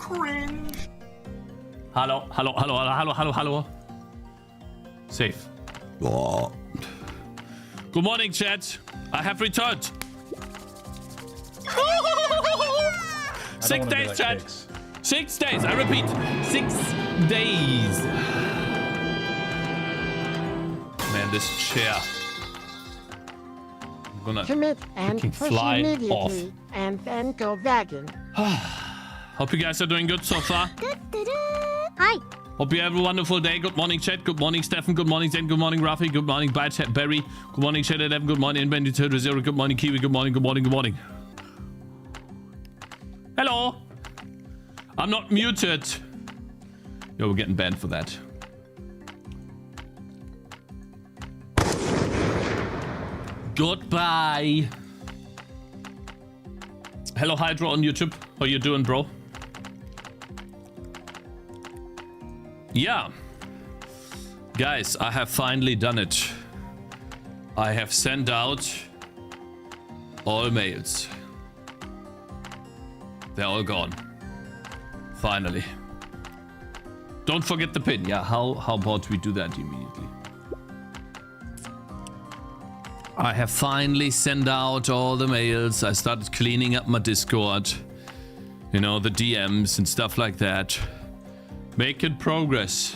Cringe. Hello, hello, hello, hello, hello, hello. Safe. Oh. Good morning, chat. I have returned. 6 days, chat. 6 days. I repeat, 6 days. Man, this chair. I'm gonna commit and push fly immediately, off. and then go vegan. Hope you guys are doing good so far. Hi. Hope you have a wonderful day. Good morning, chat. Good morning, Stefan. Good morning, Zen. Good morning, Rafi. Good morning, Chat Barry. Good morning, Chat 11. Good morning, Inventor 0. Good morning, Kiwi. Good morning, good morning, good morning. Hello. I'm not muted. Yo, we're getting banned for that. Goodbye. Hello, Hydro on YouTube. How you doing, bro? Yeah. Guys, I have finally done it. I have sent out all mails. They're all gone. Finally. Don't forget the pin. Yeah, how about we do that immediately? I have finally sent out all the mails. I started cleaning up my Discord. You know, the DMs and stuff like that. Making progress.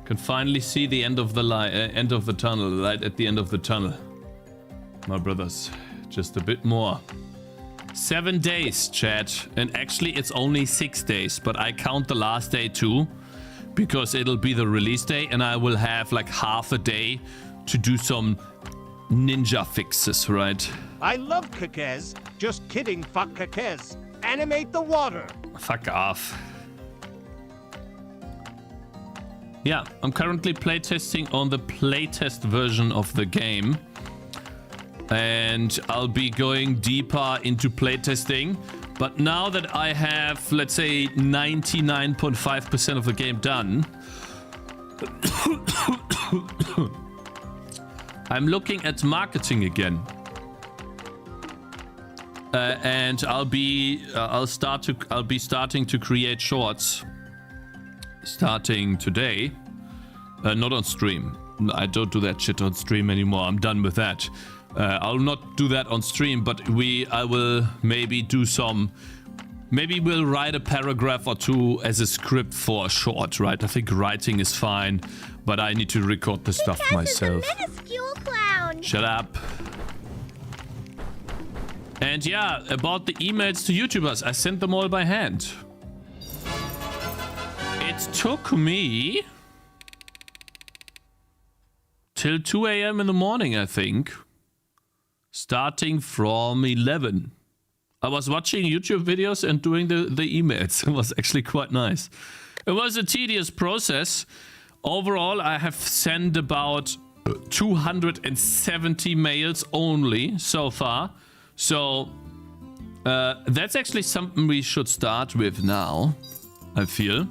Can finally see the end of the end of the tunnel, light at the end of the tunnel. My brothers, just a bit more. 7 days, chat, and actually it's only 6 days, but I count the last day too, because it'll be the release day, and I will have like half a day to do some ninja fixes, right? I love Cakez. Just kidding, fuck Cakez. Animate the water. Fuck off. Yeah, I'm currently playtesting on the playtest version of the game. And I'll be going deeper into playtesting. But now that I have, let's say, 99.5% of the game done, I'm looking at marketing again. And I'll be starting to create shorts starting today. Not on stream. I don't do that shit on stream anymore. I'm done with that. I'll not do that on stream, but I will maybe do some. Maybe we'll write a paragraph or two as a script for a short, right? I think writing is fine, but I need to record the stuff myself. Is a minuscule clown. Shut up. And yeah, about the emails to YouTubers, I sent them all by hand. It took me till 2 a.m. in the morning, I think. Starting from 11. I was watching YouTube videos and doing the emails. It was actually quite nice. It was a tedious process. Overall, I have sent about 270 mails only so far. So that's actually something we should start with now, I feel.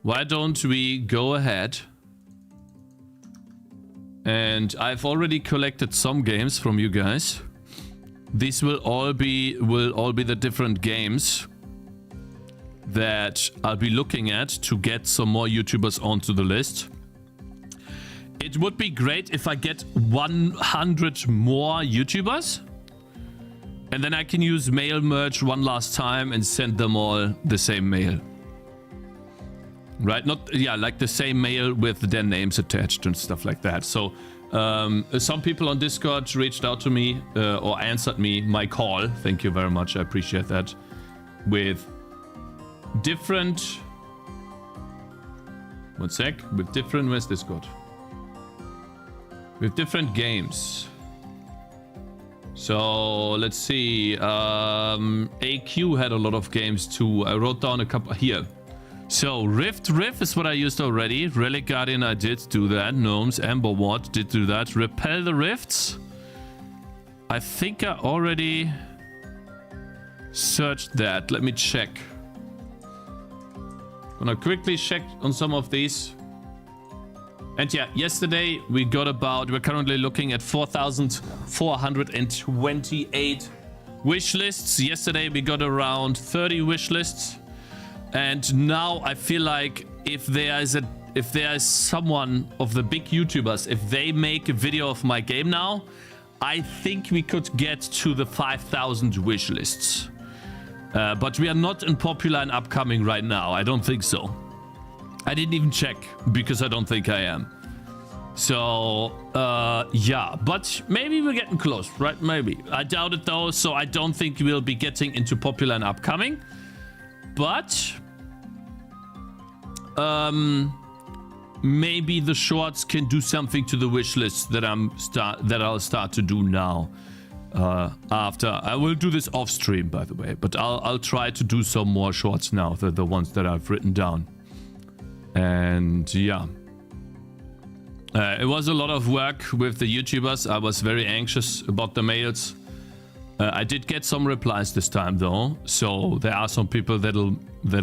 Why don't we go ahead? And I've already collected some games from you guys. These will all be the different games that I'll be looking at to get some more YouTubers onto the list. It would be great if I get 100 more YouTubers. And then I can use mail merge one last time and send them all the same mail. Right? Not, yeah, like the same mail with their names attached and stuff like that. So some people on Discord reached out to me or answered me my call. Thank you very much. I appreciate that. With different... One sec. With different... Where's Discord? With different games. So let's see. AQ had a lot of games too. I wrote down a couple here. So Rift is what I used already. Relic Guardian, I did do that. Gnomes, Amber Ward did do that. Repel the Rifts. I think I already searched that. Let me check. Gonna quickly check on some of these. And yeah, yesterday we're currently looking at 4,428 Wish lists. Yesterday we got around 30 wish lists. And now I feel like if there is someone of the big YouTubers, if they make a video of my game now, I think we could get to the 5,000 wish lists. But we are not in popular and upcoming right now. I don't think so. I didn't even check because I don't think I am. So, yeah, but maybe we're getting close, right? Maybe. I doubt it though, so I don't think we'll be getting into popular and upcoming. But, maybe the shorts can do something to the wish list that I'll start to do now. After I will do this off stream, by the way, but I'll try to do some more shorts now, the ones that I've written down. And yeah, it was a lot of work with the YouTubers. I was very anxious about the mails. I did get some replies this time though, so there are some people that'll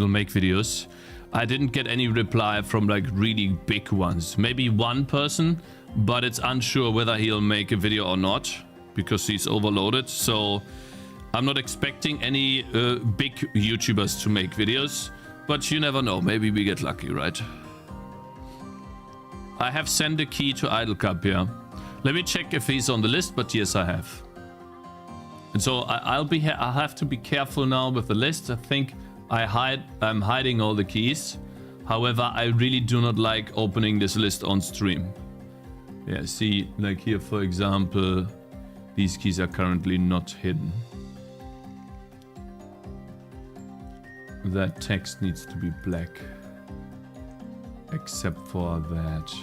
make videos. I didn't get any reply from like really big ones. Maybe one person, but it's unsure whether he'll make a video or not, because he's overloaded. So I'm not expecting any big YouTubers to make videos, but you never know. Maybe we get lucky, right? I have sent a key to Idle Cup, yeah. Let me check if he's on the list, but yes, I have. And so I'll have to be careful now with the list. I think I'm hiding all the keys. However, I really do not like opening this list on stream. Yeah, see, like here, for example, these keys are currently not hidden. That text needs to be black. Except for that.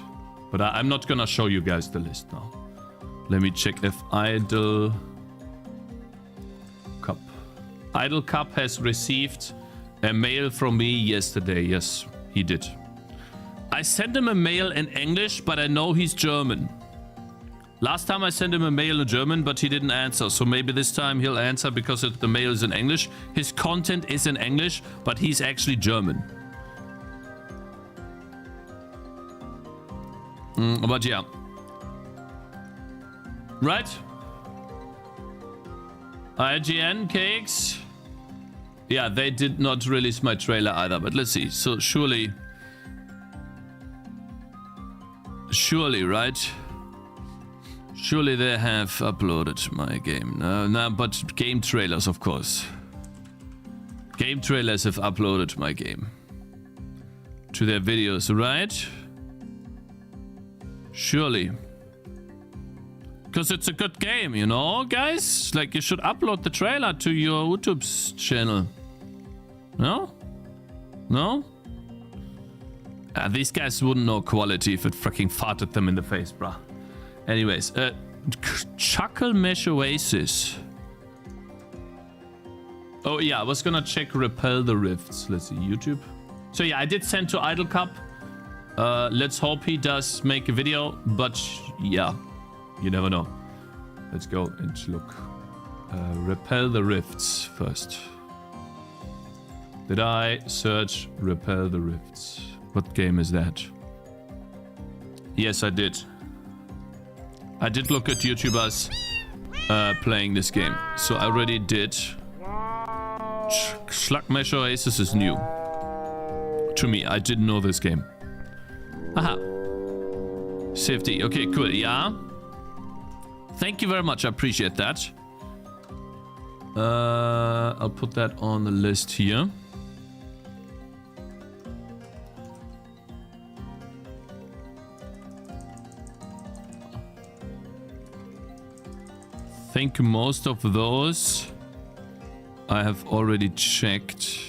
But I'm not gonna show you guys the list now. Let me check if Idle Cup. Idle Cup has received a mail from me yesterday. Yes, he did. I sent him a mail in English, but I know he's German. Last time I sent him a mail in German, but he didn't answer. So maybe this time he'll answer because the mail is in English. His content is in English, but he's actually German. But yeah. Right? IGN, Cakez. Yeah, they did not release my trailer either, but let's see. So surely, right? Surely they have uploaded my game. No, but game trailers, of course. Game trailers have uploaded my game to their videos, right? Surely. Because it's a good game, you know, guys? Like, you should upload the trailer to your YouTube channel. No? No? These guys wouldn't know quality if it fucking farted them in the face, bruh. Anyways, Chuckle Mesh Oasis. Oh yeah, I was gonna check Repel the Rifts. Let's see, YouTube. So yeah, I did send to Idle Cup. Let's hope he does make a video, but yeah, you never know. Let's go and look. Repel the Rifts first. Did I search Repel the Rifts? What game is that? Yes, I did. I did look at YouTubers playing this game. So I already did. Slug Mesh Oasis is new. To me, I didn't know this game. Aha. Safety. Okay, cool. Yeah. Thank you very much. I appreciate that. I'll put that on the list here. I think most of those I have already checked.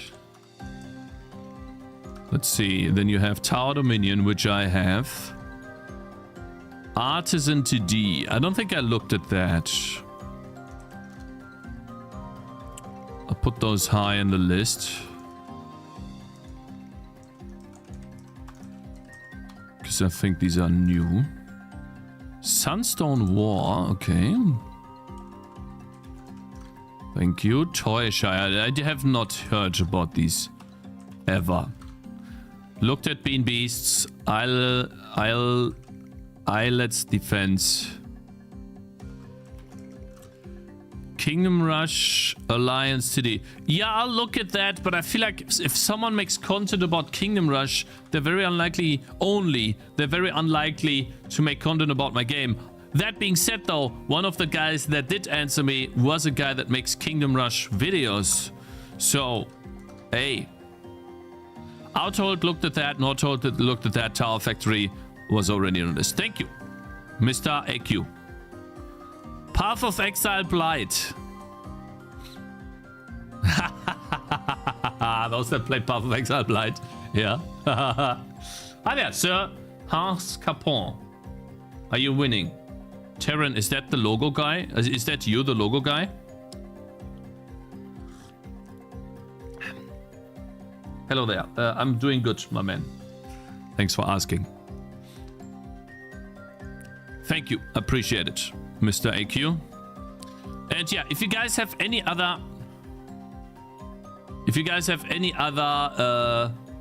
Let's see. Then you have Tower Dominion, which I have. Artisan TD. I don't think I looked at that. I'll put those high in the list. Because I think these are new. Sunstone War. Okay. Thank you. Toyshire. I have not heard about these ever. Looked at Bean Beasts. Islet's Defense. Kingdom Rush Alliance TD. Yeah, I'll look at that, but I feel like if someone makes content about Kingdom Rush, they're very unlikely to make content about my game. That being said though, one of the guys that did answer me was a guy that makes Kingdom Rush videos. So, hey. Outhold looked at that, Nordhold looked at that, Tower Factory was already on this. Thank you, Mr. AQ. Path of Exile Blight. Those that play Path of Exile Blight. Yeah. Hi there, Sir Hans Capon. Are you winning? Terran, is that the logo guy? Is that you, the logo guy? Hello there. I'm doing good, my man. Thanks for asking. Thank you. Appreciate it, Mr. AQ. And yeah, if you guys have any other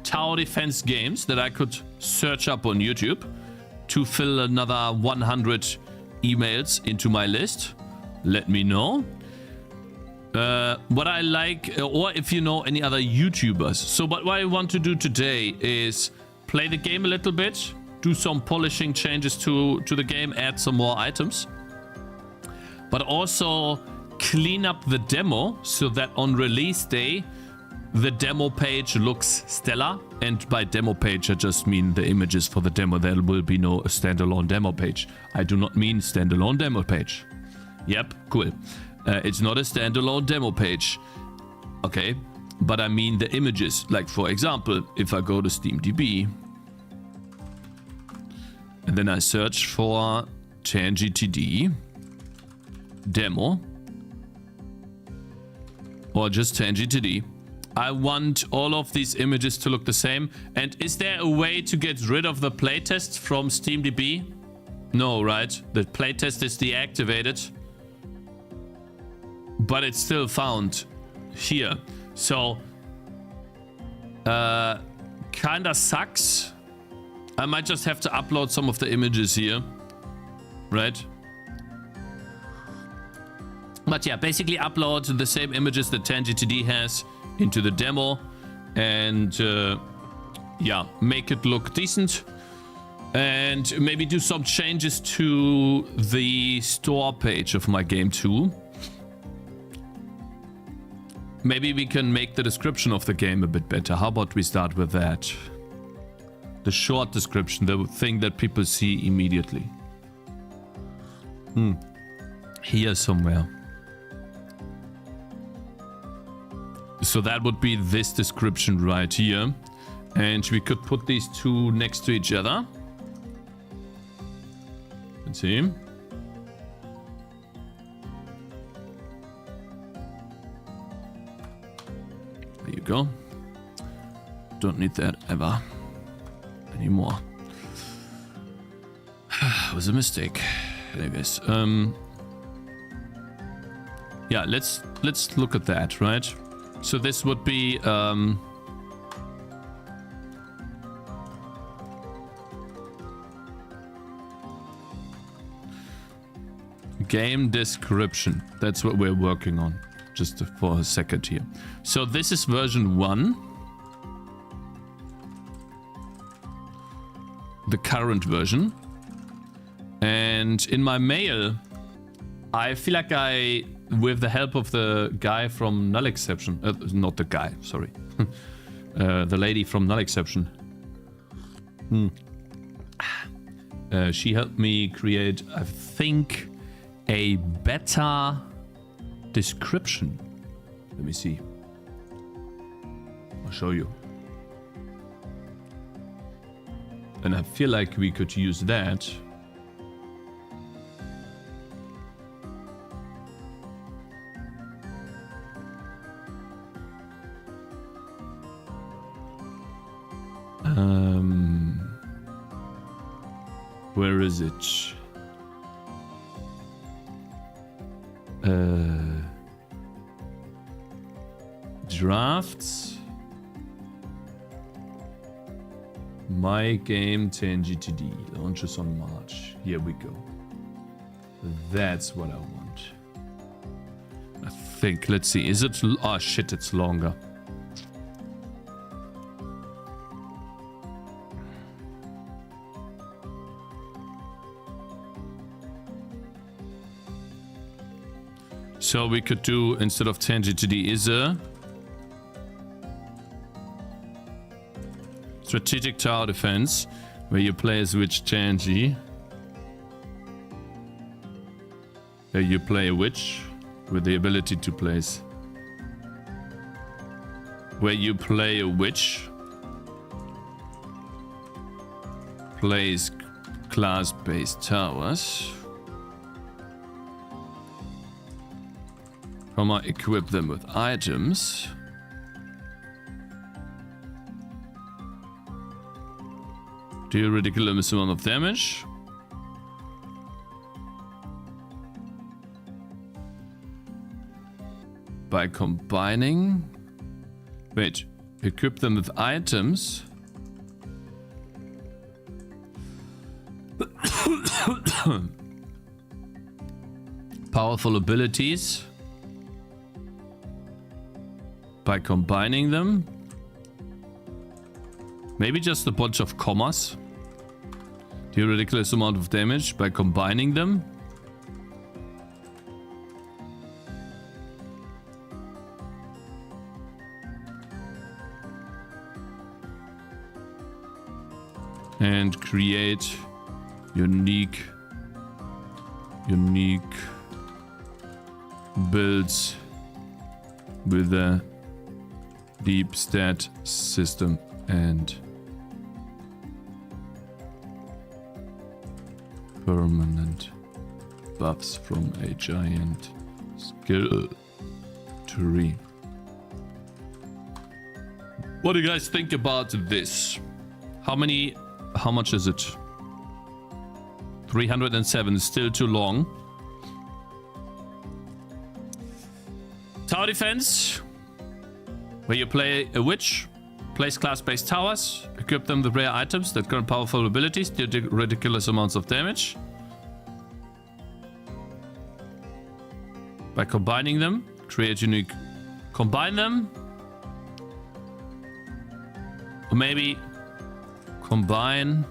tower defense games that I could search up on YouTube to fill another 100 emails into my list, let me know. What I like, or if you know any other YouTubers. So what I want to do today is play the game a little bit, do some polishing changes to the game, add some more items, but also clean up the demo so that on release day the demo page looks stellar. And by demo page I just mean the images for the demo. There will be no standalone demo page. I do not mean standalone demo page. Yep, cool. It's not a standalone demo page. Okay, but I mean the images. Like for example, if I go to SteamDB and then I search for Tangy TD demo or just Tangy TD, I want all of these images to look the same. And is there a way to get rid of the playtest from SteamDB? No, right? The playtest is deactivated, but it's still found here. So kinda sucks. I might just have to upload some of the images here, right? But yeah, basically upload the same images that Tangy TD has into the demo and yeah, make it look decent. And maybe do some changes to the store page of my game too. Maybe we can make the description of the game a bit better. How about we start with that? The short description, the thing that people see immediately. Here somewhere. So that would be this description right here. And we could put these two next to each other. Let's see. There you go. Don't need that ever anymore. Was a mistake. Anyways, yeah, let's look at that, right? So this would be game description. That's what we're working on. Just for a second here. So this is version 1. The current version. And in my mail, I feel like with the help of the guy from Null Exception, not the guy, sorry. The lady from Null Exception. She helped me create, I think, a better description. Let me see. I'll show you. And I feel like we could use that. Where is it? Drafts. My Game Tangy TD launches on March. Here we go. That's what I want. think. Let's see. Is it... Oh, shit, it's longer. So we could do, instead of Tangy TD, is a strategic tower defense, where you play a witch Tangy. Where you play a witch with the ability to place. Where you play a witch, plays class-based towers. Equip them with items. Do a ridiculous amount of damage. By combining... Wait. Equip them with items. Powerful abilities. By combining them. Maybe just a bunch of commas. Do a ridiculous amount of damage by combining them. And create unique builds with a deep stat system and permanent buffs from a giant skill tree. What do you guys think about this? How much is it? 307 is still too long. Tower defense, where you play a witch, place class-based towers, equip them with rare items that grant powerful abilities, do ridiculous amounts of damage. By combining them, create unique... Combine them. Or maybe combine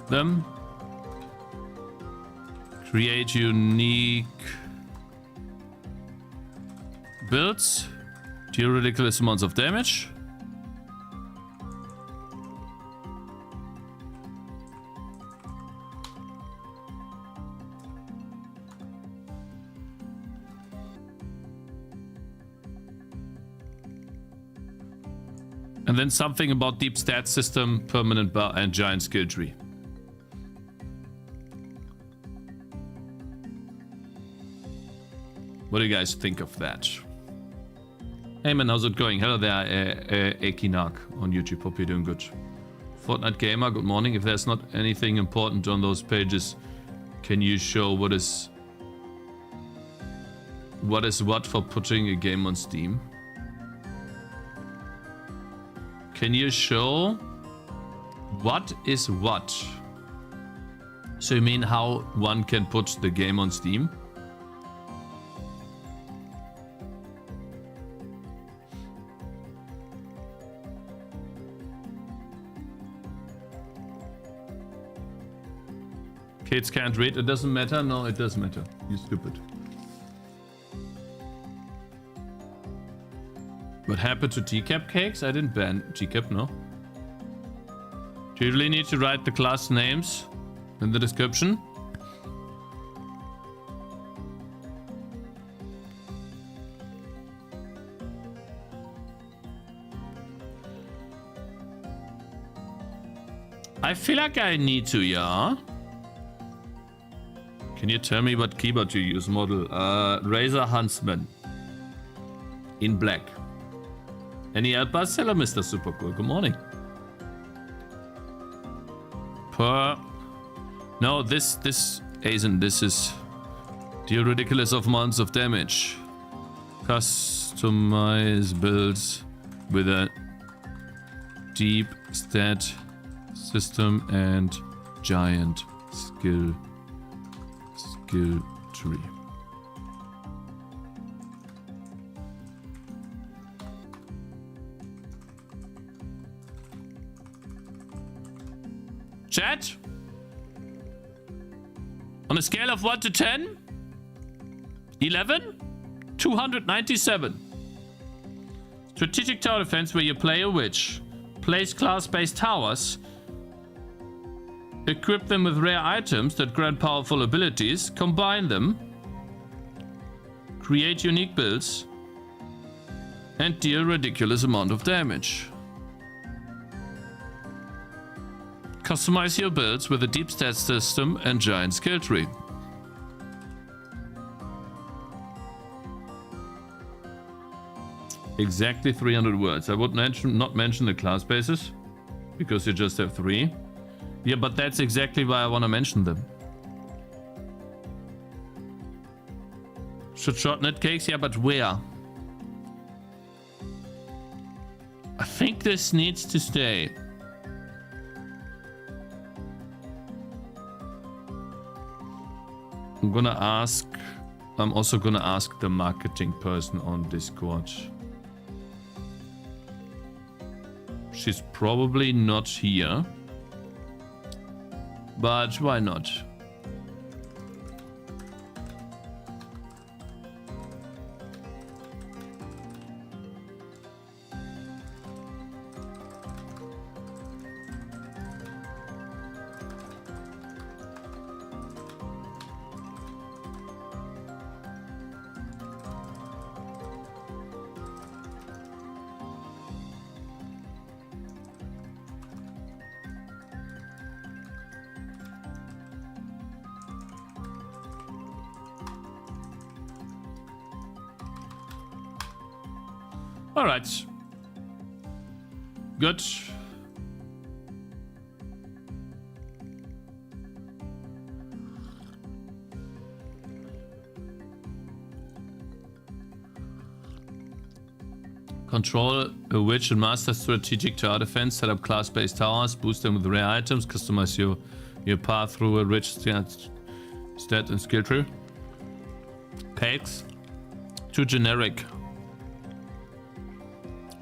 them. Create unique builds. Deal ridiculous amounts of damage. And then something about deep stat system, permanent bar, and giant skill tree. What do you guys think of that? Hey man, how's it going? Hello there, Ekinak on YouTube. Hope you're doing good. Fortnite Gamer, good morning. If there's not anything important on those pages, can you show what is what for putting a game on Steam? Can you show what is what? So you mean how one can put the game on Steam? Kids can't read, it doesn't matter? No, it does matter. You stupid. What happened to TCAP cakes? I didn't ban TCAP, no. Do you really need to write the class names in the description? I feel like I need to, yeah. Can you tell me what keyboard you use? Model Razer Huntsman in black. Any help us? Hello, Mr. Super Cool. Good morning. No, this Aizen, this is deal ridiculous amounts of damage. Customize builds with a deep stat system and giant skill skill tree. Chat? On a scale of 1 to 10? 11? 297. Strategic tower defense where you play a witch. Place class-based towers. Equip them with rare items that grant powerful abilities. Combine them. Create unique builds. And deal ridiculous amount of damage. Customize your builds with a deep stats system and giant skill tree. Exactly 300 words. I would not mention the class bases because you just have 3. Yeah, but that's exactly why I want to mention them. Should shorten it, Cakes? Yeah, but where? I think this needs to stay. I'm also gonna ask the marketing person on Discord. She's probably not here, but why not? All right. Good. Control a witch and master strategic tower defense. Set up class-based towers. Boost them with rare items. Customize your path through a rich stat and skill tree. Cakes. Too generic.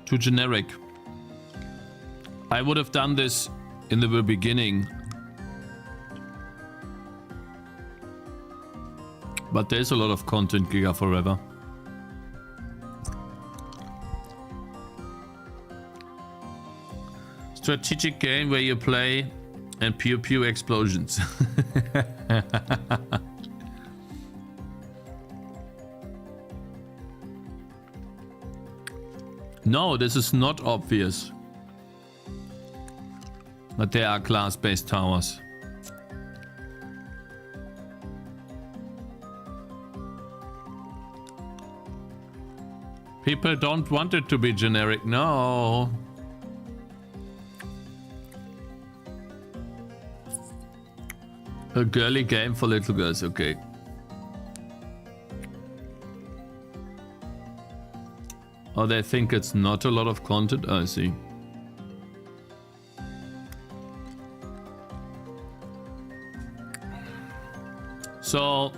Too generic. I would have done this in the very beginning. But there's a lot of content, Giga Forever. Strategic game where you play and pew pew explosions. No, this is not obvious. But there are class-based towers. People don't want it to be generic, no. A girly game for little girls, okay. Oh, they think it's not a lot of content? I see. So,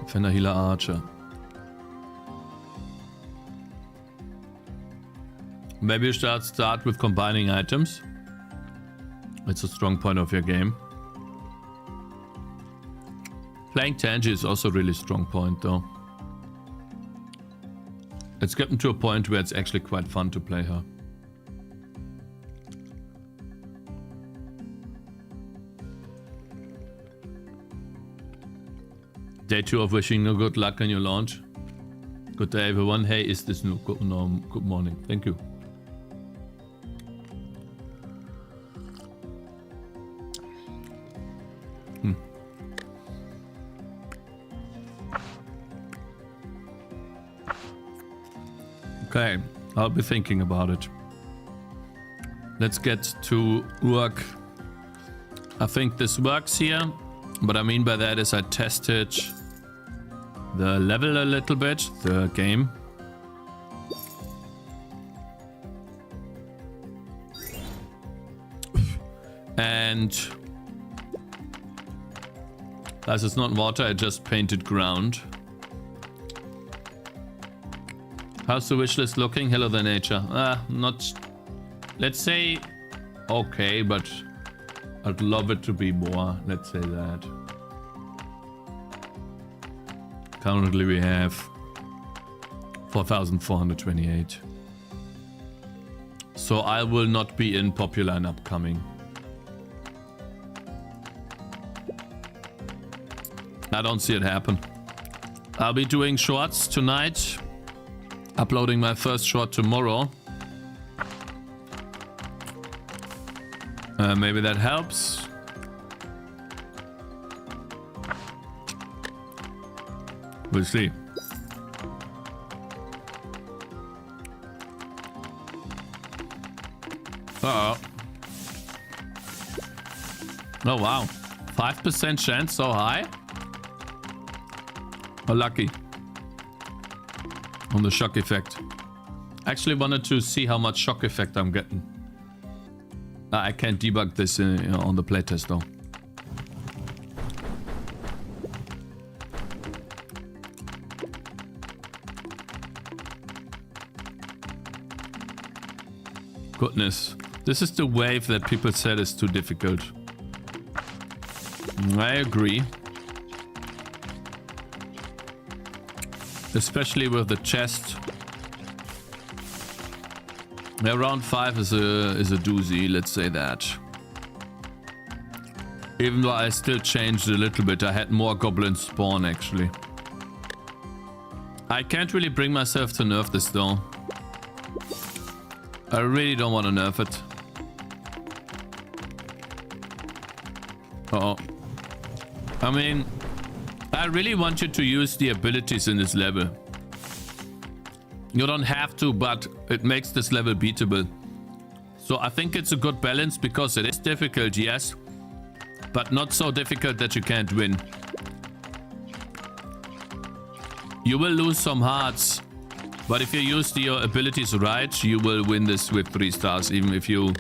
Fender Healer Archer. Maybe you start with combining items. It's a strong point of your game. Playing Tangy is also a really strong point though. It's gotten to a point where it's actually quite fun to play her. Day 2 of wishing you good luck on your launch. Good day everyone. Hey, is this new? Good morning. Thank you. Okay, I'll be thinking about it. Let's get to work. I think this works here. What I mean by that is I tested the level a little bit, the game. And as it's not water, I just painted ground. How's the wish list looking? Hello there, nature. Not... Let's say... Okay, but... I'd love it to be more. Let's say that. Currently we have 4,428. So I will not be in popular and upcoming. I don't see it happen. I'll be doing shorts tonight. Uploading my first short tomorrow. Maybe that helps. We'll see. Uh-oh. Oh, wow. 5% chance, so high? Oh, lucky. On the shock effect. Actually wanted to see how much shock effect I'm getting. I can't debug this on the playtest though. Goodness. This is the wave that people said is too difficult. I agree. Especially with the chest. Yeah, round 5 is a doozy, let's say that. Even though I still changed a little bit, I had more goblins spawn actually. I can't really bring myself to nerf this though. I really don't want to nerf it. Uh-oh. I mean, I really want you to use the abilities in this level. You don't have to, but it makes this level beatable. So I think it's a good balance because it is difficult, yes. But not so difficult that you can't win. You will lose some hearts. But if you use your abilities right, you will win this with 3 stars. Even if you...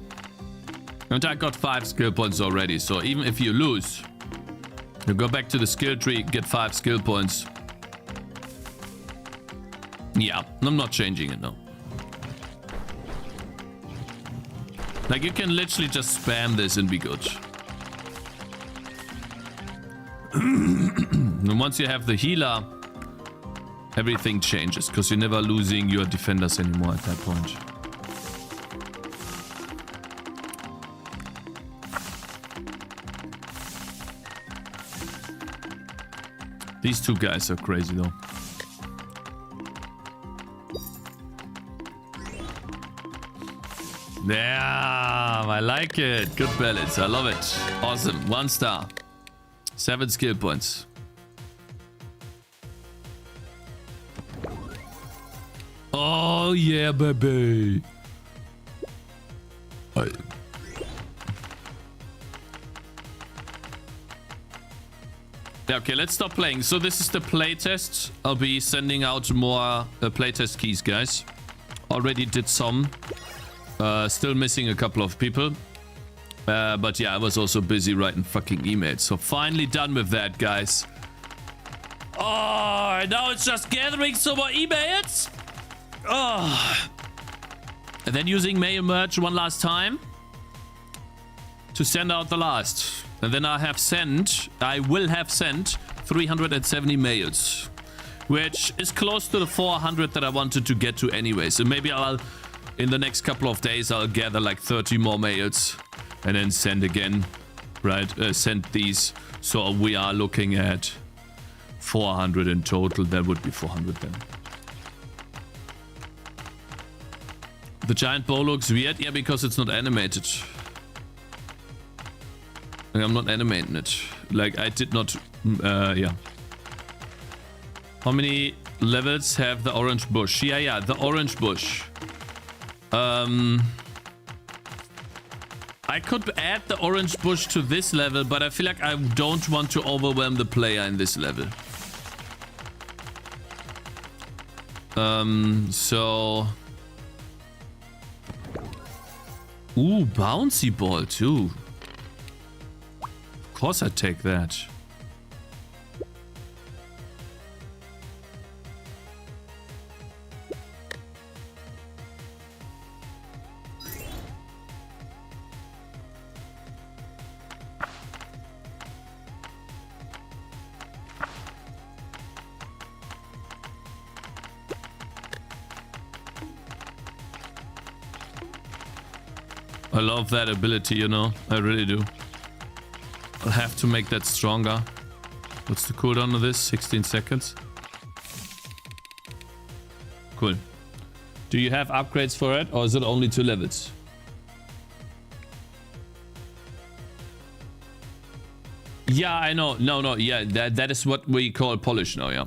And I got 5 skill points already. So even if you lose, you go back to the skill tree, get 5 skill points. Yeah, I'm not changing it, no. Like, you can literally just spam this and be good. And once you have the healer, everything changes, because you're never losing your defenders anymore at that point. These 2 guys are crazy, though. Yeah, I like it. Good balance. I love it. Awesome. 1 star. 7 skill points. Oh, yeah, baby. Yeah, okay, let's stop playing. So this is the playtest. I'll be sending out more playtest keys, guys. Already did some. Still missing a couple of people. But yeah, I was also busy writing fucking emails. So finally done with that, guys. Oh, now it's just gathering some more emails. Oh. And then using mail merge one last time to send out the last. And then I will have sent 370 mails, which is close to the 400 that I wanted to get to anyway. So maybe in the next couple of days, I'll gather like 30 more mails and then send again, right? Send these. So we are looking at 400 in total. That would be 400 then. The giant bow looks weird. Yeah, because it's not animated. Like, I'm not animating it. Like, I did not... yeah. How many levels have the orange bush? Yeah, the orange bush. I could add the orange bush to this level, but I feel like I don't want to overwhelm the player in this level. So... Ooh, bouncy ball too. course I take that. I love that ability, you know. I really do. I'll have to make that stronger. What's the cooldown of this? 16 seconds. Cool. Do you have upgrades for it, or is it only 2 levels? Yeah, I know. No, yeah, that is what we call polish now, yeah.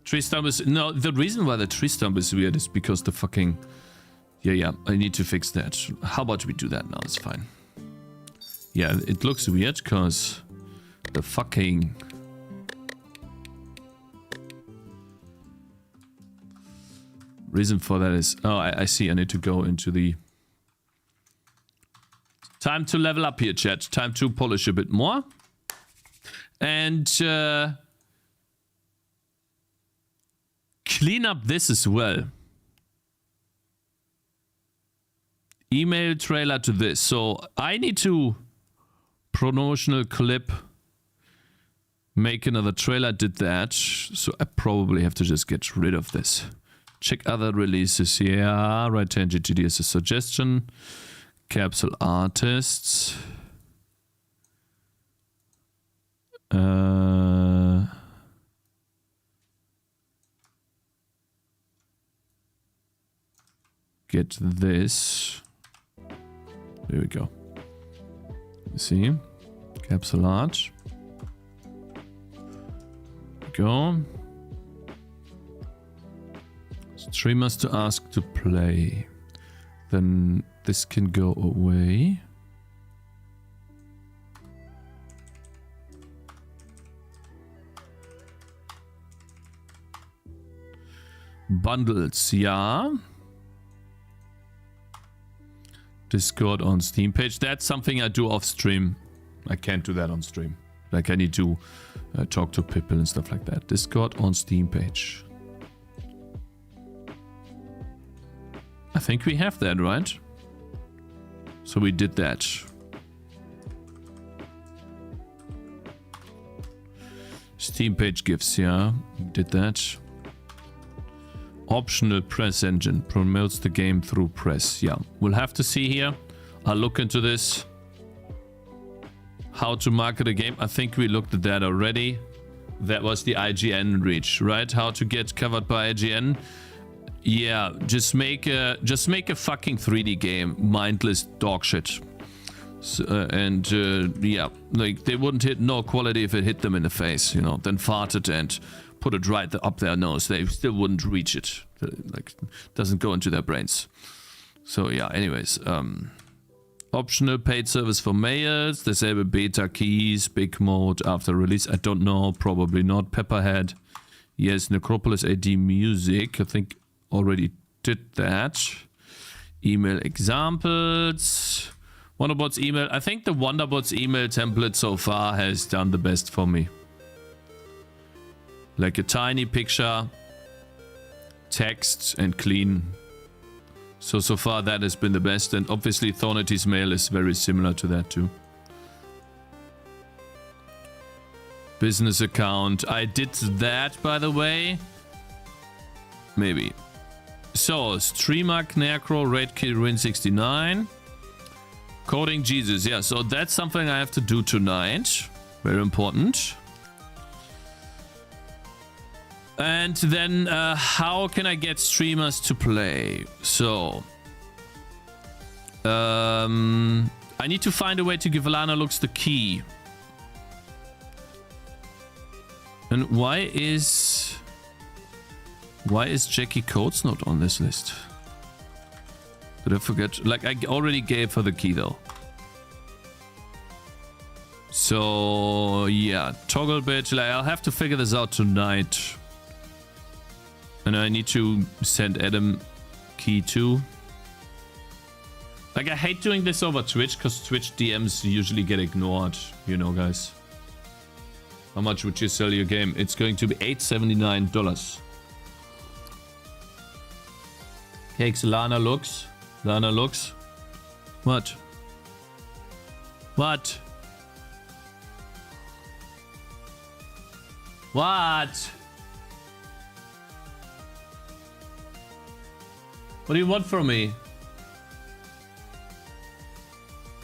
Tree stump is... No, the reason why the tree stump is weird is because the fucking... Yeah, I need to fix that. How about we do that now? It's fine. Yeah, it looks weird because the fucking... Reason for that is... Oh, I see. I need to go into the... Time to level up here, chat. Time to polish a bit more. And... clean up this as well. Email trailer to this. So I need to promotional clip, make another trailer. Did that. So I probably have to just get rid of this. Check other releases. Yeah, right. Tangy TD is a suggestion. Capsule artists. Get this. There we go. You see? Capsule art. Go. Streamers to ask to play. Then this can go away. Bundles, yeah. Discord on Steam page. That's something I do off stream. I can't do that on stream. Like I need to talk to people and stuff like that. Discord on Steam page. I think we have that, right? So we did that. Steam page gifts, yeah. Did that. Optional press engine promotes the game through press. Yeah, we'll have to see here. I'll look into this. How to market a game. I think we looked at that already. That was the IGN reach, right? How to get covered by IGN. Yeah, just make a fucking 3D game. Mindless dog shit. So, yeah, like they wouldn't hit no quality if it hit them in the face, you know. Then farted and put it right up their nose. They still wouldn't reach it. Like, doesn't go into their brains. So yeah, anyways. Optional paid service for males. Disable beta keys. Big mode after release. I don't know. Probably not. Pepperhead. Yes, Necropolis AD music. I think already did that. Email examples. Wonderbots email. I think the Wonderbots email template so far has done the best for me. Like a tiny picture, text, and clean. So far that has been the best. And obviously Thornity's mail is very similar to that too. Business account. I did that, by the way. Maybe. So, streamer, Necro, Red Kill, Rin 69. Coding Jesus. Yeah, so that's something I have to do tonight. Very important. And then, how can I get streamers to play? So, I need to find a way to give Alana Lux the key. And why is Jackie Coates not on this list? Did I forget? Like, I already gave her the key though. So yeah, toggle bit. Like, I'll have to figure this out tonight. And I need to send Adam key too. Like, I hate doing this over Twitch because Twitch DMs usually get ignored, you know, guys. How much would you sell your game? It's going to be $879. Cakes, Lana looks. Lana looks. What? What? What? What do you want from me?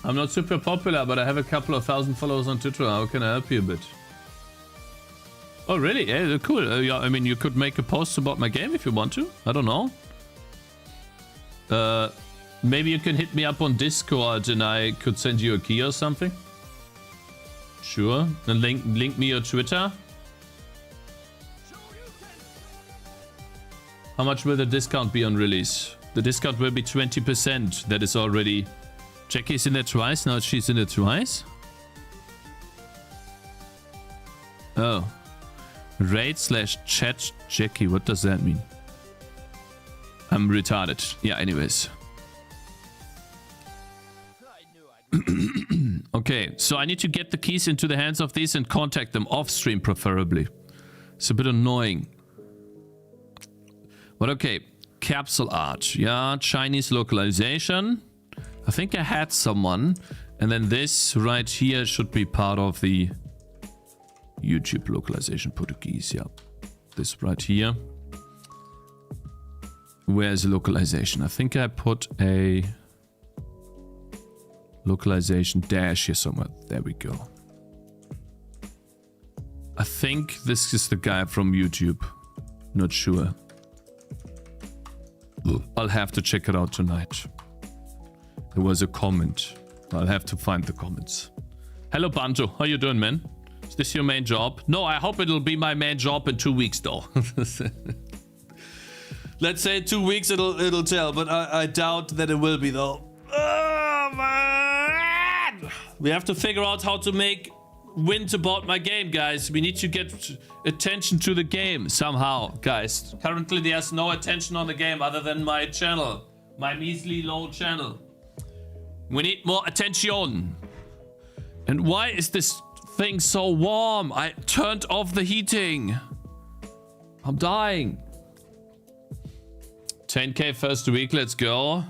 I'm not super popular, but I have a couple of thousand followers on Twitter. How can I help you a bit? Oh, really? Yeah, cool. Yeah, I mean, you could make a post about my game if you want to. I don't know. Maybe you can hit me up on Discord and I could send you a key or something. Sure. Then link me your Twitter. How much will the discount be on release? The discount will be 20%. That is already... Jackie's in there twice. Now she's in there twice. Oh. Raid/chat Jackie. What does that mean? I'm retarded. Yeah, anyways. Okay, so I need to get the keys into the hands of these and contact them off stream, preferably. It's a bit annoying. But okay, capsule art. Yeah, Chinese localization. I think I had someone. And then this right here should be part of the YouTube localization Portuguese. Yeah, this right here. Where's the localization? I think I put a localization dash here somewhere. There we go. I think this is the guy from YouTube. Not sure. I'll have to check it out tonight. There was a comment. I'll have to find the comments. Hello, Banjo. How you doing, man? Is this your main job? No, I hope it'll be my main job in 2 weeks, though. Let's say 2 weeks it'll tell, but I doubt that it will be, though. Oh, man! We have to figure out how to make wins about my game, guys. We need to get attention to the game somehow, guys. Currently, there's no attention on the game other than my channel. My measly low channel. We need more attention. And why is this thing so warm? I turned off the heating. I'm dying. 10k first week, let's go.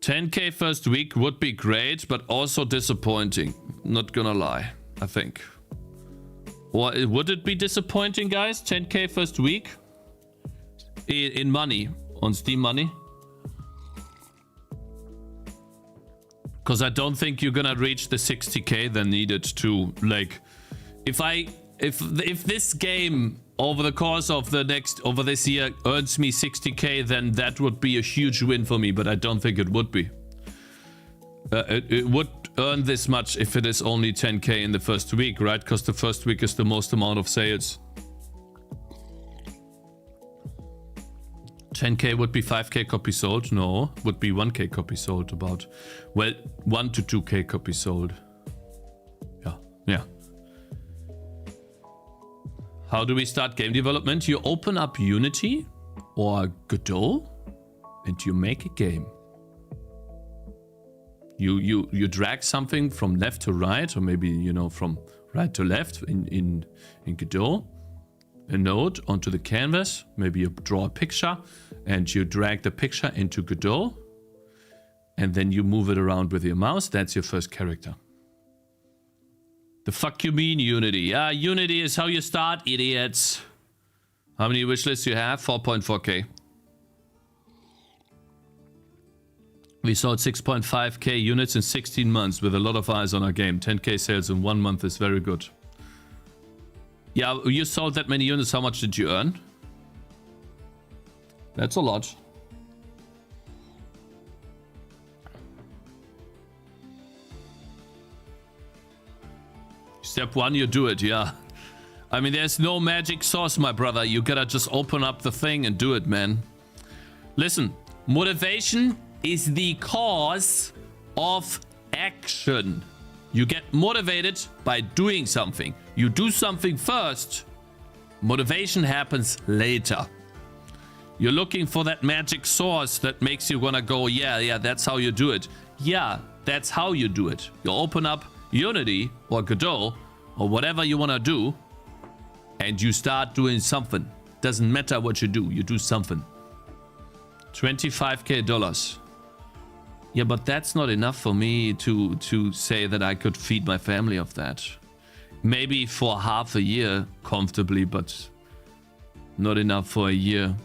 10k first week would be great, but also disappointing. Not gonna lie, I think. Or would it be disappointing, guys? 10k first week? In money, on Steam money? Because I don't think you're gonna reach the 60k then needed to, like, if this game over the course of this year earns me 60k, then that would be a huge win for me, but I don't think it would be. It would earn this much if it is only 10k in the first week, right? Because the first week is the most amount of sales. 10k would be 5k copies sold. No, would be 1k copies sold about. Well, 1 to 2k copies sold. Yeah. How do we start game development? You open up Unity or Godot and you make a game. You drag something from left to right, or maybe, you know, from right to left in Godot. A node onto the canvas. Maybe you draw a picture and you drag the picture into Godot. And then you move it around with your mouse. That's your first character. The fuck you mean, Unity? Yeah, Unity is how you start, idiots. How many wishlists you have? 4.4k. We sold 6.5k units in 16 months with a lot of eyes on our game. 10k sales in 1 month is very good. Yeah, you sold that many units. How much did you earn? That's a lot. Step 1, you do it, yeah. I mean, there's no magic sauce, my brother. You gotta just open up the thing and do it, man. Listen, motivation is the cause of action. You get motivated by doing something. You do something first. Motivation happens later. You're looking for that magic source that makes you wanna go, yeah, that's how you do it. Yeah, that's how you do it. You open up Unity or Godot or whatever you wanna do, and you start doing something. Doesn't matter what you do something. $25K. Yeah, but that's not enough for me to say that I could feed my family off that. Maybe for half a year comfortably, but not enough for a year.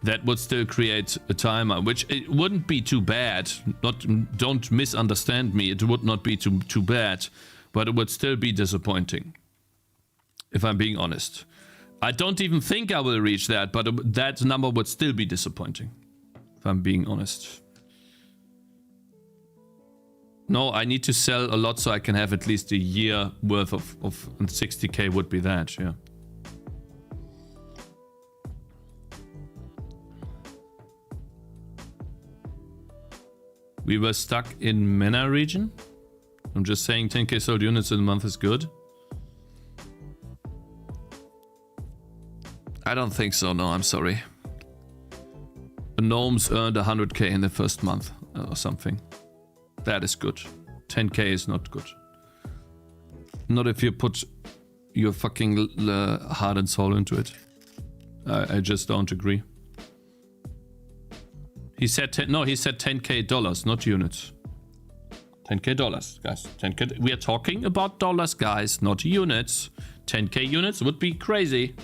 That would still create a timer, which it wouldn't be too bad. Don't misunderstand me. It would not be too bad, but it would still be disappointing, if I'm being honest. I don't even think I will reach that, but that number would still be disappointing, if I'm being honest. No, I need to sell a lot so I can have at least a year worth of 60K would be that, yeah. We were stuck in MENA region. I'm just saying 10K sold units in a month is good. I don't think so, no, I'm sorry. The gnomes earned 100K in the first month or something. That is good. 10K is not good. Not if you put your fucking heart and soul into it. I just don't agree. He said he said $10K, not units. $10K, guys. 10K. We are talking about dollars, guys, not units. 10K units would be crazy.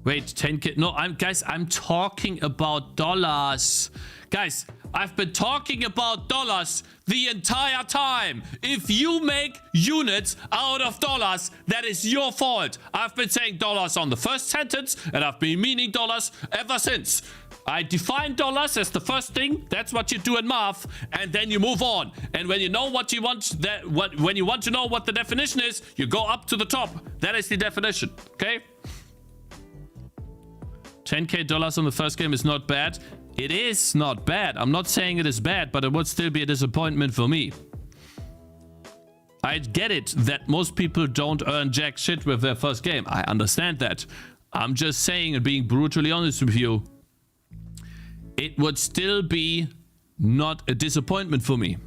Wait, 10K. No, I'm talking about dollars. Guys, I've been talking about dollars the entire time. If you make units out of dollars, that is your fault. I've been saying dollars on the first sentence, and I've been meaning dollars ever since. I define dollars as the first thing. That's what you do in math, and then you move on. And when you know what you want, when you want to know what the definition is, you go up to the top. That is the definition. Okay. $10K on the first game is not bad. It is not bad. I'm not saying it is bad, but it would still be a disappointment for me. I get it that most people don't earn jack shit with their first game. I understand that. I'm just saying and being brutally honest with you. It would still be not a disappointment for me.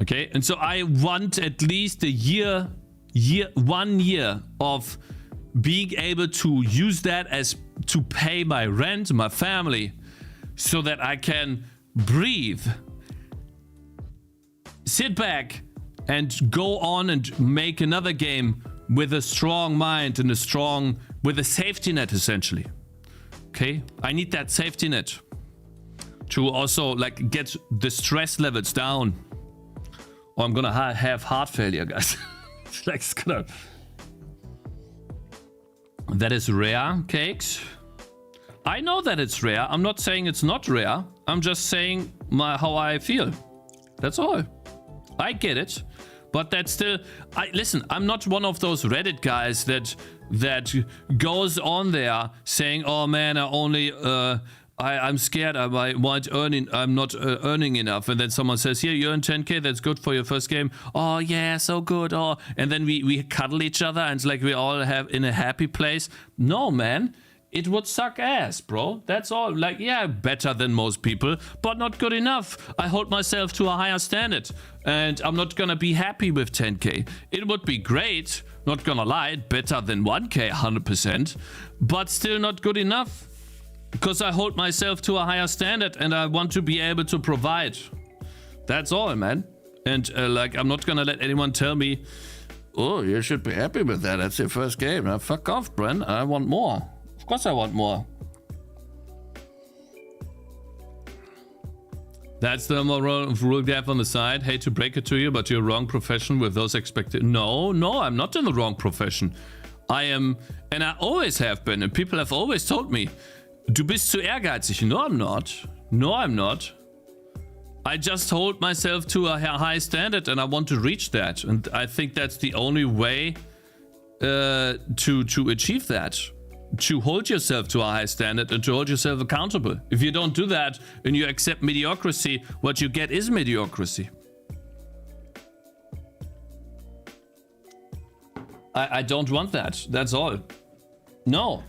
Okay, and so I want at least a 1 year of being able to use that as to pay my rent, my family, so that I can breathe, sit back, and go on and make another game with a strong mind and with a safety net, essentially. Okay, I need that safety net to also like get the stress levels down, or I'm gonna have heart failure, guys. Like it's gonna. That is rare, Cakes. I know that it's rare. I'm not saying it's not rare. I'm just saying how I feel. That's all. I get it. But that's still... listen, I'm not one of those Reddit guys that goes on there saying, oh man, I'm scared I'm not earning enough. And then someone says, here, you earn 10K, that's good for your first game. Oh yeah, so good. Oh, and then we cuddle each other and it's like we all have in a happy place. No, man, it would suck ass, bro. That's all. Like, yeah, better than most people, but not good enough. I hold myself to a higher standard and I'm not gonna be happy with 10K. It would be great, not gonna lie, better than 1K, 100%, but still not good enough. Because I hold myself to a higher standard and I want to be able to provide. That's all, man. And like, I'm not gonna let anyone tell me, oh, you should be happy with that. That's your first game. Now, fuck off, Bren. I want more. Of course I want more. That's the rule gap on the side. Hate to break it to you, but you're wrong profession with those expected. No, I'm not in the wrong profession. I am, and I always have been, and people have always told me, du bist zu ehrgeizig. No, I'm not. No, I'm not. I just hold myself to a high standard and I want to reach that. And I think that's the only way to achieve that. To hold yourself to a high standard and to hold yourself accountable. If you don't do that and you accept mediocrity, what you get is mediocrity. I don't want that. That's all. No.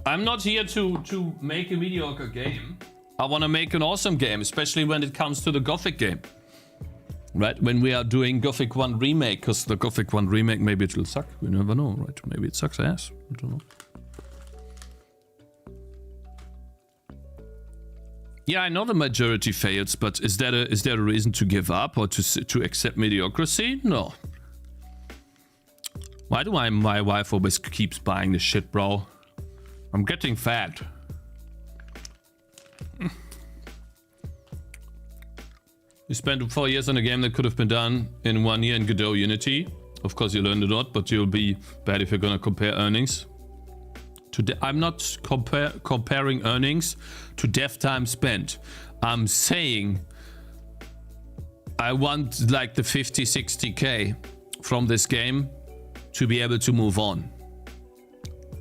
I'm not here to make a mediocre game. I want to make an awesome game, especially when it comes to the Gothic game. Right? When we are doing Gothic 1 Remake, because the Gothic 1 Remake, maybe it will suck. We never know, right? Maybe it sucks ass. I don't know. Yeah, I know the majority fails, but is there a reason to give up or to accept mediocrity? No. Why do my wife always keeps buying this shit, bro? I'm getting fat. You spent 4 years on a game that could have been done in 1 year in Godot Unity. Of course, you learned a lot, but you'll be bad if you're gonna compare earnings. I'm not comparing earnings to dev time spent. I'm saying I want like the 50, 60k from this game to be able to move on.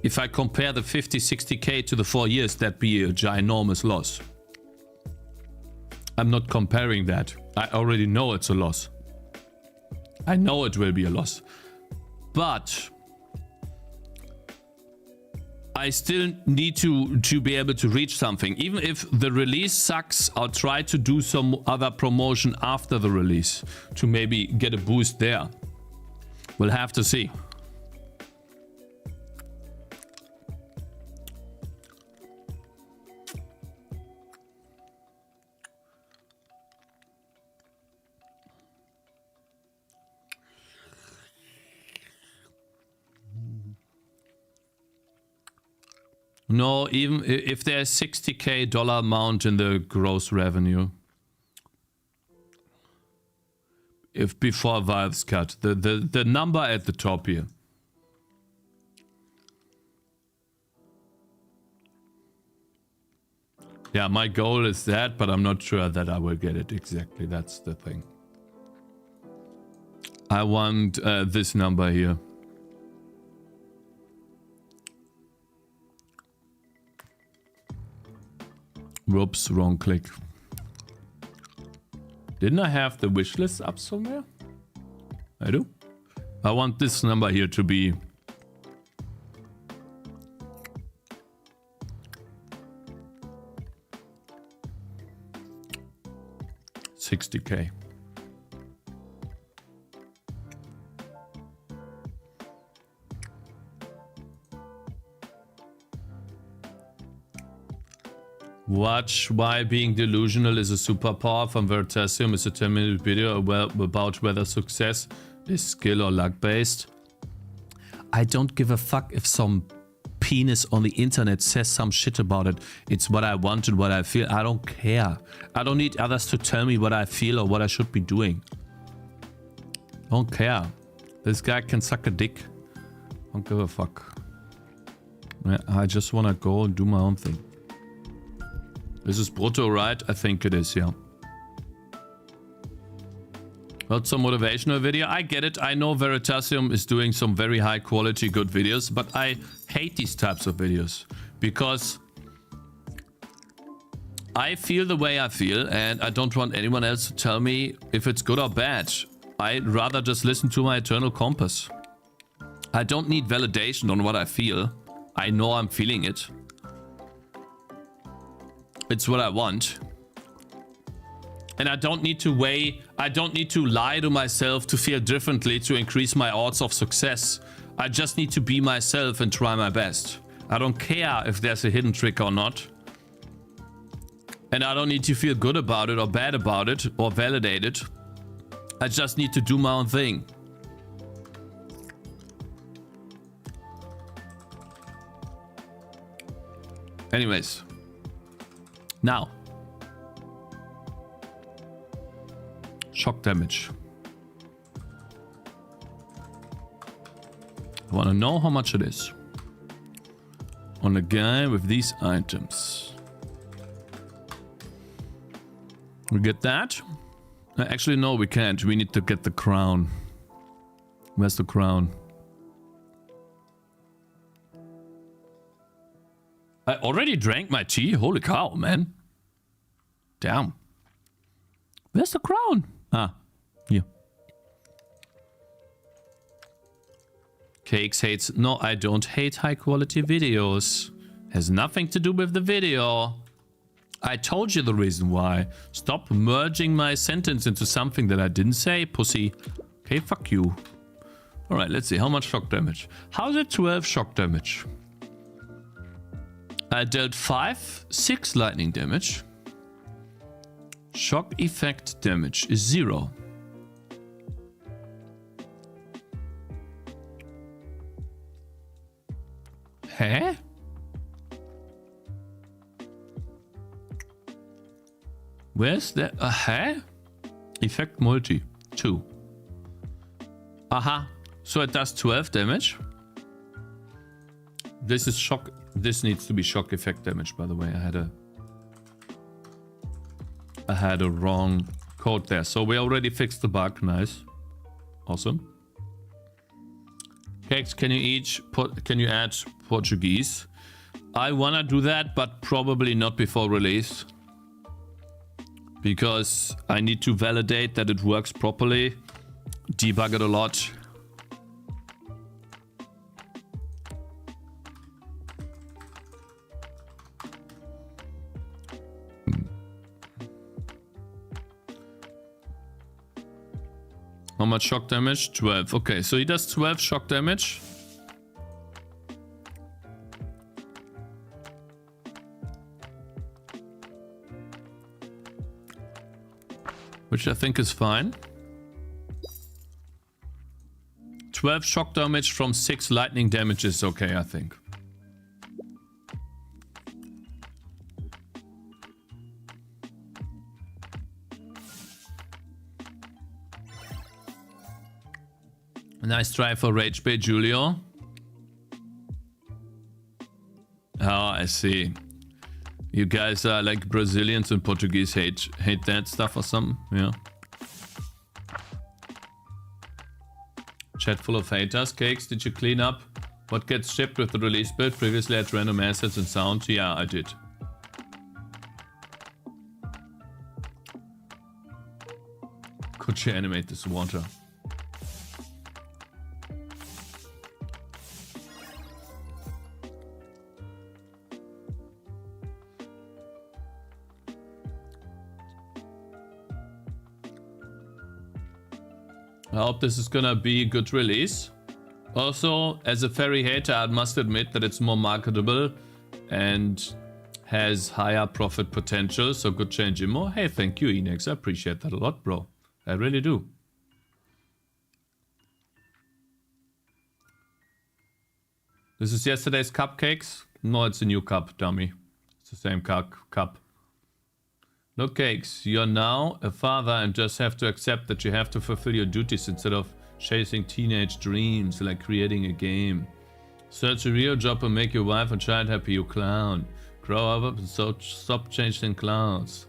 If I compare the 50, 60k to the 4 years, that'd be a ginormous loss. I'm not comparing that. I already know it's a loss. I know it will be a loss. But I still need to be able to reach something. Even if the release sucks, I'll try to do some other promotion after the release to maybe get a boost there. We'll have to see. No, even if there's $60k amount in the gross revenue. If before Valve's cut. The number at the top here. Yeah, my goal is that, but I'm not sure that I will get it exactly. That's the thing. I want this number here. Whoops, wrong click. Didn't I have the wish list up somewhere? I do. I want this number here to be $60k. Watch why being delusional is a superpower from Veritasium is a 10-minute video about whether success is skill or luck based. I don't give a fuck if some penis on the internet says some shit about it. It's what I want and what I feel. I don't care. I don't need others to tell me what I feel or what I should be doing. I don't care. This guy can suck a dick. I don't give a fuck. I just want to go and do my own thing. This is Brutto, right? I think it is, yeah. Not some motivational video. I get it. I know Veritasium is doing some very high quality, good videos, but I hate these types of videos because I feel the way I feel and I don't want anyone else to tell me if it's good or bad. I'd rather just listen to my eternal compass. I don't need validation on what I feel. I know I'm feeling it. It's what I want. And I don't need to lie to myself to feel differently to increase my odds of success. I just need to be myself and try my best. I don't care if there's a hidden trick or not. And I don't need to feel good about it or bad about it or validate it. I just need to do my own thing. Anyways. Now. Shock damage. I want to know how much it is. On a guy with these items. We get that? Actually, no, we can't. We need to get the crown. Where's the crown? I already drank my tea? Holy cow, man. Damn. Where's the crown? Ah, here. Cakes hates... No, I don't hate high quality videos. Has nothing to do with the video. I told you the reason why. Stop merging my sentence into something that I didn't say, pussy. Okay, fuck you. Alright, let's see. How much shock damage? How's it 12 shock damage? I dealt 6 lightning damage. Shock effect damage is 0. Hä? Where's that? Hä? Effect multi. 2. Aha. So it does 12 damage. This is shock. This needs to be shock effect damage, by the way. I had a wrong code there. So we already fixed the bug. Nice. Awesome. Cakes, can you add Portuguese? I wanna do that, but probably not before release. Because I need to validate that it works properly. Debug it a lot. How much shock damage? 12. Okay, so he does 12 shock damage. Which I think is fine. 12 shock damage from 6 lightning damage is okay, I think. Nice try for Rage Bait Julio. Oh, I see. You guys are like Brazilians and Portuguese hate that stuff or something, yeah. Chat full of haters. Cakes, did you clean up what gets shipped with the release build? Previously I had random assets and sound. Yeah, I did. Could you animate this water? I hope this is gonna be a good release. Also, as a fairy hater, I must admit that it's more marketable and has higher profit potential. So good change in more. Hey, thank you, Enex. I appreciate that a lot, bro. I really do. This is yesterday's cupcakes? No, it's a new cup, dummy. It's the same cup. Look, Cakes, you're now a father and just have to accept that you have to fulfill your duties instead of chasing teenage dreams like creating a game. Search a real job and make your wife and child happy, you clown. Grow up and stop chasing clowns.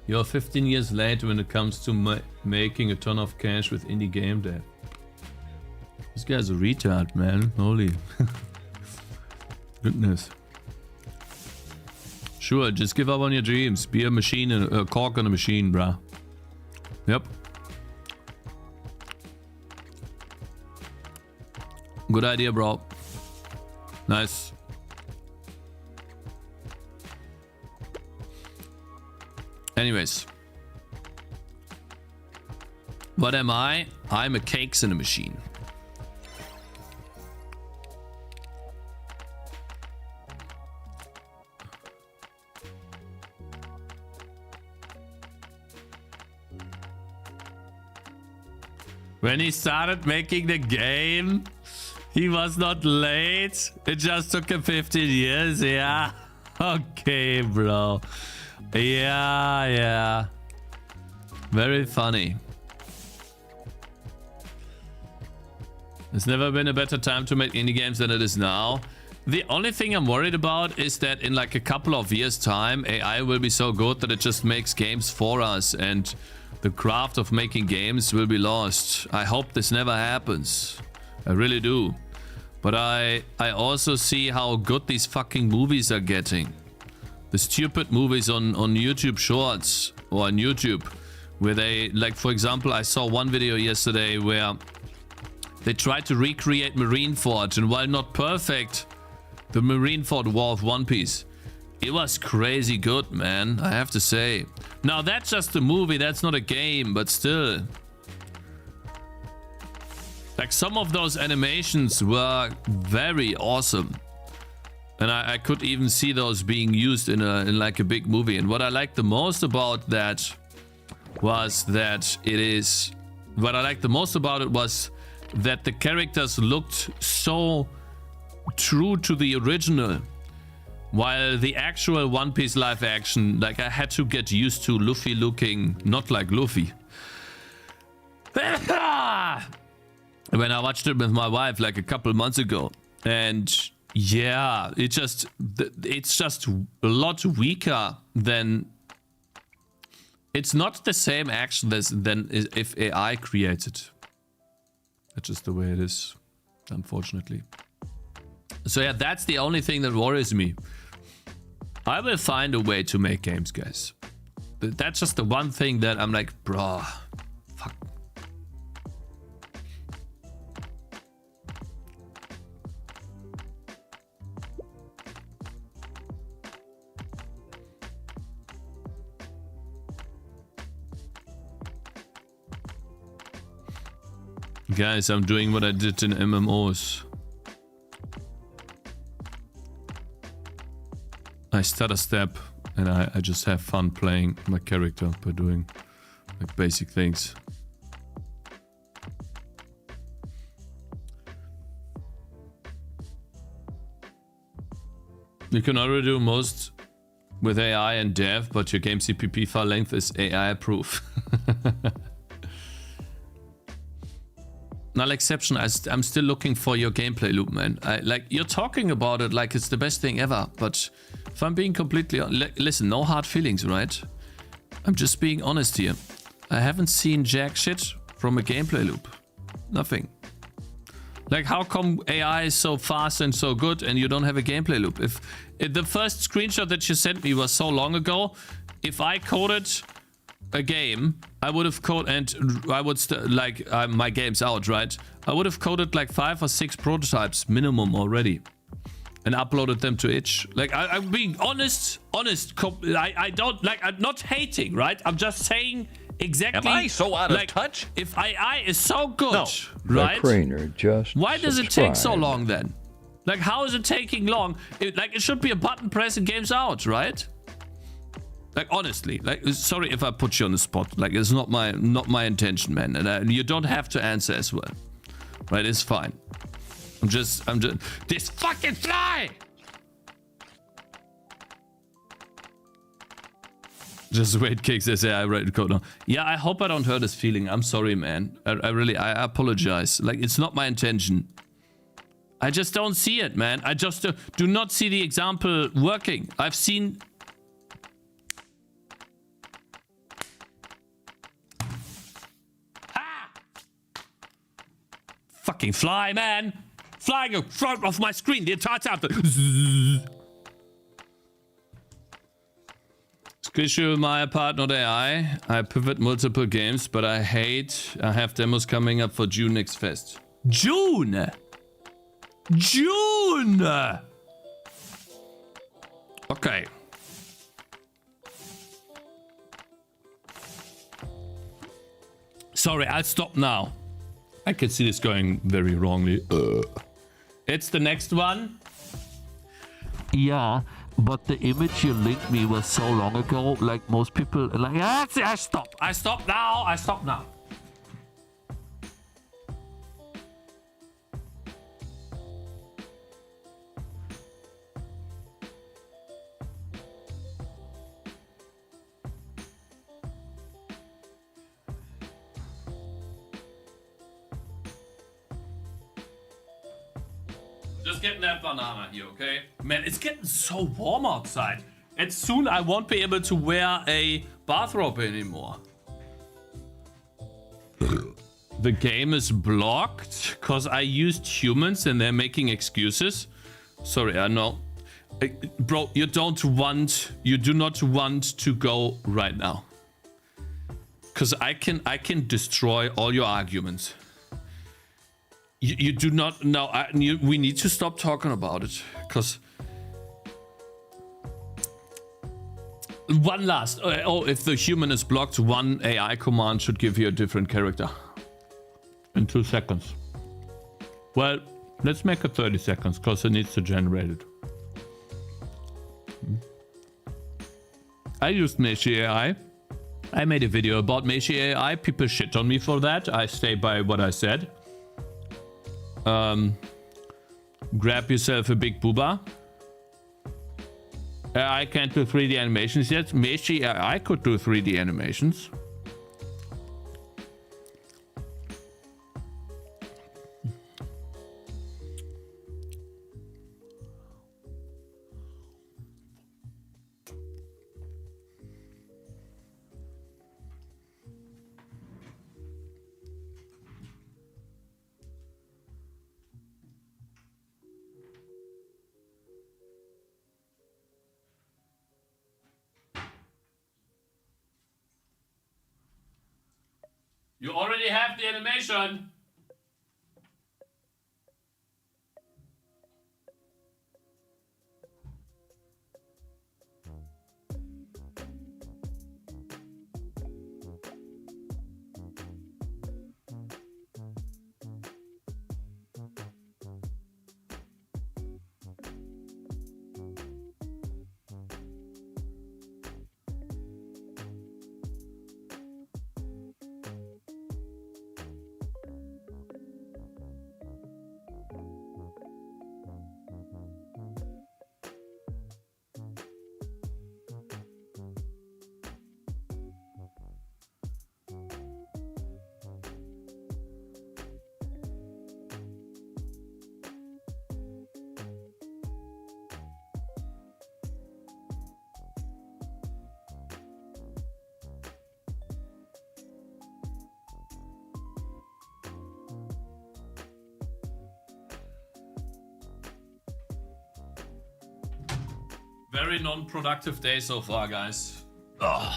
You're 15 years late when it comes to making a ton of cash with indie game dev. This guy's a retard, man. Holy goodness. Sure, just give up on your dreams. Be a machine, a cork on a machine, bruh. Yep. Good idea, bro. Nice. Anyways. What am I? I'm a cakes in a machine. When he started making the game, he was not late. It just took him 15 years. Yeah. Okay, bro. Yeah. Very funny. There's never been a better time to make indie games than it is now. The only thing I'm worried about is that in like a couple of years' time, AI will be so good that it just makes games for us and the craft of making games will be lost. I hope this never happens. I really do. But I also see how good these fucking movies are getting. The stupid movies on YouTube Shorts or on YouTube. Where they, like for example, I saw one video yesterday where They tried to recreate Marineford, and while not perfect, the Marineford War of One Piece, it was crazy good, man, I have to say. Now, that's just a movie, that's not a game, but still. Like, some of those animations were very awesome. And I could even see those being used in like a big movie. And what I liked the most about that was that what I liked the most about it was that the characters looked so true to the original, while the actual One Piece live action, like, I had to get used to Luffy looking not like Luffy. When I watched it with my wife like a couple months ago, and yeah, it's just a lot weaker than. It's not the same action than if AI creates it. That's just the way it is, unfortunately. So yeah, that's the only thing that worries me. I will find a way to make games, guys. That's just the one thing that I'm like, bruh, fuck. Guys, I'm doing what I did in MMOs. I stutter step and I just have fun playing my character by doing like basic things. You can already do most with AI and dev, but your game CPP file length is AI proof. Null exception, I'm still looking for your gameplay loop, man. Like, you're talking about it like it's the best thing ever, but if I'm being completely listen, no hard feelings, right? I'm just being honest here. I haven't seen jack shit from a gameplay loop. Nothing. Like, how come AI is so fast and so good and you don't have a gameplay loop? If the first screenshot that you sent me was so long ago, if I coded a game, I would have coded, and I would my game's out, right? I would have coded like 5 or 6 prototypes minimum already, and uploaded them to itch. Like, I'm being honest. I don't like. I'm not hating, right? I'm just saying exactly. Am I so out of touch? If AI is so good, No. right? Craner, just why does it take so subscribe. long then? Like, how is it taking long? It should be a button press and game's out, right? Like, honestly, like, sorry if I put you on the spot. Like, it's not my intention, man. And you don't have to answer as well, right? It's fine. I'm just this fucking fly. Just wait, Cakez. I write the code now. Yeah, I hope I don't hurt his feeling. I'm sorry, man. I apologize. Like, it's not my intention. I just don't see it, man. I just do not see the example working. I've seen. Fucking fly, man! Flying in front of my screen the entire time. Issue with my part, not AI. I pivot multiple games, but I have demos coming up for June next fest. June! Okay. Sorry, I'll stop now. I can see this going very wrongly. It's the next one. Yeah, but the image you linked me was so long ago, like most people, like, I stop. I stop now. Just getting that banana here, okay? Man, it's getting so warm outside. And soon I won't be able to wear a bathrobe anymore. The game is blocked because I used humans and they're making excuses. Sorry, I know. Bro, you do not want to go right now. Because I can destroy all your arguments. You do not... No, we need to stop talking about it. Because... One last... Oh, if the human is blocked, one AI command should give you a different character. In 2 seconds. Well, let's make it 30 seconds, because it needs to generate it. I used Meshi AI. I made a video about Meshi AI. People shit on me for that. I stay by what I said. Grab yourself a big booba. I can't do 3D animations yet. Meshi AI could do 3D animations. You already have the animation. Very non-productive day so far, guys. Ugh.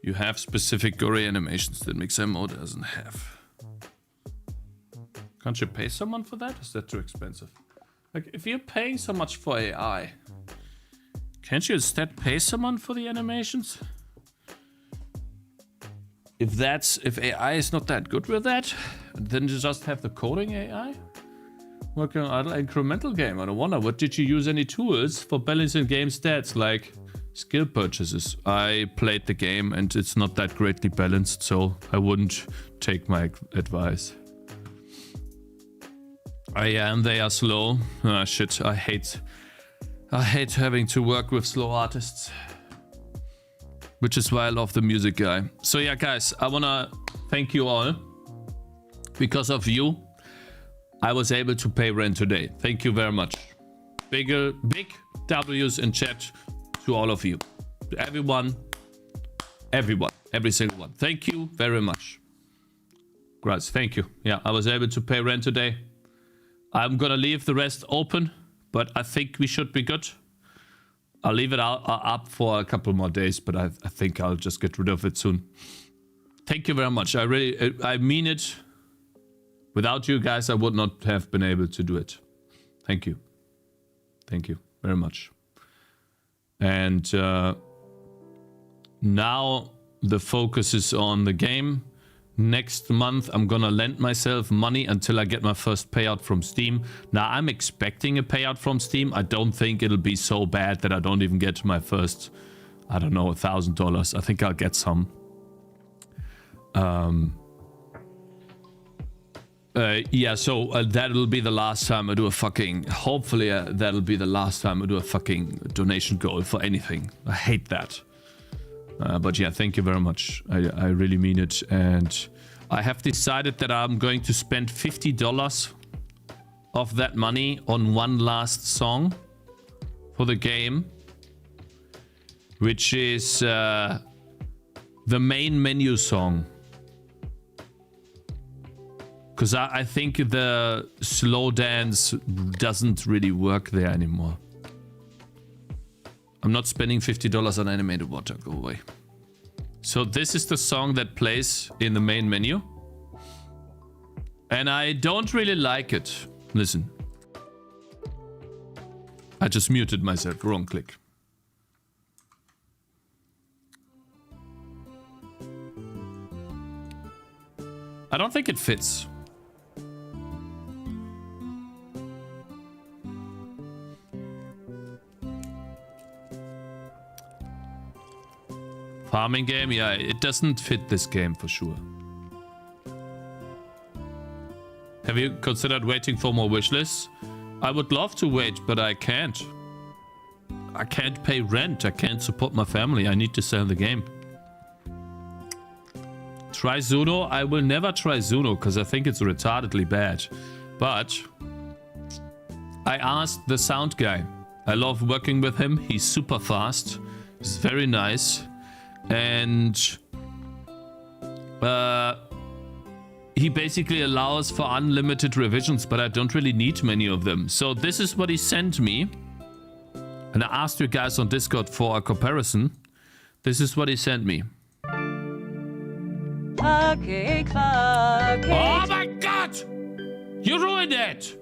You have specific gory animations that Mixamo doesn't have. Can't you pay someone for that? Is that too expensive? Like, if you're paying so much for AI, can't you instead pay someone for the animations? If AI is not that good with that, then you just have the coding AI working on an incremental game. I don't wonder, what did you use any tools for balancing game stats like skill purchases? I played the game and it's not that greatly balanced, so I wouldn't take my advice. They are slow. Ah, shit, I hate having to work with slow artists. Which is why I love the music guy. So yeah, guys, I wanna thank you all. Because of you, I was able to pay rent today. Thank you very much. Big W's in chat to all of you. To everyone, every single one. Thank you very much. Guys, thank you. Yeah, I was able to pay rent today. I'm gonna leave the rest open, but I think we should be good. I'll leave it up for a couple more days, but I think I'll just get rid of it soon. Thank you very much. I mean it. Without you guys, I would not have been able to do it. Thank you. Thank you very much. And now the focus is on the game. Next month, I'm gonna lend myself money until I get my first payout from Steam. Now, I'm expecting a payout from Steam. I don't think it'll be so bad that I don't even get my first, I don't know, $1,000. I think I'll get some. Yeah, so that'll be the last time I do a fucking... Hopefully, that'll be the last time I do a fucking donation goal for anything. I hate that. But yeah, thank you very much. I really mean it. And I have decided that I'm going to spend $50 of that money on one last song for the game, which is the main menu song. Because I think the slow dance doesn't really work there anymore. I'm not spending $50 on animated water. Go away. So this is the song that plays in the main menu. And I don't really like it. Listen. I just muted myself. Wrong click. I don't think it fits. Farming game? Yeah, it doesn't fit this game for sure. Have you considered waiting for more wishlists? I would love to wait, but I can't. I can't pay rent. I can't support my family. I need to sell the game. Try Zuno? I will never try Zuno because I think it's retardedly bad. But I asked the sound guy. I love working with him. He's super fast. He's very nice. And he basically allows for unlimited revisions, but I don't really need many of them. So this is what he sent me. And I asked you guys on Discord for a comparison. This is what he sent me. Cake. Oh my god! You ruined it!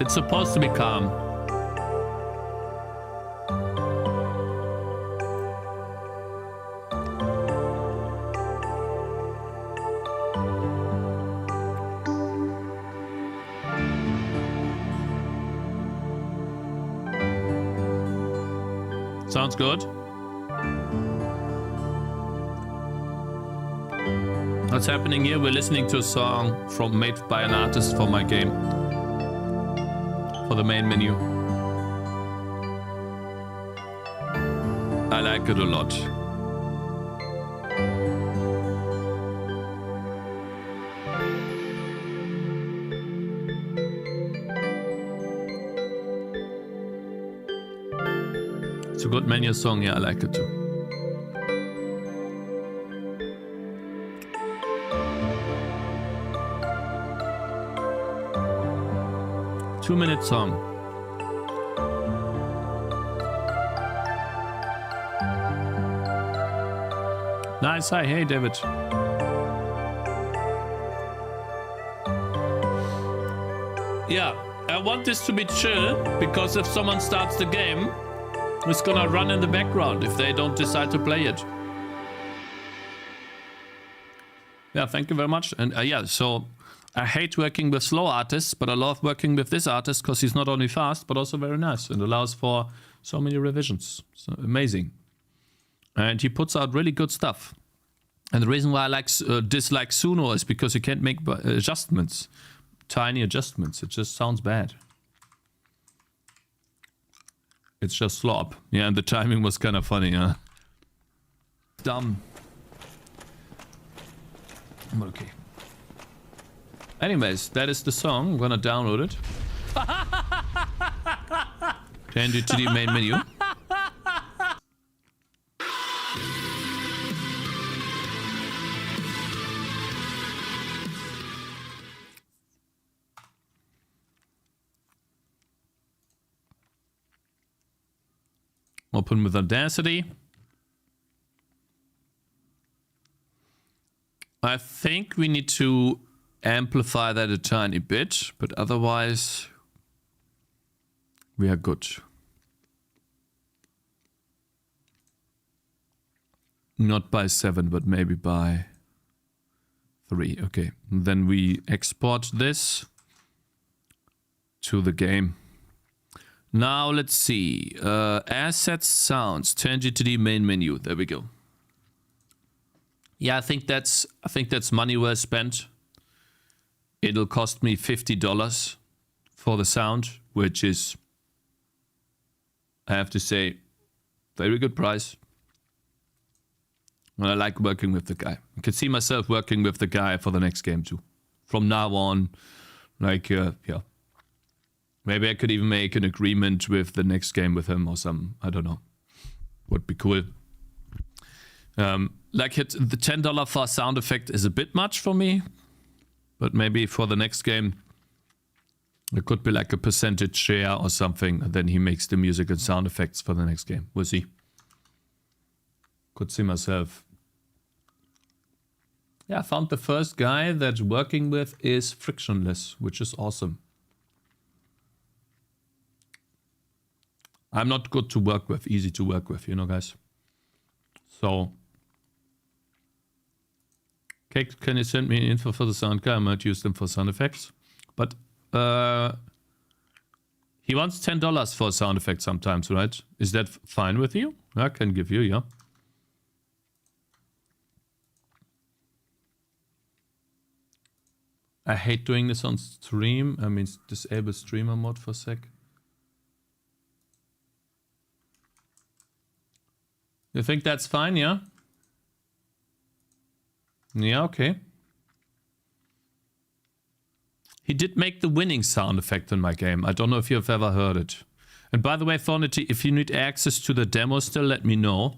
It's supposed to be calm. Sounds good. What's happening here? We're listening to a song made by an artist for my game. For the main menu. I like it a lot. It's a good menu song, yeah, I like it too. Two-minute song. Nice, hi, hey David. Yeah, I want this to be chill, because if someone starts the game, it's gonna run in the background if they don't decide to play it. Yeah, thank you very much. And yeah, so I hate working with slow artists, but I love working with this artist because he's not only fast, but also very nice and allows for so many revisions. So amazing. And he puts out really good stuff. And the reason why I dislike Suno is because you can't make adjustments, tiny adjustments. It just sounds bad. It's just slop. Yeah, and the timing was kind of funny, huh? Dumb. Okay. Anyways, that is the song. I'm gonna download it. Tangy TD main menu. Open with Audacity. I think we need to amplify that a tiny bit, but otherwise we are good. Not by 7, but maybe by 3. Okay, then we export this to the game. Now let's see. Assets, sounds, Tangy TD main menu. There we go. Yeah, I think that's money well spent. It'll cost me $50 for the sound, which is, I have to say, very good price. And I like working with the guy. I can see myself working with the guy for the next game too. From now on, like, yeah. Maybe I could even make an agreement with the next game with him or some, I don't know. Would be cool. Like the $10 for a sound effect is a bit much for me. But maybe for the next game, it could be like a percentage share or something. And then he makes the music and sound effects for the next game. We'll see. Could see myself. Yeah, I found the first guy that working with is frictionless, which is awesome. I'm not good to work with, easy to work with, you know, guys. So, Cakez, can you send me info for the sound guy? I might use them for sound effects. But he wants $10 for a sound effect sometimes, right? Is that fine with you? I can give you, yeah. I hate doing this on stream. I mean, disable streamer mode for a sec. You think that's fine, yeah? Yeah, okay. He did make the winning sound effect in my game. I don't know if you've ever heard it. And by the way, Thornity, if you need access to the demo still, let me know.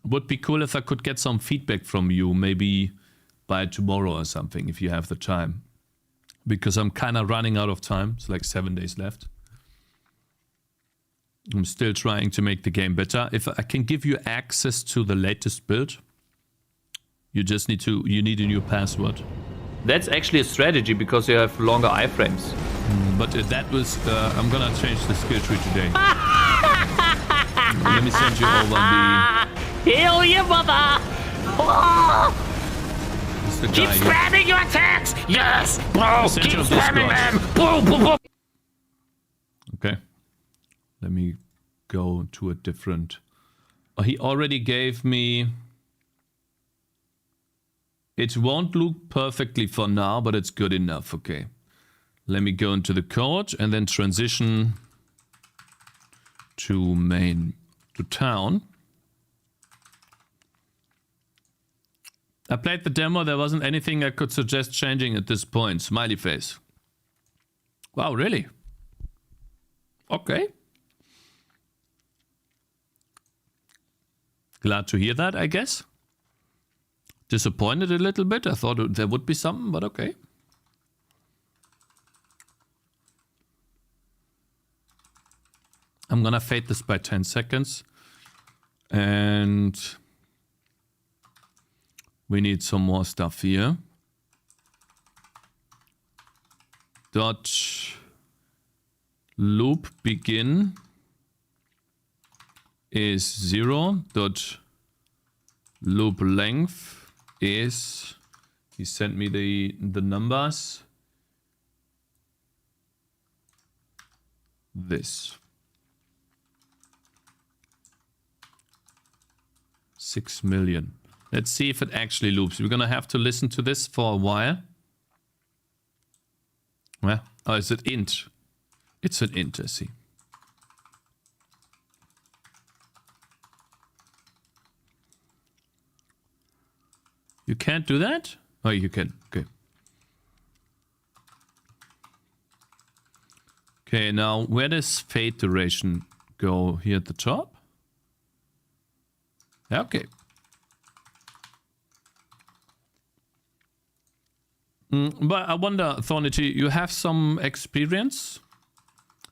Would be cool if I could get some feedback from you, maybe by tomorrow or something, if you have the time. Because I'm kind of running out of time. It's like 7 days left. I'm still trying to make the game better. If I can give you access to the latest build, you just need you need a new password. That's actually a strategy because you have longer iframes. But that was, I'm gonna change the skill tree today. Let me send you over the... Hell yeah, mother! Oh! Keep Here. spamming your attacks! Yes! Bro, keep spamming them! Boom, boom, boom! Okay. Let me go to a different... Oh, he already gave me... It won't look perfectly for now, but it's good enough. Okay. Let me go into the code and then transition to town. I played the demo. There wasn't anything I could suggest changing at this point. Smiley face. Wow, really? Okay. Glad to hear that, I guess. Disappointed a little bit. I thought there would be something, but okay. I'm gonna fade this by 10 seconds. And we need some more stuff here. Dot loop begin is 0. Dot loop length is, he sent me the numbers. This. 6 million. Let's see if it actually loops. We're gonna have to listen to this for a while. Well, oh, is it int? It's an int, I see. You can't do that? Oh, you can. Okay. Okay, now where does fade duration go? Here at the top? Okay. But I wonder, Thornity, you have some experience?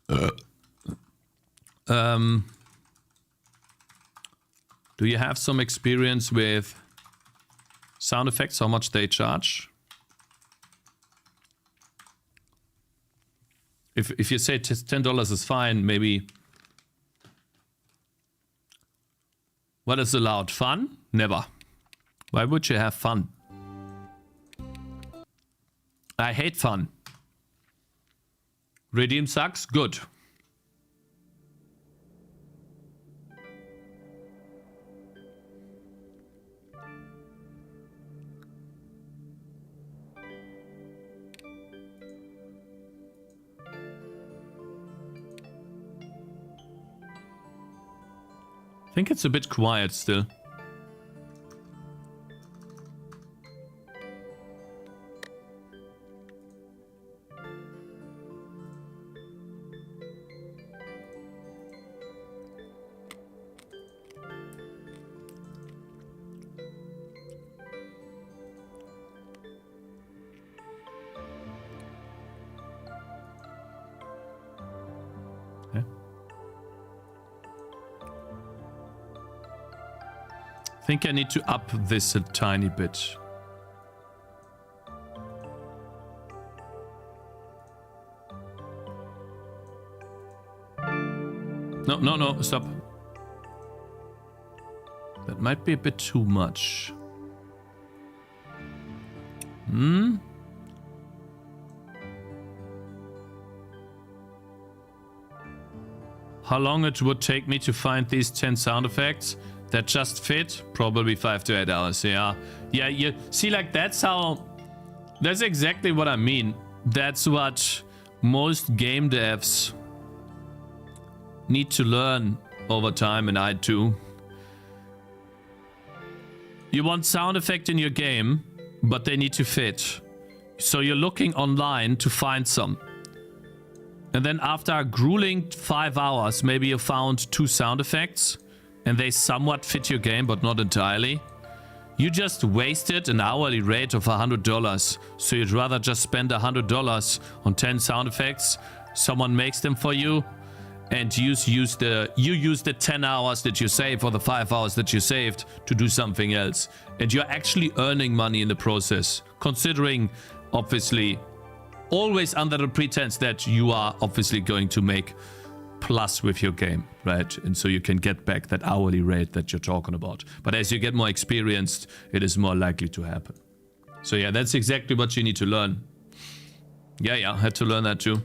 Do you have some experience with sound effects, how much they charge? If you say $10 is fine, maybe... What is allowed? Fun? Never. Why would you have fun? I hate fun. Redeem sucks? Good. I think it's a bit quiet still. I think I need to up this a tiny bit. No, no, no, stop. That might be a bit too much. Hmm? How long it would take me to find these 10 sound effects that just fit? Probably 5 to 8 hours, yeah. Yeah, you see, like, that's exactly what I mean. That's what most game devs need to learn over time, and I too. You want sound effect in your game, but they need to fit. So you're looking online to find some. And then after a grueling 5 hours, maybe you found 2 sound effects and they somewhat fit your game, but not entirely. You just wasted an hourly rate of $100. So you'd rather just spend $100 on 10 sound effects. Someone makes them for you, and you use the 10 hours that you save or the 5 hours that you saved to do something else. And you're actually earning money in the process, considering, obviously, always under the pretense that you are obviously going to make plus with your game, right? And so you can get back that hourly rate that you're talking about. But as you get more experienced, it is more likely to happen. So yeah, that's exactly what you need to learn. Yeah, I had to learn that too.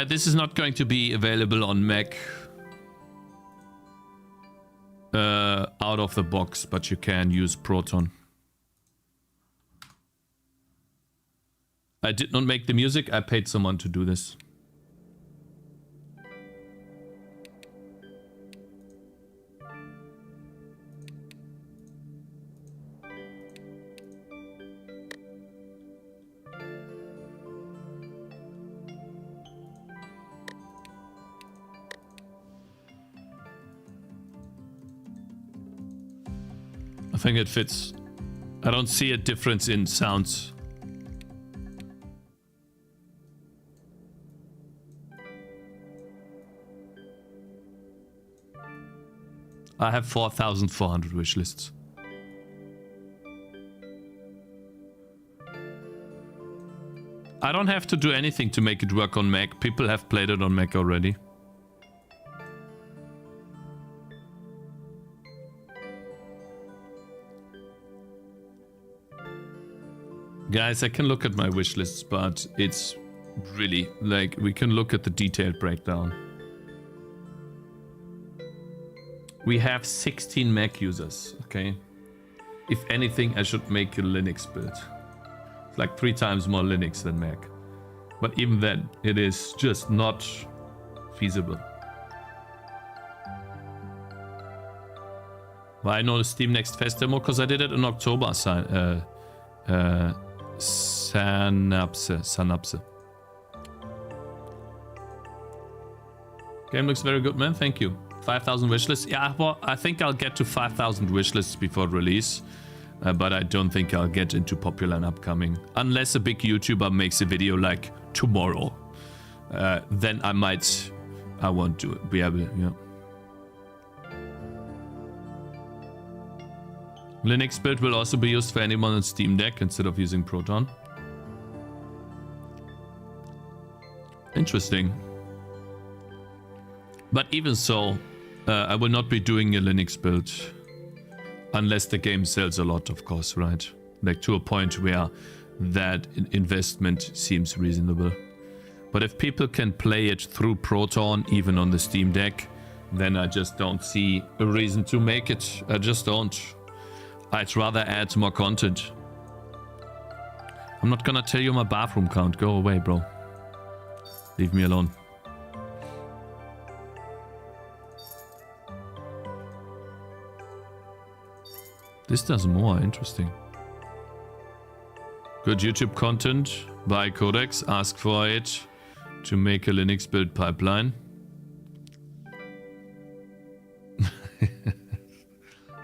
This is not going to be available on Mac out of the box, but you can use Proton. I did not make the music, I paid someone to do this. I think it fits. I don't see a difference in sounds. I have 4,400 wish lists. I don't have to do anything to make it work on Mac. People have played it on Mac already. Guys, I can look at my wish lists, but it's really, like, we can look at the detailed breakdown. We have 16 Mac users, okay? If anything, I should make a Linux build. It's like 3 times more Linux than Mac. But even then, it is just not feasible. Why no Steam Next Fest demo? Because I did it in October, Synapse. Game looks very good, man. Thank you. 5,000 wishlists. Yeah, well, I think I'll get to 5,000 wishlists before release. But I don't think I'll get into popular and upcoming. Unless a big YouTuber makes a video like tomorrow. Then I won't do it. Be able, yeah. Linux build will also be used for anyone on Steam Deck instead of using Proton. Interesting. But even so, I will not be doing a Linux build unless the game sells a lot, of course, right? Like to a point where that investment seems reasonable. But if people can play it through Proton, even on the Steam Deck, then I just don't see a reason to make it. I just don't. I'd rather add more content. I'm not gonna tell you my bathroom count. Go away, bro. Leave me alone. This does more. Interesting. Good YouTube content. Buy codecs. Ask for it to make a Linux build pipeline.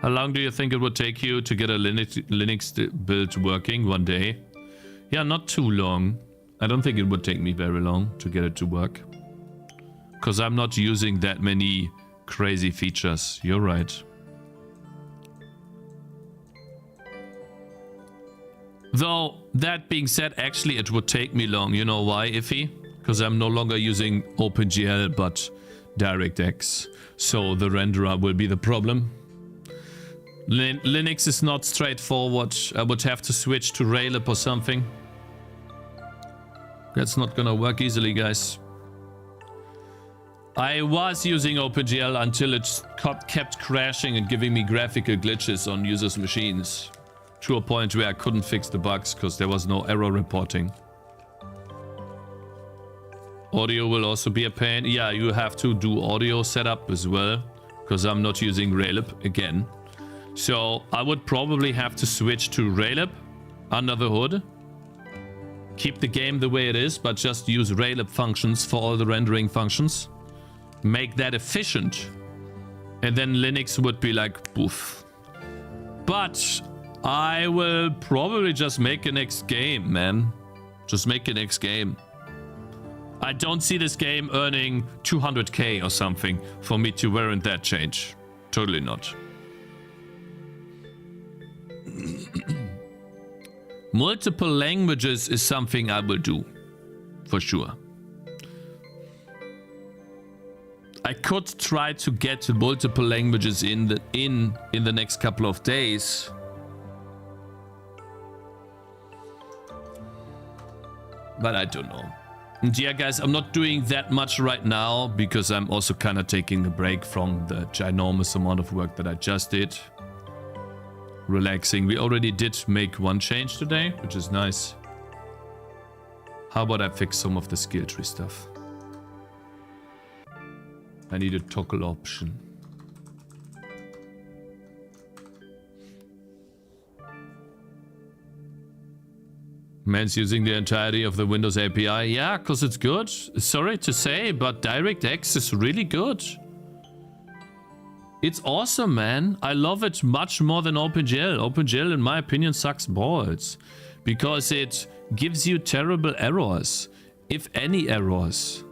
How long do you think it would take you to get a Linux build working one day? Yeah, not too long. I don't think it would take me very long to get it to work. Because I'm not using that many crazy features. You're right. Though, that being said, actually it would take me long. You know why, Iffy? Because I'm no longer using OpenGL, but DirectX. So the renderer will be the problem. Linux is not straightforward. I would have to switch to Railip or something. That's not gonna work easily, guys. I was using OpenGL until it kept crashing and giving me graphical glitches on users' machines. To a point where I couldn't fix the bugs because there was no error reporting. Audio will also be a pain. Yeah, you have to do audio setup as well, because I'm not using Railip again. So I would probably have to switch to Railip under the hood. Keep the game the way it is, but just use Railip functions for all the rendering functions. Make that efficient. And then Linux would be like, poof. But I will probably just make a next game, man. Just make a next game. I don't see this game earning 200k or something for me to warrant that change. Totally not. Multiple languages is something I will do. For sure. I could try to get multiple languages in the next couple of days. But I don't know. And yeah, guys, I'm not doing that much right now because I'm also kind of taking a break from the ginormous amount of work that I just did. Relaxing. We already did make one change today, which is nice. How about I fix some of the skill tree stuff? I need a toggle option. Man's using the entirety of the Windows API. Yeah, because it's good. Sorry to say, but DirectX is really good. It's awesome, man. I love it much more than OpenGL. OpenGL, in my opinion, sucks balls. Because it gives you terrible errors. If any errors.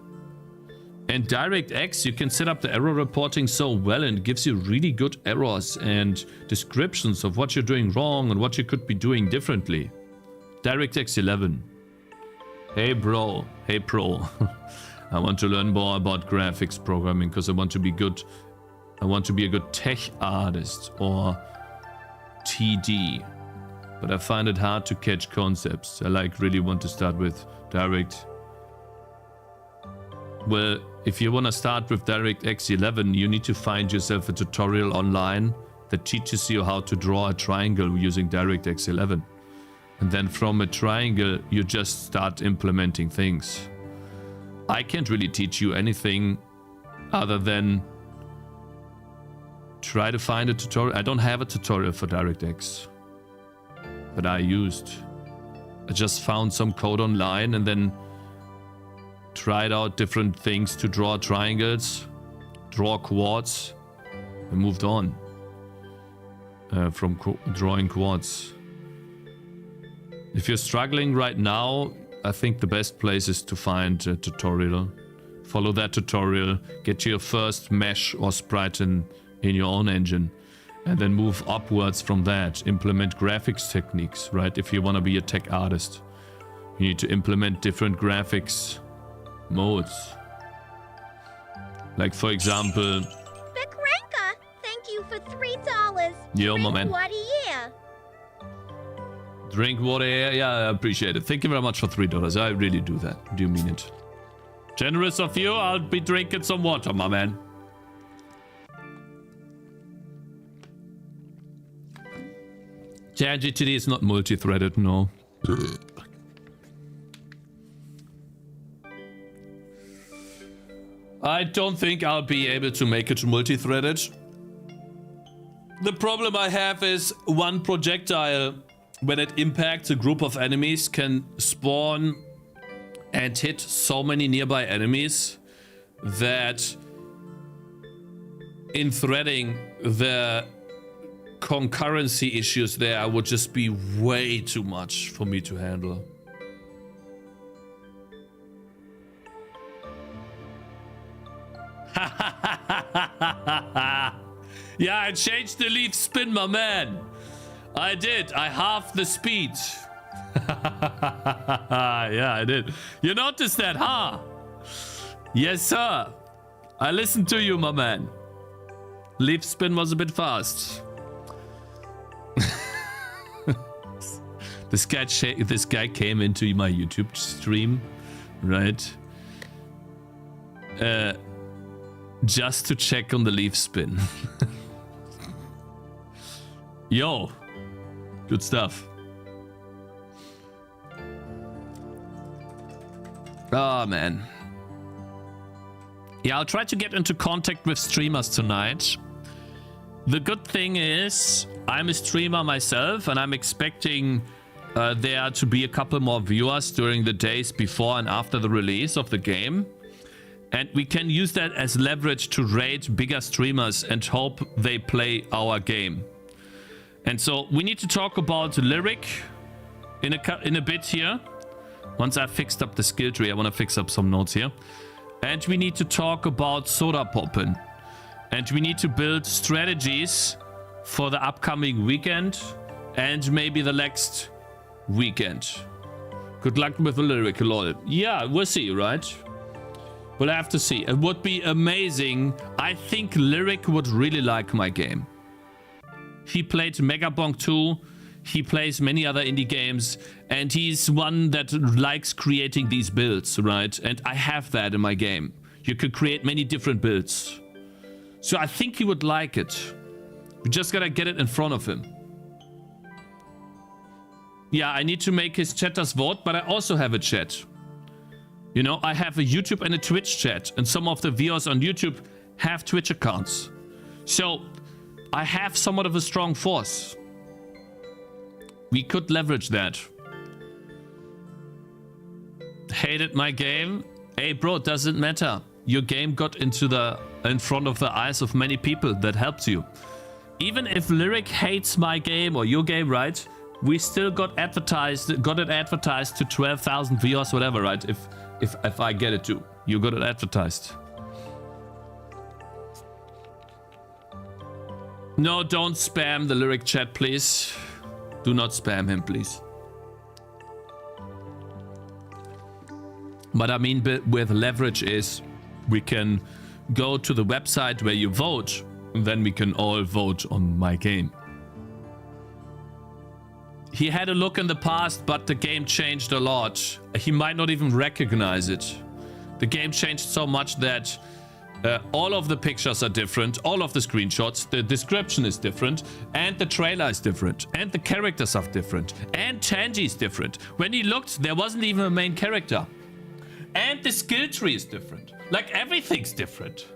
And DirectX, you can set up the error reporting so well and it gives you really good errors and descriptions of what you're doing wrong and what you could be doing differently. DirectX 11. Hey bro, hey pro. I want to learn more about graphics programming because I want to be good. I want to be a good tech artist or TD. But I find it hard to catch concepts. I really want to start with Direct. Well, if you want to start with DirectX 11, you need to find yourself a tutorial online that teaches you how to draw a triangle using DirectX 11. And then from a triangle, you just start implementing things. I can't really teach you anything other than try to find a tutorial. I don't have a tutorial for DirectX, but I just found some code online and then tried out different things to draw triangles, draw quads, and moved on from drawing quads. If you're struggling right now, I think the best place is to find a tutorial. Follow that tutorial, get your first mesh or sprite in your own engine, and then move upwards from that. Implement graphics techniques, right? If you want to be a tech artist, you need to implement different graphics modes. Like, for example... Bekranka, thank you for $3. Yo, my man. What a year. Drink water here. Yeah, I appreciate it. Thank you very much for $3. I really do that. Do you mean it? Generous of you. I'll be drinking some water, my man. Tangy TD is not multi-threaded, no. I don't think I'll be able to make it multi-threaded. The problem I have is one projectile, when it impacts a group of enemies, can spawn and hit so many nearby enemies that in threading the concurrency issues there would just be way too much for me to handle. Yeah, I changed the leaf spin, my man. I did. I halved the speed. Yeah, I did. You noticed that, huh? Yes, sir. I listened to you, my man. Leaf spin was a bit fast. This guy came into my YouTube stream, right? Just to check on the leaf spin. Yo, good stuff. Oh man. Yeah, I'll try to get into contact with streamers tonight. The good thing is I'm a streamer myself and I'm expecting there to be a couple more viewers during the days before and after the release of the game. And we can use that as leverage to raid bigger streamers and hope they play our game. And so we need to talk about Lyric in a bit here. Once I've fixed up the skill tree, I want to fix up some notes here. And we need to talk about Soda Poppin'. And we need to build strategies for the upcoming weekend and maybe the next weekend. Good luck with the Lyric, lol. Yeah, we'll see, right? We'll have to see. It would be amazing. I think Lyric would really like my game. He played Megabonk 2. He plays many other indie games. And he's one that likes creating these builds, right? And I have that in my game. You could create many different builds. So I think he would like it. We just gotta get it in front of him. Yeah, I need to make his chatters vote, but I also have a chat. You know, I have a YouTube and a Twitch chat, and some of the viewers on YouTube have Twitch accounts. So I have somewhat of a strong force. We could leverage that. Hated my game? Hey bro, doesn't matter. Your game got in front of the eyes of many people. That helped you. Even if Lyric hates my game or your game, right? We still got it advertised to 12,000 viewers, whatever, right? If I get it too. You got it advertised. No, don't spam the Lyric chat, please. Do not spam him, please. What I mean with leverage is we can go to the website where you vote, and then we can all vote on my game. He had a look in the past, but the game changed a lot. He might not even recognize it. The game changed so much that all of the pictures are different, all of the screenshots, the description is different, and the trailer is different, and the characters are different, and Tangy is different. When he looked, there wasn't even a main character. And the skill tree is different. Like, everything's different.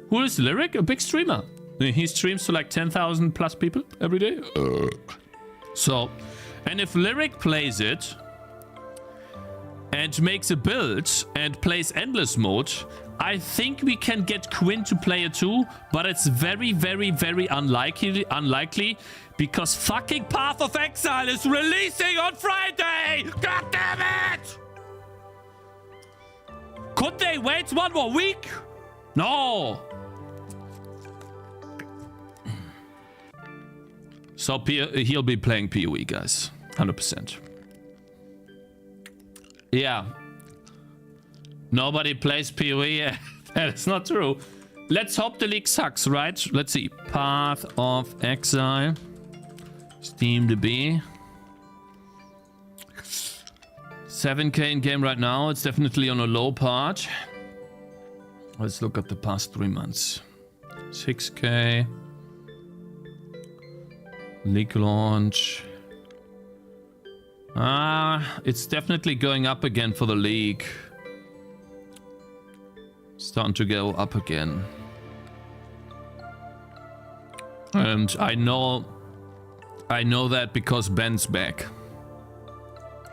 Who is Lyric? A big streamer. He streams to like 10,000 plus people every day. So, and if Lyric plays it and makes a build and plays endless mode, I think we can get Quinn to play it too, but it's very, very, very unlikely because fucking Path of Exile is releasing on Friday! God damn it! Could they wait one more week? No! So he'll be playing PoE, guys. 100%. Yeah. Nobody plays PoE. That is not true. Let's hope the league sucks, right? Let's see. Path of Exile. Steam to be 7K in game right now. It's definitely on a low part. Let's look at the past 3 months. 6K. League launch. It's definitely going up again for the league. Starting to go up again. And I know that because Ben's back.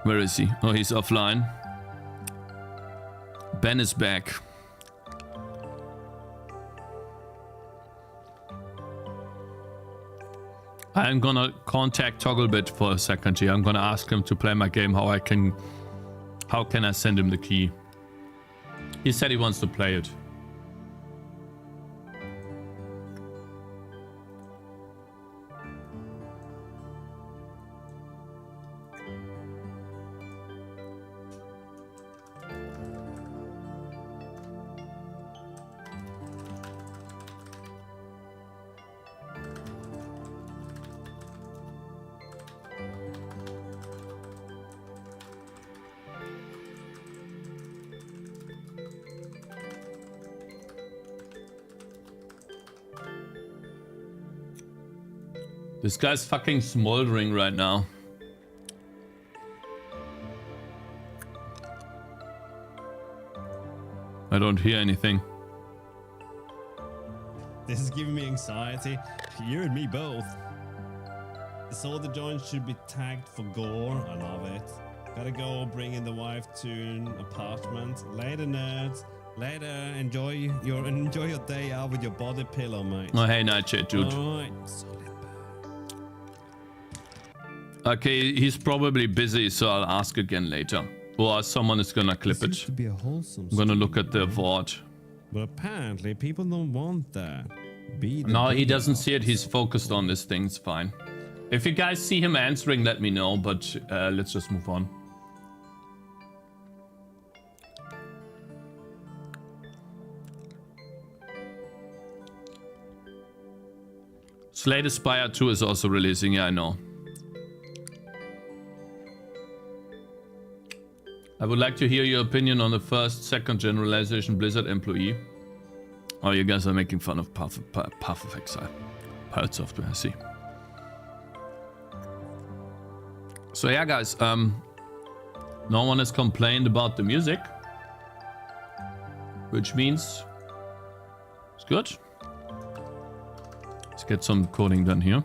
Where is he? Oh, he's offline. Ben is back. I'm gonna contact Togglebit for a second here. I'm gonna ask him to play my game. How can I send him the key? He said he wants to play it. This guy's fucking smoldering right now. I don't hear anything. This is giving me anxiety. You and me both. The soldier joint should be tagged for gore. I love it. Gotta go bring in the wife to an apartment. Later, nerds. Later, enjoy your day out with your body pillow, mate. Oh, hey, Nightshade, dude. Alright. Okay, he's probably busy, so I'll ask again later. Or someone is gonna clip This used it. to be a wholesome I'm gonna look stream, at the right? VOD. But apparently, people don't want that. Be the No, he big doesn't boss. see it. He's focused on this thing. It's fine. If you guys see him answering, let me know. But let's just move on. Slay the Spire 2 is also releasing. Yeah, I know. I would like to hear your opinion on the first, second generalization Blizzard employee. Oh, you guys are making fun of Path of Exile. Pirate Software, I see. So yeah, guys, no one has complained about the music, which means it's good. Let's get some coding done here.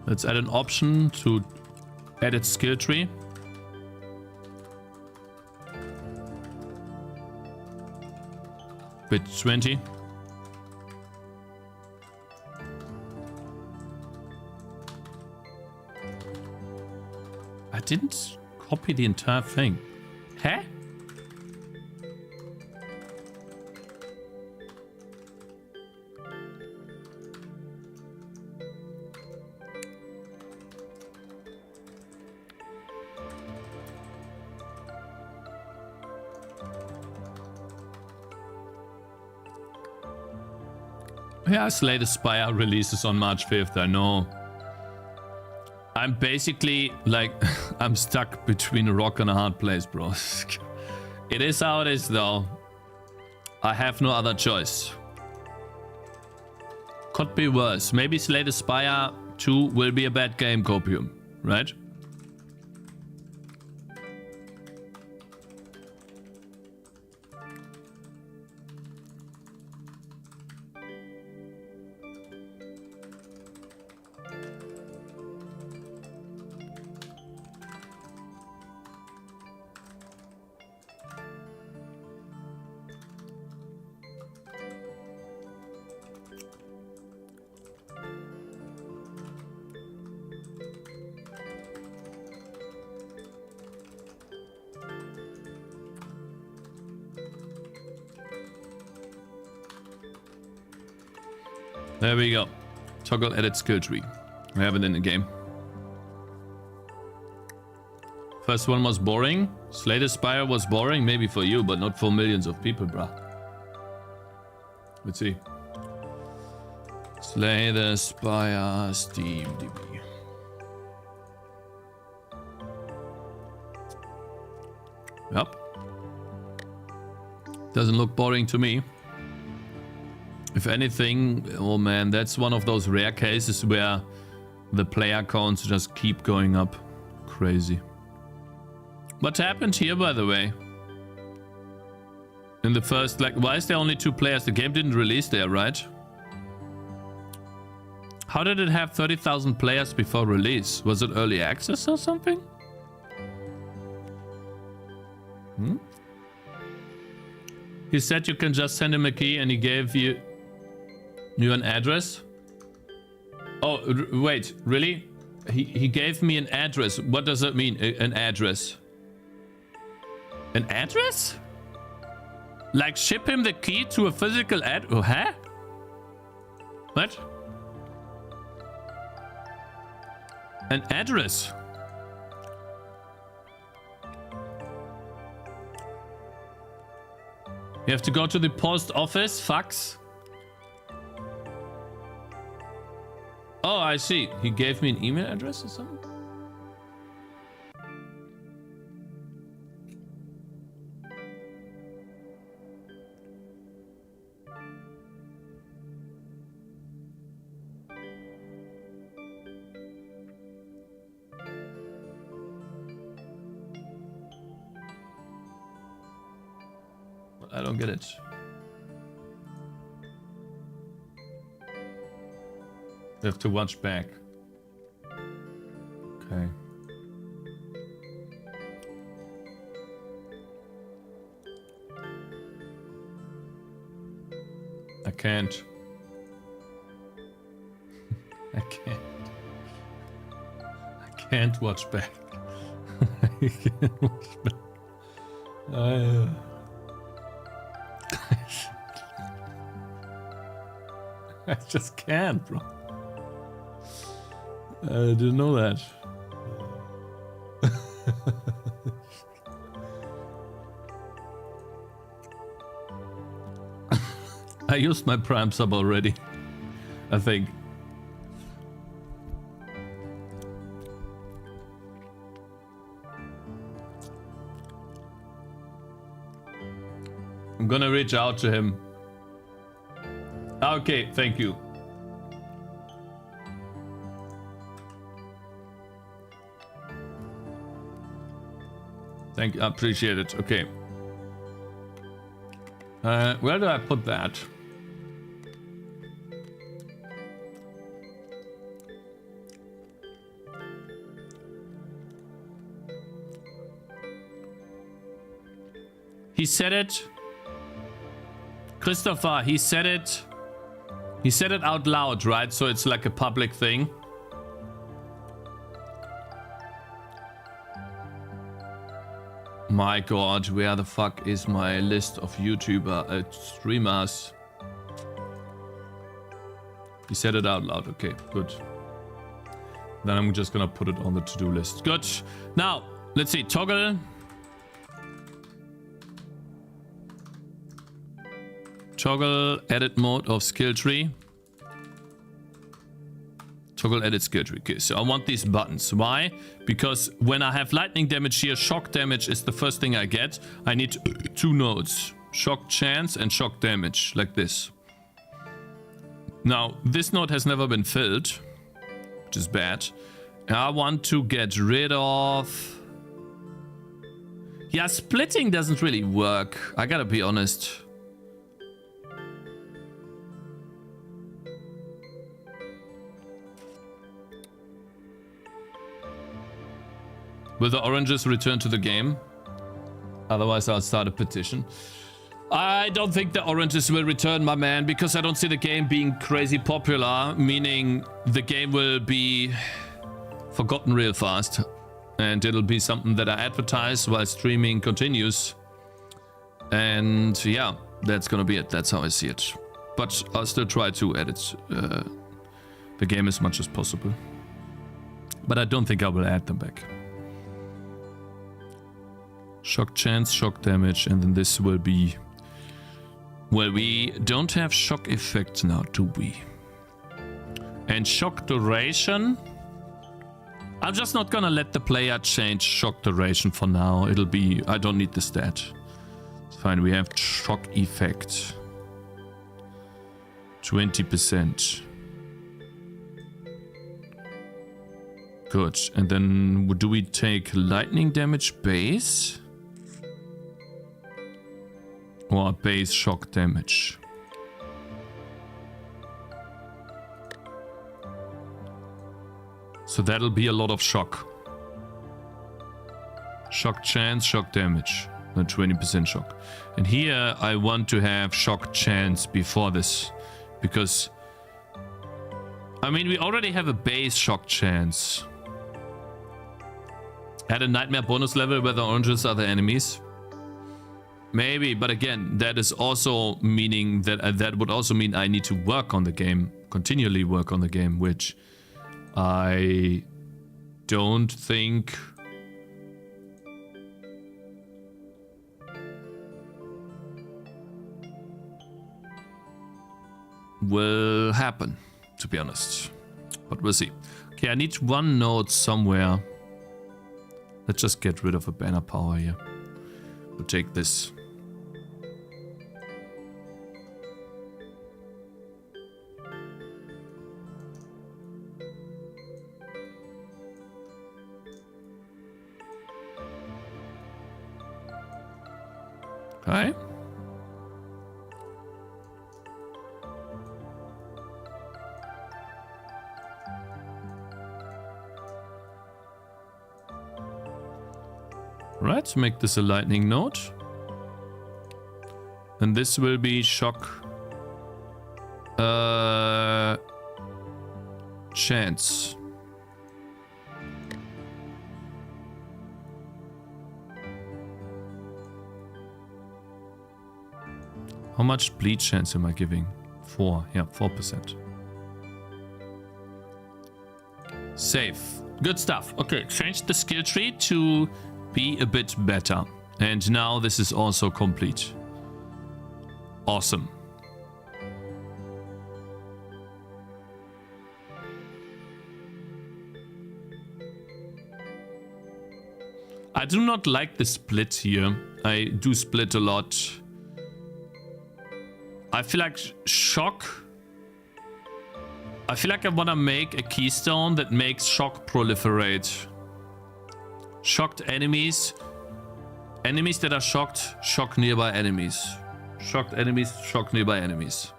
Let's add an option to edit skill tree. Bit 20. I didn't copy the entire thing. Huh? Yeah, Slay the Spire releases on March 5th, I know. I'm basically, like, I'm stuck between a rock and a hard place, bro. It is how it is, though. I have no other choice. Could be worse. Maybe Slay the Spire 2 will be a bad game, Copium, right? There we go. Toggle edit skill tree. I have it in the game. First one was boring. Slay the Spire was boring, maybe for you, but not for millions of people, bruh. Let's see. Slay the Spire, Steam DB. Yep. Doesn't look boring to me. If anything, oh man, that's one of those rare cases where the player counts just keep going up. Crazy. What happened here, by the way? In the first, like, why is there only 2 players? The game didn't release there, right? How did it have 30,000 players before release? Was it early access or something? Hmm? He said you can just send him a key and he gave you an address? Oh, wait, really? He gave me an address. What does that mean, an address? An address? Like ship him the key to a physical address? Oh, huh? What? An address? You have to go to the post office, fax. Oh, I see. He gave me an email address or something? I don't get it. You have to watch back. Okay. I can't. I can't. I can't watch back. I can't watch back. I just can't, bro. I didn't know that. I used my Prime sub already, I think. I'm gonna reach out to him. Okay, thank you. Thank you, I appreciate it. Okay. Where do I put that? He said it. Christopher, he said it. He said it out loud, right? So it's like a public thing. My god, where the fuck is my list of YouTuber streamers? He said it out loud. Okay, good. Then I'm just gonna put it on the to-do list. Good. Now, let's see. Toggle. Toggle edit mode of skill tree. Toggle edit skill tree. Okay, so I want these buttons. Why? Because when I have lightning damage here, shock damage is the first thing I get. I need 2 nodes. Shock chance and shock damage, like this. Now, this node has never been filled, which is bad. I want to get rid of... Yeah, splitting doesn't really work. I gotta be honest. Will the oranges return to the game? Otherwise, I'll start a petition. I don't think the oranges will return, my man, because I don't see the game being crazy popular, meaning the game will be forgotten real fast. And it'll be something that I advertise while streaming continues. And yeah, that's gonna be it. That's how I see it. But I'll still try to edit the game as much as possible. But I don't think I will add them back. Shock chance, shock damage, and then this will be... Well, we don't have shock effects now, do we? And shock duration... I'm just not gonna let the player change shock duration for now. It'll be... I don't need the stat. It's fine, we have shock effect. 20%. Good. And then do we take lightning damage base? Or base shock damage? So that'll be a lot of shock. Shock chance, shock damage. Not 20% shock. And here I want to have shock chance before this. Because... I mean, we already have a base shock chance. Add a nightmare bonus level where the oranges are the enemies. Maybe, but again, that is also meaning that that would also mean I need to work on the game, continually work on the game, which I don't think will happen, to be honest. But we'll see. Okay, I need one node somewhere. Let's just get rid of a banner power here. We'll take this. Hi. Right, make this a lightning node. And this will be shock chance. How much bleed chance am I giving? 4, yeah, 4%. Save. Good stuff. Okay, change the skill tree to be a bit better. And now this is also complete. Awesome. I do not like the split here. I do split a lot. I feel like shock. I feel like I want to make a keystone that makes shock proliferate. Shocked enemies. Enemies that are shocked, shock nearby enemies. Shocked enemies, shock nearby enemies.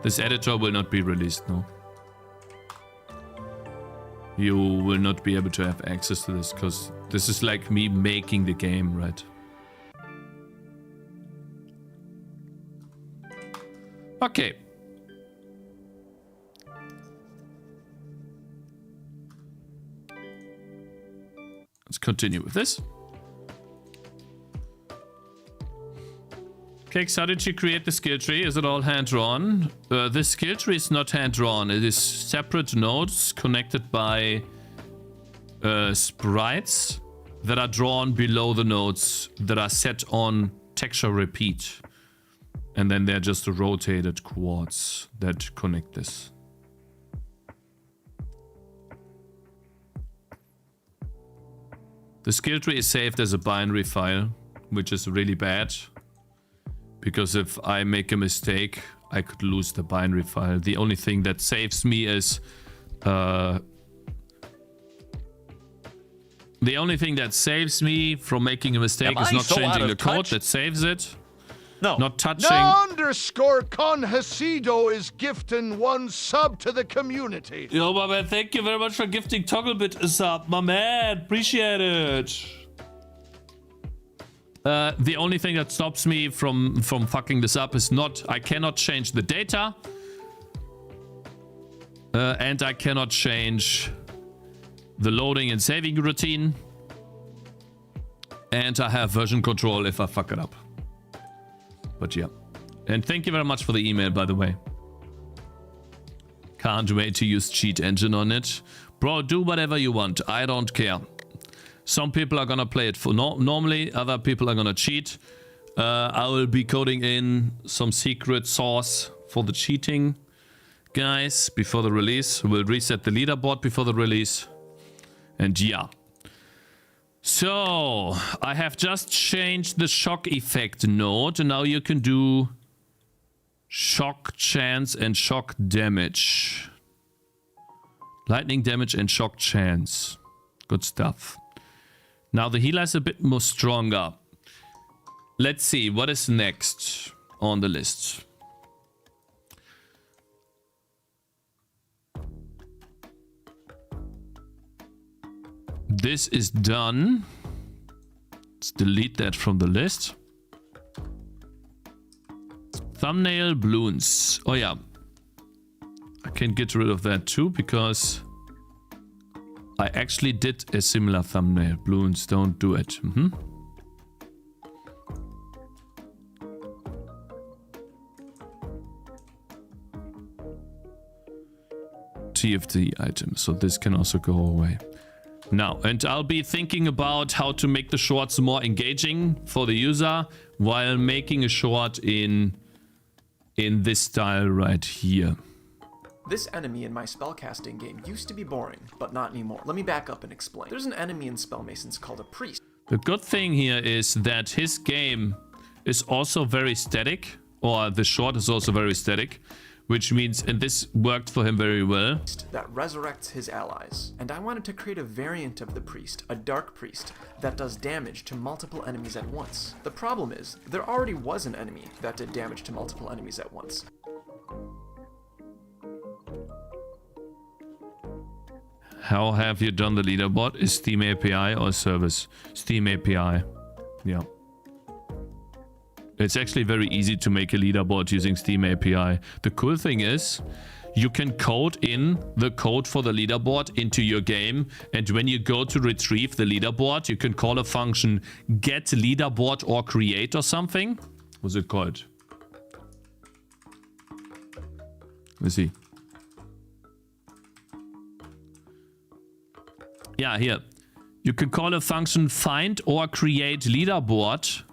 This editor will not be released, no. You will not be able to have access to this, because this is like me making the game, right? Okay. Let's continue with this. Cakez, how did you create the skill tree? Is it all hand-drawn? The skill tree is not hand-drawn. It is separate nodes connected by sprites that are drawn below the nodes that are set on texture repeat. And then they're just rotated quads that connect this. The skill tree is saved as a binary file, which is really bad. Because if I make a mistake, I could lose the binary file. The only thing that saves me is... the only thing that saves me from making a mistake is not changing the code that saves it. No. Not touching... Underscore Conhasido is gifting 1 sub to the community. Yo, my man, thank you very much for gifting Togglebit a sub, my man. Appreciate it. The only thing that stops me from fucking this up is not... I cannot change the data. And I cannot change the loading and saving routine. And I have version control if I fuck it up. But yeah, And thank you very much for the email, by the way. Can't wait to use cheat engine on it. Bro, do whatever you want. I don't care. Some people are gonna play it for normally, other people are gonna cheat. I will be coding in some secret sauce for the cheating guys before the release. We'll reset the leaderboard before the release. And yeah. So, I have just changed the shock effect node, and now you can do shock chance and shock damage. Lightning damage and shock chance. Good stuff. Now the healer is a bit more stronger. Let's see, what is next on the list? This is done. Let's delete that from the list. Thumbnail balloons. Oh yeah. I can get rid of that too because I actually did a similar thumbnail. Balloons, don't do it. TFT item, so this can also go away. Now, and I'll be thinking about how to make the shorts more engaging for the user while making a short in this style right here. This enemy in my spellcasting game used to be boring, but not anymore. Let me back up and explain. There's an enemy in Spellmasons called a priest. The good thing here is that his game is also very static, or the short is also very static, which means, and this worked for him very well, that resurrects his allies. And I wanted to create a variant of the priest, a dark priest, that does damage to multiple enemies at once. The problem is, there already was an enemy that did damage to multiple enemies at once. How have you done the leaderboard? Is Steam API or service? Steam API. Yeah. It's actually very easy to make a leaderboard using Steam API. The cool thing is, you can code in the code for the leaderboard into your game, and when you go to retrieve the leaderboard, you can call a function get leaderboard or create or something. What's it called? Let's see. Yeah, here. You can call a function find or create leaderboard,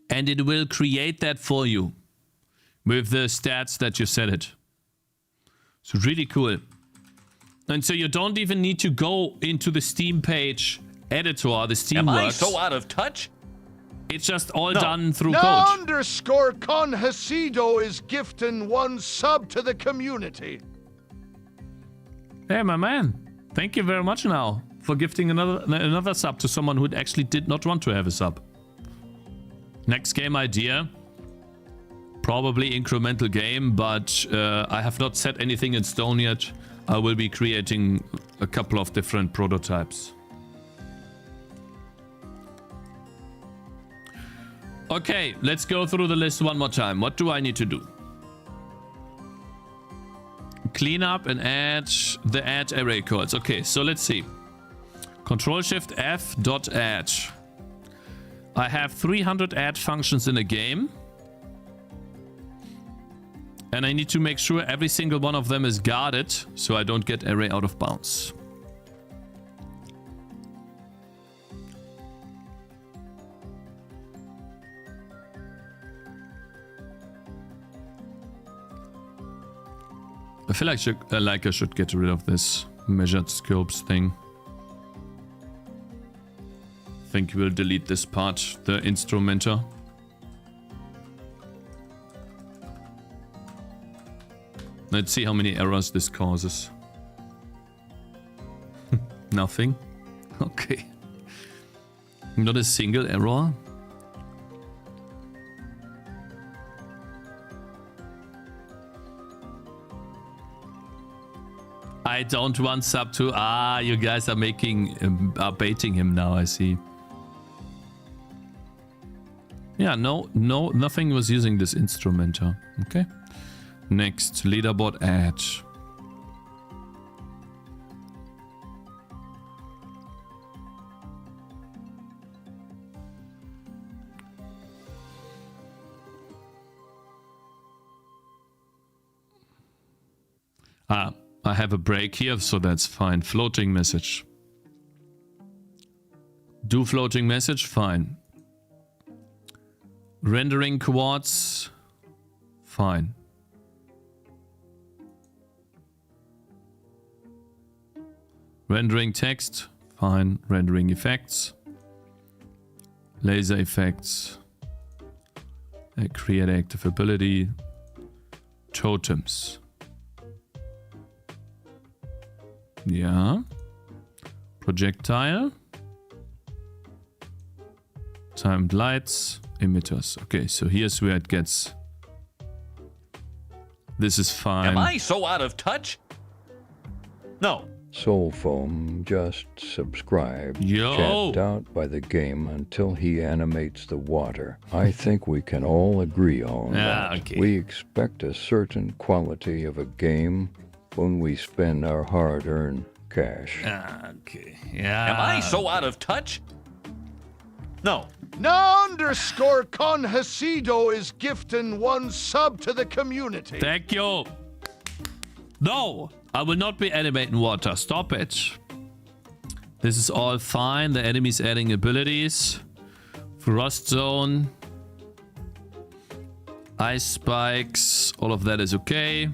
and it will create that for you with the stats that you set it. It's really cool. And so you don't even need to go into the Steam page editor, the Steam Am I works. so out of touch? It's just all done through Now code. underscore con Hasido is gifting 1 sub to the community. Hey, my man. Thank you very much now for gifting another sub to someone who actually did not want to have a sub. Next game idea. Probably incremental game, but I have not set anything in stone yet. I will be creating a couple of different prototypes. Okay, let's go through the list one more time. What do I need to do? Clean up and add the add array codes. Okay, so let's see. Control-Shift-F dot add. I have 300 add functions in a game. And I need to make sure every single one of them is guarded so I don't get array out of bounds. I feel like I should get rid of this measured scopes thing. I think we'll delete this part, the instrumenter. Let's see how many errors this causes. Nothing. Okay. Not a single error. I don't want sub to... Ah, you guys are making... are baiting him now, I see. Yeah, no, nothing was using this instrumenter. Okay. Next, leaderboard add. Ah, I have a break here, so that's fine. Floating message. Do floating message, fine. Rendering quartz, fine. Rendering text, fine. Rendering effects. Laser effects. Create active ability. Totems. Yeah. Projectile. Timed lights. Emitters. Okay, so here's where it gets. This is fine. Am I so out of touch? No. Soul Foam just subscribed, Yo. checked out by the game until he animates the water. I think we can all agree on that. Okay. We expect a certain quality of a game when we spend our hard-earned cash. Okay. Yeah. Am I so out of touch? No. _Con Hasido is gifting 1 sub to the community. Thank you. No, I will not be animating water. Stop it. This is all fine. The enemy's adding abilities. Frost zone. Ice spikes. All of that is okay.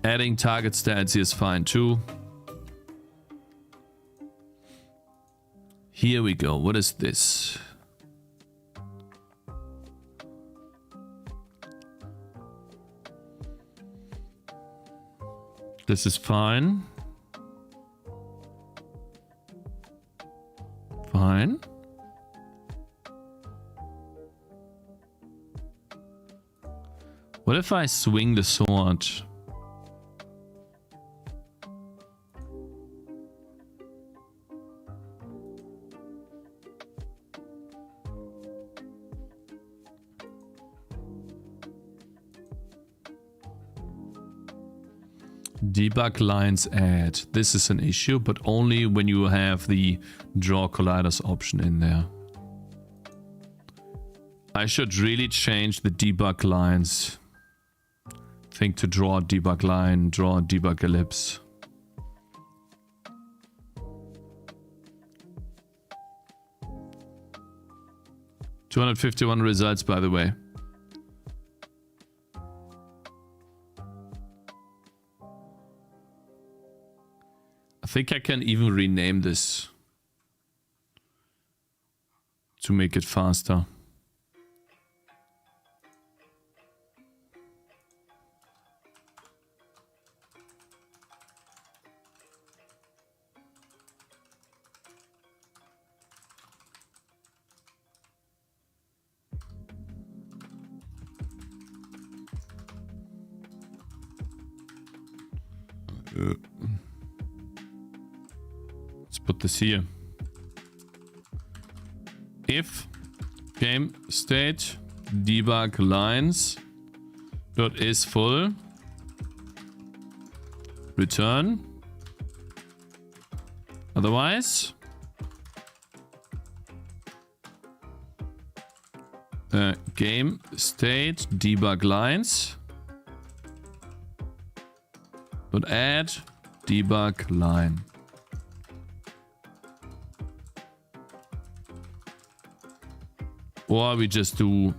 Adding target stats here is fine too. Here we go. What is this? This is fine. Fine. What if I swing the sword? Debug lines add. This is an issue, but only when you have the draw colliders option in there. I should really change the debug lines. Think to draw a debug line, draw a debug ellipse. $251 results, by the way. I think I can even rename this to make it faster. Let's put this here. If game state debug lines dot is full, return. Otherwise, game state debug lines dot add debug line. Or we just do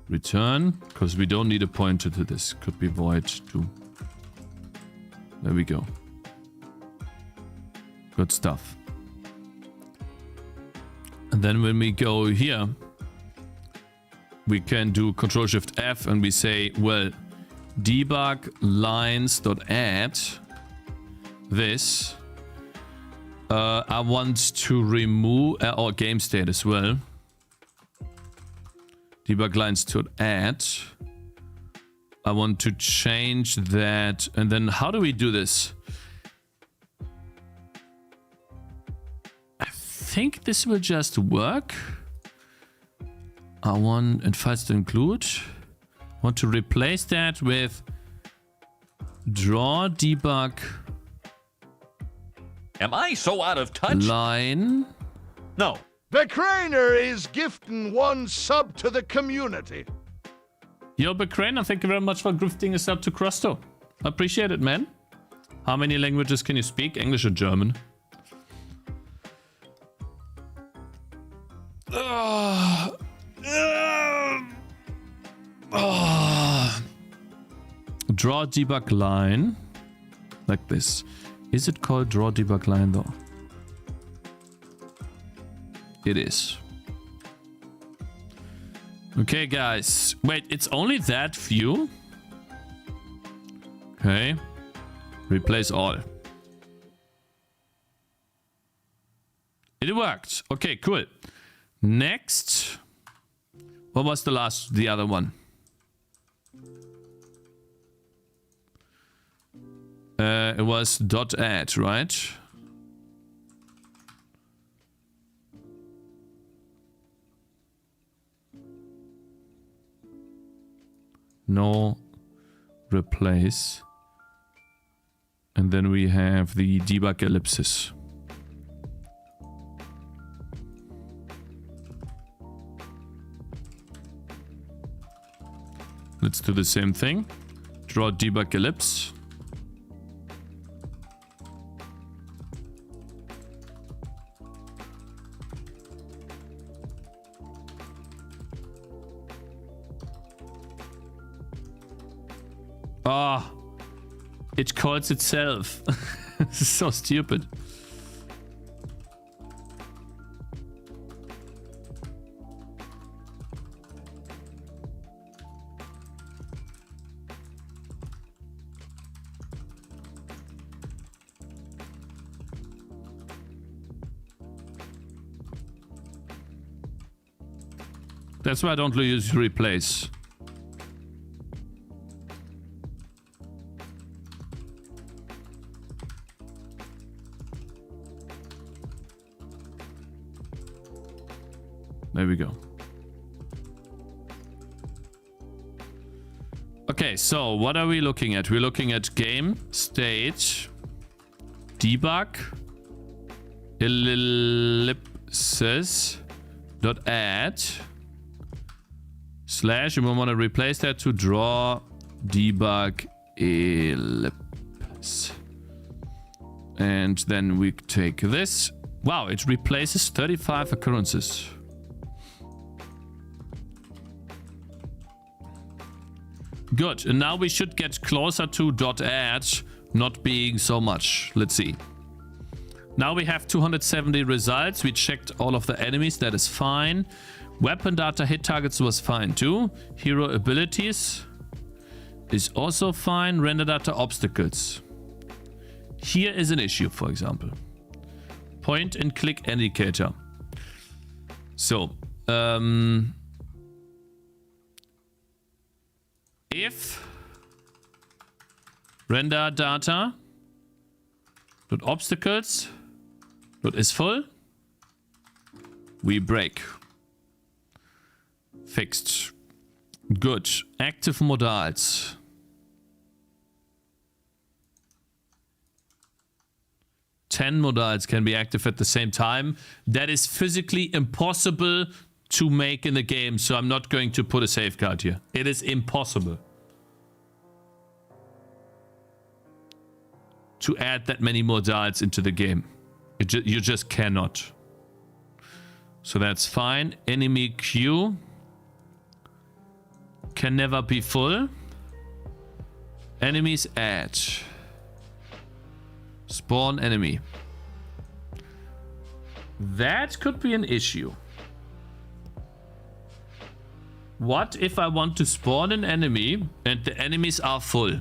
return, because we don't need a pointer to this. Could be void too. There we go. Good stuff. And then when we go here, we can do Ctrl+Shift+F and we say, well, debug lines.add this. I want to remove or game state as well. Debug lines to add. I want to change that. And then how do we do this? I think this will just work. I want and files to include. I want to replace that with draw debug. Am I so out of touch? Line. No. The Craner is gifting 1 sub to the community. Yo, Bakrana, thank you very much for gifting us up to Crosto. Appreciate it, man. How many languages can you speak? English or German? Draw debug line. Like this. Is it called draw debug line though? It is. Okay, guys. Wait, it's only that few? Okay. Replace all. It worked. Okay, cool. Next. What was the other one? It was .add, right? No replace. And then we have the debug ellipsis. Let's do the same thing. Draw debug ellipse. Ah, it calls itself. This is so stupid. That's why I don't use replace. There we go. Okay, so what are we looking at? We're looking at game, state, debug, ellipsis, .add, slash, and we want to replace that to draw debug ellipse. And then we take this. Wow, it replaces 35 occurrences. Good, and now we should get closer to .add not being so much. Let's see. Now we have 270 results. We checked all of the enemies, that is fine. Weapon data hit targets was fine too. Hero abilities is also fine. Render data obstacles. Here is an issue, for example. Point and click indicator. So, if render data dot obstacles dot is full, we break. Fixed. Good. Active modals. Ten modals can be active at the same time. That is physically impossible to make in the game, so I'm not going to put a safeguard here. It is impossible to add that many modals into the game. You just cannot. So that's fine. Enemy queue can never be full. Enemies add. Spawn enemy. That could be an issue. What if I want to spawn an enemy and the enemies are full?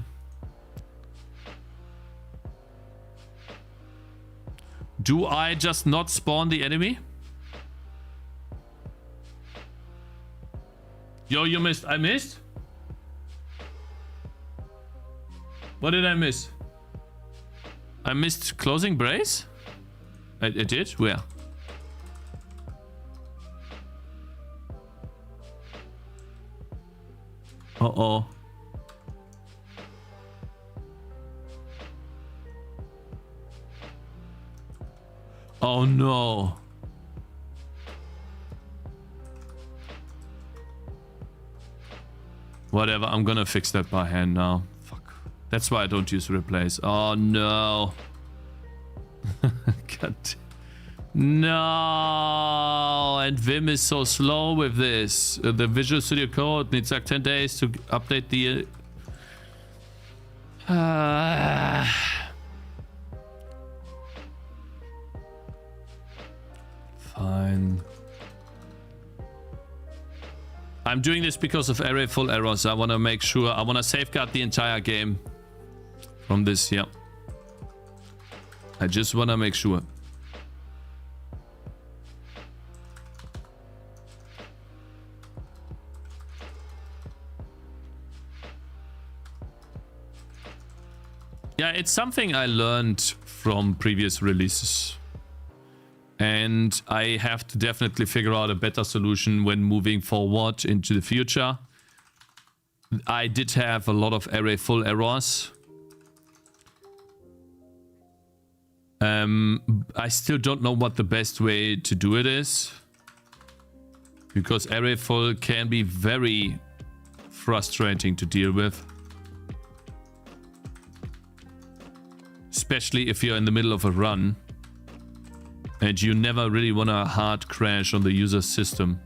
Do I just not spawn the enemy? Yo, you missed. I missed? What did I miss? I missed closing brace? I did? Where? Uh-oh. Oh no. Whatever, I'm gonna fix that by hand now. Fuck. That's why I don't use replace. Oh no. God. No. And Vim is so slow with this. The Visual Studio Code needs like 10 days to update the... Fine. I'm doing this because of array full errors. I want to make sure. I want to safeguard the entire game from this. Yeah. I just want to make sure. Yeah, it's something I learned from previous releases. And I have to definitely figure out a better solution when moving forward into the future. I did have a lot of array full errors. I still don't know what the best way to do it is. Because array full can be very frustrating to deal with. Especially if you're in the middle of a run. And you never really want to hard crash on the user's system.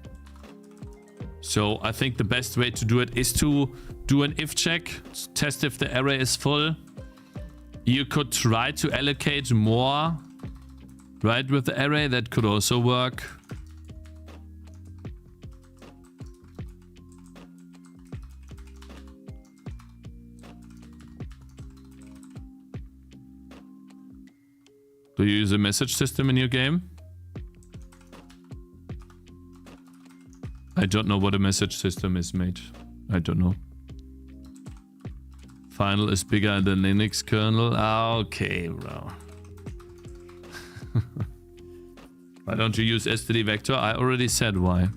So I think the best way to do it is to do an if check. Test if the array is full. You could try to allocate more, right, with the array. That could also work. Do you use a message system in your game? I don't know what a message system is, mate. I don't know. Final is bigger than Linux kernel. Okay, bro. Why don't you use std vector? I already said why.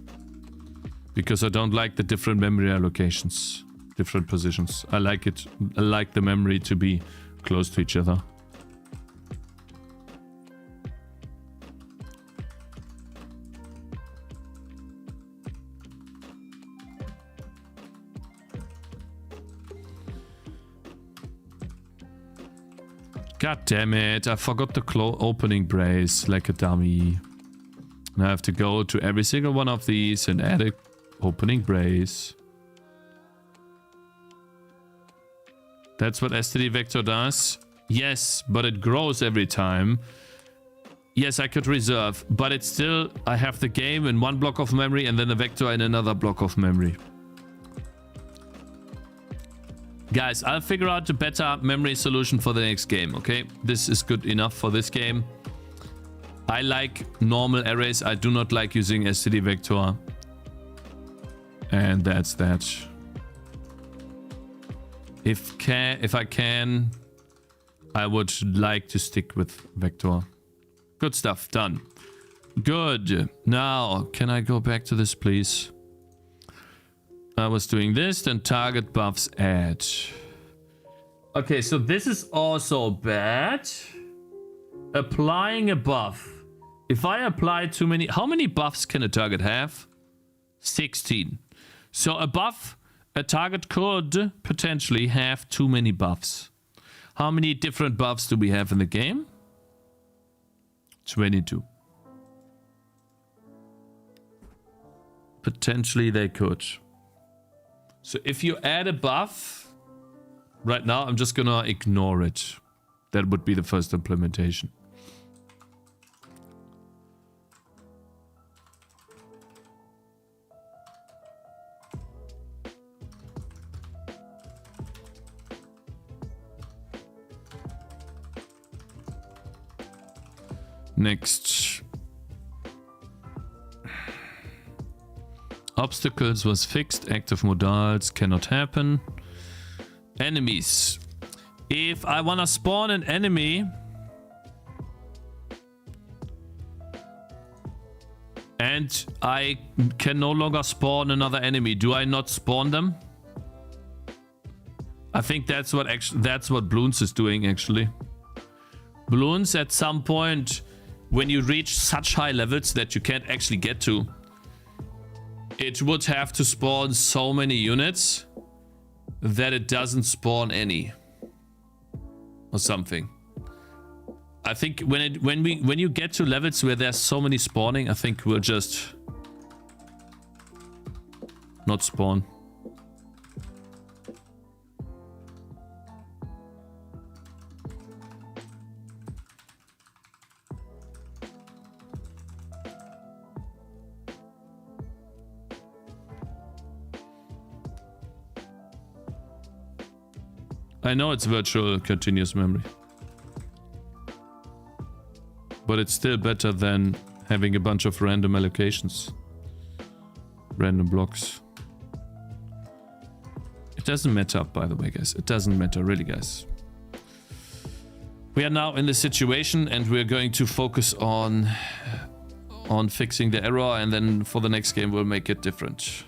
Because I don't like the different memory allocations, different positions. I like it. I like the memory to be close to each other. God damn it, I forgot the opening brace like a dummy. Now I have to go to every single one of these and add an opening brace. That's what std vector does? Yes, but it grows every time. Yes, I could reserve, but it's still... I have the game in one block of memory and then the vector in another block of memory. Guys, I'll figure out a better memory solution for the next game, okay? This is good enough for this game. I like normal arrays. I do not like using std vector. And that's that. If I can, I would like to stick with vector. Good stuff, done. Good. Now, can I go back to this, please? I was doing this, then target buffs add. Okay, so this is also bad. Applying a buff. If I apply too many... How many buffs can a target have? 16. So a buff, a target could potentially have too many buffs. How many different buffs do we have in the game? 22. Potentially they could. So if you add a buff, right now I'm just gonna ignore it. That would be the first implementation. Next. Obstacles was fixed. Active modals cannot happen. Enemies. If I want to spawn an enemy and I can no longer spawn another enemy, do I not spawn them? I think that's what Bloons is doing actually. Bloons at some point, when you reach such high levels that you can't actually get to, it would have to spawn so many units that it doesn't spawn any or something. I think when you get to levels where there's so many spawning, I think we'll just not spawn. I know it's virtual continuous memory, but it's still better than having a bunch of random allocations, random blocks. It doesn't matter, by the way, guys. It doesn't matter, really, guys. We are now in this situation, and we're going to focus on fixing the error, and then for the next game, we'll make it different.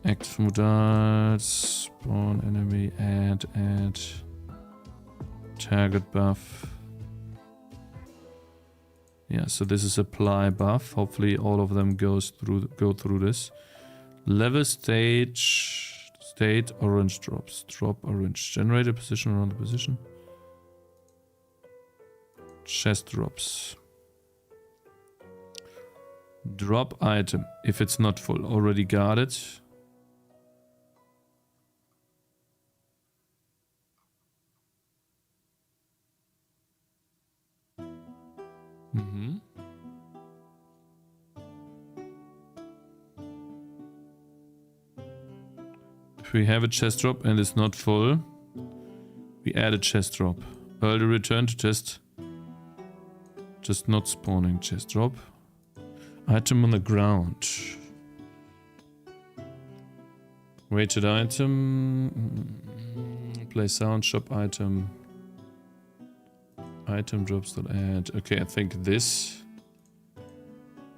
Active mode, spawn enemy, add, target buff. Yeah, so this is apply buff. Hopefully all of them go through this. Level state orange drops. Drop orange. Generate a position around the position. Chest drops. Drop item if it's not full. Already got it. If we have a chest drop and it's not full, we add a chest drop. Early return to chest. Just not spawning chest drop. Item on the ground. Weighted item. Play sound shop item. Item drops that add. Okay, I think this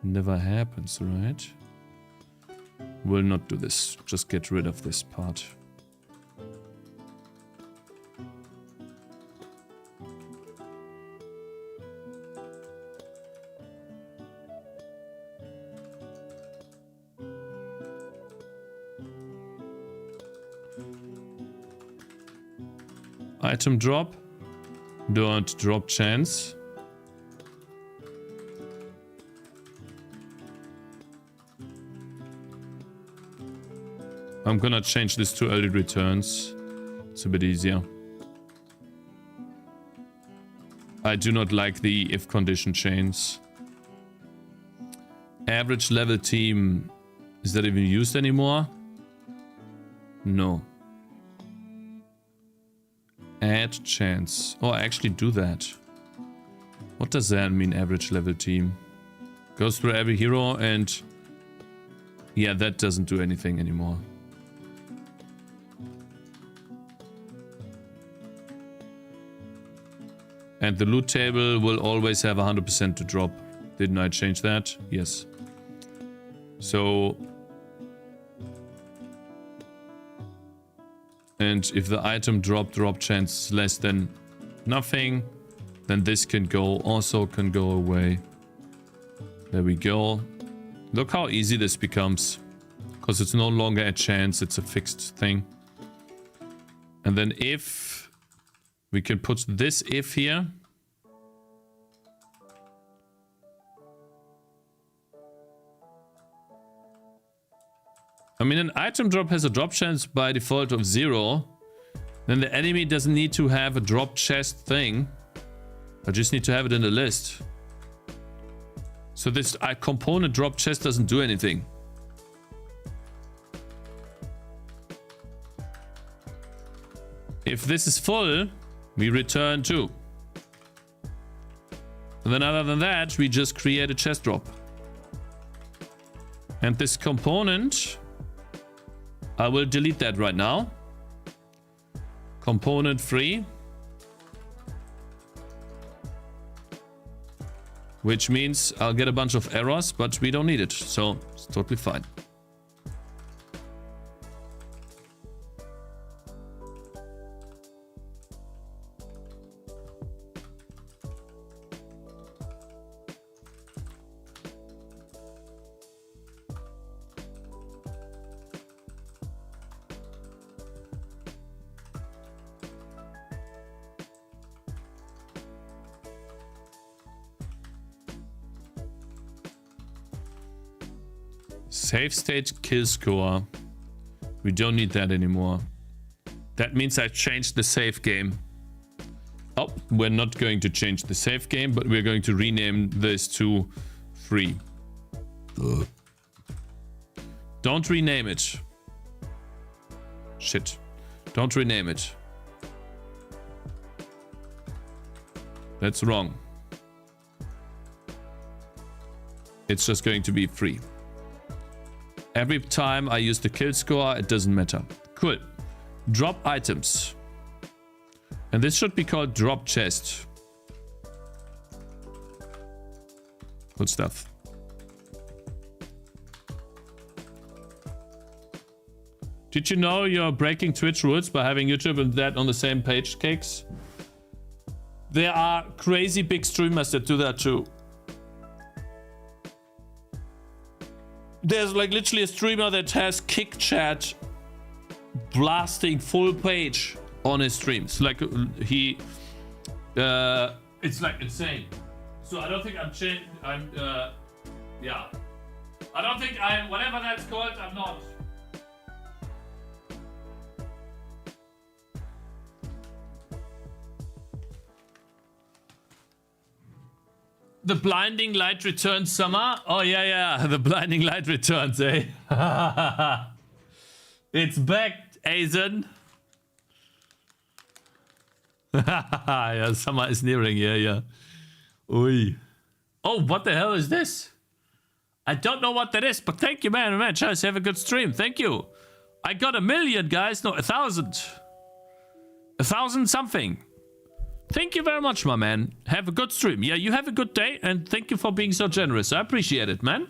never happens, right? We'll not do this. Just get rid of this part. Item drop. Don't drop chance. I'm gonna change this to early returns. It's a bit easier. I do not like the if condition chains. Average level team. Is that even used anymore? No. Add chance. Oh, I actually do that. What does that mean, average level team? Goes through every hero and... yeah, that doesn't do anything anymore. And the loot table will always have 100% to drop. Didn't I change that? Yes. So... and if the item drop chance is less than nothing, then this can go, also can go away. There we go. Look how easy this becomes. Because it's no longer a chance, it's a fixed thing. And then if we can put this if here. I mean, an item drop has a drop chance by default of 0. Then the enemy doesn't need to have a drop chest thing. I just need to have it in the list. So this component drop chest doesn't do anything. If this is full, we return 2. And then other than that, we just create a chest drop. And this component... I will delete that right now. Component free. Which means I'll get a bunch of errors, but we don't need it. So it's totally fine. Save state kill score. We don't need that anymore. That means I changed the save game. Oh, we're not going to change the save game, but we're going to rename this to free. Don't rename it. Shit. Don't rename it. That's wrong. It's just going to be free. Every time I use the kill score, it doesn't matter. Cool. Drop items. And this should be called drop chest. Good stuff. Did you know you're breaking Twitch rules by having YouTube and that on the same page, Cakez? There are crazy big streamers that do that too. There's like literally a streamer that has kick chat blasting full page on his streams. Like he, it's like insane. So I don't think yeah. I don't think whatever that's called, I'm not. The blinding light returns, summer. Oh yeah, the blinding light returns, eh? It's back, Aizen. Yeah, summer is nearing. Yeah. Oi. Oh, what the hell is this? I don't know what that is, but thank you, man. Guys, have a good stream. Thank you. I got 1 million, guys. No, 1,000. 1,000 something. Thank you very much, my man. Have a good stream. Yeah, you have a good day, and thank you for being so generous. I appreciate it, man.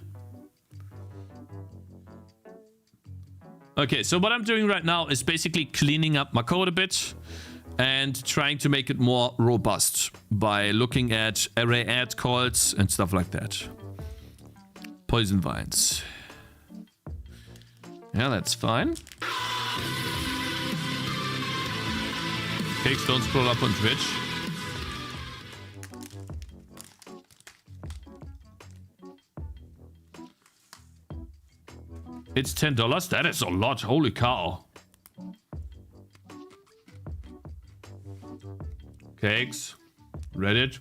Okay, so what I'm doing right now is basically cleaning up my code a bit and trying to make it more robust by looking at array add calls and stuff like that. Poison vines. Yeah, that's fine. Cakez, don't scroll up on Twitch. It's $10. That is a lot. Holy cow. Cakez. Reddit.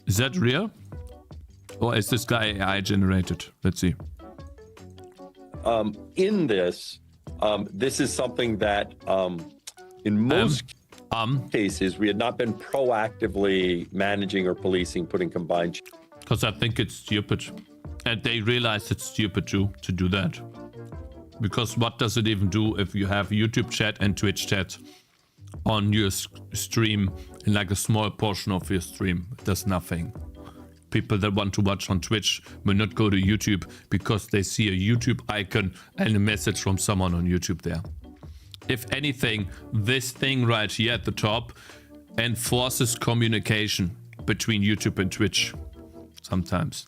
Is that real? Or is this guy AI generated? Let's see. In this, this is something that in most cases we had not been proactively managing or policing, putting combined. Because I think it's stupid. And they realize it's stupid too, to do that. Because what does it even do if you have YouTube chat and Twitch chat on your stream in like a small portion of your stream? It does nothing. People that want to watch on Twitch will not go to YouTube because they see a YouTube icon and a message from someone on YouTube there. If anything, this thing right here at the top enforces communication between YouTube and Twitch sometimes.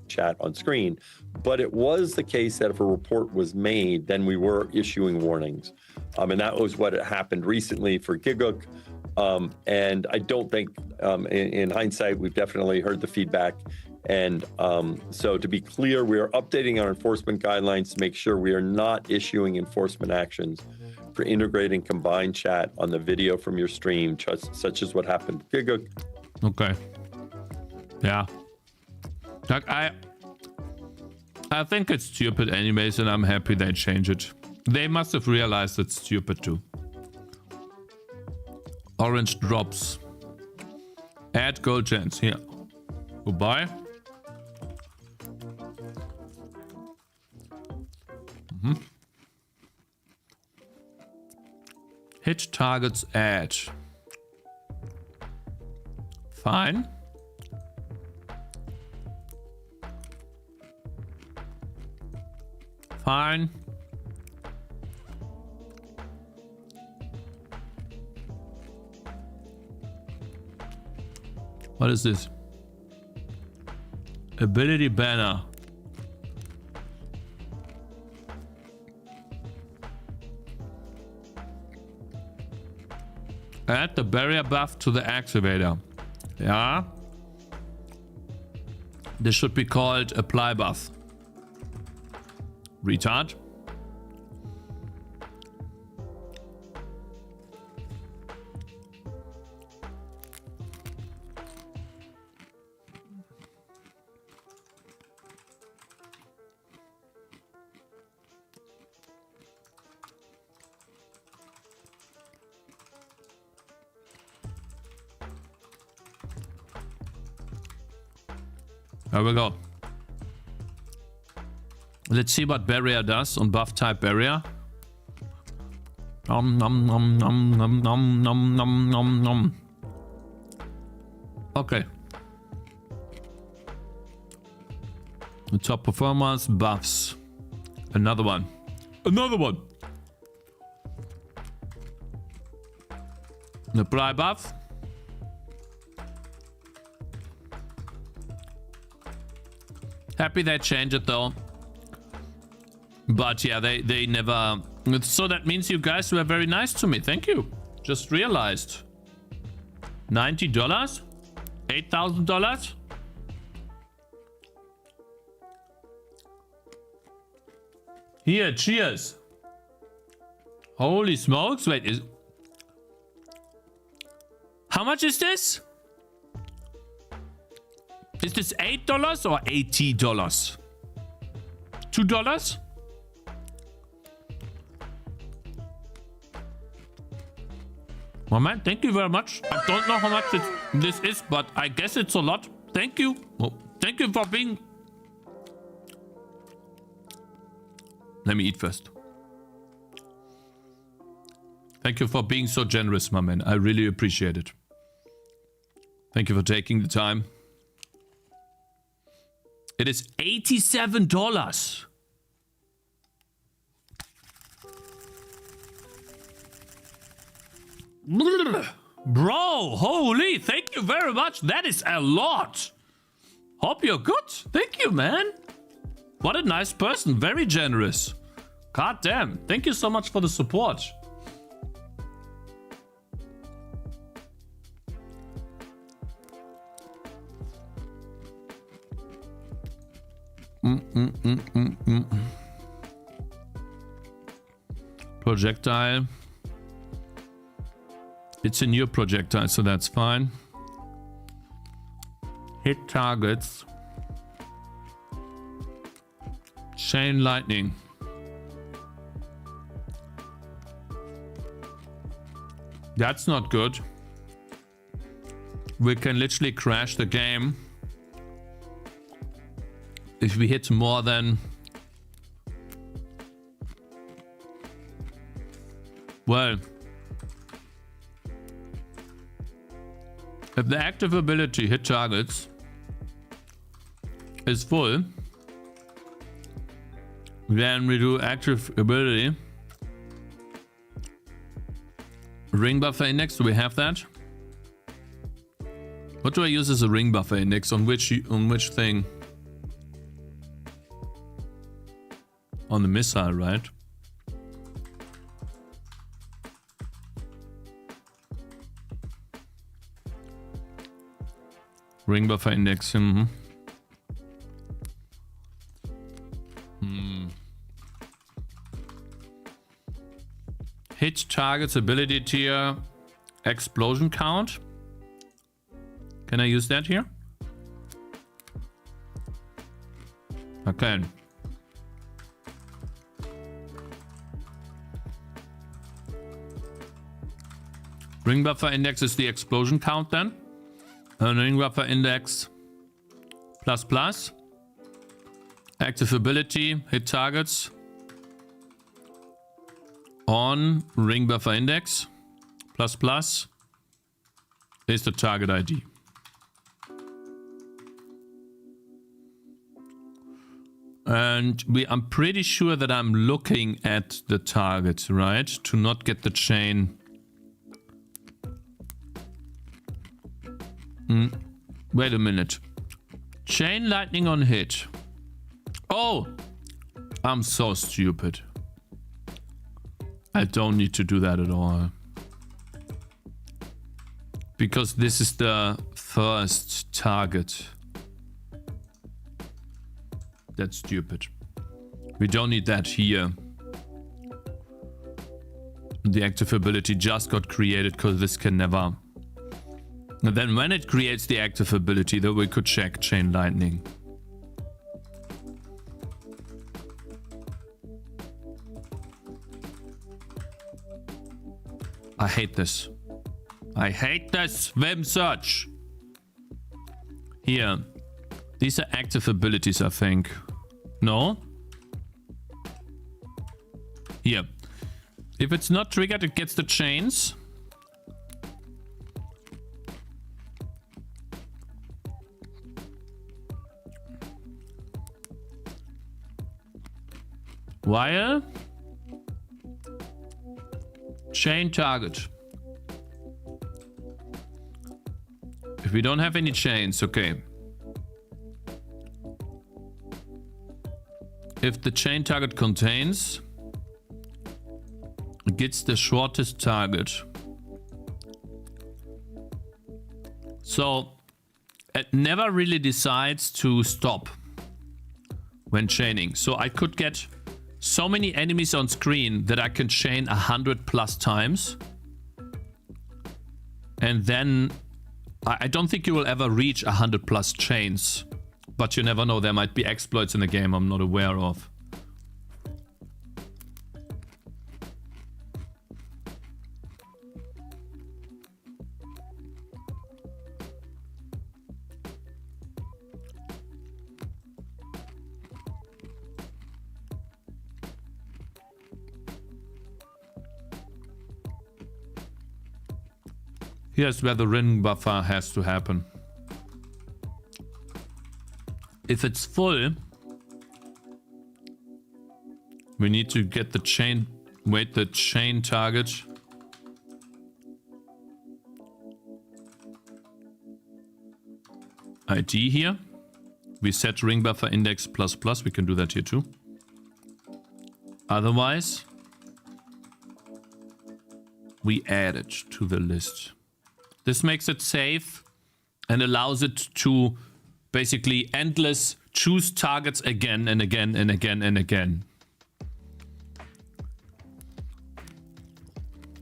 Chat on screen, but it was the case that if a report was made, then we were issuing warnings, and that was what happened recently for Giguk. And I don't think, in hindsight, we've definitely heard the feedback. And so to be clear, we are updating our enforcement guidelines to make sure we are not issuing enforcement actions for integrating combined chat on the video from your stream, such as what happened to Giguk. Okay. Yeah. Like I think it's stupid anyways, and I'm happy they changed it. They must have realized it's stupid too. Orange drops. Add gold gens here. Goodbye. Hit targets add. Fine. Fine. What is this? Ability banner. Add the barrier buff to the activator. Yeah. This should be called apply buff. Retard. There we go. Let's see what barrier does on buff type barrier. Nom nom nom nom nom nom nom nom nom nom. Okay. The top performance buffs. Another one. Another one. Apply buff. Happy they changed it though. But yeah, they never... So that means you guys were very nice to me. Thank you. Just realized. $90? $8,000? Here, cheers. Holy smokes. Wait, is... How much is this? Is this $8 or $80? $2? Well, man, thank you very much. I don't know how much this is, but I guess it's a lot. Thank you. Oh, thank you for being... Let me eat first. Thank you for being so generous, my man. I really appreciate it. Thank you for taking the time. It is $87. Bro, holy, thank you very much. That is a lot. Hope you're good. Thank you, man. What a nice person. Very generous. God damn. Thank you so much for the support. Projectile. It's a new projectile, so that's fine. Hit targets. Chain lightning. That's not good. We can literally crash the game if we hit more than... Well... If the active ability hit targets is full, then we do active ability. Ring buffer index, do we have that? What do I use as a ring buffer index? On which thing? On the missile, right? Ring buffer index. Hit targets ability tier explosion count. Can I use that here? Okay. Ring buffer index is the explosion count then. And ring buffer index plus plus. Active ability, hit targets on ring buffer index plus plus is the target ID. And I'm pretty sure that I'm looking at the target, right? To not get the chain. Wait a minute. Chain lightning on hit. Oh, I'm so stupid. I don't need to do that at all. Because this is the first target. That's stupid. We don't need that here. The active ability just got created because this can never... And then when it creates the active ability, then we could check Chain Lightning. I hate this. I hate this Vim search. Here. These are active abilities, I think. No? Here. If it's not triggered, it gets the chains. While chain target. If we don't have any chains, okay. If the chain target contains, it gets the shortest target. So it never really decides to stop when chaining. So I could get so many enemies on screen that I can chain 100+ times. And then I don't think you will ever reach 100+ chains. But you never know, there might be exploits in the game I'm not aware of. Here's where the ring buffer has to happen. If it's full, we need to get the chain, wait, the chain target. ID here. We set ring buffer index ++. We can do that here too. Otherwise, we add it to the list. This makes it safe and allows it to basically endless choose targets again and again and again and again.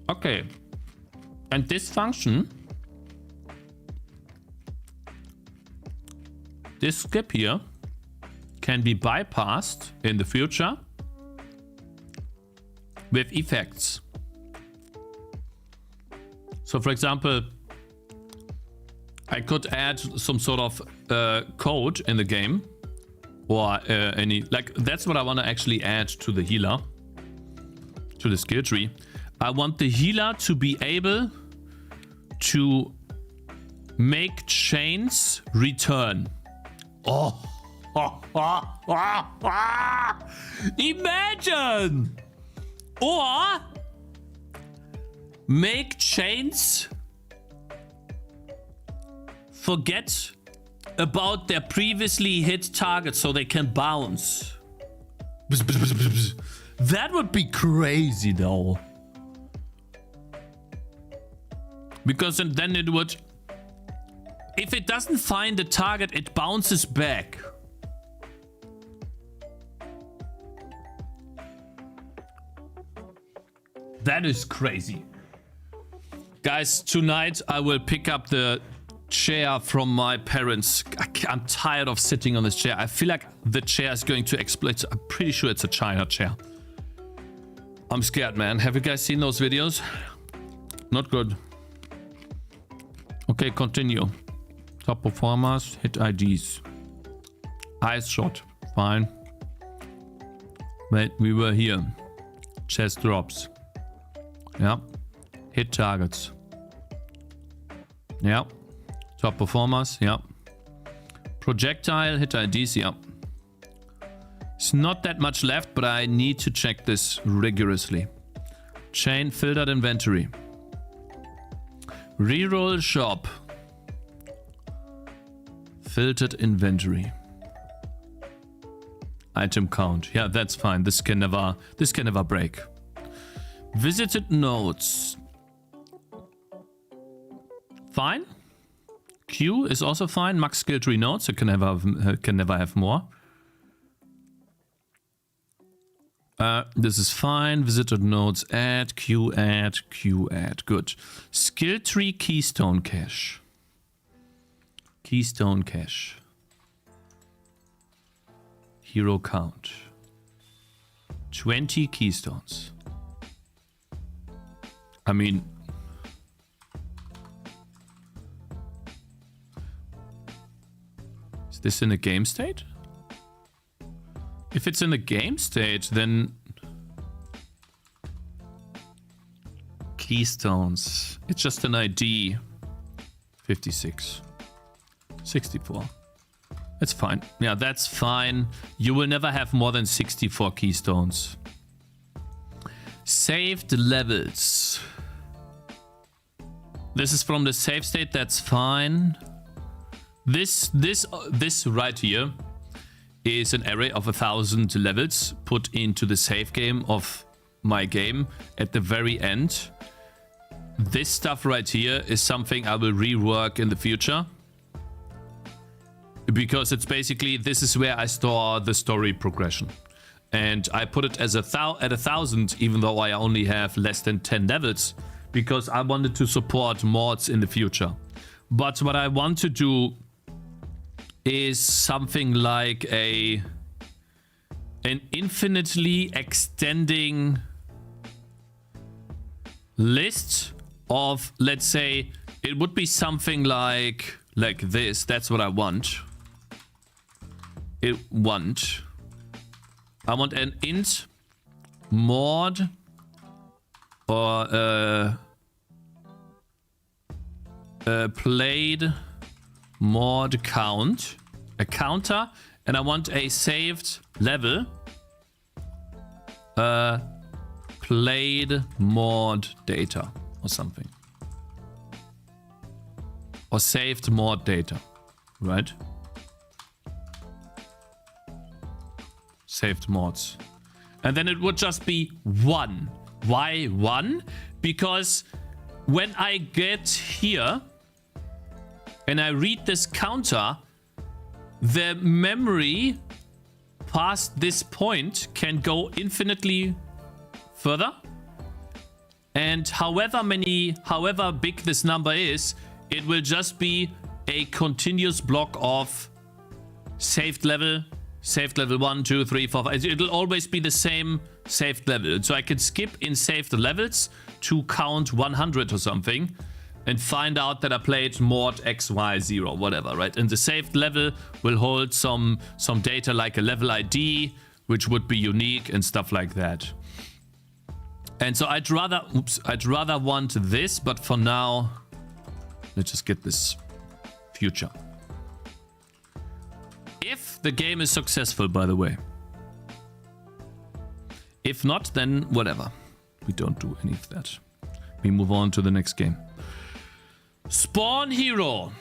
Okay. And this function, this skip here, can be bypassed in the future with effects. So for example, I could add some sort of code in the game, or any, like, that's what I want to actually add to the healer, to the skill tree. I want the healer to be able to make chains return. Oh, imagine! Or make chains forget about their previously hit targets so they can bounce. That would be crazy though. Because then it would, if it doesn't find the target, it bounces back. That is crazy. Guys, tonight I will pick up the chair from my parents. I'm tired of sitting on this chair. I feel like the chair is going to explode. I'm pretty sure it's a China chair. I'm scared, man. Have you guys seen those videos? Not good. Okay, continue. Top performers, hit IDs. Ice shot, fine. Wait, we were here. Chest drops. Yeah. Hit targets. Yeah. Top performers, yeah. Projectile, hit IDs, yeah. It's not that much left, but I need to check this rigorously. Chain filtered inventory. Reroll shop. Filtered inventory. Item count. Yeah, that's fine. This can never break. Visited nodes. fine. Q is also fine. Max skill tree nodes. You can never have more. This is fine. Visitor nodes add, Q add, Q add. Good. Skill tree keystone cache. Keystone cache. Hero count. 20 keystones. I mean, is this in a game state? If it's in the game state, then keystones. It's just an ID. 56. 64. That's fine. Yeah, that's fine. You will never have more than 64 keystones. Saved levels. This is from the save state. That's fine. This right here is an array of 1,000 levels put into the save game of my game at the very end. This stuff right here is something I will rework in the future, because it's basically, this is where I store the story progression, and I put it as at 1,000, even though I only have less than 10 levels, because I wanted to support mods in the future. But what I want to do is something like an infinitely extending list of, let's say, it would be something like this. That's what I want. I want an int mod or played mod count, a counter, and I want a saved level, played mod data or something, or saved mod data, right? Saved mods, and then it would just be 1. Why 1? Because when I get here and I read this counter, the memory past this point can go infinitely further. And however big this number is, it will just be a continuous block of saved level 1, 2, 3, 4, 5. It'll always be the same saved level. So I can skip in saved levels to count 100 or something, and find out that I played mod XY0, whatever, right? And the saved level will hold some data like a level ID, which would be unique and stuff like that. And so I'd rather want this, but for now, let's just get this future. If the game is successful, by the way. If not, then whatever. We don't do any of that. We move on to the next game. Spawn hero.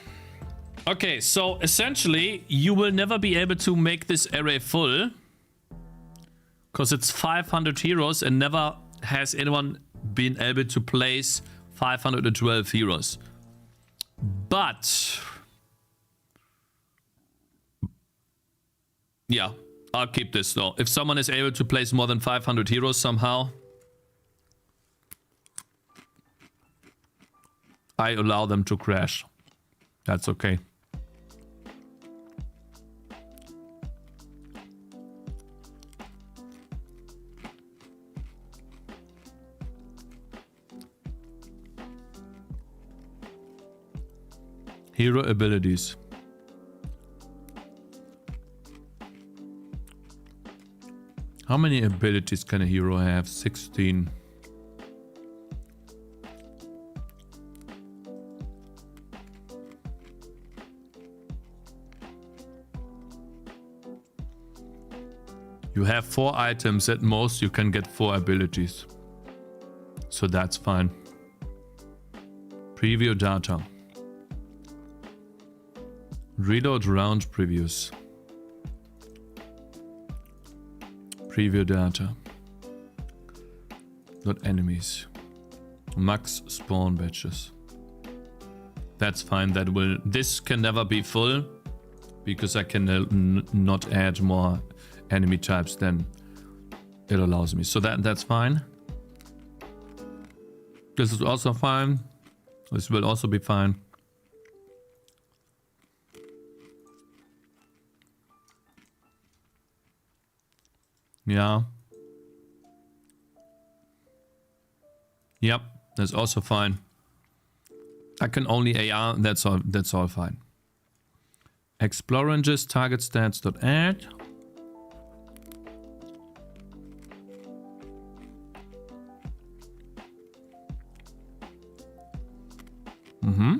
Okay, so essentially you will never be able to make this array full, because it's 500 heroes and never has anyone been able to place 512 heroes. But yeah, I'll keep this though. If someone is able to place more than 500 heroes somehow, I allow them to crash. That's okay. Hero abilities. How many abilities can a hero have? 16. You have 4 items at most, you can get 4 abilities. So that's fine. Preview data. Reload round previews. Preview data. Not enemies. Max spawn batches. That's fine. That will. This can never be full because I can not add more enemy types than it allows me. So that's fine. This is also fine. This will also be fine. Yeah. Yep, that's also fine. I can only AR, that's all fine. Explore ranges, target stats.add. Mm-hmm.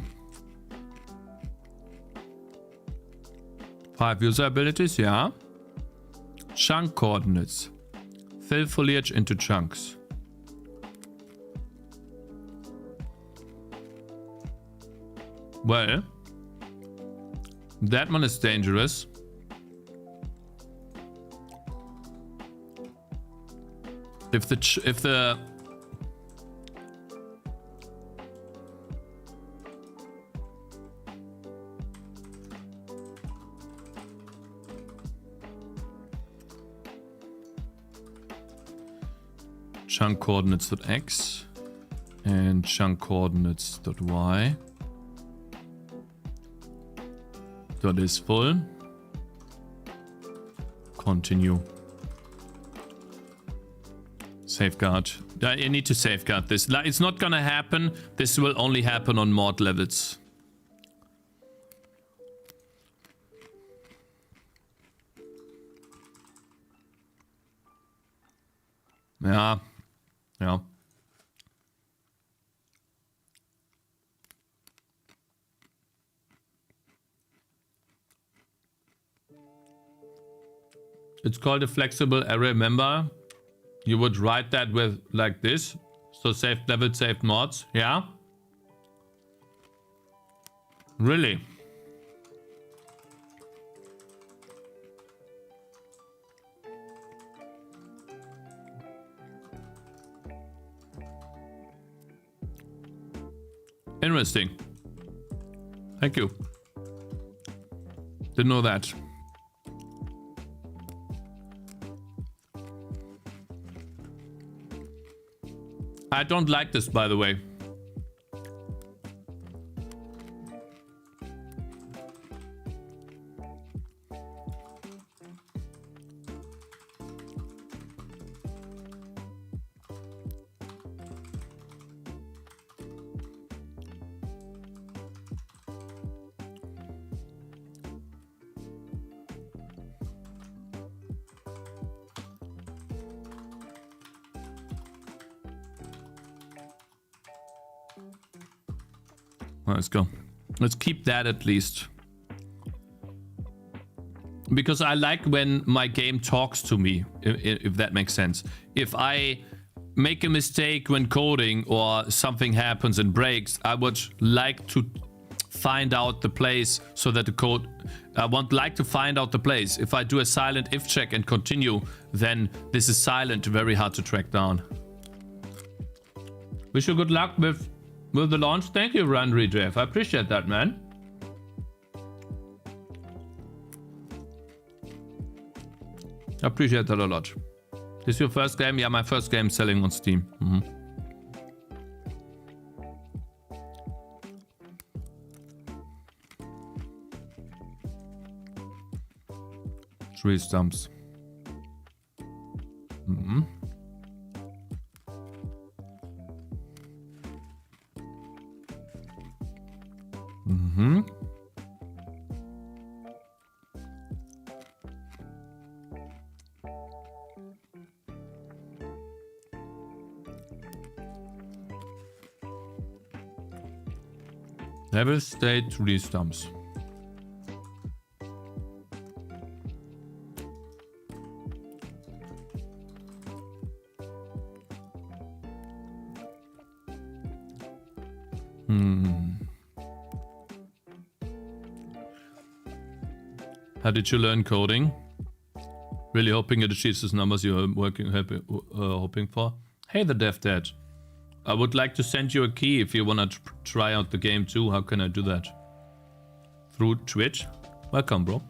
5 user abilities, yeah. Chunk coordinates. Fill foliage into chunks. Well, that one is dangerous. If the chunk coordinates.x and chunk coordinates.y. That is full. Continue. Safeguard. I need to safeguard this. It's not gonna happen. This will only happen on mod levels. Yeah. Yeah. It's called a flexible array member. You would write that with like this. So saved level, saved mods. Yeah? Really? Interesting. Thank you. Didn't know that. I don't like this, by the way. Let's go. Let's keep that at least. Because I like when my game talks to me, if that makes sense. If I make a mistake when coding or something happens and breaks, I would like to find out the place so that the code... I would like to find out the place. If I do a silent if check and continue, then this is silent, very hard to track down. Wish you good luck with the launch. Thank you, Randry Jeff. I appreciate that, man. I appreciate that a lot. This is your first game? Yeah, my first game selling on Steam. Mm-hmm. 3 stumps. Mm-hmm. Mm-hmm. Level state 3 stumps. How did you learn coding? Really hoping it achieves the numbers you are hoping for. Hey, the dev dad. I would like to send you a key if you want to try out the game too. How can I do that? Through Twitch? Welcome, bro.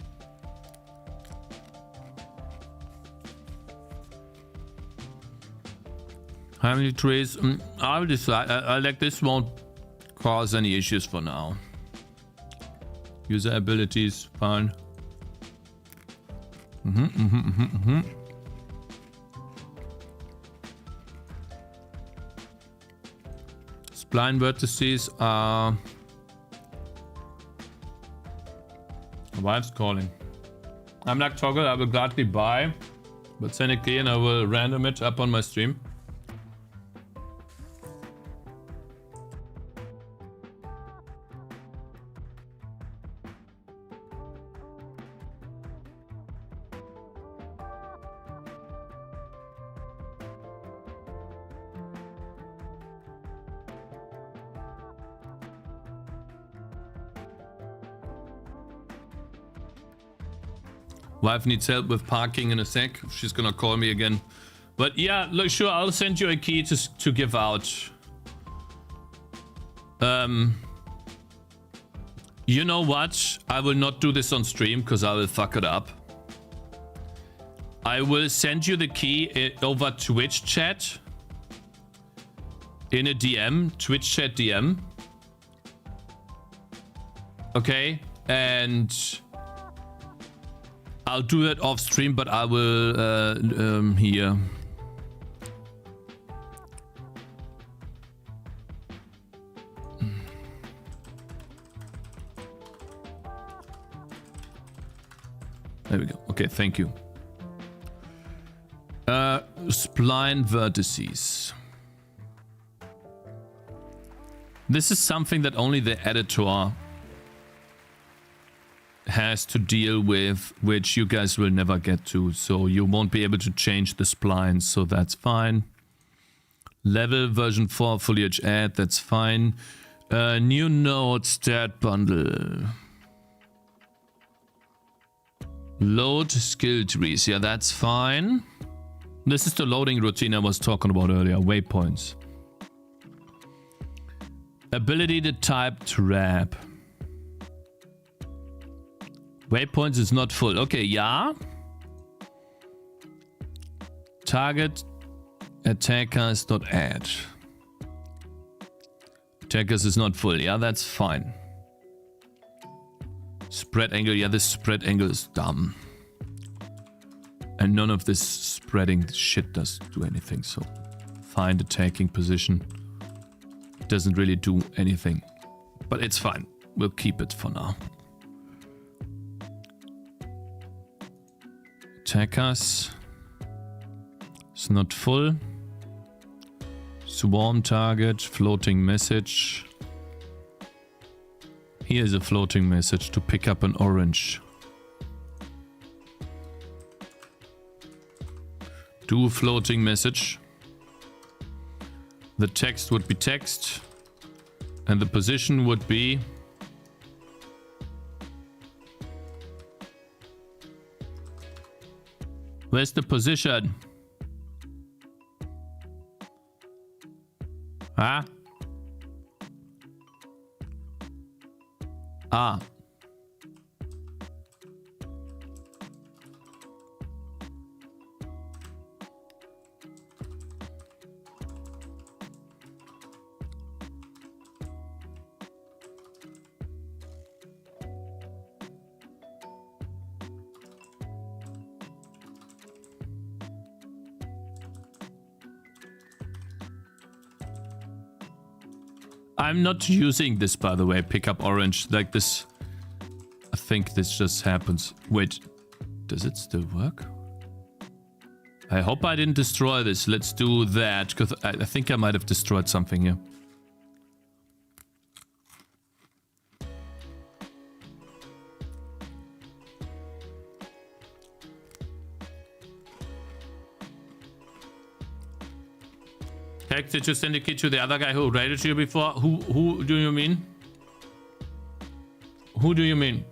How many trees? I'll decide. I like this won't cause any issues for now. User abilities, fine. Spline vertices are... My wife's calling. I'm like Toggle, I will gladly buy, but send a key and I will random it up on my stream. Wife needs help with parking in a sec. She's gonna call me again. But yeah, look, sure, I'll send you a key to give out. You know what? I will not do this on stream because I will fuck it up. I will send you the key over Twitch chat. In a DM, Twitch chat DM. Okay, and I'll do it off stream, but I will here. There we go. Okay, thank you. Spline vertices. This is something that only the editor has to deal with, which you guys will never get to, so you won't be able to change the splines, so that's fine. Level version 4 foliage add, that's fine. New node stat bundle. Load skill trees, yeah, that's fine. This is the loading routine I was talking about earlier, waypoints. Ability to type trap. Waypoints is not full. Okay, yeah. Target attackers not add. Attackers is not full. Yeah, that's fine. Spread angle. Yeah, this spread angle is dumb. And none of this spreading shit does do anything. So find attacking position. Doesn't really do anything. But it's fine. We'll keep it for now. Attackers. It's not full. Swarm target. Floating message. Here's a floating message to pick up an orange. Do floating message. The text would be text. And the position would be... Where's the position? Huh? Ah. I'm not using this, by the way, pick up orange like this. I think this just happens. Wait, does it still work? I hope I didn't destroy this. Let's do that, because I think I might have destroyed something here. Heck, did you send a key to the other guy who raided you before? Who do you mean? Who do you mean?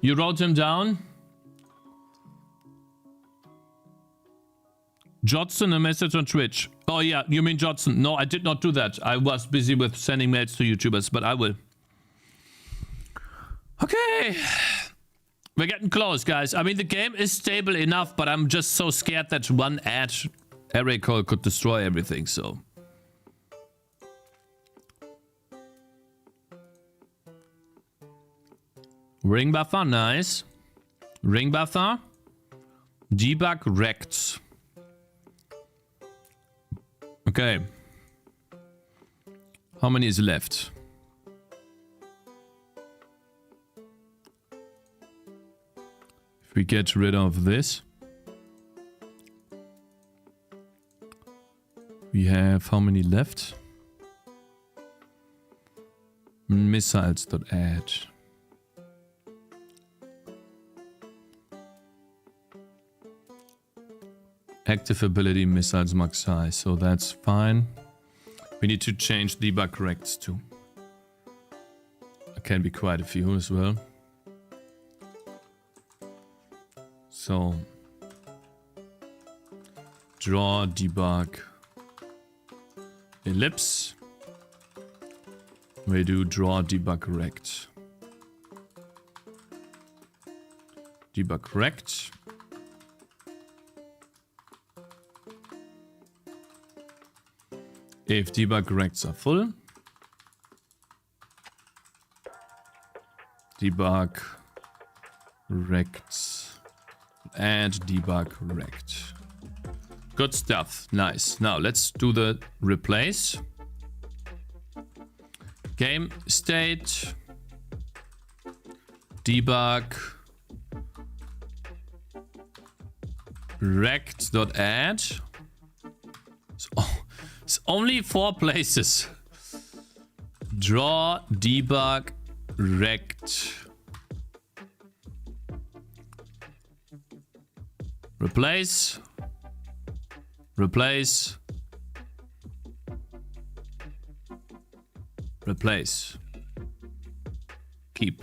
You wrote him down? Jodson, a message on Twitch. Oh yeah, you mean Jodson. No, I did not do that. I was busy with sending mails to YouTubers, but I will. Okay. We're getting close, guys. I mean, the game is stable enough, but I'm just so scared that one ad array call could destroy everything, so. Ring buffer, nice. Ring buffer. Debug wrecked. Okay. How many is left? If we get rid of this. We have how many left? Missiles.add. Active ability missiles max size, so that's fine. We need to change debug corrects too. There can be quite a few as well. So draw debug ellipse. We do draw debug correct. Debug correct. If debug corrects are full, debug rects and debug rect. Good stuff. Nice. Now let's do the replace. Game state debug rect.add. It's only 4 places. Draw debug rect. Replace. Replace. Replace. Keep.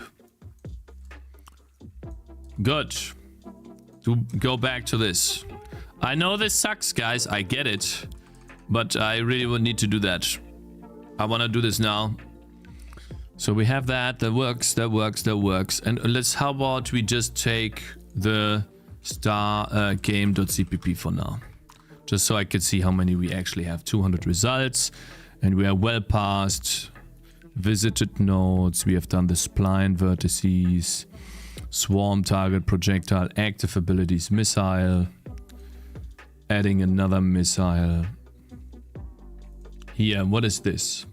Good. To go back to this. I know this sucks, guys. I get it. But I really would need to do that. I want to do this now. So we have that. That works. That works. That works. And how about we just take the star game.cpp for now. Just so I can see how many we actually have. 200 results. And we are well past visited nodes. We have done the spline vertices. Swarm target projectile. Active abilities missile. Adding another missile. Here, what is this?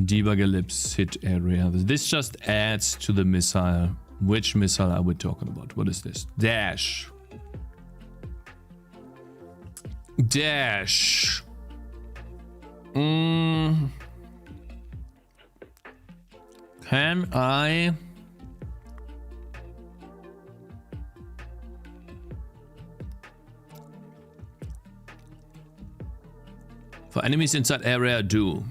Debug ellipse hit area. This just adds to the missile. Which missile are we talking about? What is this? Dash. Dash. Can I... For enemies inside area, do.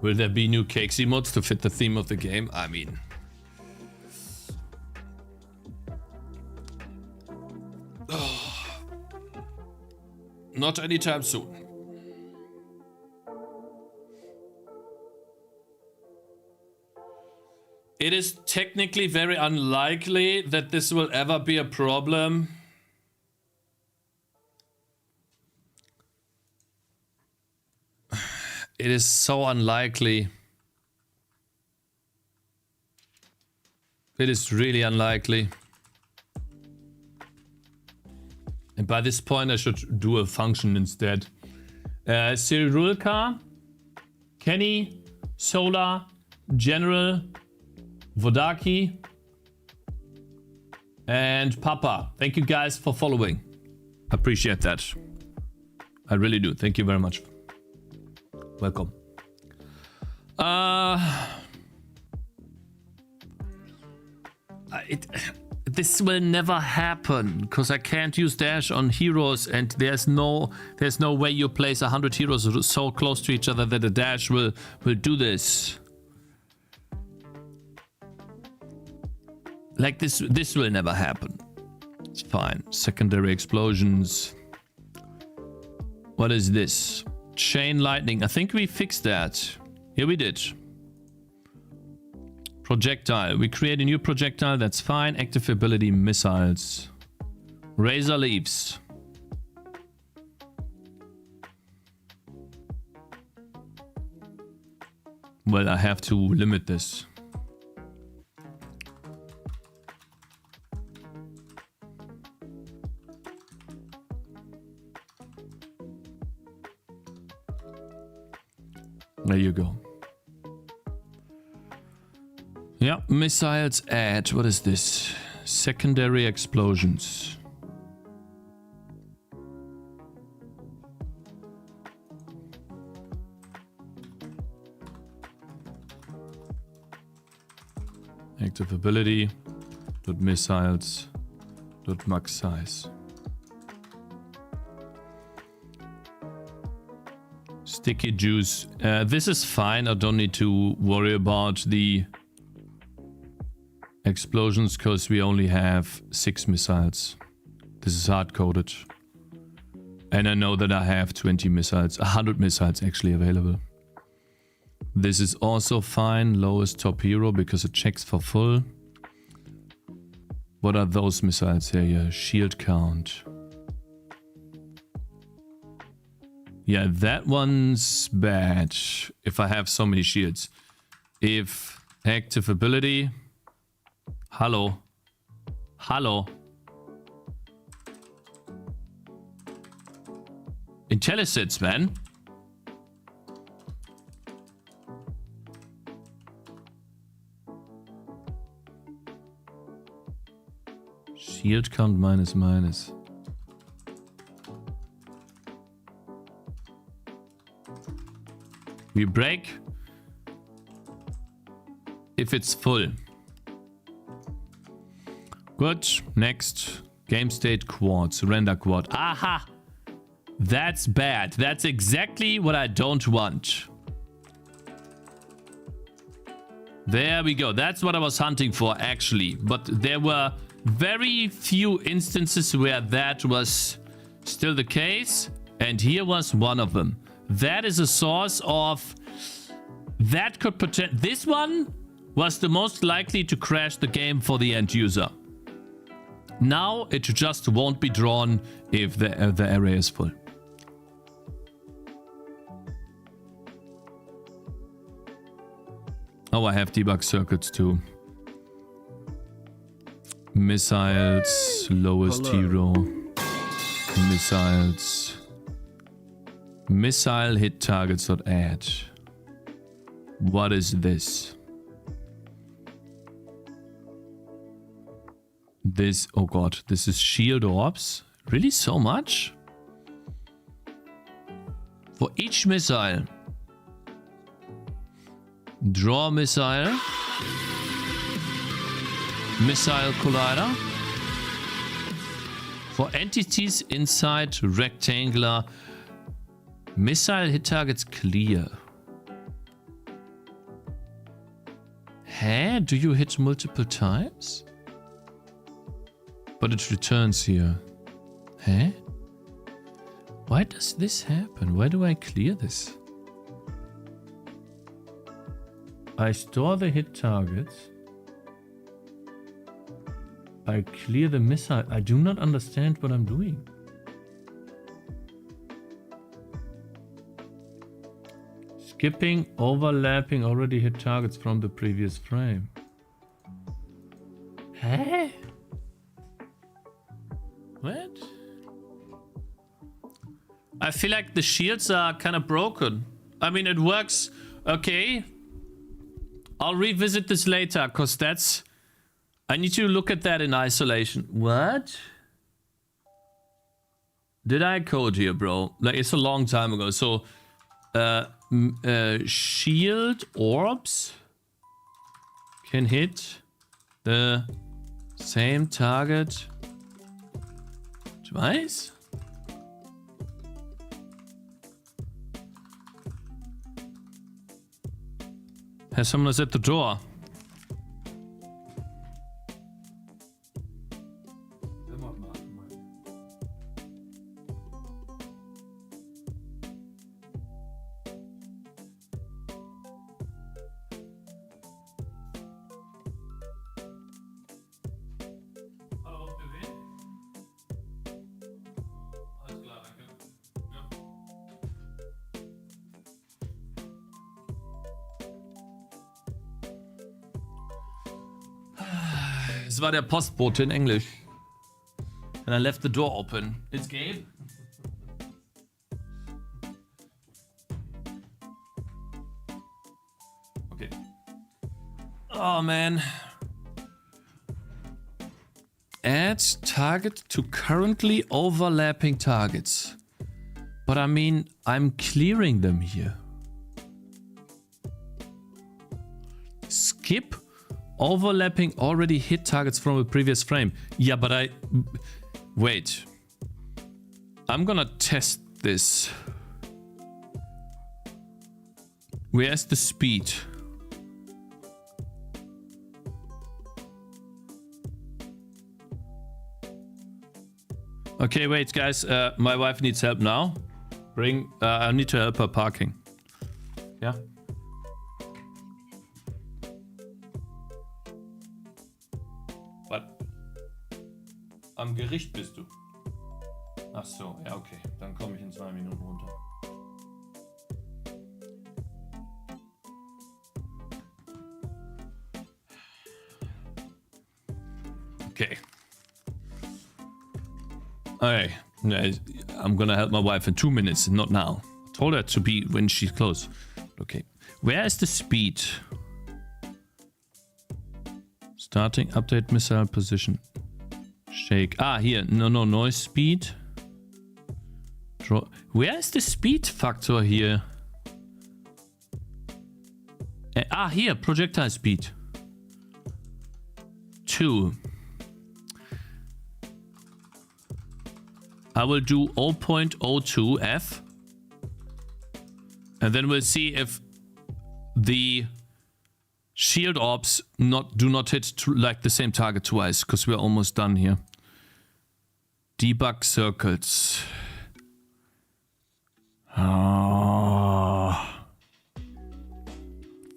Will there be new Cakez emotes to fit the theme of the game? I mean... Not anytime soon. It is technically very unlikely that this will ever be a problem. It is so unlikely. It is really unlikely. And by this point I should do a function instead. Cyrilka, Kenny, Solar, General, Vodaki, and Papa. Thank you guys for following. Appreciate that. I really do. Thank you very much. Welcome. this will never happen because I can't use dash on heroes, and there's no way you place 100 heroes so close to each other that a dash will do this. Like this will never happen. It's fine. Secondary explosions. What is this? Chain lightning. I think we fixed that. Yeah, we did. Projectile. We create a new projectile. That's fine. Active ability missiles. Razor leaves. Well, I have to limit this. There you go. Yeah, missiles add. What is this? Secondary explosions. Active ability. Dot missiles. Dot max size. Sticky juice. This is fine. I don't need to worry about the explosions because we only have 6 missiles. This is hard-coded. And I know that I have 20 missiles, 100 missiles actually available. This is also fine. Lowest top hero because it checks for full. What are those missiles here? Yeah, shield count. Yeah, that one's bad if I have so many shields. If active ability... Hello. Hello. IntelliSense, man. Shield count minus. We break if it's full. Good. Next. Game state quad. Surrender quad. Aha! That's bad. That's exactly what I don't want. There we go. That's what I was hunting for, actually. But there were very few instances where that was still the case. And here was one of them. That is a source of... That could potentially... This one was the most likely to crash the game for the end user. Now it just won't be drawn if the array is full. Oh, I have debug circuits too. Missiles, lowest hero. Missiles. Missile hit targets.add. What is this? This, oh god, this is shield orbs. Really so much? For each missile. Draw missile. Missile collider. For entities inside rectangular. Missile hit targets clear. Huh? Do you hit multiple times? But it returns here. Huh? Why does this happen? Why do I clear this? I store the hit targets. I clear the missile. I do not understand what I'm doing. Skipping, overlapping already hit targets from the previous frame. Huh? What? I feel like the shields are kind of broken. I mean, it works okay. I'll revisit this later, because that's... I need to look at that in isolation. What? Did I code here, bro? Like, it's a long time ago. So, shield orbs can hit the Same target. Twice? Has someone is at the door? Das war der Postbote in Englisch. And I left the door open. It's Gabe. Okay. Oh man. Add target to currently overlapping targets. But I mean, I'm clearing them here. Skip overlapping already hit targets from a previous frame. Yeah, but wait. I'm gonna test this. Where's the speed? Okay, wait, guys. My wife needs help now. I need to help her parking. Yeah. Am Gericht bist du. Ach so, ja, okay. Dann komme ich in 2 Minuten runter. Okay. Alright. I'm gonna help my wife in 2 minutes, not now. I told her to be when she's close. Okay. Where is the speed? Starting update missile position. Shake. Ah, here. No, noise speed. Draw. Where is the speed factor here? Here. Projectile speed. 2. I will do 0.02 F. And then we'll see if the shield orbs do not hit like the same target twice, because we're almost done here. Debug circles.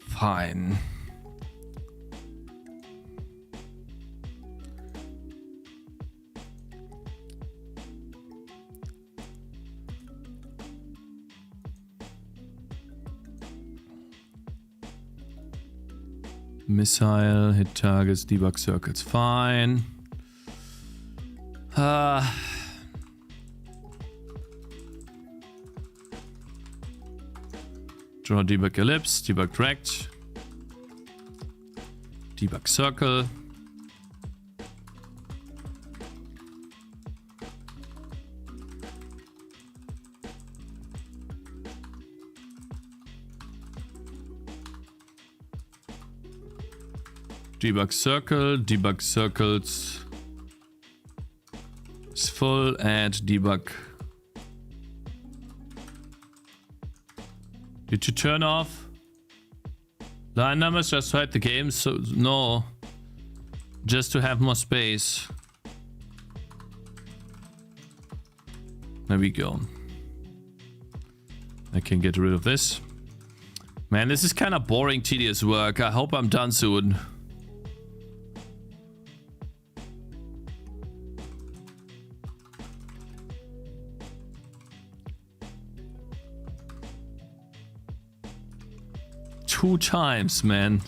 Fine. Missile, hit targets, debug circles. Fine. Draw debug ellipse, debug rect, debug circle. Debug circle, debug circles is full, and debug. Did you turn off line numbers? Just hide the game? So no, just to have more space. There we go. I can get rid of this. Man, this is kind of boring, tedious work. I hope I'm done soon. Two times, man.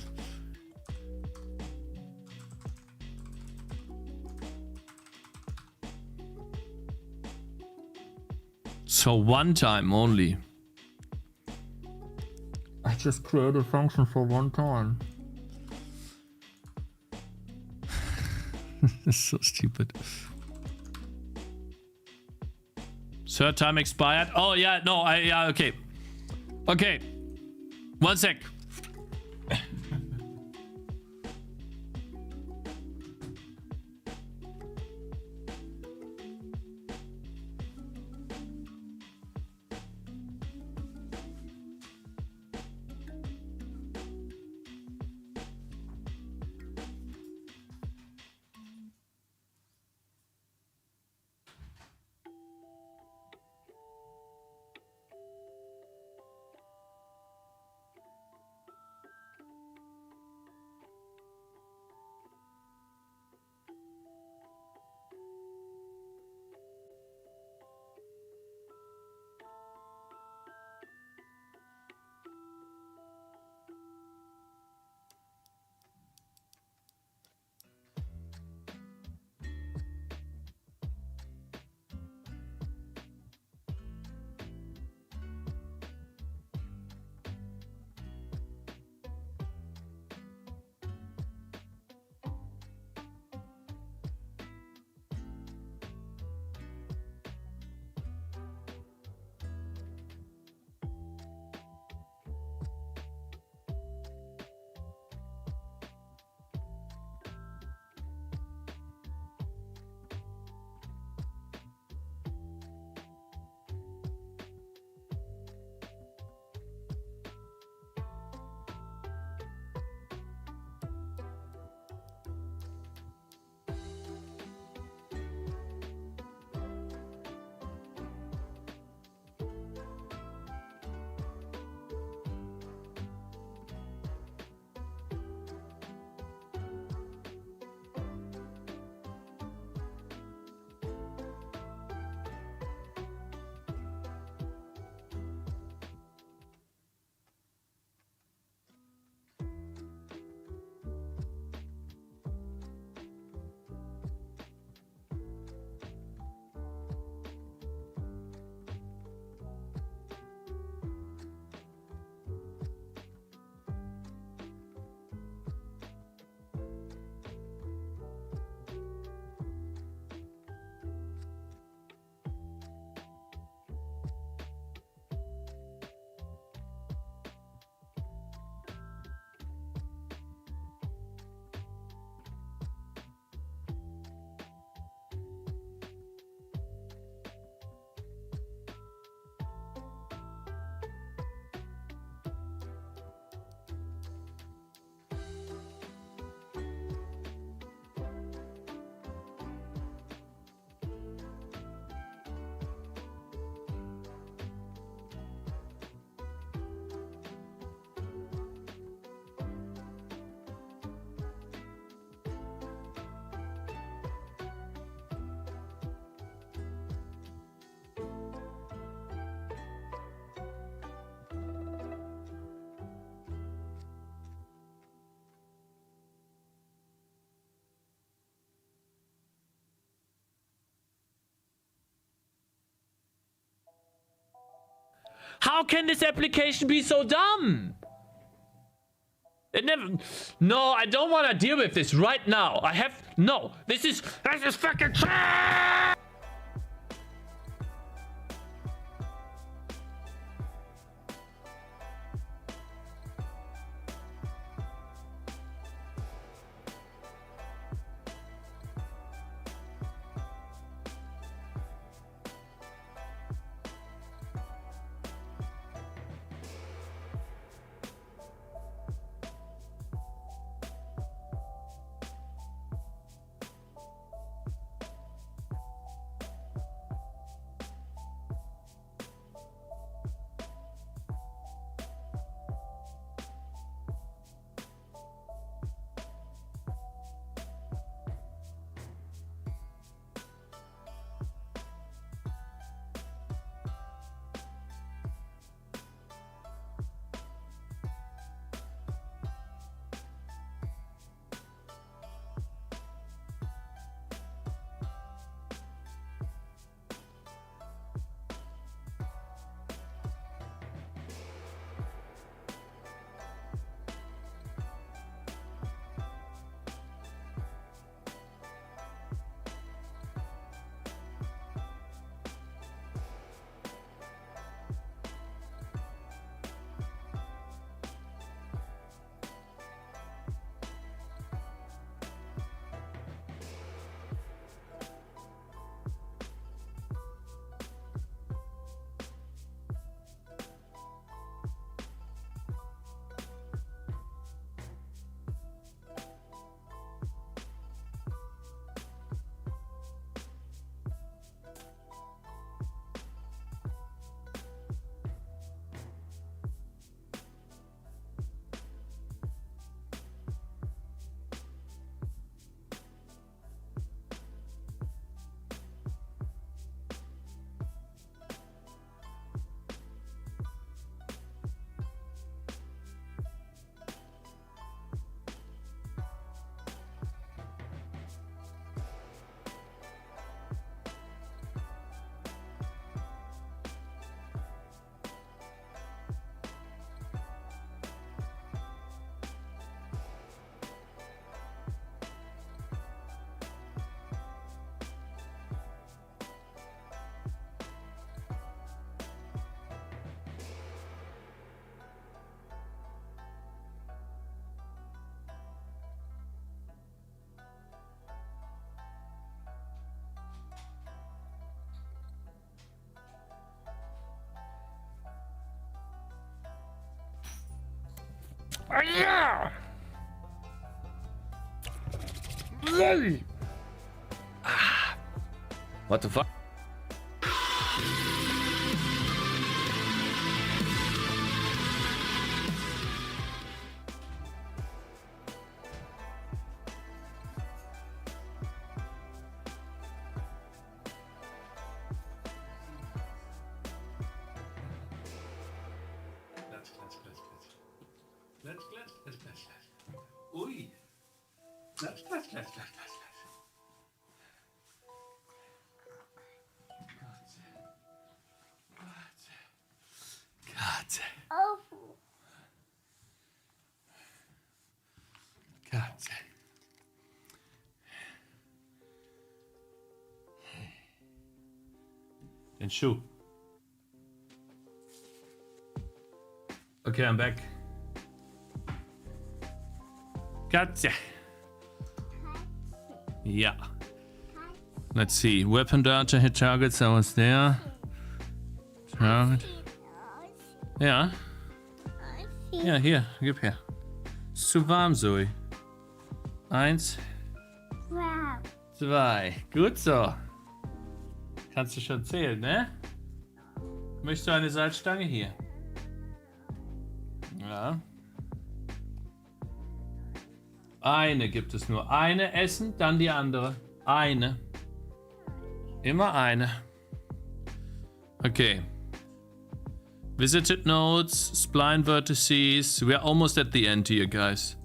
So one time only. I just created a function for one time. It's so stupid. Third time expired. Oh yeah, no, yeah, okay. Okay. 1 sec. How can this application be so dumb? It never... No, I don't want to deal with this right now. I have... No, this is fucking trash! Yeah! Yay! What the fuck? Ui. Oh. And shoe. Okay, I'm back. Gotcha. Yeah. Let's see. Weapon data hit targets. I was there. Target. Ja. Ja, hier. Gib her. Ist zu warm, Zoe. 1, 2. Gut so. Kannst du schon zählen, ne? Möchtest du eine Salzstange hier? Ja. Eine gibt es nur. Eine essen, dann die andere. Eine. Immer eine. Okay. Visited nodes, spline vertices. We're almost at the end here, guys.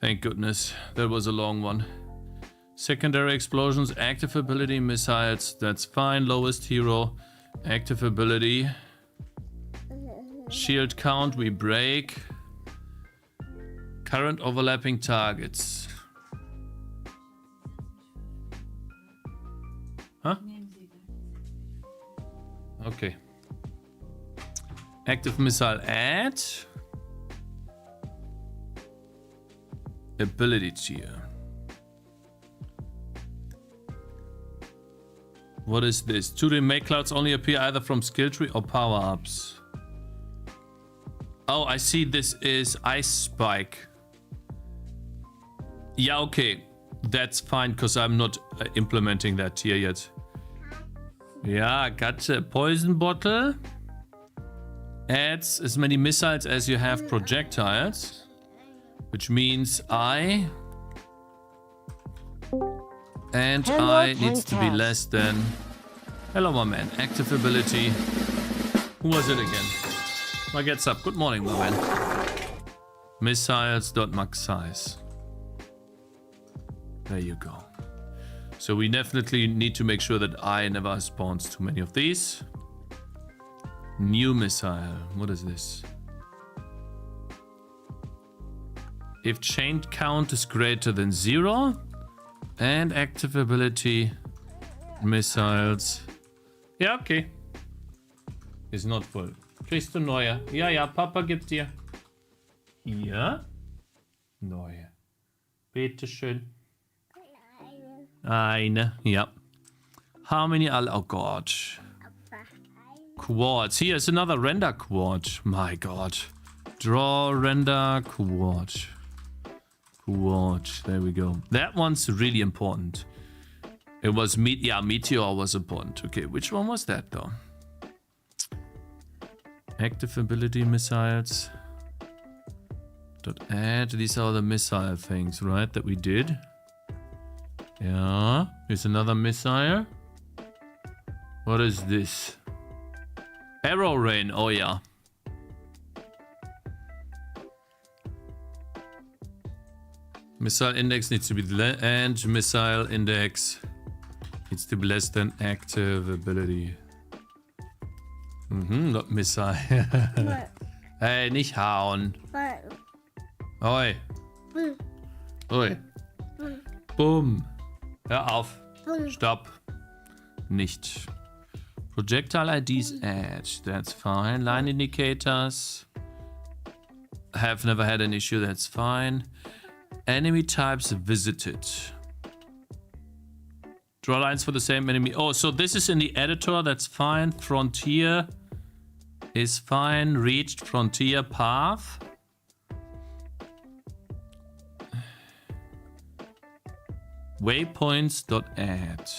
Thank goodness. That was a long one. Secondary explosions, active ability, missiles. That's fine. Lowest hero, active ability. Shield count we break. Current overlapping targets. Huh? Okay. Active missile add. Ability tier. What is this? 2D make clouds only appear either from skill tree or power-ups. Oh, I see this is Ice Spike. Yeah, okay. That's fine, because I'm not implementing that tier yet. Yeah, gotcha. Poison bottle. Adds as many missiles as you have projectiles. Which means I... And Hello, I needs to be Cakez. less than... Hello, my man. Active ability. Who was it again? What gets up? Good morning, my man. Missiles dot max size. There you go. So we definitely need to make sure that I never spawns too many of these. New missile. What is this? If chain count is greater than 0 and active ability missiles. Ja, okay. Ist not full. Kriegst du neue? Ja, ja, Papa gibt dir. Hier. Neue. Bitteschön. Eine, ja. How many all? Oh god. Quads. Here's another render quad. My god. Draw, render, quad. Quad. There we go. That one's really important. It was Meteor was important. Okay, which one was that though? Active ability missiles. Dot add. These are the missile things, right? That we did. Yeah. Here's another missile. What is this? Arrow rain. Oh yeah. Missile index needs to be and missile index needs to be less than active ability. Not missile. Hey, nicht hauen. Oi. Oi. Boom. Hör auf. Stopp. Nicht. Projectile IDs add. That's fine. Line indicators. Have never had an issue. That's fine. Enemy types visited. Draw lines for the same enemy. Oh, so this is in the editor. That's fine. Frontier is fine. Reached frontier path. Waypoints.add.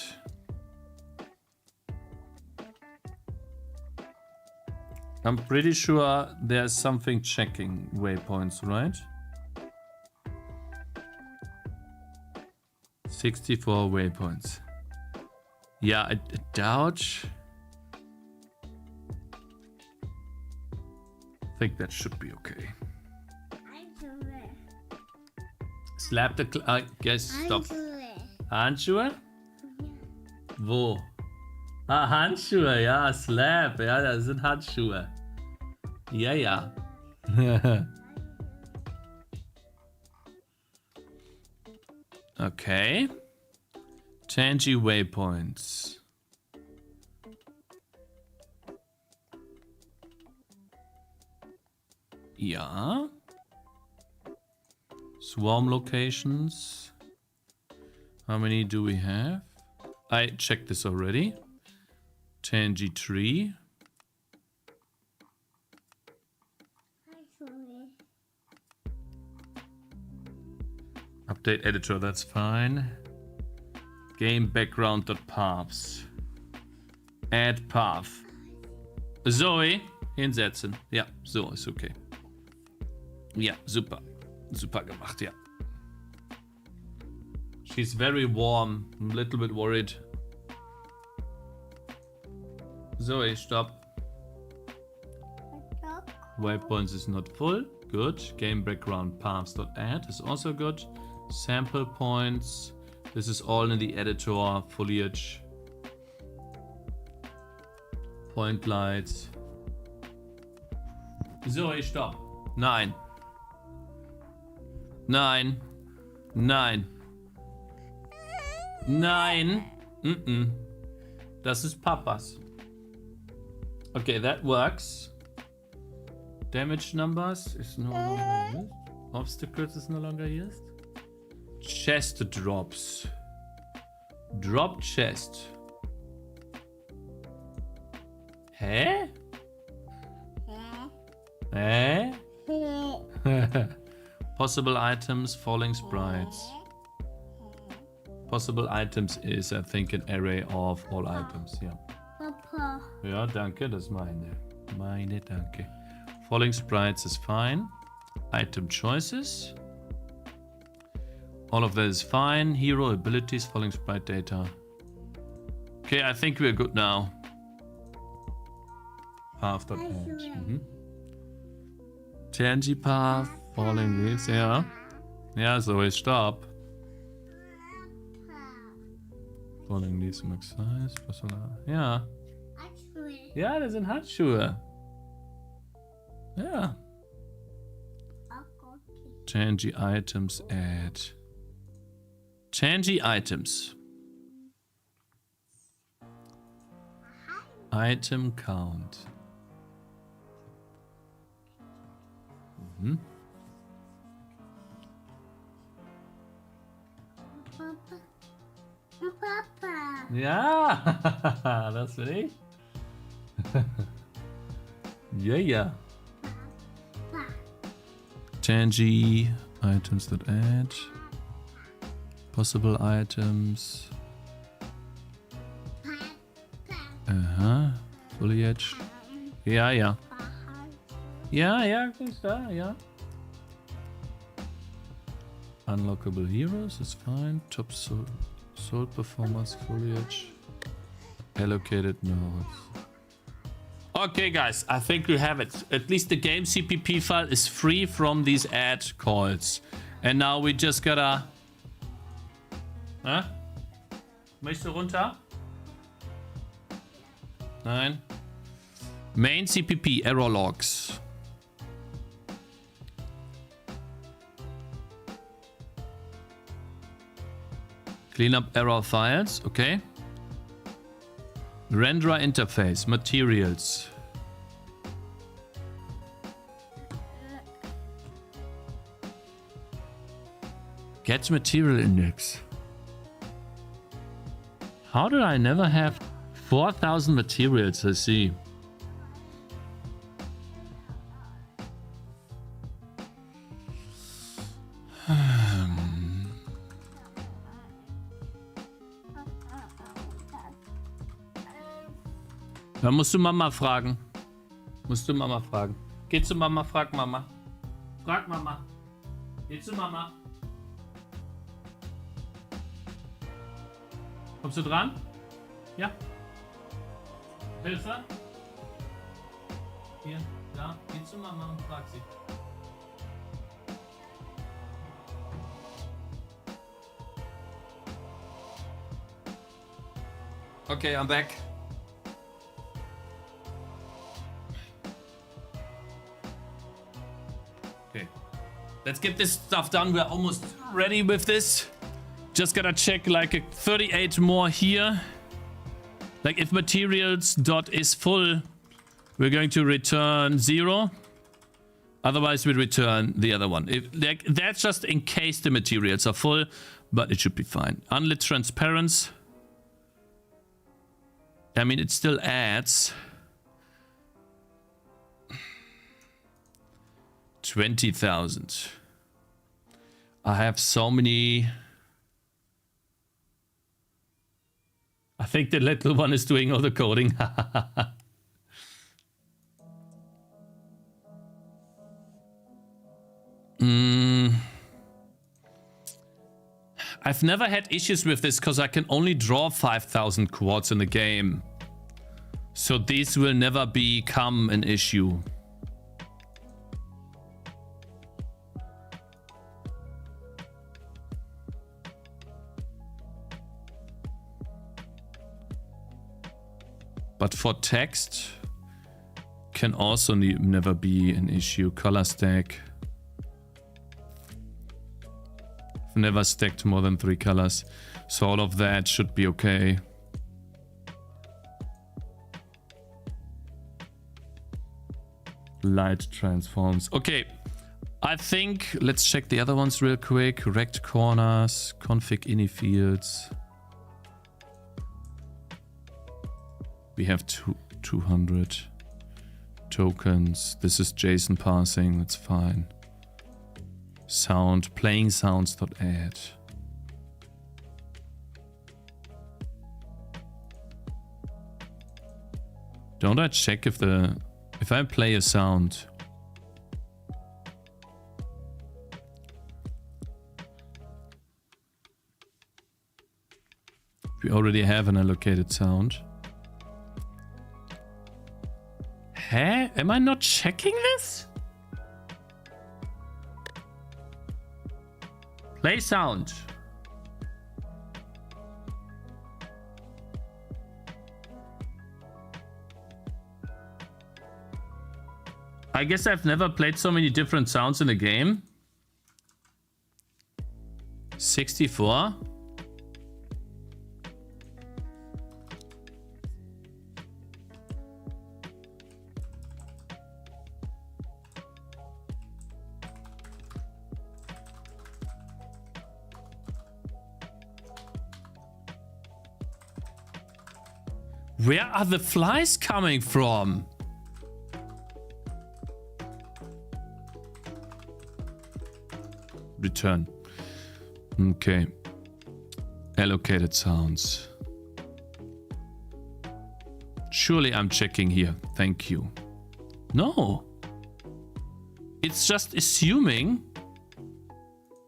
I'm pretty sure there's something checking waypoints, right? 64 waypoints. Yeah, I doubt. I think that should be okay. Slap the... I guess stop. Handschuhe? Wo? Ah, Handschuhe, ja, slap. Ja, das sind Handschuhe. Ja, ja. Okay. Tangy waypoints. Ja. Swarm locations. How many do we have? I checked this already. Tangy tree. Update editor, that's fine. Game background.paths. Add path. Zoe, hinsetzen. Ja, so ist okay. Ja, super. Super gemacht, ja. She's very warm. I'm a little bit worried. Zoe, stop. Waypoints is not full. Good. Game background paths.add is also good. Sample points. This is all in the editor. Foliage. Point lights. Zoe, stopp. Nein. Nein. Nein. Nein. Das ist Papas. Okay, that works. Damage numbers is no longer used. Obstacles is no longer used. Chest drops. Drop chest. Hä? Hä? Possible items, falling sprites. Possible items is, I think, an array of all items. Ja. Papa. Ja, danke, das ist meine. Meine, danke. Falling sprites is fine. Item choices. All of that is fine. Hero abilities, falling sprite data. Okay, I think we're good now. Path.page. Tangy path, falling leaves, yeah. Yeah, so stop. Falling leaves max size. Ja. Ja, das sind Handschuhe. Ja. Tangy items add. Tangy items. Item count. Papa. Ja, das will ich. Yeah. Tangy items that add. Possible items. Foliage. Ja. Ja, ist da, ja. Unlockable heroes is fine. Top soul performance foliage. Allocated nodes. Okay, guys, I think we have it. At least the game CPP file is free from these add calls. And now we just gotta... Möchtest du runter? Nein. Main CPP error logs. Clean up error files, okay. Renderer interface, materials. Get material index. How did I never have 4,000 materials? I see. Da musst du Mama fragen. Geh zu Mama, frag Mama. Frag Mama. Geh zu Mama. Kommst du dran? Ja. Hilfe? Hier, da. Geh zu Mama und frag sie. Okay, I'm back. Okay. Let's get this stuff done. We're almost ready with this. Just gotta check like 38 more here. Like if materials dot is full, we're going to return 0. Otherwise we return the other one. If like that's just in case the materials are full, but it should be fine. Unlit transparency. I mean, it still adds 20,000. I have so many. I think the little one is doing all the coding. I've never had issues with this because I can only draw 5,000 quartz in the game. So these will never become an issue. But for text, can also never be an issue. Color stack. I've never stacked more than 3 colors. So all of that should be okay. Light transforms. Okay. I think let's check the other ones real quick. Rect corners, config ini fields. We have 200 tokens. This is JSON parsing. That's fine. Sound, playing sounds.add. Don't I check if I play a sound? We already have an allocated sound. Huh? Am I not checking this? Play sound. I guess I've never played so many different sounds in a game. 64. Where are the flies coming from? Return. Okay. Allocated sounds. Surely I'm checking here. Thank you. No. It's just assuming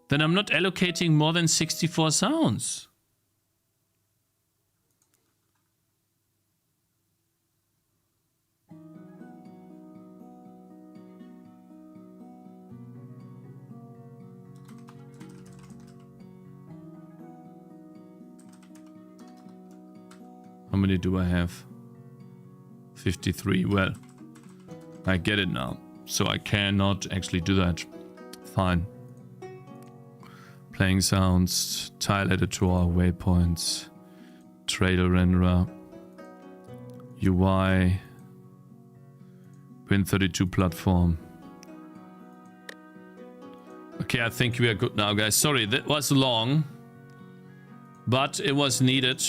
that I'm not allocating more than 64 sounds. How many do I have? 53. Well, I get it now. So I cannot actually do that. Fine. Playing sounds, tile editor, waypoints, trailer renderer, UI, Win32 platform. Okay, I think we are good now, guys. Sorry, that was long, but it was needed.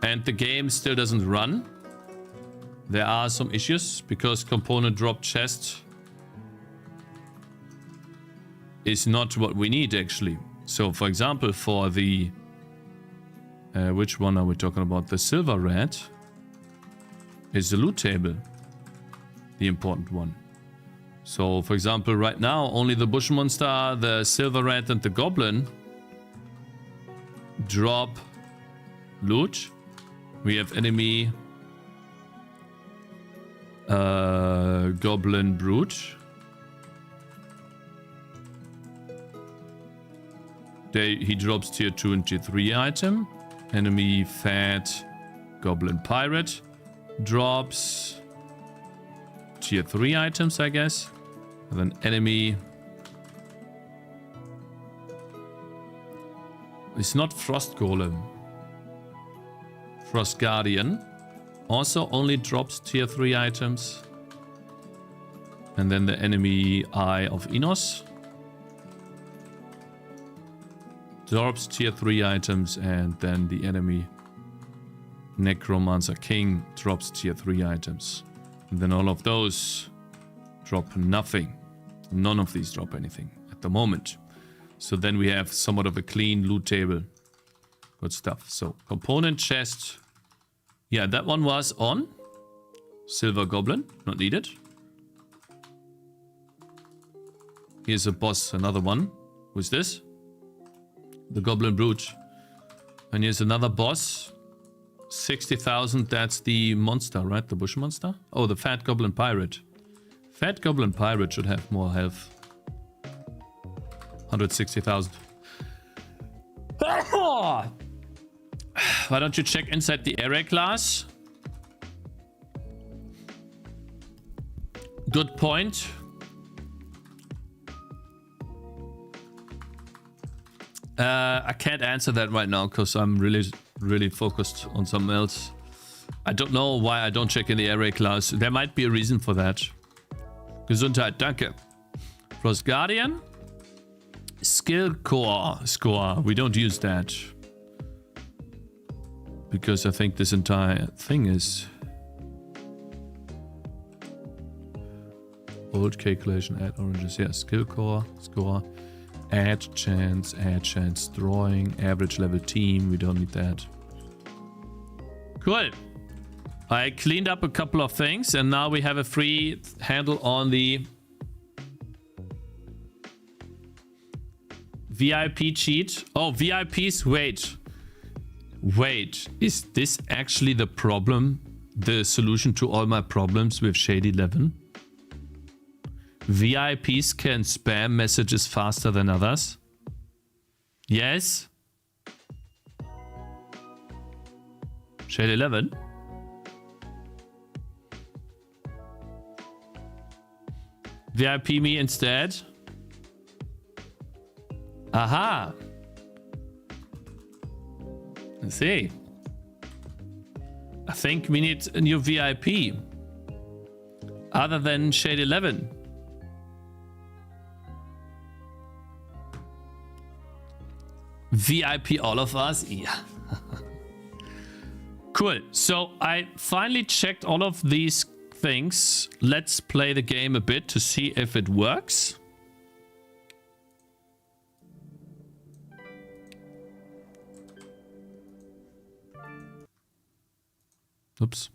And the game still doesn't run. There are some issues because component drop chest is not what we need actually. So for example, for the which one are we talking about? The silver red is the loot table, the important one. So for example, right now only the bush monster, the silver red, and the goblin drop loot. We have enemy goblin brute. He drops tier 2 and tier 3 item. Enemy fat goblin pirate drops tier 3 items, I guess. And then enemy is not frost golem. Frost Guardian also only drops tier 3 items. And then the enemy Eye of Enos drops tier 3 items, and then the enemy Necromancer King drops tier 3 items. And then all of those drop nothing. None of these drop anything at the moment. So then we have somewhat of a clean loot table. Good stuff. So component chest. Yeah, that one was on. Silver Goblin, not needed. Here's a boss, another one. Who's this? The Goblin Brute. And here's another boss. 60,000, that's the monster, right? The bush monster? Oh, the Fat Goblin Pirate. Fat Goblin Pirate should have more health. 160,000. Why don't you check inside the array class? Good point. I can't answer that right now because I'm really focused on something else. I don't know why I don't check in the array class. There might be a reason for that. Gesundheit, danke. Frost Guardian. Skill core score. We don't use that. Because I think this entire thing is... Old calculation, add oranges. Yeah, skill core, score. Add chance, drawing, average level team. We don't need that. Cool. I cleaned up a couple of things and now we have a free handle on the VIP cheat. Oh, VIPs, wait. Wait, is this actually the problem? The solution to all my problems with Shade 11? VIPs can spam messages faster than others? Yes? Shade 11? VIP me instead? Aha! Let's see. I think we need a new VIP. Other than Shade 11. VIP all of us? Yeah. Cool. So I finally checked all of these things. Let's play the game a bit to see if it works. Oops.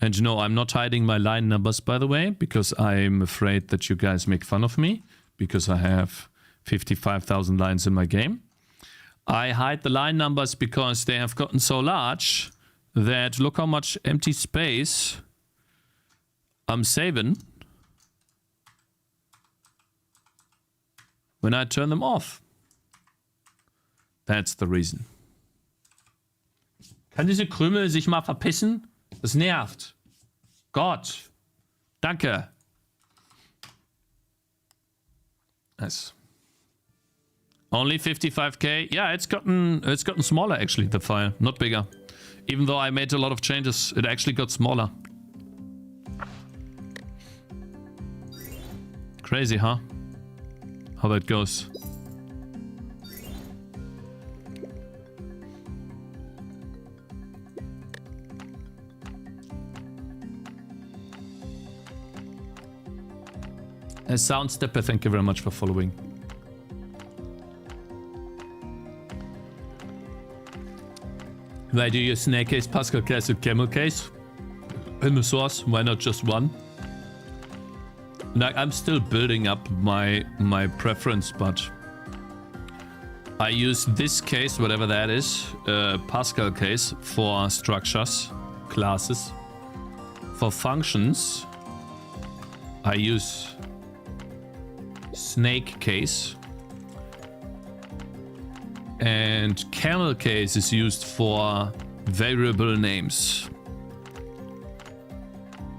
And you know, I'm not hiding my line numbers, by the way, because I'm afraid that you guys make fun of me, because I have 55,000 lines in my game. I hide the line numbers because they have gotten so large that look how much empty space I'm saving when I turn them off. That's the reason. Kann diese Krümel sich mal verpissen? Das nervt. Gott. Danke. Nice. Only 55k? Yeah, it's gotten smaller actually, the file, not bigger. Even though I made a lot of changes, it actually got smaller. Crazy, huh? How that goes. Sound Stepper, thank you very much for following. Why do you snake case, Pascal case, and camel case? In the source, why not just one? Like, I'm still building up my preference, but I use this case, whatever that is, Pascal case, for structures, classes. For functions, I use snake case, and camel case is used for variable names.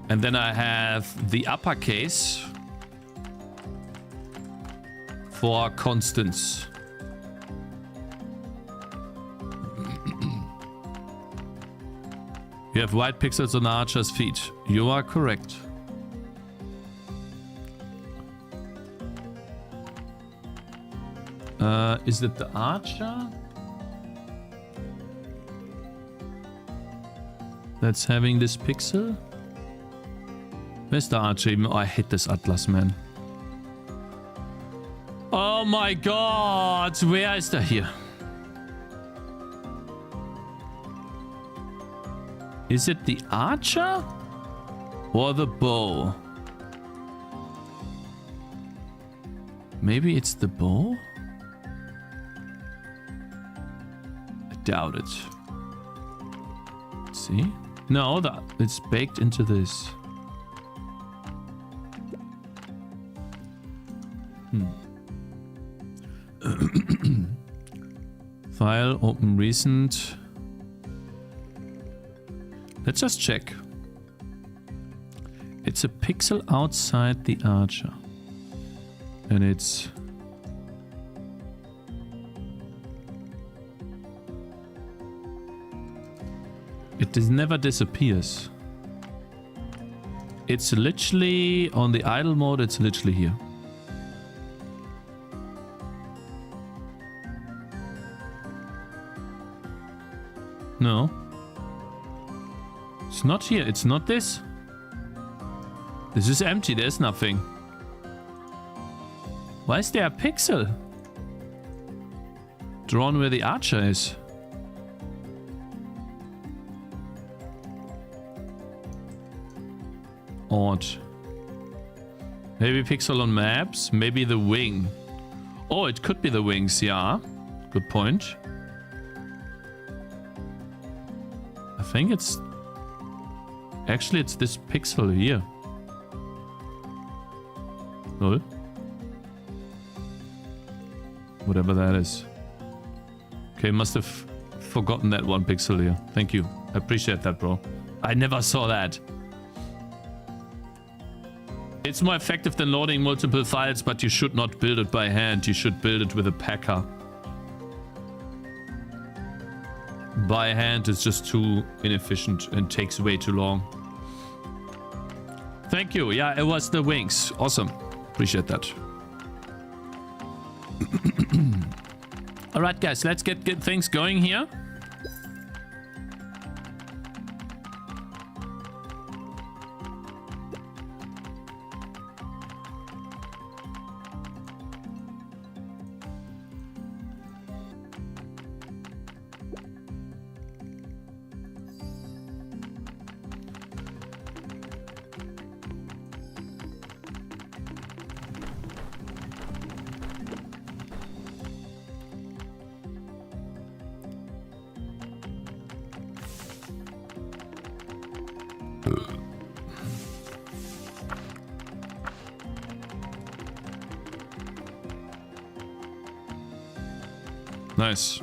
And then I have the uppercase for constants. You have white pixels on Archer's feet. You are correct. Is it the Archer that's having this pixel? Where's the Archer even? Oh, I hate this Atlas, man. Oh my god! Where is der here? Is it the Archer? Or the bow? Maybe it's the bow? Doubt it. Let's see. No, it's baked into this. File, open recent. Let's just check. it's a pixel outside the archer. And it's... It never disappears. It's literally on the idle mode, it's literally here. No. It's not here. It's not this. This is empty. There's nothing. Why is there a pixel? Drawn where the archer is. Odd. Maybe pixel on maps. Maybe the wing. Oh, it could be the wings. Yeah. Good point. I think it's... Actually, it's this pixel here. Lol. Whatever that is. Okay, must have forgotten that one pixel here. Thank you. I appreciate that, bro. I never saw that. It's more effective than loading multiple files, but you should not build it by hand. You should build it with a packer. By hand is just too inefficient and takes way too long. Thank you. Yeah, it was the wings. Awesome. Appreciate that. Alright guys, let's get things going here. Nice.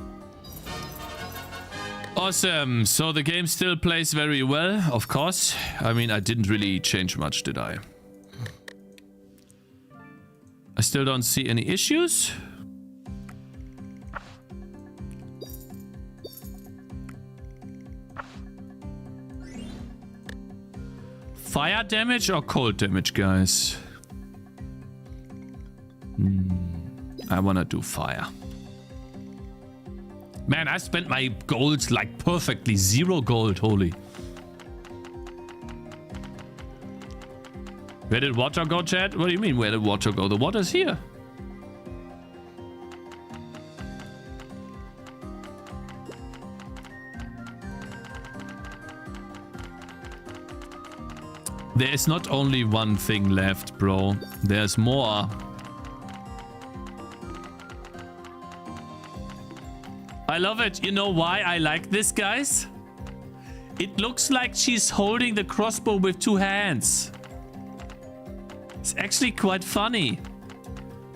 Awesome. So the game still plays very well, of course. I mean, I didn't really change much, did I? I still don't see any issues. Fire damage or cold damage, guys? I wanna do fire. Man, I spent my gold like perfectly. 0 gold, holy. Where did water go, chat? What do you mean, where did water go? The water's here. There is not only one thing left, bro. There's more. I love it. You know why I like this, guys? It looks like she's holding the crossbow with 2 hands. It's actually quite funny.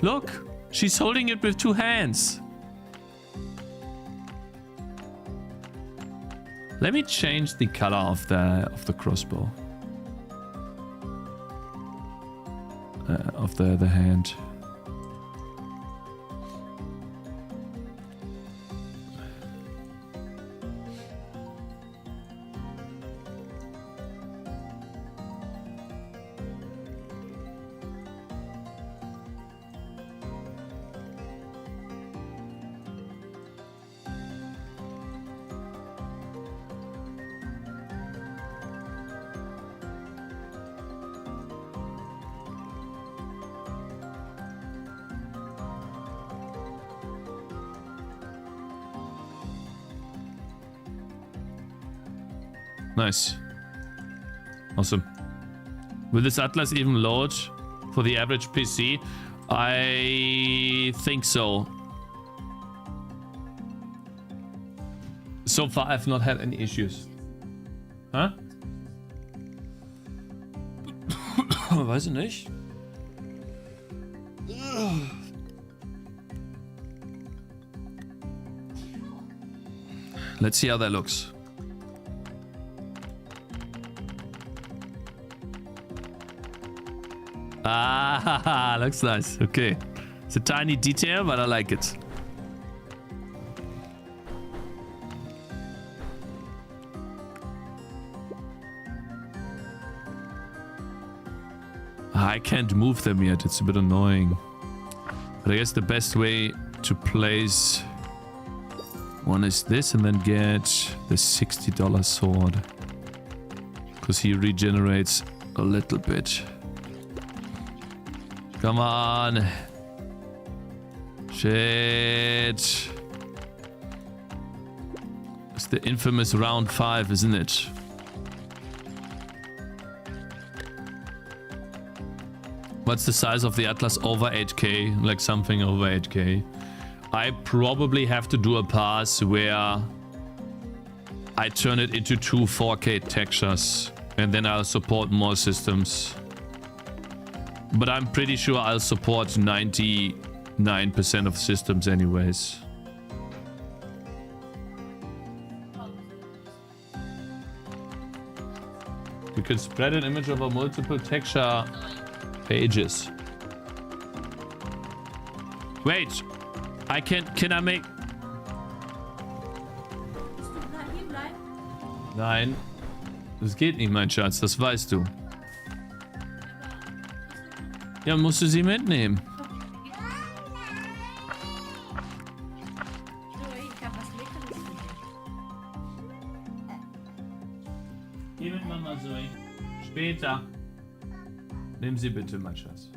Look, she's holding it with 2 hands. Let me change the color of the crossbow. Of the hand. Nice. Awesome. Will this Atlas even load for the average PC? I think so. So far, I've not had any issues. Huh? Weiß ich nicht. Let's see how that looks. Ah, looks nice. Okay. It's a tiny detail, but I like it. I can't move them yet. It's a bit annoying. But I guess the best way to place one is this and then get the $60 sword. Because he regenerates a little bit. Come on. Shit. It's the infamous round 5, isn't it? What's the size of the Atlas? Over 8k, like something over 8k. I probably have to do a pass where I turn it into 2 4k textures and then I'll support more systems. But I'm pretty sure I'll support 99% of systems anyways. You can spread an image over multiple texture pages. Wait, can I make... Nein, das geht nicht, mein Schatz, das weißt du. Ja, musst du sie mitnehmen. Geh mit Mama, Zoe. Später. Nimm sie bitte, mein Schatz.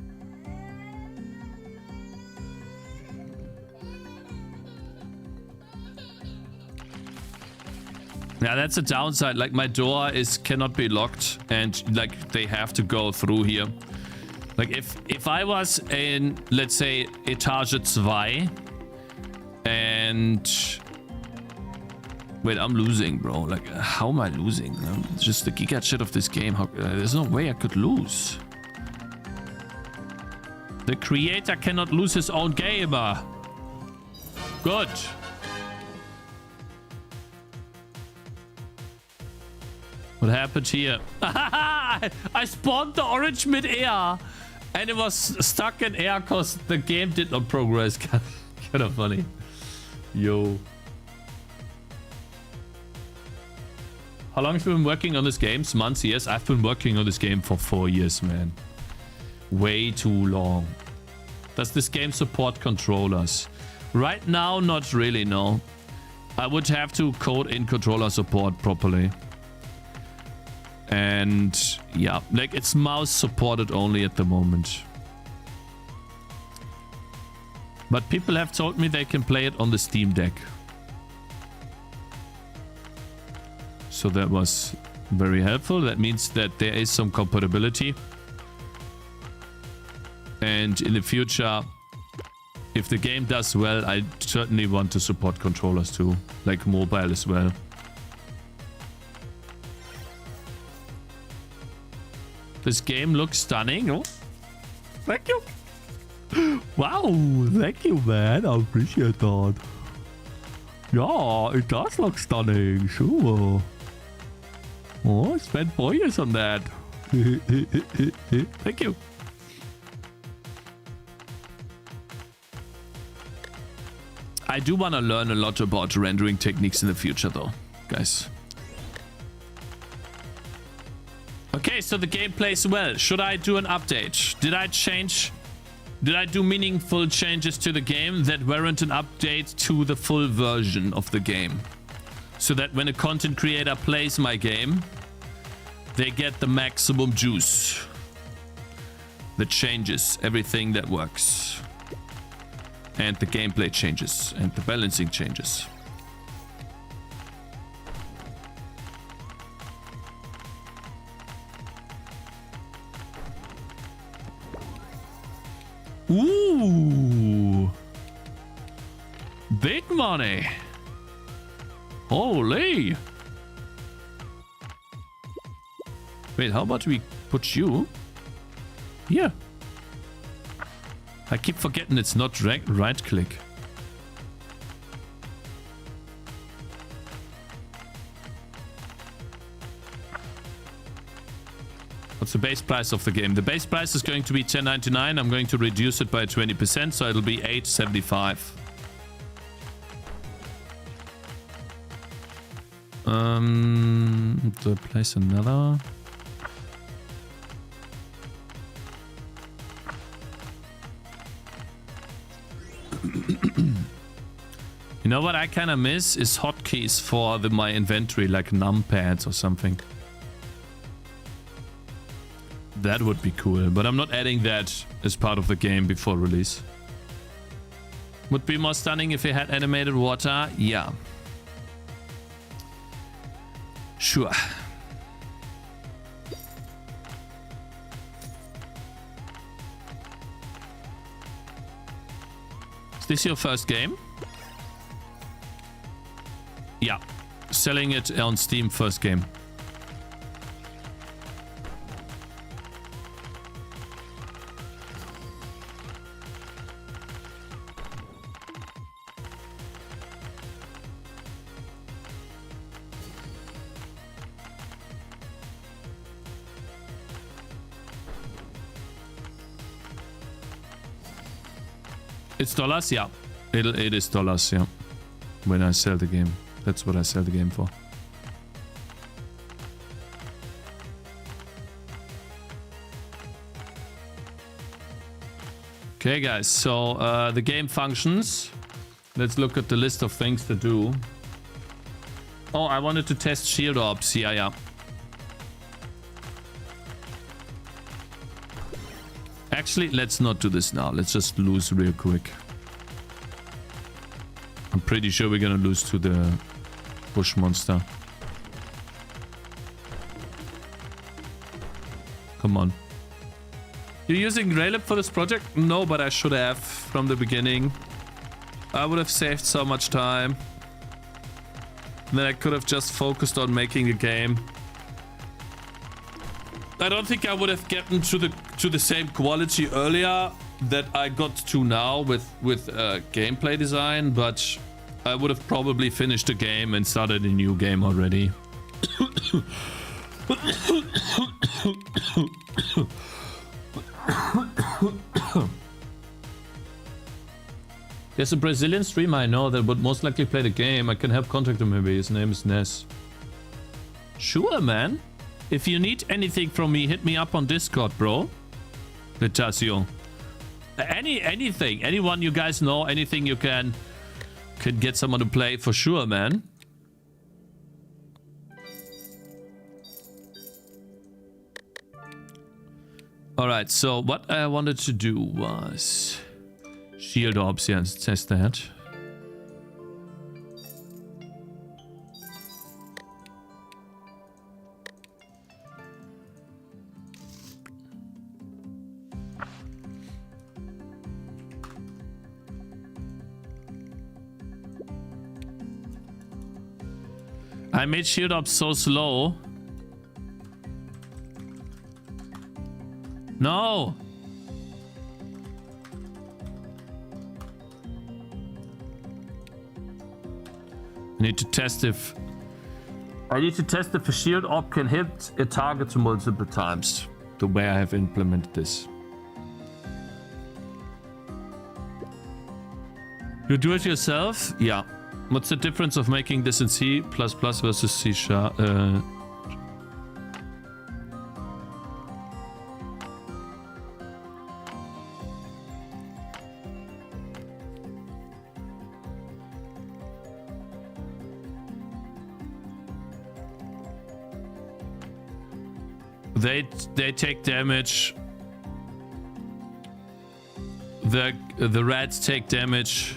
Yeah, that's a downside. Like, my door cannot be locked, and like they have to go through here. Like, if I was in, let's say, Etage 2, and wait, I'm losing, bro. Like, how am I losing? It's just the giga shit of this game. There's no way I could lose. The creator cannot lose his own game. Good. What happened here? I spawned the orange mid-air and it was stuck in air because the game did not progress. Kind of funny. Yo. How long have you been working on this game? Months, years? I've been working on this game for 4 years, man. Way too long. Does this game support controllers? Right now, not really, no. I would have to code in controller support properly. And yeah, like it's mouse supported only at the moment. But people have told me they can play it on the Steam Deck. So that was very helpful. That means that there is some compatibility. And in the future, if the game does well, I certainly want to support controllers too, like mobile as well. This game looks stunning. Oh, thank you. Wow, thank you, man. I appreciate that. Yeah, it does look stunning. Sure. Oh, I spent 4 years on that. Thank you. I do want to learn a lot about rendering techniques in the future, though, guys. Okay, so the game plays well. Should I do an update? Did I do meaningful changes to the game that warrant an update to the full version of the game? So that when a content creator plays my game, they get the maximum juice. That changes everything that works. And the gameplay changes. And the balancing changes. Ooh. Big money. Holy. Wait, how about we put you here? I keep forgetting it's not right click. What's the base price of the game? The base price is going to be $10.99. I'm going to reduce it by 20%, so it'll be $8.75. Do I place another? You know what I kind of miss is hotkeys for my inventory, like numpads or something. That would be cool, but I'm not adding that as part of the game before release. Would be more stunning if it had animated water. Yeah. Sure. Is this your first game? Yeah. Selling it on Steam, first game. It's dollars, yeah. It is dollars, yeah. When I sell the game. That's what I sell the game for. Okay, guys. So the game functions. Let's look at the list of things to do. Oh, I wanted to test shield orbs. Yeah. Actually, let's not do this now. Let's just lose real quick. I'm pretty sure we're gonna lose to the bush monster. Come on. You're using Graylib for this project? No, but I should have from the beginning. I would have saved so much time. Then I could have just focused on making a game. I don't think I would have gotten to the same quality earlier that I got to now with gameplay design, but I would have probably finished the game and started a new game already. There's a Brazilian streamer I know that would most likely play the game. I can help contact him maybe. His name is Ness. Sure, man. If you need anything from me, hit me up on Discord, bro. Vitasio. Anything. Anyone you guys know, anything you can get someone to play for sure, man. Alright, so what I wanted to do was shield orbs. Yeah, let's test that. I made shield up so slow. No. I need to test if a shield orb can hit a target multiple times. The way I have implemented this. You do it yourself? Yeah. What's the difference of making this in C++ versus C#? They take damage. The rats take damage.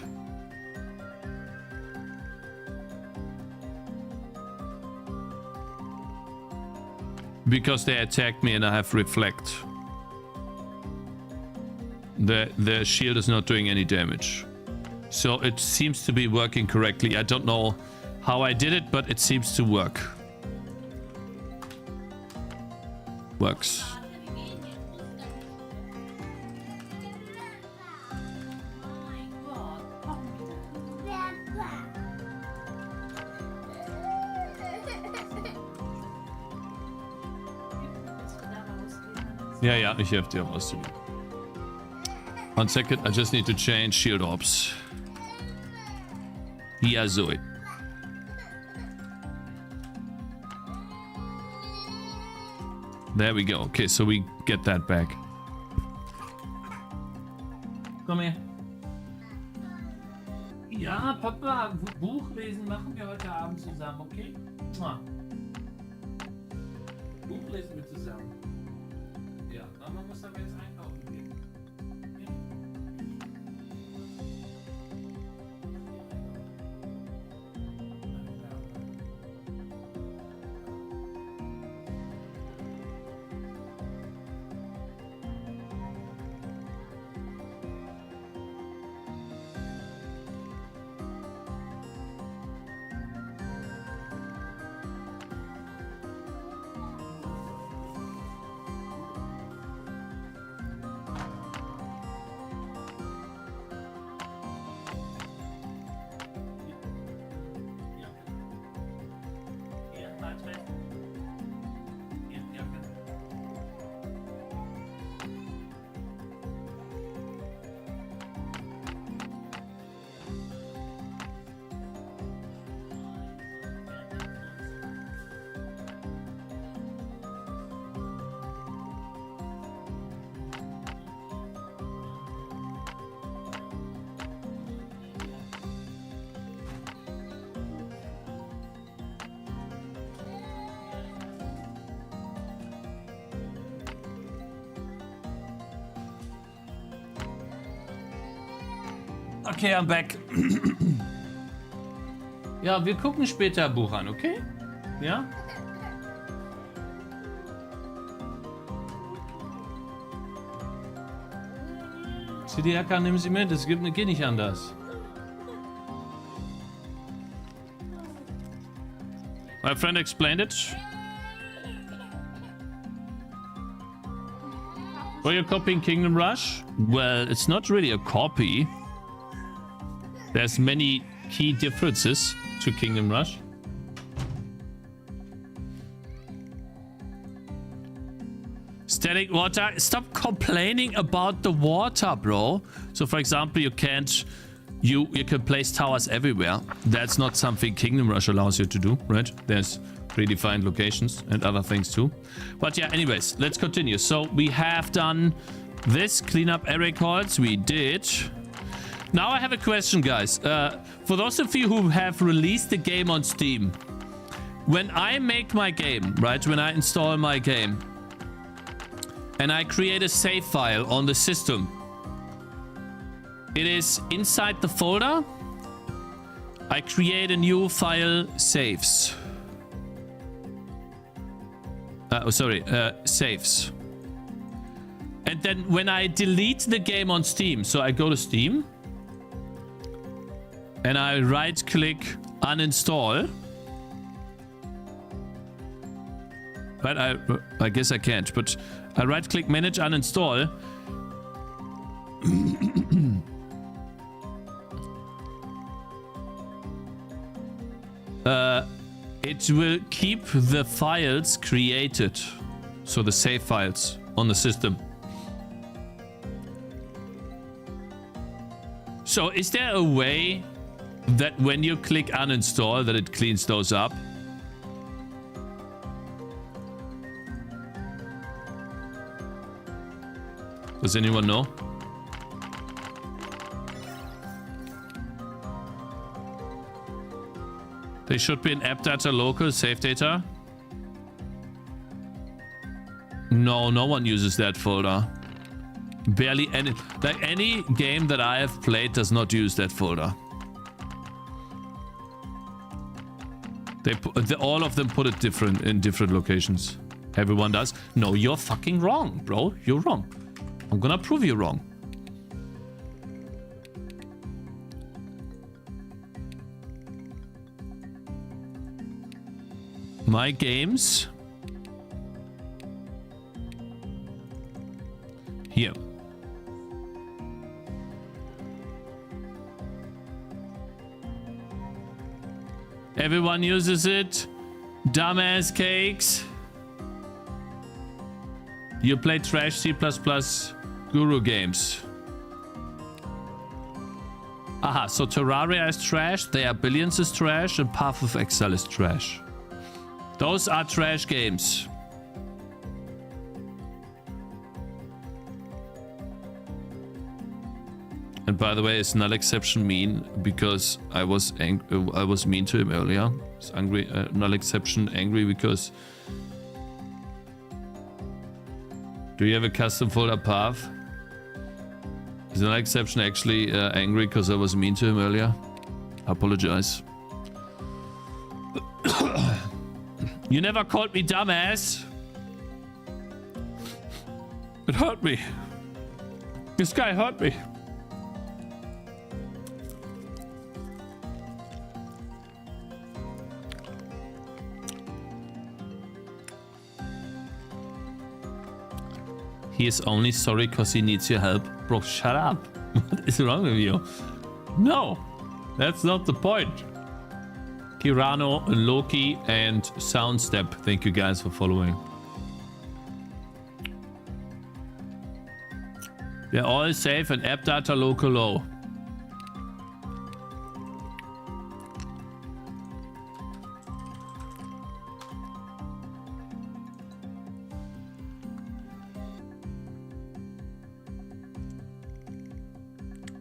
Because they attack me and I have reflect. The shield is not doing any damage. So it seems to be working correctly. I don't know how I did it, but it seems to work. Works. Ja, ich helfe dir auszugeben. 1 second, I just need to change shield orbs. Ja, so. There we go. Okay, so we get that back. Komm her. Ja, Papa, Buch lesen machen wir heute Abend zusammen, okay? Buch lesen wir zusammen. Ja, Mama muss aber jetzt einkaufen gehen. Okay, I'm back. Ja, wir gucken später ein Buch an, okay? Ja? Zieh die Jacke an, nimm sie mit. Es geht nicht anders. My friend explained it. Were you copying Kingdom Rush? Well, it's not really a copy. There's many key differences to Kingdom Rush. Static water. Stop complaining about the water, bro. So, for example, you can place towers everywhere. That's not something Kingdom Rush allows you to do, right? There's predefined locations and other things too. But yeah, anyways, let's continue. So we have done this cleanup array calls. We did. Now I have a question, guys. For those of you who have released the game on Steam, when I make my game, right, when I install my game, and I create a save file on the system, it is inside the folder. I create a new file, saves. Saves. And then when I delete the game on Steam, so I go to Steam, and I right-click uninstall. But I guess I can't. But I right-click manage uninstall. It will keep the files created. So the save files on the system. So is there a way that when you click uninstall that it cleans those up? Does anyone know? They should be in app data local save data. No, no one uses that folder. Barely any, like any game that I have played does not use that folder. All of them put it in different locations. Everyone does. No, you're fucking wrong, bro. You're wrong. I'm gonna prove you wrong. My games. Here. Everyone uses it. Dumbass cakes. You play trash C++ Guru games. Aha, so Terraria is trash, There Are Billions is trash, and Path of Exile is trash. Those are trash games. And by the way, is null exception mean because I was mean to him earlier? Is angry null exception angry because? Do you have a custom folder path? Is null exception actually angry because I was mean to him earlier? I apologize. You never called me dumbass. It hurt me. This guy hurt me. He is only sorry because he needs your help. Bro, shut up. What is wrong with you? No, that's not the point. Kirano, Loki, and Soundstep. Thank you guys for following. They're all safe and app data local low.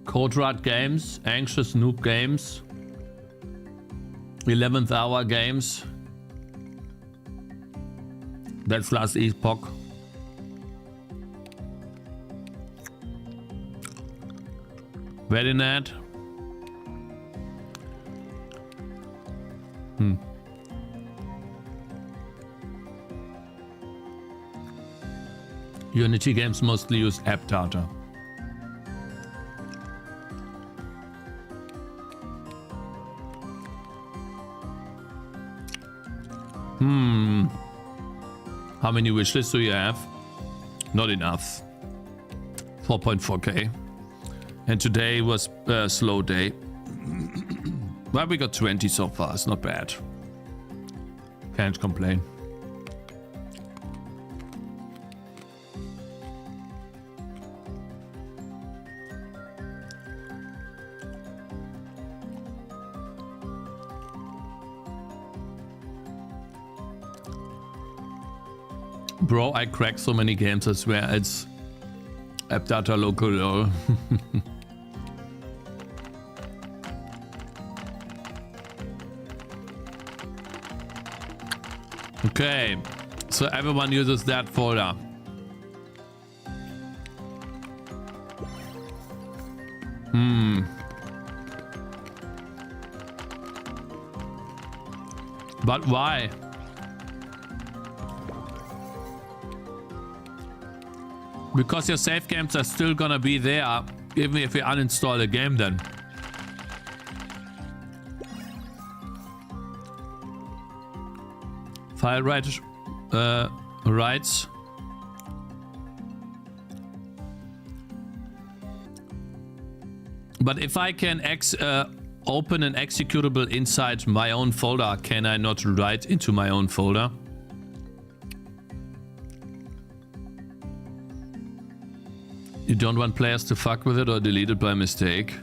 Code Rat games, Anxious Noob games, 11th Hour games. That's Last Epoch. Very net. Unity games mostly use app data. How many wishlists do you have? Not enough. 4.4k. And today was a slow day. Well, we got 20 so far. It's not bad. Can't complain. Bro, I crack so many games, I swear. It's app data local lol. Okay, so everyone uses that folder. But why? Because your save games are still gonna be there, even if you uninstall the game then. File rights. But if I can open an executable inside my own folder, can I not write into my own folder? You don't want players to fuck with it or delete it by mistake?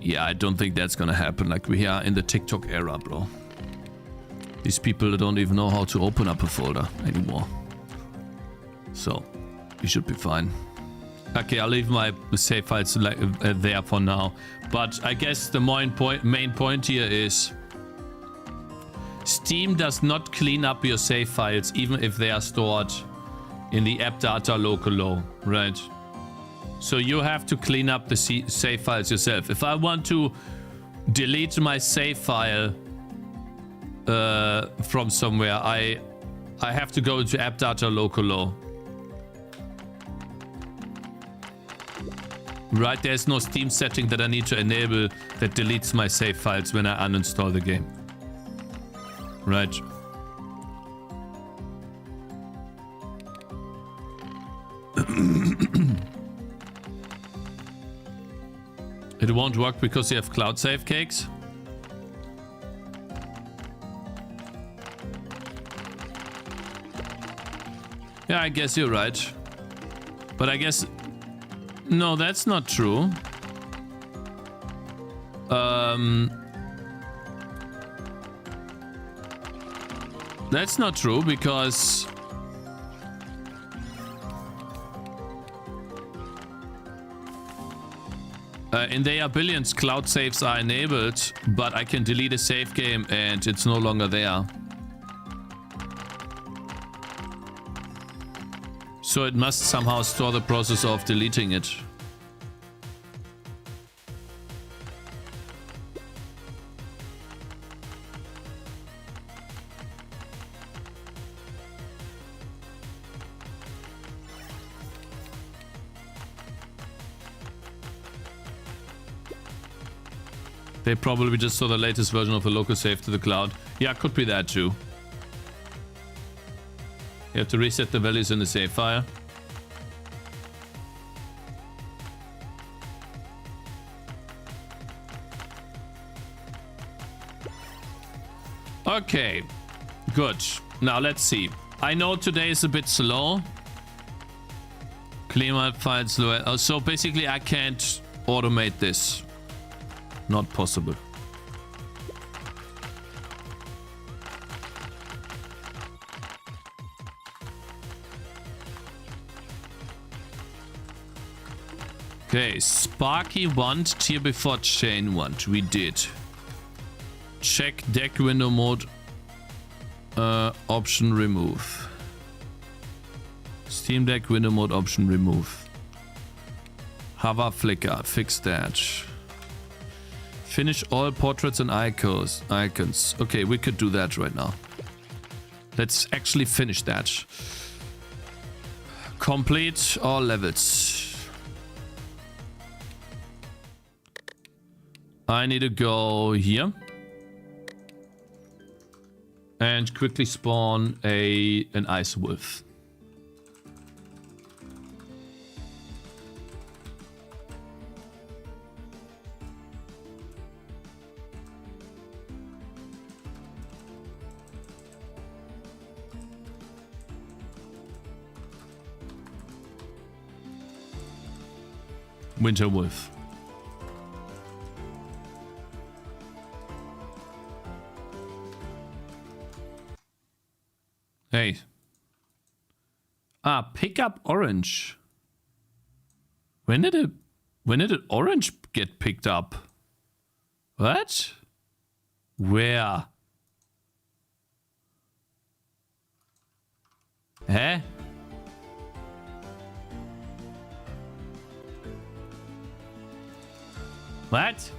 Yeah, I don't think that's gonna happen. Like, we are in the TikTok era, bro. These people don't even know how to open up a folder anymore. So, you should be fine. Okay, I'll leave my save files there for now. But I guess the main point here is Steam does not clean up your save files even if they are stored in the app data local low, right? So you have to clean up the save files yourself. If I want to delete my save file from somewhere, I have to go into app data local low. Right, there's no Steam setting that I need to enable that deletes my save files when I uninstall the game. Right. It won't work because you have cloud save, Cakes. Yeah, I guess you're right. But I guess... No, that's not true. That's not true because... in their billions, cloud saves are enabled, but I can delete a save game and it's no longer there. So it must somehow store the process of deleting it. They probably just saw the latest version of a local save to the cloud. Yeah, could be that too. You have to reset the values in the save file. Okay, good. Now let's see. I know today is a bit slow. Clean my files slow. So basically I can't automate this. Not possible. Okay, Sparky want tier before chain want. We did. Check deck window mode. Option remove. Steam Deck window mode option remove. Hover flicker. Fix that. Finish all portraits and icons. Okay, we could do that right now. Let's actually finish that. Complete all levels. I need to go here. And quickly spawn an ice wolf. Winter wolf. Hey. Pick up orange. When did it orange get picked up? What? Where? Huh? What?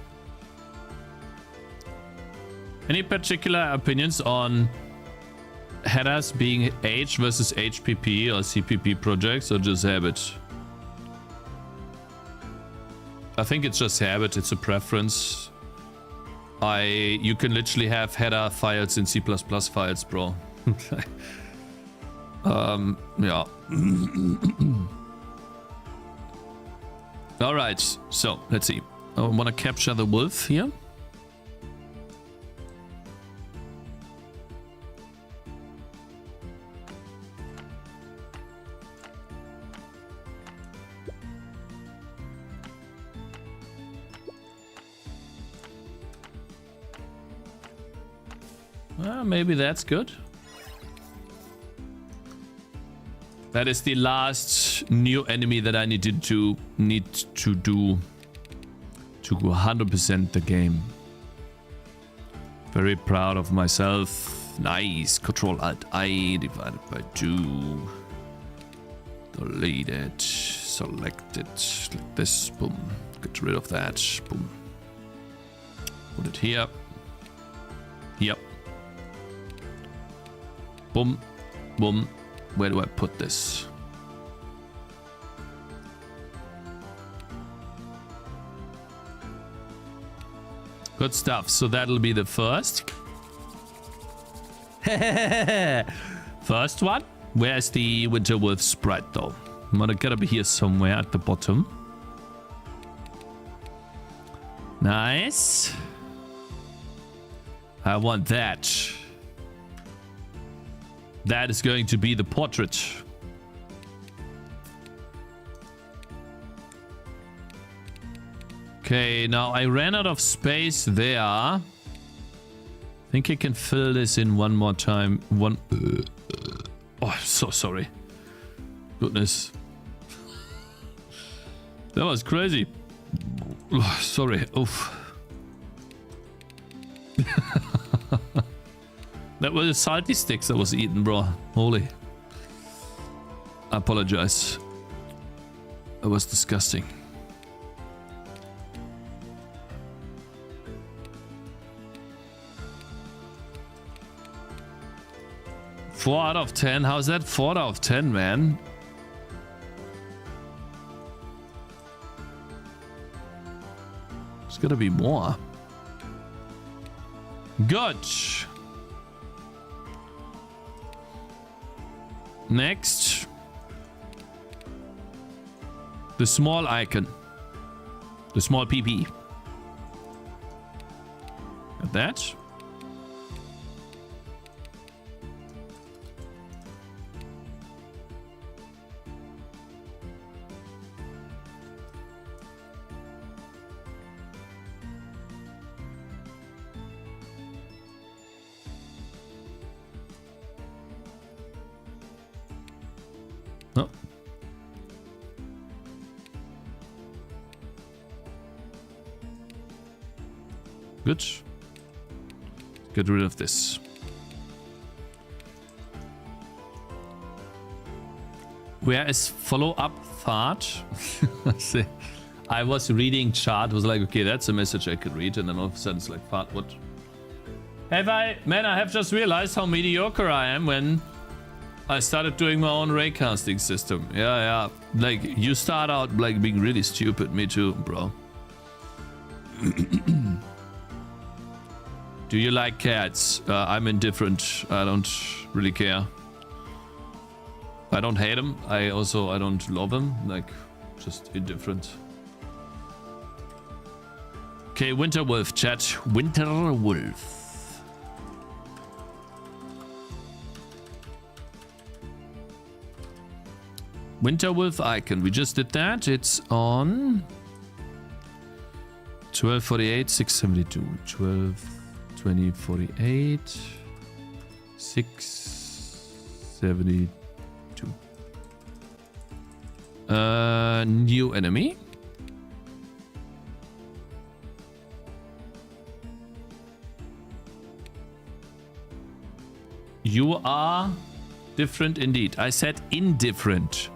Any particular opinions on headers being H versus HPP or CPP projects, or just habit? I think it's just habit. It's a preference. You can literally have header files in C++ files, bro. Yeah. All right. So let's see. I want to capture the wolf here. Well, maybe that's good. That is the last new enemy that I need to do to 100% the game. Very proud of myself. Nice. Control-Alt-I divided by 2. Delete it. Select it. Like this. Boom. Get rid of that. Boom. Put it here. Yep. Boom. Boom. Where do I put this? Good stuff. So that'll be the first. First one. Where's the Winter Wolf sprite though? Gotta be here somewhere at the bottom. Nice. I want that. That is going to be the portrait. Okay, now I ran out of space there. I think I can fill this in one more time. Oh, I'm so sorry. Goodness. That was crazy. Oh, sorry. Oof. That was the salty sticks I was eating, bro. Holy. I apologize. That was disgusting. Four out of 10? How's that 4 out of 10, man? There's gotta be more. Good. Next. The small icon. The small PP. Got that. Oh. Good. Get rid of this. Where is follow-up thought? I was reading chat, was like, okay, that's a message I could read, and then all of a sudden it's like, thought, what? I have just realized how mediocre I am when I started doing my own raycasting system. Yeah. Like, you start out like being really stupid. Me too, bro. Do you like cats? I'm indifferent. I don't really care. I don't hate them. I don't love them. Like, just indifferent. Okay, Winter Wolf, chat. Winter Wolf. Winter Wolf icon. We just did that. It's on 1248, 672. 12, 20, 48, 672. New enemy. You are different indeed. I said indifferent.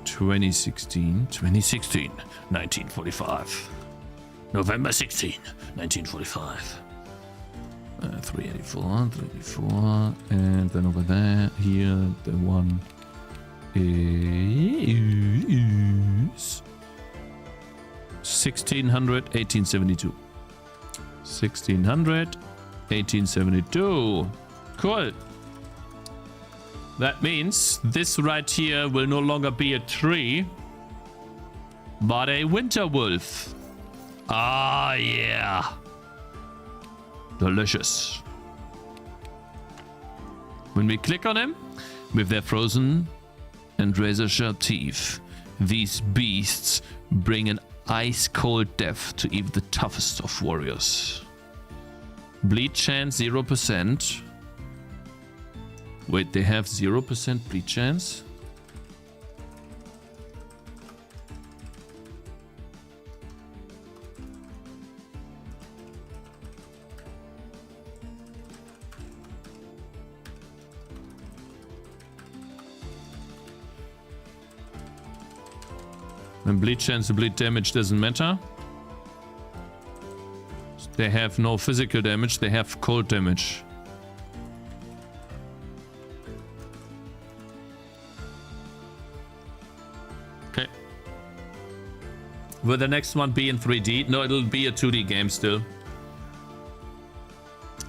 2016, 1945. November 16, 1945. 384, 384. And then over there, here, the one is 1600, 1872. 1600, 1872. Cool. That means this right here will no longer be a tree, but a winter wolf. Ah, yeah. Delicious. When we click on him, with their frozen and razor-sharp teeth, these beasts bring an ice-cold death to even the toughest of warriors. Bleed chance 0%. Wait, they have 0% bleed chance? And bleed chance, the bleed damage doesn't matter. They have no physical damage, they have cold damage. Okay. Will the next one be in 3D? No, it'll be a 2D game still.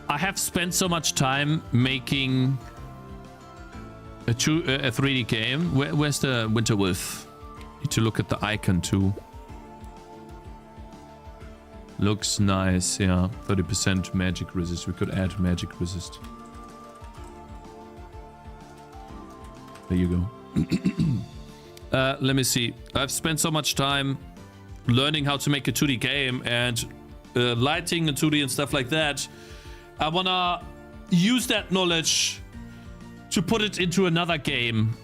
I have spent so much time making a 3D game. Where's the Winter Wolf? Need to look at the icon too. Looks nice, yeah. 30% magic resist. We could add magic resist. There you go. Let me see. I've spent so much time learning how to make a 2D game and lighting and 2D and stuff like that, I wanna use that knowledge to put it into another game.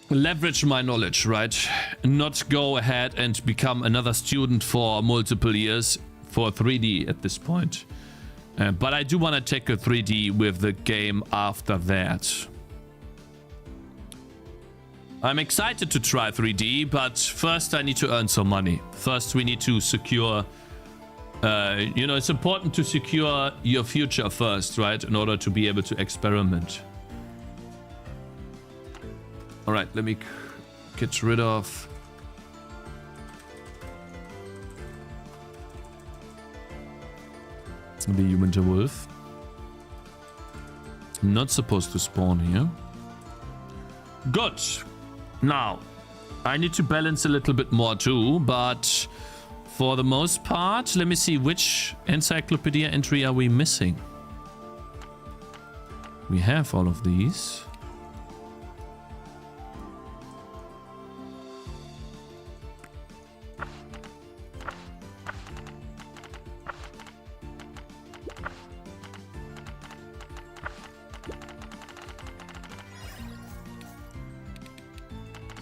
Leverage my knowledge, right? Not go ahead and become another student for multiple years for 3D at this point. But I do want to take a 3D with the game after that. I'm excited to try 3D, but first I need to earn some money. First we need to secure... you know, it's important to secure your future first, right? In order to be able to experiment. Alright, let me get rid of... the winter wolf. Not supposed to spawn here. Good. Now, I need to balance a little bit more too, but for the most part, let me see, which Encyclopedia entry are we missing? We have all of these.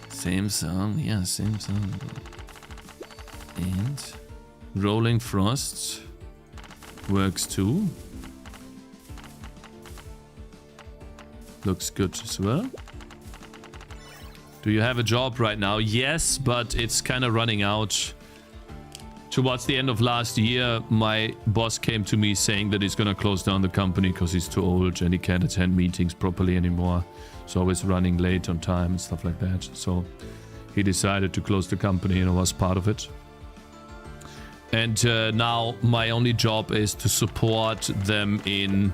Same song, yeah, same song. And Rolling Frost works too. Looks good as well. Do you have a job right now? Yes, but it's kind of running out. Towards the end of last year, my boss came to me saying that he's gonna close down the company because he's too old and he can't attend meetings properly anymore. He's always running late on time and stuff like that. So he decided to close the company and I was part of it. And now my only job is to support them in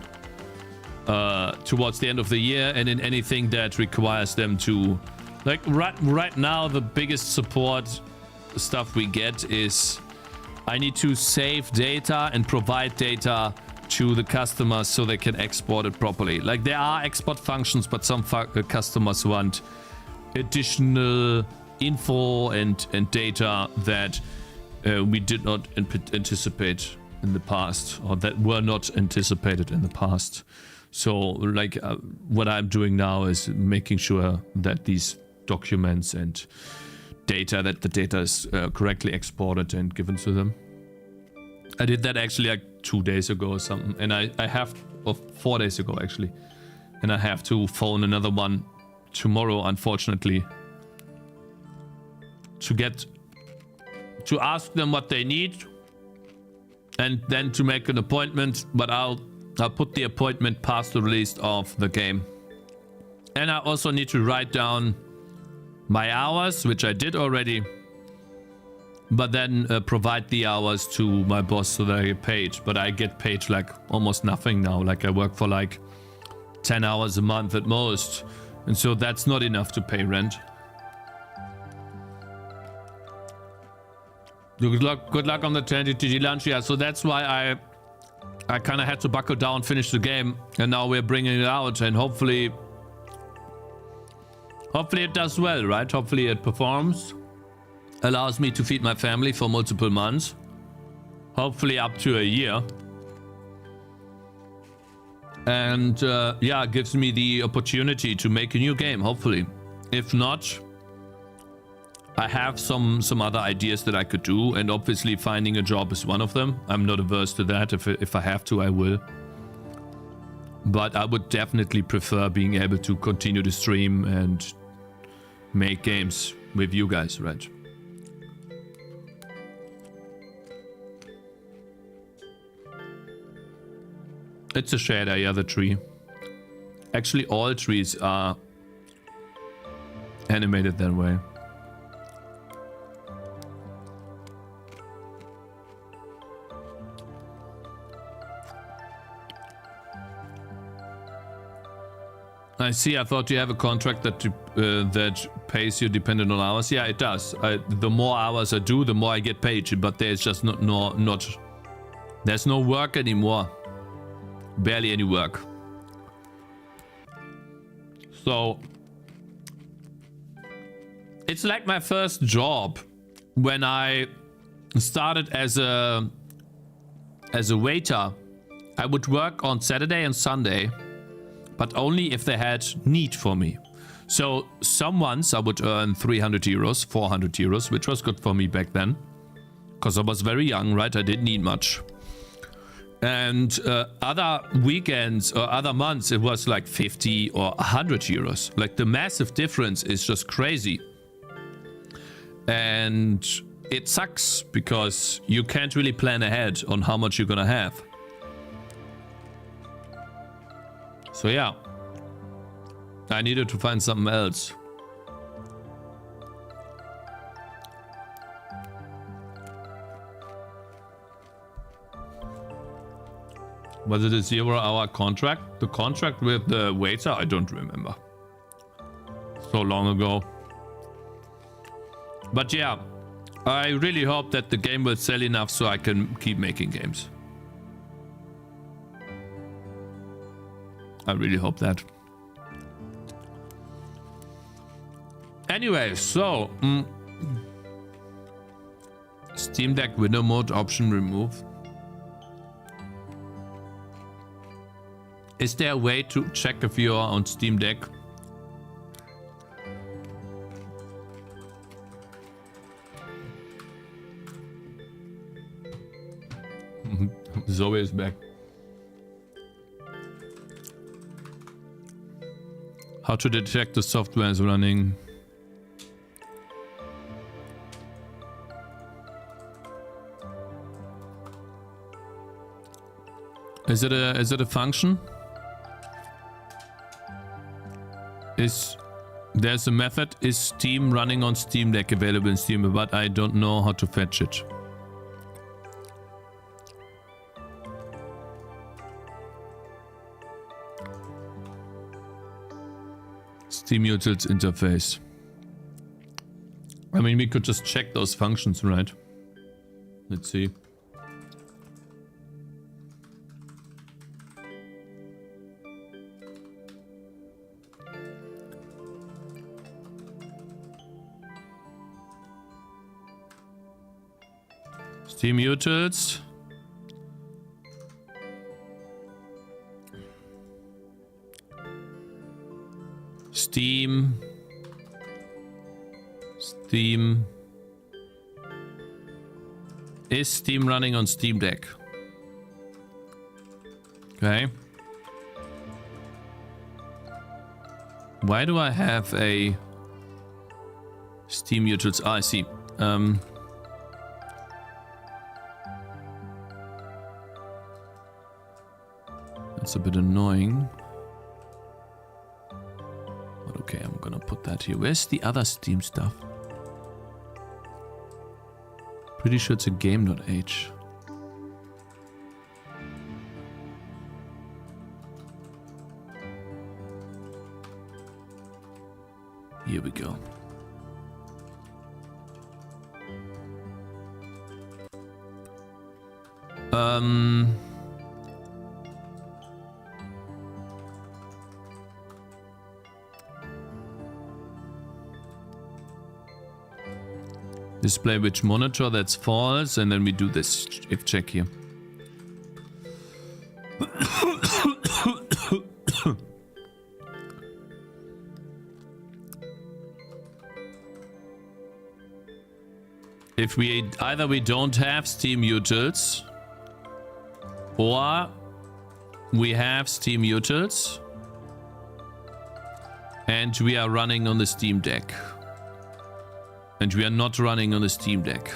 towards the end of the year and in anything that requires them to, like right now the biggest support stuff we get is I need to save data and provide data to the customers so they can export it properly. Like there are export functions, but some customers want additional info and data that we did not anticipate in the past, or that were not anticipated in the past. So like what I'm doing now is making sure that these documents and data, that the data is correctly exported and given to them. I did that actually like 2 days ago or something, and I have, or 4 days ago actually, and I have to phone another one tomorrow, unfortunately, to ask them what they need and then to make an appointment, but I'll put the appointment past the release of the game. And I also need to write down my hours, which I did already, but then provide the hours to my boss so that I get paid. But I get paid like almost nothing now. Like I work for like 10 hours a month at most, and so that's not enough to pay rent. Good luck on the Tangy TD lunch. Yeah, so that's why I kind of had to buckle down, finish the game, and now we're bringing it out, and hopefully it does well, right? Hopefully it performs, allows me to feed my family for multiple months, hopefully up to a year, and yeah, gives me the opportunity to make a new game, hopefully. If not, I have some other ideas that I could do, and obviously finding a job is one of them. I'm not averse to that. If I have to, I will. But I would definitely prefer being able to continue to stream and make games with you guys, right? It's a shader, yeah, the tree. Actually, all trees are animated that way. I see. I thought you have a contract that that pays you dependent on hours. Yeah, it does. The more hours I do, the more I get paid. But there's just not there's no work anymore. Barely any work. So it's like my first job when I started as a waiter, I would work on Saturday and Sunday, but only if they had need for me. So some months I would earn 300 euros, 400 euros, which was good for me back then. Because I was very young, right? I didn't need much. And other weekends or other months, it was like 50 or 100 euros. Like the massive difference is just crazy. And it sucks because you can't really plan ahead on how much you're gonna have. So yeah, I needed to find something else. Was it a 0-hour contract? The contract with the waiter? I don't remember. So long ago. But yeah, I really hope that the game will sell enough so I can keep making games. I really hope that. Anyway, so Steam Deck window mode option removed. Is there a way to check if you are on Steam Deck? Zoe is back. How to detect the software is running? Is it a function? There's a method, is Steam running on Steam Deck available in Steam, but I don't know how to fetch it. Steam Utils interface. I mean, we could just check those functions, right? Let's see. Steam Utils. Steam. Is Steam running on Steam Deck? Okay. Why do I have a Steam Utils? Ah, I see. That's a bit annoying. But okay, I'm gonna put that here. Where's the other Steam stuff? Pretty sure it's a game.h. Here we go. Display which monitor, that's false, and then we do this if check here. If we either we don't have Steam Utils, or we have Steam Utils and we are running on the Steam Deck. And we are not running on the Steam Deck.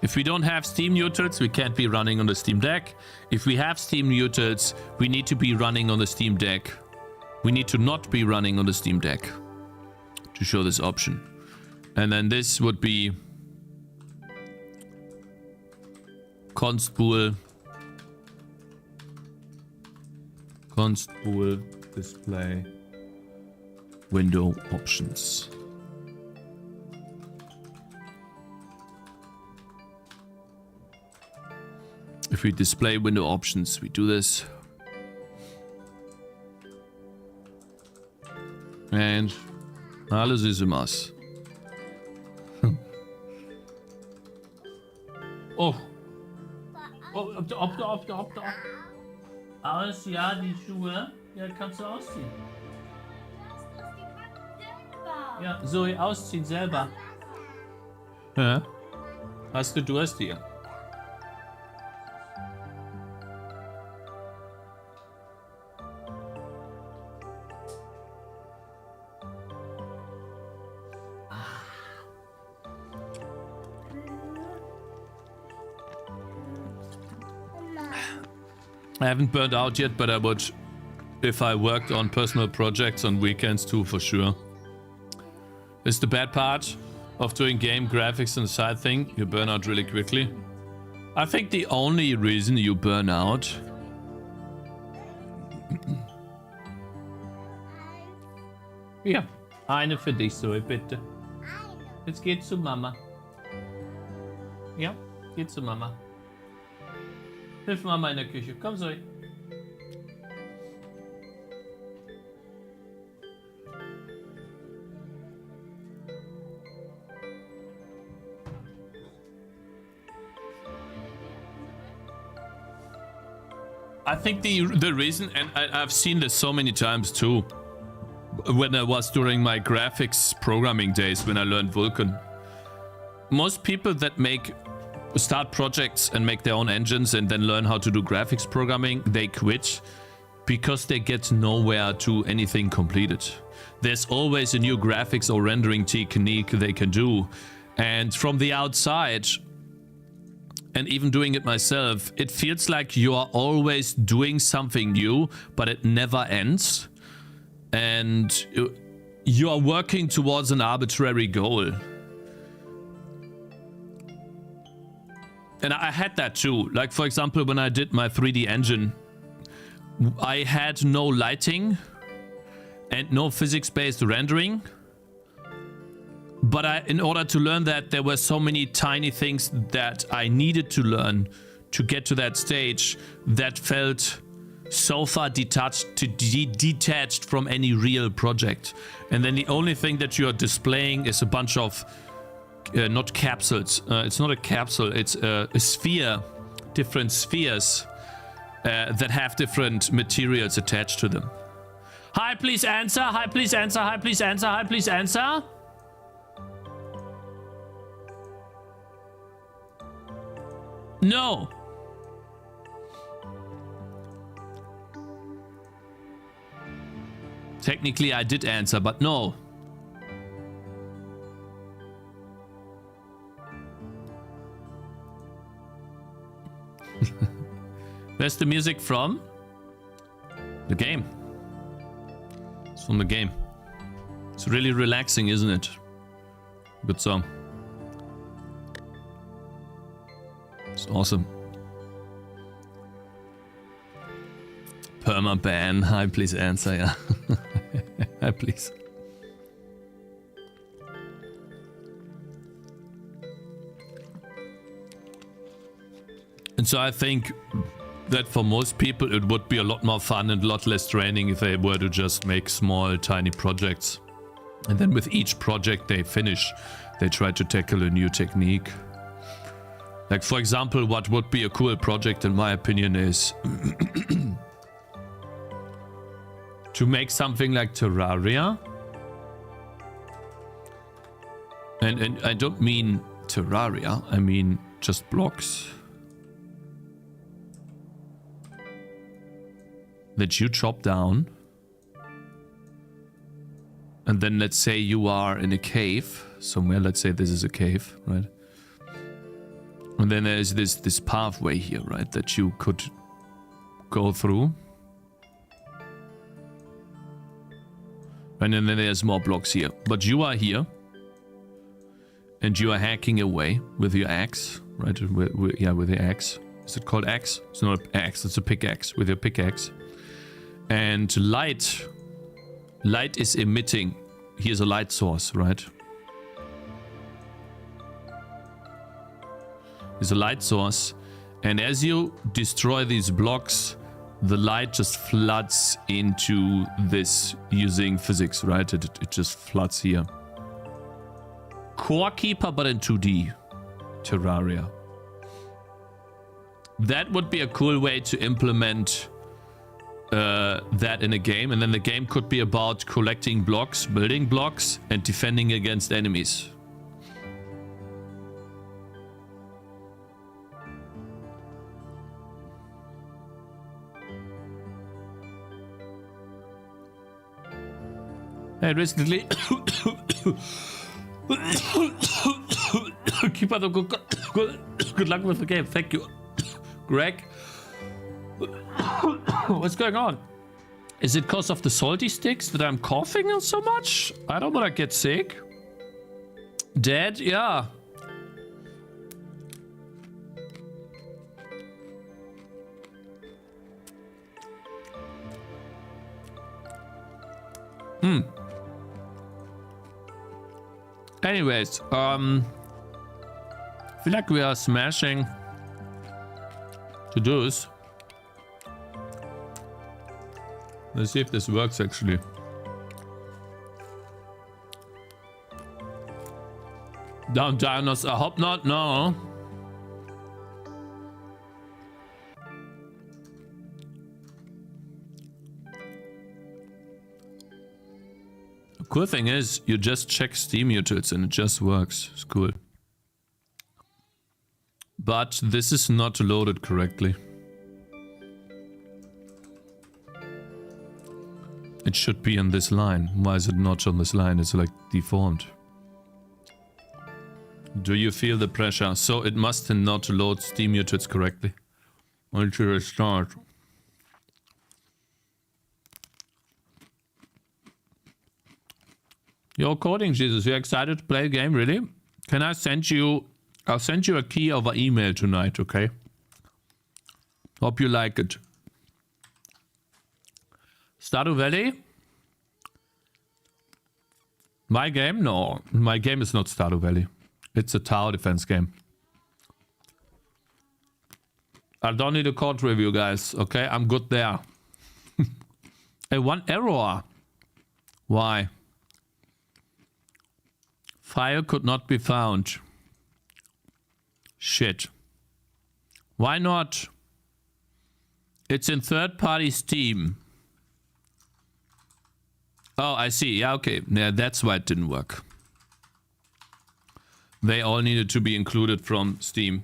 If we don't have Steam Utils, we can't be running on the Steam Deck. If we have Steam Utils, we need to be running on the Steam Deck. We need to not be running on the Steam Deck to show this option. And then this would be constpool display window options. If we display window options, we do this. And alles ist im Ass. Ob. Aus, ja, die Schuhe. Ja, kannst du ausziehen. Ja, Zoe, ausziehen selber. Ja. Hast du Durst hier? I haven't burned out yet, but I would if I worked on personal projects on weekends too, for sure. It's the bad part of doing game graphics and side thing. You burn out really quickly. I think the only reason you burn out ja, eine für dich, Zoe, bitte. Jetzt geht zu Mama. Ja, geht zu Mama. Hilf Mama in der Küche. Komm, Zoe. I think the reason, and I've seen this so many times too, when I was during my graphics programming days when I learned Vulkan. Most people that start projects and make their own engines and then learn how to do graphics programming, they quit because they get nowhere to anything completed. There's always a new graphics or rendering technique they can do, and from the outside, and even doing it myself, it feels like you are always doing something new, but it never ends. And you are working towards an arbitrary goal. And I had that too. Like, for example, when I did my 3D engine, I had no lighting and no physics-based rendering. But in order to learn that, there were so many tiny things that I needed to learn to get to that stage that felt so far detached from any real project. And then the only thing that you are displaying is a bunch of, not capsules. It's not a capsule, it's a sphere, different spheres that have different materials attached to them. Hi, please answer. Hi, please answer. Hi, please answer. Hi, please answer. No. Technically, I did answer, but no. Where's the music from? The game. It's from the game. It's really relaxing, isn't it? Good song. It's awesome. Permaban. Hi, please answer, yeah. Hi, please. And so I think that for most people it would be a lot more fun and a lot less draining if they were to just make small, tiny projects. And then with each project they finish, they try to tackle a new technique. Like, for example, what would be a cool project, in my opinion, is to make something like Terraria. And I don't mean Terraria, I mean just blocks that you chop down. And then let's say you are in a cave somewhere. Let's say this is a cave, right? And then there's this pathway here, right, that you could go through. And then there's more blocks here. But you are here. And you are hacking away with your axe, right? Yeah, with the axe. Is it called axe? It's not an axe, it's a pickaxe, with your pickaxe. And light is emitting. Here's a light source, right? Is a light source, and as you destroy these blocks, the light just floods into this using physics, right? It just floods here. Core Keeper, but in 2D. Terraria. That would be a cool way to implement that in a game, and then the game could be about collecting blocks, building blocks, and defending against enemies. Hey, recently, keep up the good luck with the game. Thank you, Greg. What's going on? Is it because of the salty sticks that I'm coughing so much? I don't want to get sick. Dead? Yeah. Anyways, I feel like we are smashing to-dos. Let's see if this works actually. Downtowners, I hope not, no. The cool thing is, you just check Steam utils and it just works. It's cool. But this is not loaded correctly. It should be on this line. Why is it not on this line? It's like deformed. Do you feel the pressure? So it must not load Steam utils correctly. I need to restart. Yo, Coding Jesus, you excited to play a game, really? Can I send you... I'll send you a key over email tonight, okay? Hope you like it. Stardew Valley? My game? No, my game is not Stardew Valley. It's a tower defense game. I don't need a code review, guys, okay? I'm good there. Hey, one error. Why? File could not be found. Shit. Why not? It's in third-party Steam. Oh, I see. Yeah, okay. Yeah, that's why it didn't work. They all needed to be included from Steam.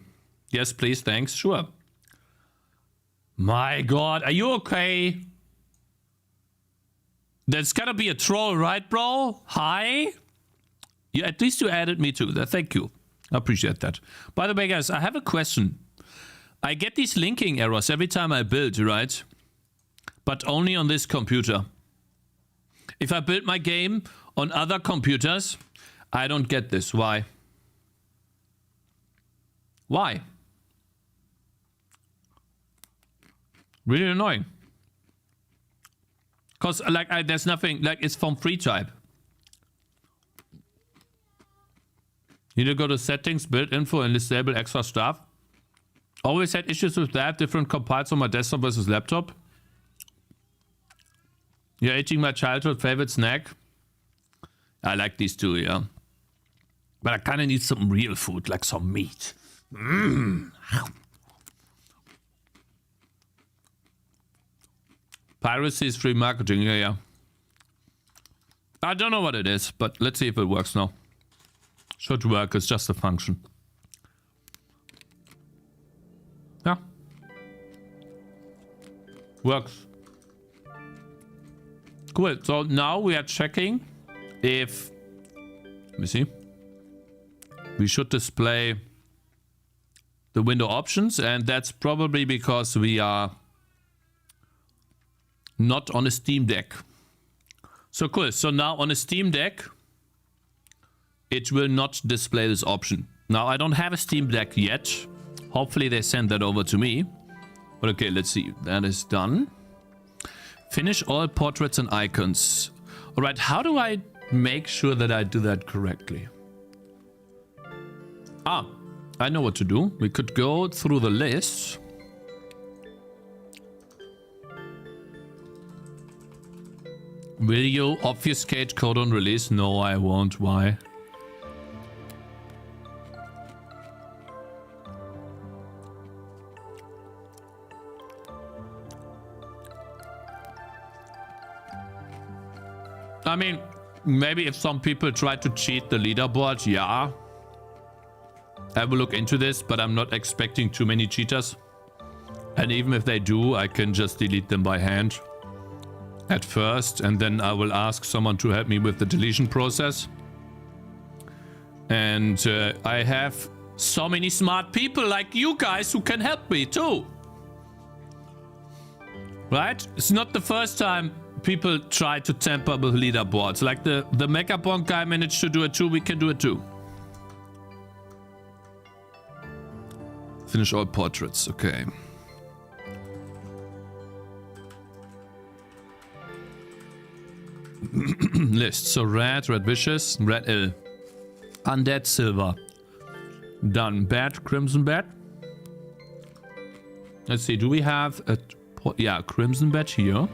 Yes, please. Thanks. Sure. My God. Are you okay? There's gotta be a troll, right, bro? Hi? Yeah, at least you added me to that. Thank you. I appreciate that. By the way, guys, I have a question. I get these linking errors every time I build, right? But only on this computer. If I build my game on other computers, I don't get this. Why? Why? Really annoying. Because, like, there's nothing, like, it's from free type. Need to go to settings, build info, and disable extra stuff. Always had issues with that. Different compiles on my desktop versus laptop. You're eating my childhood favorite snack. I like these two, yeah. But I kind of need some real food, like some meat. Piracy is free marketing, yeah. I don't know what it is, but let's see if it works now. Should work, it's just a function. Yeah. Works. Cool, so now we are checking if... Let me see. We should display the window options, and that's probably because we are not on a Steam Deck. So cool, so now on a Steam Deck, it will not display this option. Now, I don't have a Steam Deck yet. Hopefully they send that over to me. But okay, let's see. That is done. Finish all portraits and icons. All right, how do I make sure that I do that correctly? Ah, I know what to do. We could go through the list. Will you obfuscate code on release? No, I won't. Why? I mean, maybe if some people try to cheat the leaderboard, yeah. I will look into this, but I'm not expecting too many cheaters. And even if they do, I can just delete them by hand at first, and then I will ask someone to help me with the deletion process. And I have so many smart people like you guys who can help me too. Right? It's not the first time people try to tamper with leaderboards. Like the Megabonk guy managed to do it too, we can do it too. Finish all portraits, okay. List, so red vicious, red ill. Undead silver. Done. Bad, crimson bad. Let's see, do we have a... Yeah, crimson bad here.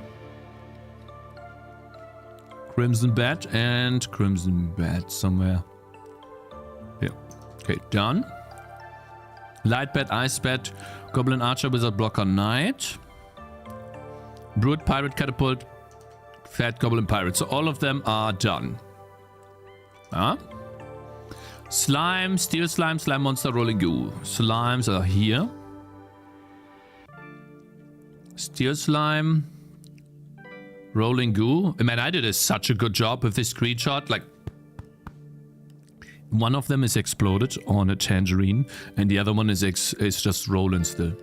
Crimson bad and crimson bad somewhere. Yeah. Okay, done. Light bad, ice bad, goblin archer, wizard blocker, knight. Brute, pirate, catapult, fat goblin pirate. So all of them are done. Huh? Slime, steel slime, slime monster, rolling goo. Slimes are here. Steel slime, rolling goo. Man, I did such a good job with this screenshot. Like, one of them is exploded on a tangerine, and the other one is just rolling still.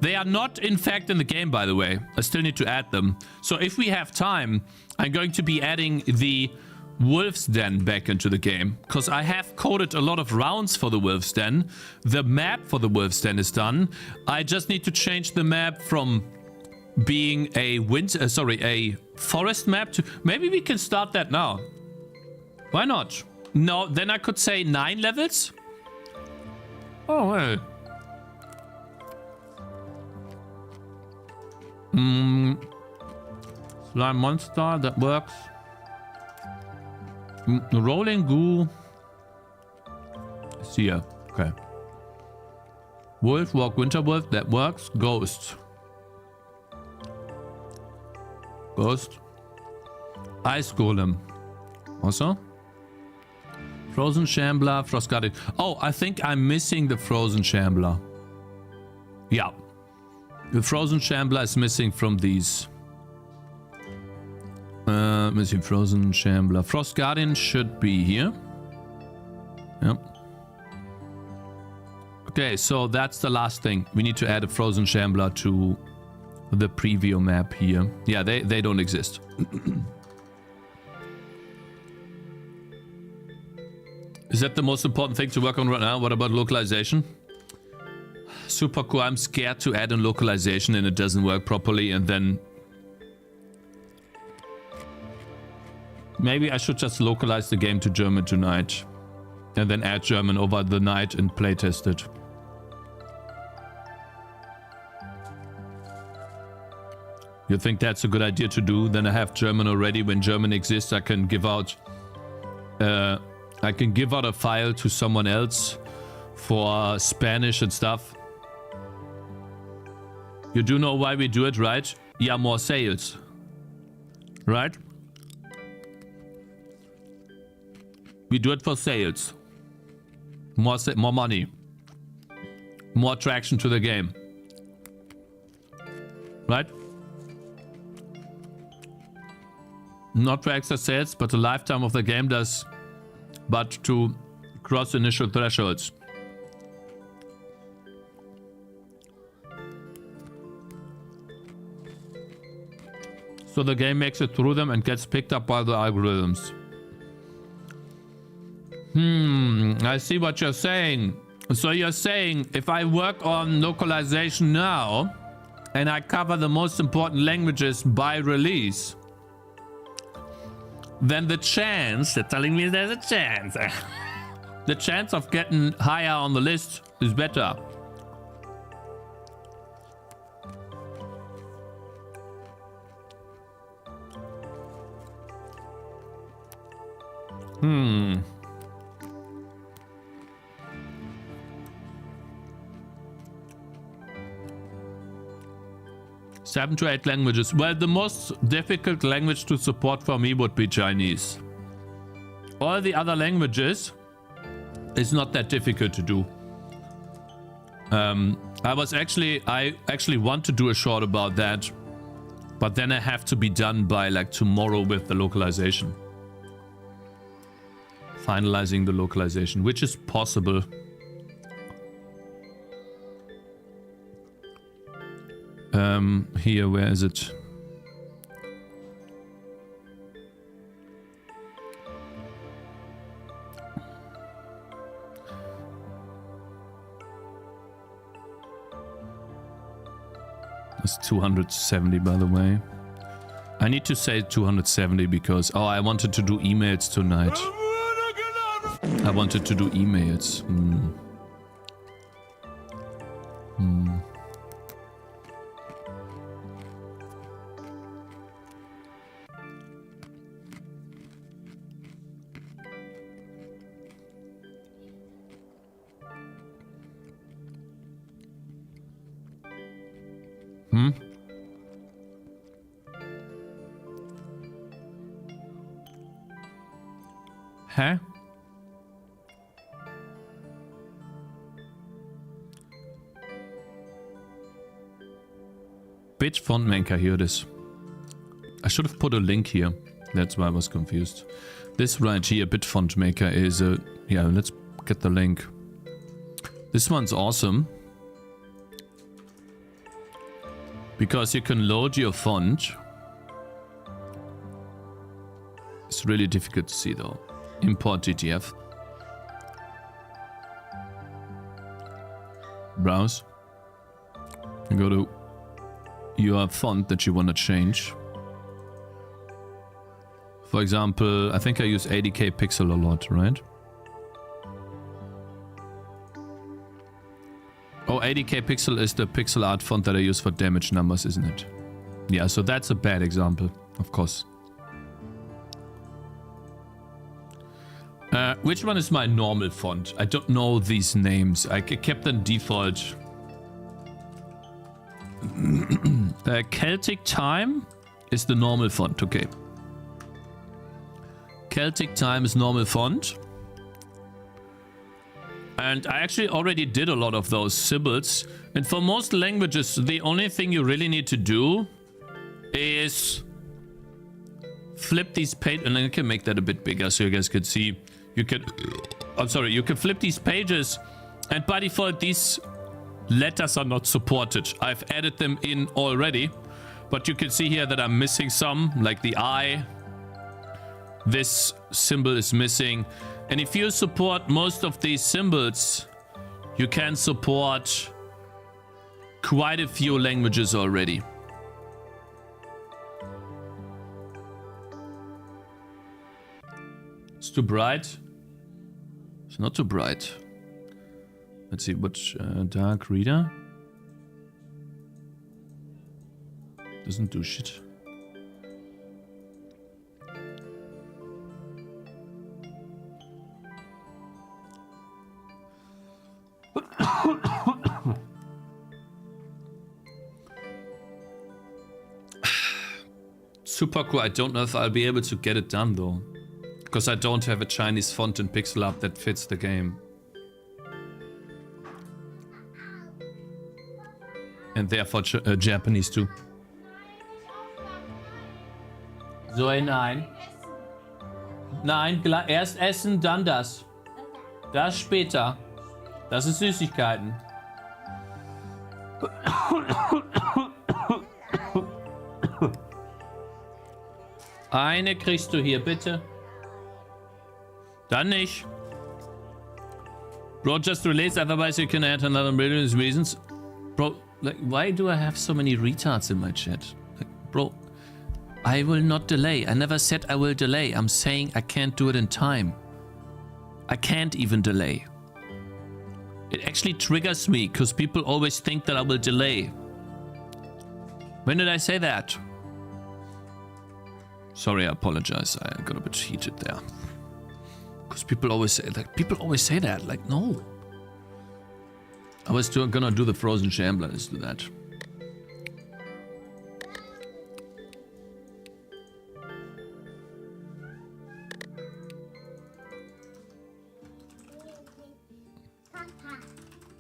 They are not, in fact, in the game, by the way. I still need to add them. So if we have time, I'm going to be adding the Wolf's Den back into the game, because I have coded a lot of rounds for the Wolf's Den. The map for the Wolf's Den is done. I just need to change the map from being a a forest map to... Maybe we can start that now. Why not? No, then I could say 9 levels. Oh, well. Slime monster, that works. Rolling goo. It's here. Okay. Wolf, walk, winter wolf, that works. Ghost. Ghost. Ice golem. Also. Frozen Shambler, Frost Guardian. Oh, I think I'm missing the Frozen Shambler. Yeah. The Frozen Shambler is missing from these. Missing Frozen Shambler. Frost Guardian should be here. Yep. Okay, so that's the last thing. We need to add a Frozen Shambler to the preview map here. Yeah, they don't exist. Is that the most important thing to work on right now? What about localization? Super cool. I'm scared to add in localization and it doesn't work properly, and then... Maybe I should just localize the game to German tonight. And then add German over the night and playtest it. You think that's a good idea to do? Then I have German already. When German exists, I can give out... I can give out a file to someone else for Spanish and stuff. You do know why we do it, right? Yeah, more sales. Right? We do it for sales. More money. More traction to the game. Right? Not for extra sales, but the lifetime of the game does... but to cross initial thresholds. So the game makes it through them and gets picked up by the algorithms. I see what you're saying. So you're saying if I work on localization now and I cover the most important languages by release, then the chance, they're telling me there's a chance. The chance of getting higher on the list is better. 7 to 8 languages. Well, the most difficult language to support for me would be Chinese. All the other languages is not that difficult to do. I actually want to do a short about that, but then I have to be done by like tomorrow with the localization. Finalizing the localization, which is possible. Here, where is it? It's 270, by the way. I need to say 270 because, oh, I wanted to do emails tonight. I wanted to do emails. Huh? Bitch font maker, here it is. I should have put a link here. That's why I was confused. This right here, bit font maker, is a... Yeah, let's get the link. This one's awesome. Because you can load your font. It's really difficult to see though. Import GTF. Browse. And go to your font that you want to change. For example, I think I use 80k pixel a lot, right? Oh, 80k pixel is the pixel art font that I use for damage numbers, isn't it? Yeah, so that's a bad example, of course. Which one is my normal font? I don't know these names. I kept them default. Celtic Time is the normal font, okay. Celtic Time is normal font. And I actually already did a lot of those symbols. And for most languages, the only thing you really need to do is flip these pages. And I can make that a bit bigger so you guys can see. You can, I'm sorry, you can flip these pages. And by default, these letters are not supported. I've added them in already. But you can see here that I'm missing some, like the I. This symbol is missing. And if you support most of these symbols, you can support quite a few languages already. It's too bright. It's not too bright. Let's see, which dark reader? Doesn't do shit. Super cool. I don't know if I'll be able to get it done though, because I don't have a Chinese font in pixel art that fits the game. And therefore Japanese too. So, nein. Nein, erst essen, dann das. Das später. Das ist Süßigkeiten. Eine kriegst du hier, bitte. Dann nicht. Bro, just release, otherwise you can add another million reasons. Bro, like, why do I have so many retards in my chat? Like, bro, I will not delay. I never said I will delay. I'm saying I can't do it in time. I can't even delay. It actually triggers me, because people always think that I will delay. When did I say that? Sorry, I apologize. I got a bit heated there. Because people always say that. Like, no. I was gonna do the frozen shambler. Let's do that.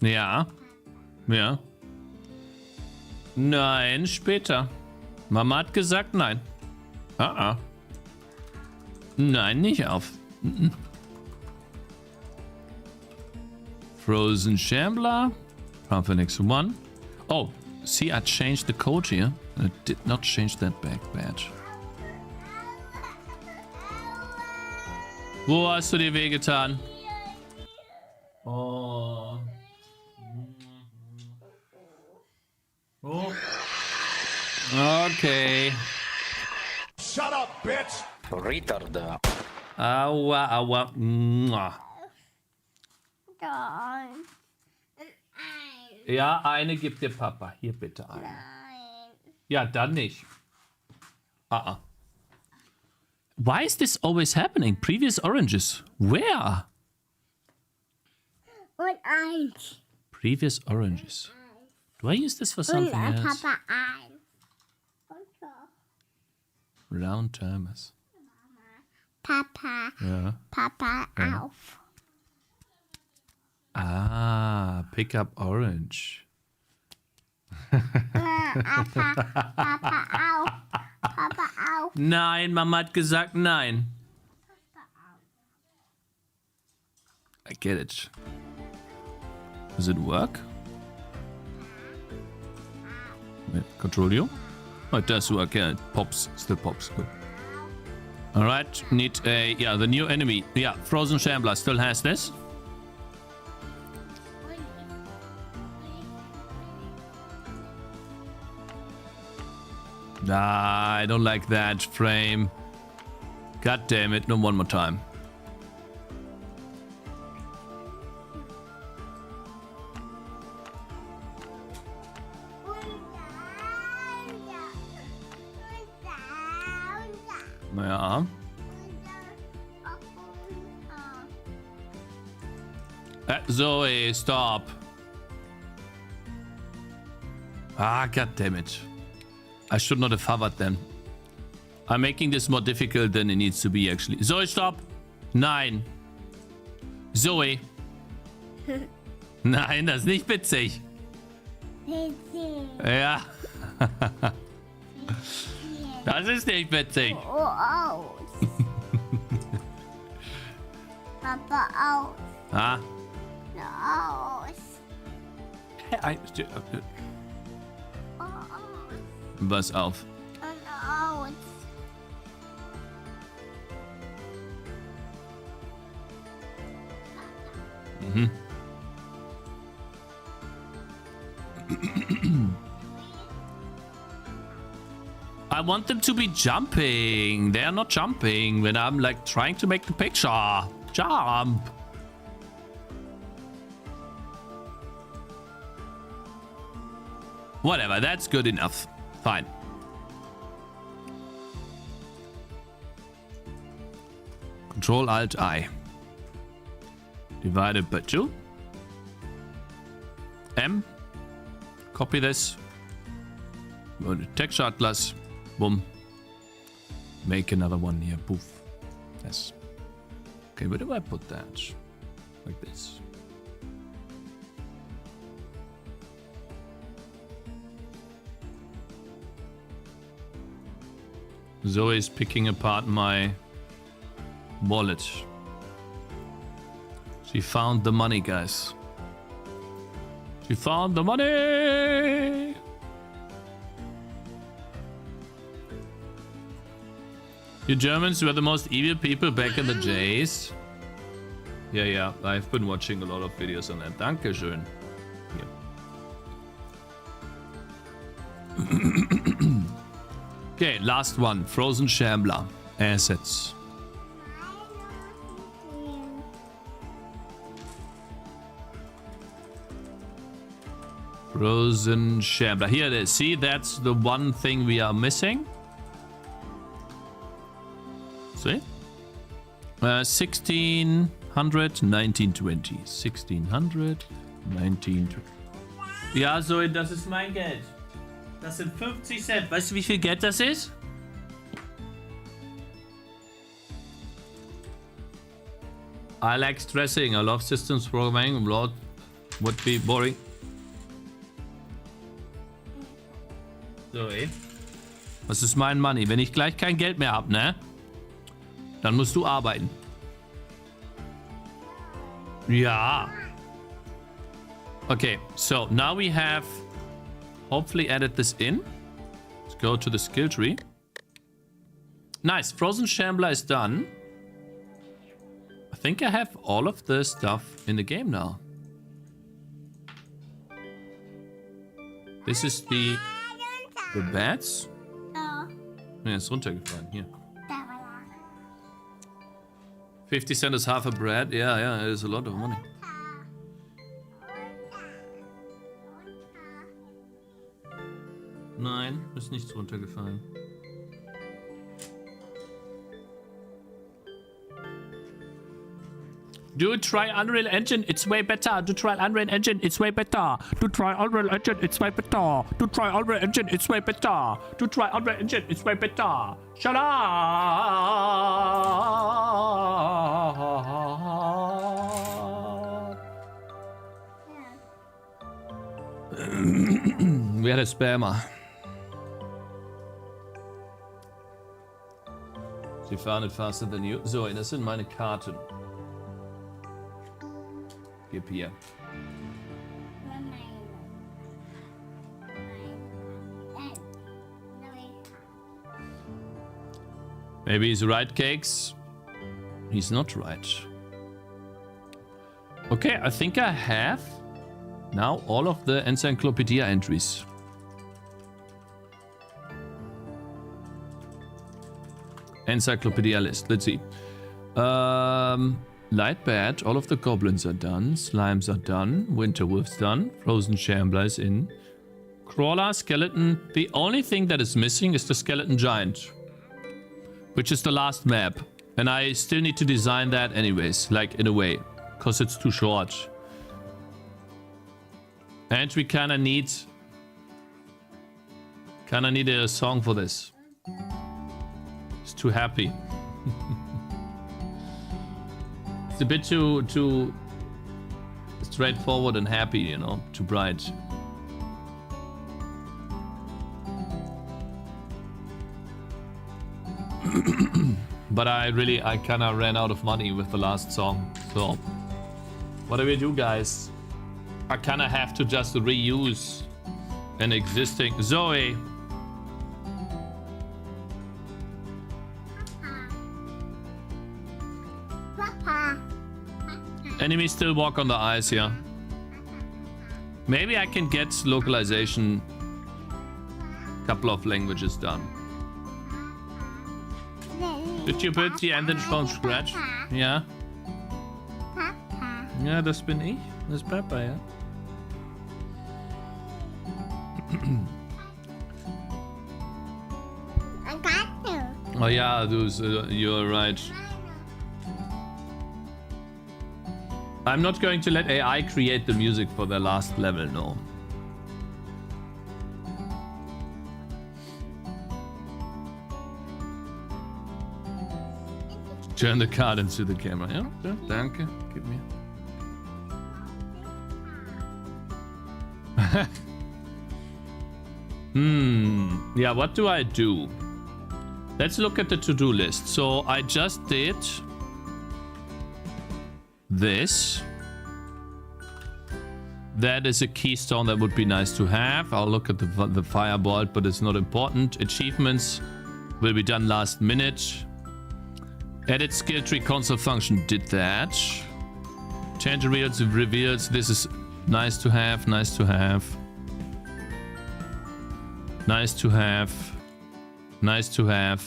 Ja. Ja. Nein, später. Mama hat gesagt nein. Nein, nicht auf. Frozen Shambler. Time for next one. Oh, see, I changed the code here. I did not change that back badge. Wo hast du dir wehgetan? Oh. Oh. Okay. Shut up, bitch! Retard. Aua, aua. Mua. Nein. Ja, eine gibt dir Papa. Hier bitte eine. Ja, dann nicht. Why is this always happening? Previous oranges. Where? Und eins. Previous oranges. Do I use this for something Und else? Papa eins. Round timers. Papa. Ja. Papa auf. Ah, pick up orange. Papa auf. Papa auf. Nein, Mama hat gesagt nein. I get it. Does it work? Wait, control you? Oh, it does work, yeah. It pops, still pops. Good. Alright, need a, yeah, the new enemy. Yeah, Frozen Shambler still has this. Nah, I don't like that frame. God damn it, no, one more time. Ja. Zoe, stop. Ah, god damn it. I should not have hovered then. I'm making this more difficult than it needs to be, actually. Zoe, stop. Nein. Zoe. Nein, das ist nicht witzig. Ja. Das ist nicht witzig. Aus. Papa aus. Ah. Aus. Was auf? Aus. Mhm. I want them to be jumping. They are not jumping when I'm like trying to make the picture. Jump. Whatever, that's good enough. Fine. Control Alt I. Divided by 2. M. Copy this. Go to texture atlas. Boom. Make another one here. Poof. Yes. Okay, where do I put that? Like this. Zoe is picking apart my wallet. She found the money, guys. She found the money! You Germans were the most evil people back in the days. Yeah, I've been watching a lot of videos on that. Dankeschön. Here. Okay, last one. Frozen Shambler. Assets. Frozen Shambler. Here it is. See, that's the one thing we are missing. See? 1600, 1920. 1600, 1920. Ja, Zoe, das ist mein Geld. Das sind 50 Cent. Weißt du, wie viel Geld das ist? I like stressing. I love systems programming. would be boring. So, ey. Das ist mein Money. Wenn ich gleich kein Geld mehr habe, ne? Dann musst du arbeiten. Ja. Okay, so now we have hopefully added this in. Let's go to the skill tree. Nice. Frozen Shambler is done. I think I have all of the stuff in the game now. This is the bats. Ja, ist runtergefallen. Hier. 50 cents is half a bread. Yeah, it is a lot of money. Nein, ist nichts runtergefallen. Do try Unreal Engine, it's way better. Do try Unreal Engine, it's way better. Do try Unreal Engine, it's way better. Do try Unreal Engine, it's way better. Do try Unreal Engine, it's way better. Shut up! We had a spammer. She found it faster than you. So, das sind meine Karten. Gib hier. Maybe he's right, Cakes. He's not right. Okay, I think I have now all of the Encyclopedia entries. Encyclopedia list. Let's see. Light Bat, all of the goblins are done. Slimes are done. Winter Wolf's done. Frozen Shambler is in. Crawler, Skeleton. The only thing that is missing is the Skeleton Giant, which is the last map. And I still need to design that anyways, like in a way, because it's too short. And we kinda need a song for this. It's too happy. It's a bit too straightforward and happy, you know, too bright. But I kind of ran out of money with the last song. So what do we do, guys? I kind of have to just reuse an existing Zoe. Enemies still walk on the ice here. Maybe I can get localization, couple of languages done. Did you build the engine from scratch? Ja. Ja, das bin ich. Das ist Pepper, ja. Oh yeah, you're right. I'm not going to let AI create the music for the last level, no. Turn the card into the camera. Ja, danke. Gib mir. Yeah, what do I do? Let's look at the to-do list. So I just did this. That is a keystone that would be nice to have. I'll look at the firebolt, but it's not important. Achievements will be done last minute. Edit skill tree console function, did that. Change reveals. This is nice to have, nice to have. Nice to have. Nice to have.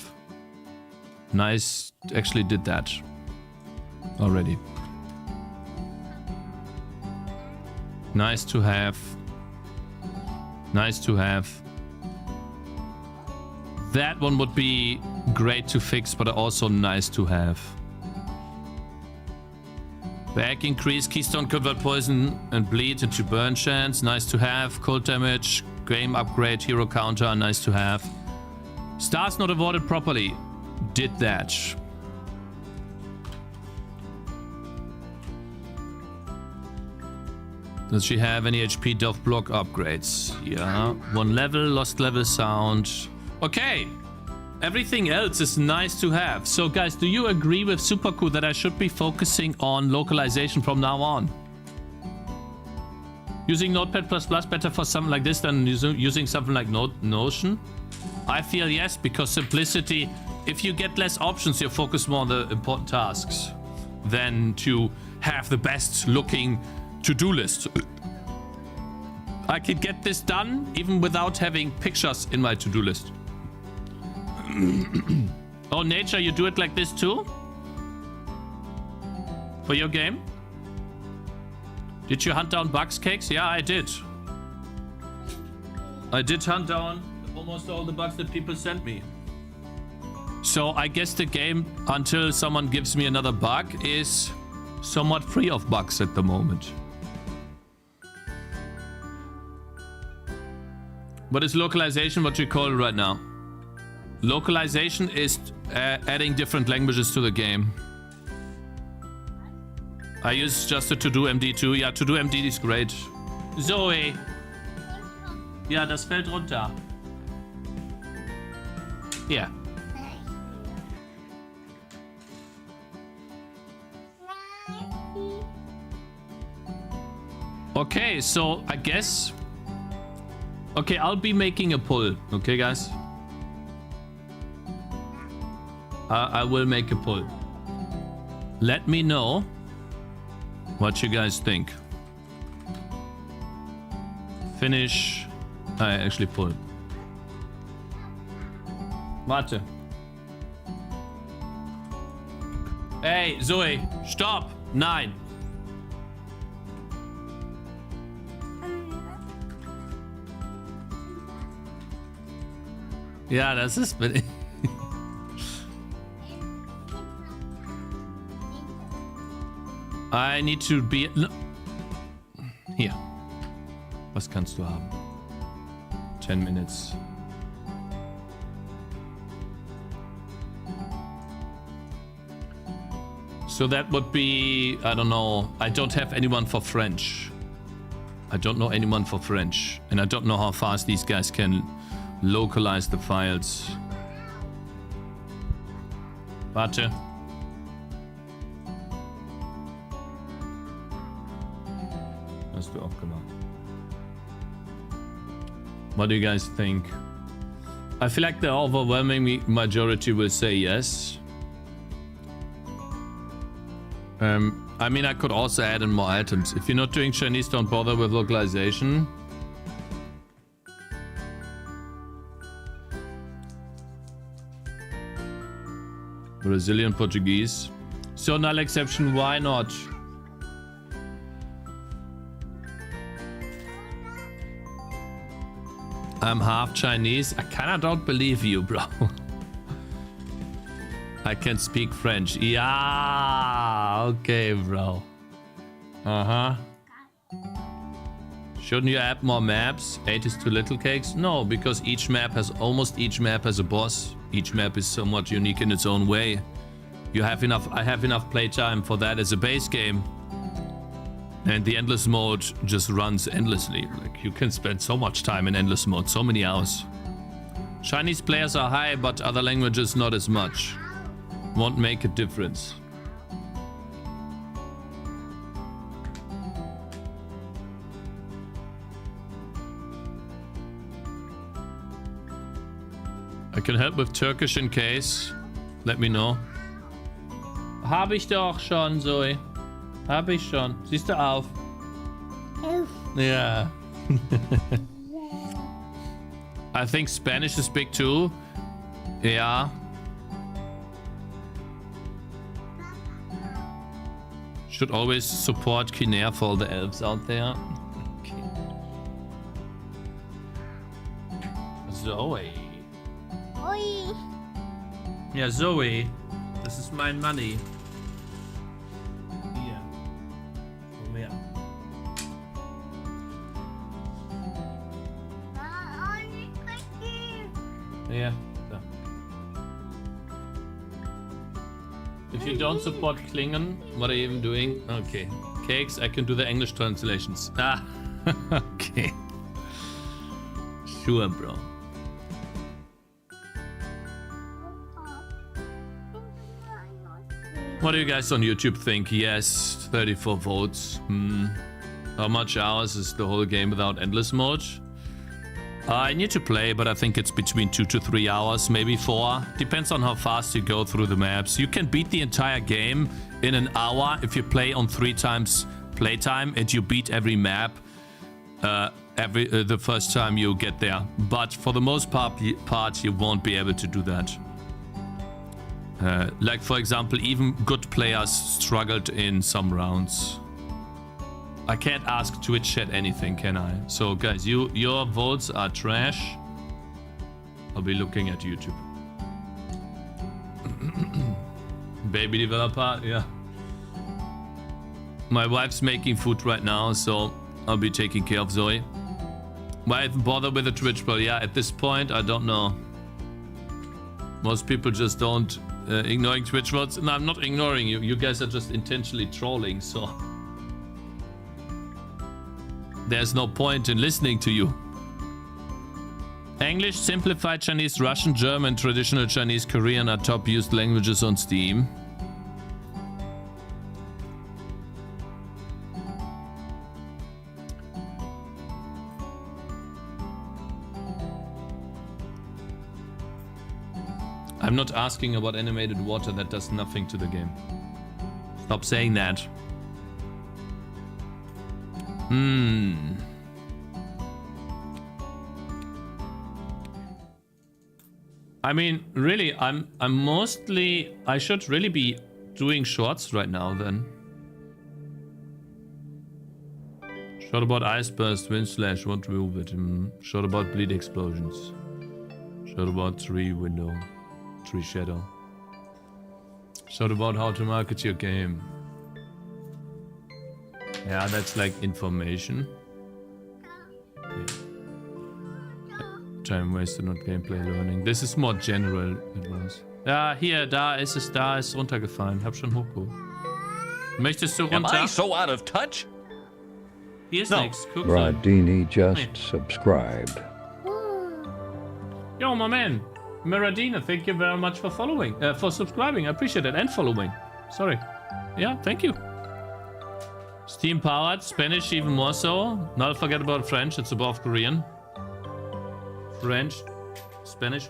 Nice, actually did that already. Nice to have. Nice to have. That one would be great to fix, but also nice to have. Back increase, keystone convert poison and bleed into burn chance. Nice to have. Cold damage, game upgrade, hero counter, nice to have. Stars not awarded properly. Did that. Does she have any HP devblog upgrades? Yeah. 1 level, lost level sound. Okay. Everything else is nice to have. So guys, do you agree with Supercool that I should be focusing on localization from now on? Using Notepad++ better for something like this than using something like Notion? I feel yes, because simplicity, if you get less options, you focus more on the important tasks than to have the best looking to-do list. I could get this done even without having pictures in my to-do list. Oh, Nature, you do it like this too? For your game? Did you hunt down bugs, Cakes? Yeah, I did. I did hunt down almost all the bugs that people sent me. So I guess the game, until someone gives me another bug, is somewhat free of bugs at the moment. What is localization? What do you call it right now? Localization is adding different languages to the game. I use just a To-Do MD too. Ja, To-Do MD ist great. Zoe. Ja, das fällt runter. Ja. Okay, so I guess... Okay, I'll be making a poll. Okay, guys? I will make a poll. Let me know what you guys think. Finish. I actually pull. Warte. Hey, Zoe, stop. Nein. Ja, das ist... I need to be... Hier. Was kannst du haben? 10 minutes. So that would be... I don't know. I don't have anyone for French. I don't know anyone for French. And I don't know how fast these guys can localize the files. Warte. Hast du auch gemacht. What do you guys think? I feel like the overwhelming majority will say yes. I mean, I could also add in more items. If you're not doing Chinese, don't bother with localization. Brazilian Portuguese. So null exception, why not? I'm half Chinese. I kinda don't believe you, bro. I can speak French. Yeah, okay, bro. Uh-huh. Shouldn't you add more maps? 8 is too little, Cakes? No, because almost each map has a boss. Each map is somewhat unique in its own way. I have enough playtime for that as a base game. And the endless mode just runs endlessly. Like, you can spend so much time in endless mode, so many hours. Chinese players are high, but other languages not as much. Won't make a difference. I can help with Turkish in case. Let me know. Hab ich doch schon, Zoe. Hab ich schon. Siehst du auf? Ja. I think Spanish is big too. Yeah. Should always support Kinair for all the elves out there. Okay. Zoe. Oi. Yeah, Zoe. This is my money. Hier. Komm her. Yeah. So. If you don't support Klingon, what are you even doing? Okay. Cakes, I can do the English translations. Ah, okay. Sure, bro. What do you guys on YouTube think? Yes, 34 votes. How much hours is the whole game without endless mode? I need to play, but I think it's between 2 to 3 hours, maybe 4. Depends on how fast you go through the maps. You can beat the entire game in an hour if you play on 3 times playtime and you beat every map the first time you get there. But for the most part you won't be able to do that. Like for example, even good players struggled in some rounds. I can't ask Twitch chat anything, can I? So guys, your votes are trash. I'll be looking at YouTube. Baby developer, yeah. My wife's making food right now, so I'll be taking care of Zoe. Why even bother with the Twitch? Well, yeah, at this point, I don't know. Most people just don't ignoring Twitch votes. No, I'm not ignoring you. You guys are just intentionally trolling, so there's no point in listening to you. English, simplified Chinese, Russian, German, traditional Chinese, Korean are top used languages on Steam. I'm not asking about animated water, that does nothing to the game. Stop saying that. I mean, really, I'm mostly... I should really be doing shorts right now then. Short about ice burst, wind slash, what will it? Short about bleed explosions. Short about tree window, tree shadow. Short about how to market your game. Yeah, that's like information. Yeah. Time wasted, not gameplay learning. This is more general advice. Ja, hier, da ist es runtergefallen. Hab schon hochgeholt. Möchtest du runter? Am I so out of touch? Hier ist nichts. Guck mal. Radini just subscribed. Yo, my man. Maradina, thank you very much for following. For subscribing. I appreciate it. And following. Sorry. Yeah, thank you. Steam powered. Spanish even more so. Not forget about French. It's above Korean. French. Spanish.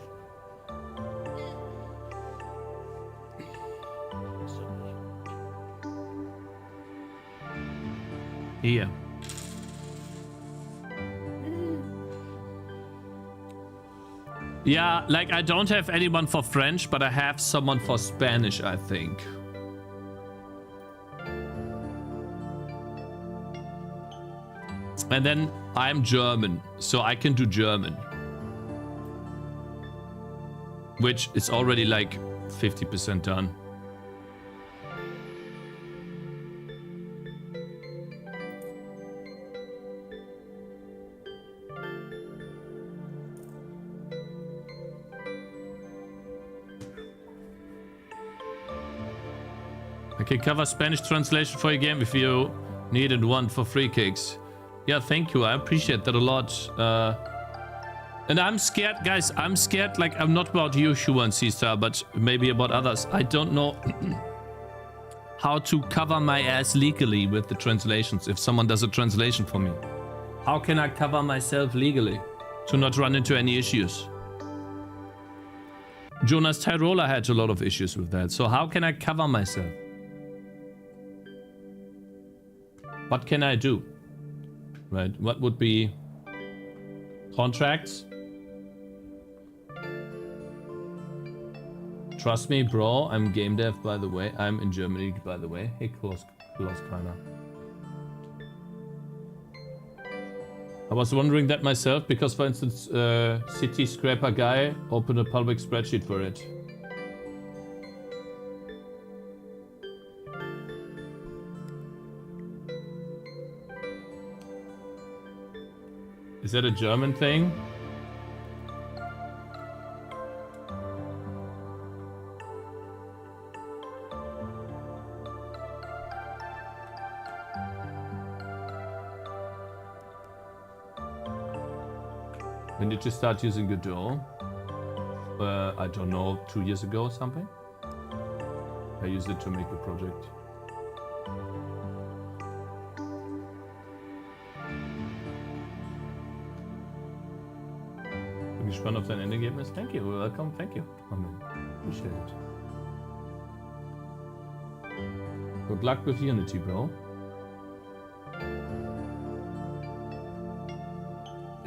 Here. Yeah, like I don't have anyone for French, but I have someone for Spanish, I think. And then I'm German, so I can do German. Which is already like 50% done. I can cover Spanish translation for your game if you needed one for free, Cakes. Yeah, thank you. I appreciate that a lot. And I'm scared, guys. I'm scared, like, I'm not about you, Shu and C-Star, but maybe about others. I don't know how to cover my ass legally with the translations if someone does a translation for me. How can I cover myself legally to not run into any issues? Jonas Tyrola had a lot of issues with that. So how can I cover myself? What can I do? Right, what would be contracts? Trust me, bro, I'm Gamedev, by the way. I'm in Germany, by the way. Hey, close kinda. I was wondering that myself because, for instance, City Scraper guy opened a public spreadsheet for it. Is that a German thing? When did you start using Godot? I don't know, 2 years ago or something. I used it to make a project. Bin gespannt auf dein Endergebnis. Thank you, welcome, thank you. Amen. Appreciate it. Good luck with Unity, bro.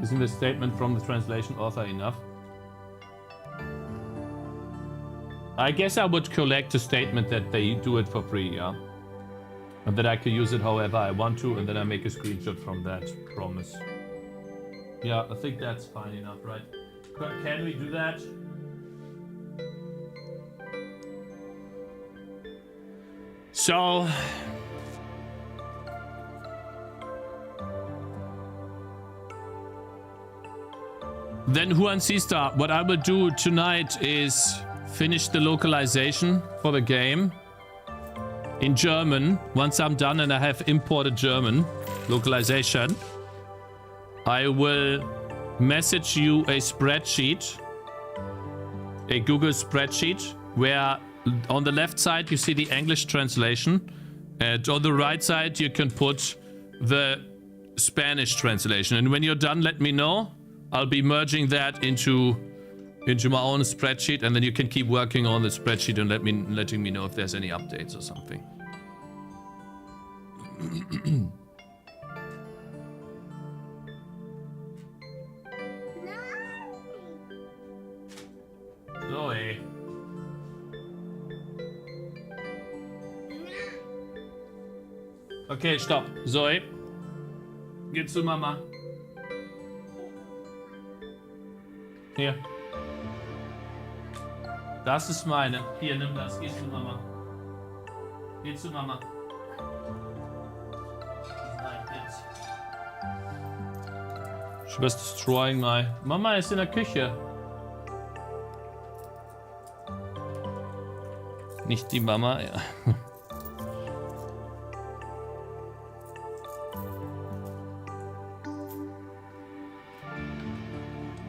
Isn't the statement from the translation author enough? I guess I would collect a statement that they do it for free, yeah? And that I can use it however I want to, and then I make a screenshot from that promise. Yeah, I think that's fine enough, right? Can we do that? So... Then Juan Sista, what I will do tonight is finish the localization for the game in German. Once I'm done and I have imported German localization, I will message you a spreadsheet, a Google spreadsheet, where on the left side you see the English translation, and on the right side you can put the Spanish translation. And when you're done, let me know. I'll be merging that into my own spreadsheet, and then you can keep working on the spreadsheet and letting me know if there's any updates or something. Zoe. Okay, stopp. Zoe. Geh zu Mama. Hier. Das ist meine. Hier, nimm das. Geh zu Mama. Geh zu Mama. Nein, jetzt. She was destroying my... Mama ist in der Küche. Nicht die Mama, ja.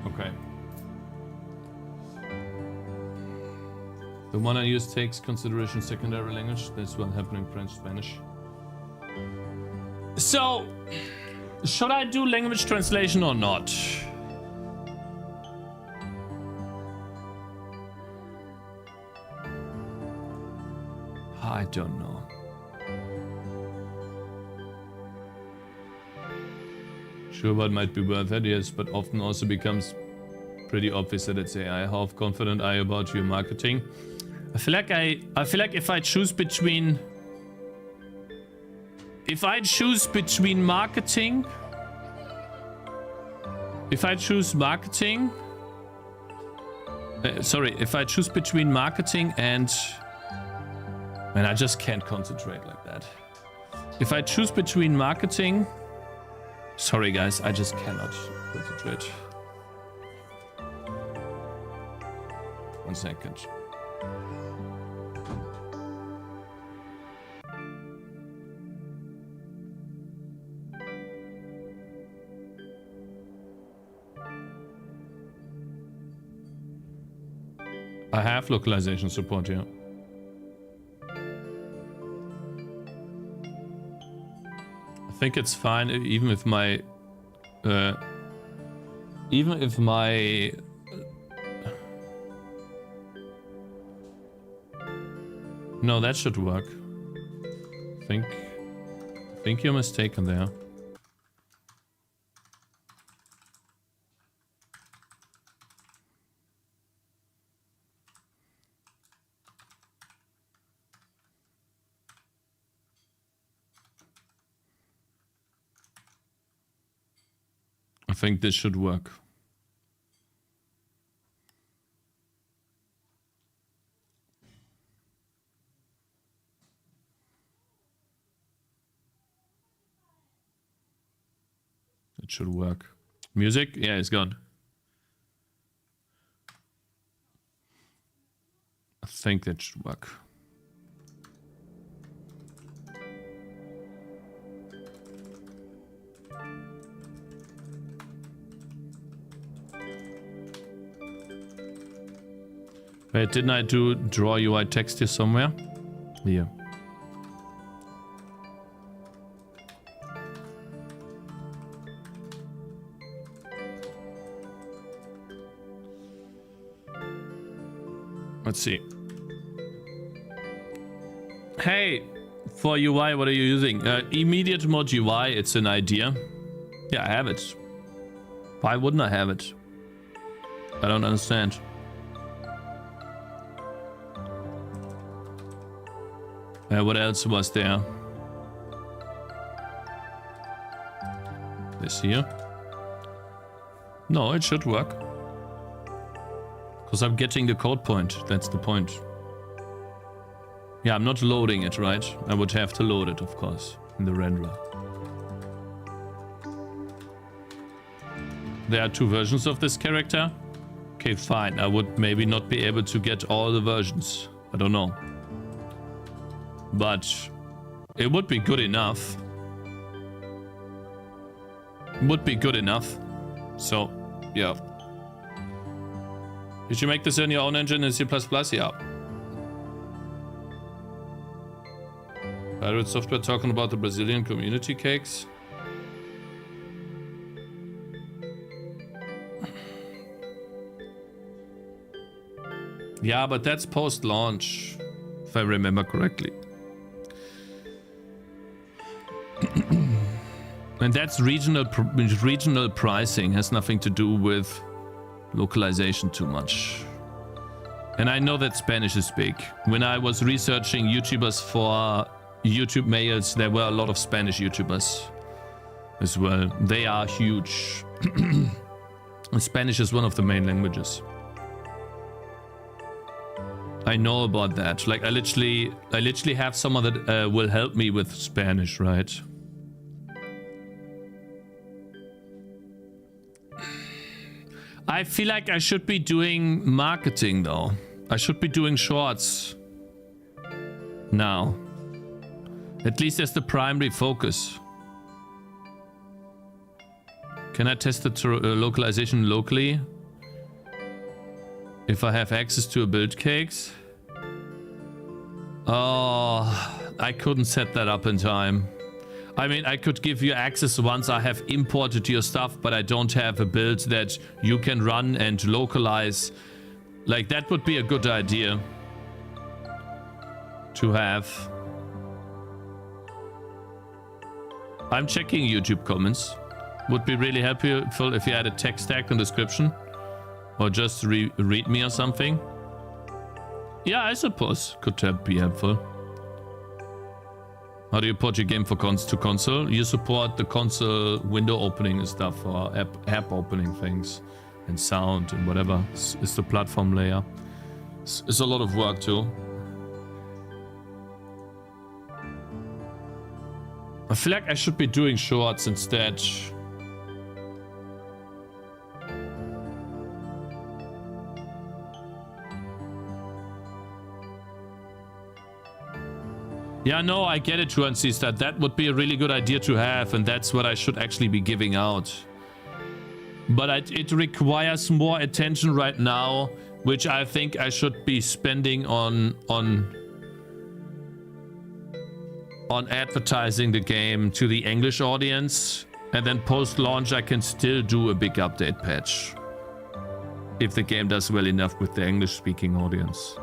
Okay. The one I use takes consideration secondary language. That's one happening French, Spanish. So, should I do language translation or not? I don't know. Sure, what might be worth it, yes, but often also becomes pretty obvious that it's AI. How confident are you about your marketing? I feel like if I choose between marketing, if I choose between marketing and, man, I just can't concentrate like that. If I choose between marketing, sorry guys, I just cannot concentrate. 1 second. I have localization support here. I think it's fine even if my no, that should work. I think you're mistaken there. I think this should work. It should work. Music? Yeah, it's gone. I think that should work. Wait, didn't I do draw UI text here somewhere? Here. Let's see. Hey, for UI, what are you using? Immediate mode UI, it's an idea. Yeah, I have it. Why wouldn't I have it? I don't understand. What else was there? This here. No, it should work. Because I'm getting the code point. That's the point. Yeah, I'm not loading it, right? I would have to load it, of course, in the renderer. There are 2 versions of this character. Okay, fine. I would maybe not be able to get all the versions. I don't know. But it would be good enough. Would be good enough. So, yeah. Did you make this in your own engine in C++? Yeah. Pirate Software talking about the Brazilian community cakes. Yeah, but that's post-launch, if I remember correctly. And that's regional pricing, has nothing to do with localization too much. And I know that Spanish is big. When I was researching YouTubers for YouTube males, there were a lot of Spanish YouTubers as well. They are huge. Spanish is one of the main languages. I know about that. Like I literally have someone that will help me with Spanish, right? I feel like I should be doing marketing though. I should be doing shorts now. At least as the primary focus. Can I test the localization locally? If I have access to a build Cakez? Oh, I couldn't set that up in time. I mean, I could give you access once I have imported your stuff, but I don't have a build that you can run and localize. Like, that would be a good idea to have. I'm checking YouTube comments. Would be really helpful if you had a text tag in description. Or just read me or something. Yeah, I suppose could be helpful. How do you port your game to console? You support the console window opening and stuff, or app opening things, and sound and whatever. It's the platform layer. It's a lot of work too. I feel like I should be doing shorts instead. Yeah, no, I get it, Truancista. That would be a really good idea to have, and that's what I should actually be giving out. But it requires more attention right now, which I think I should be spending on advertising the game to the English audience, and then post-launch I can still do a big update patch if the game does well enough with the English-speaking audience.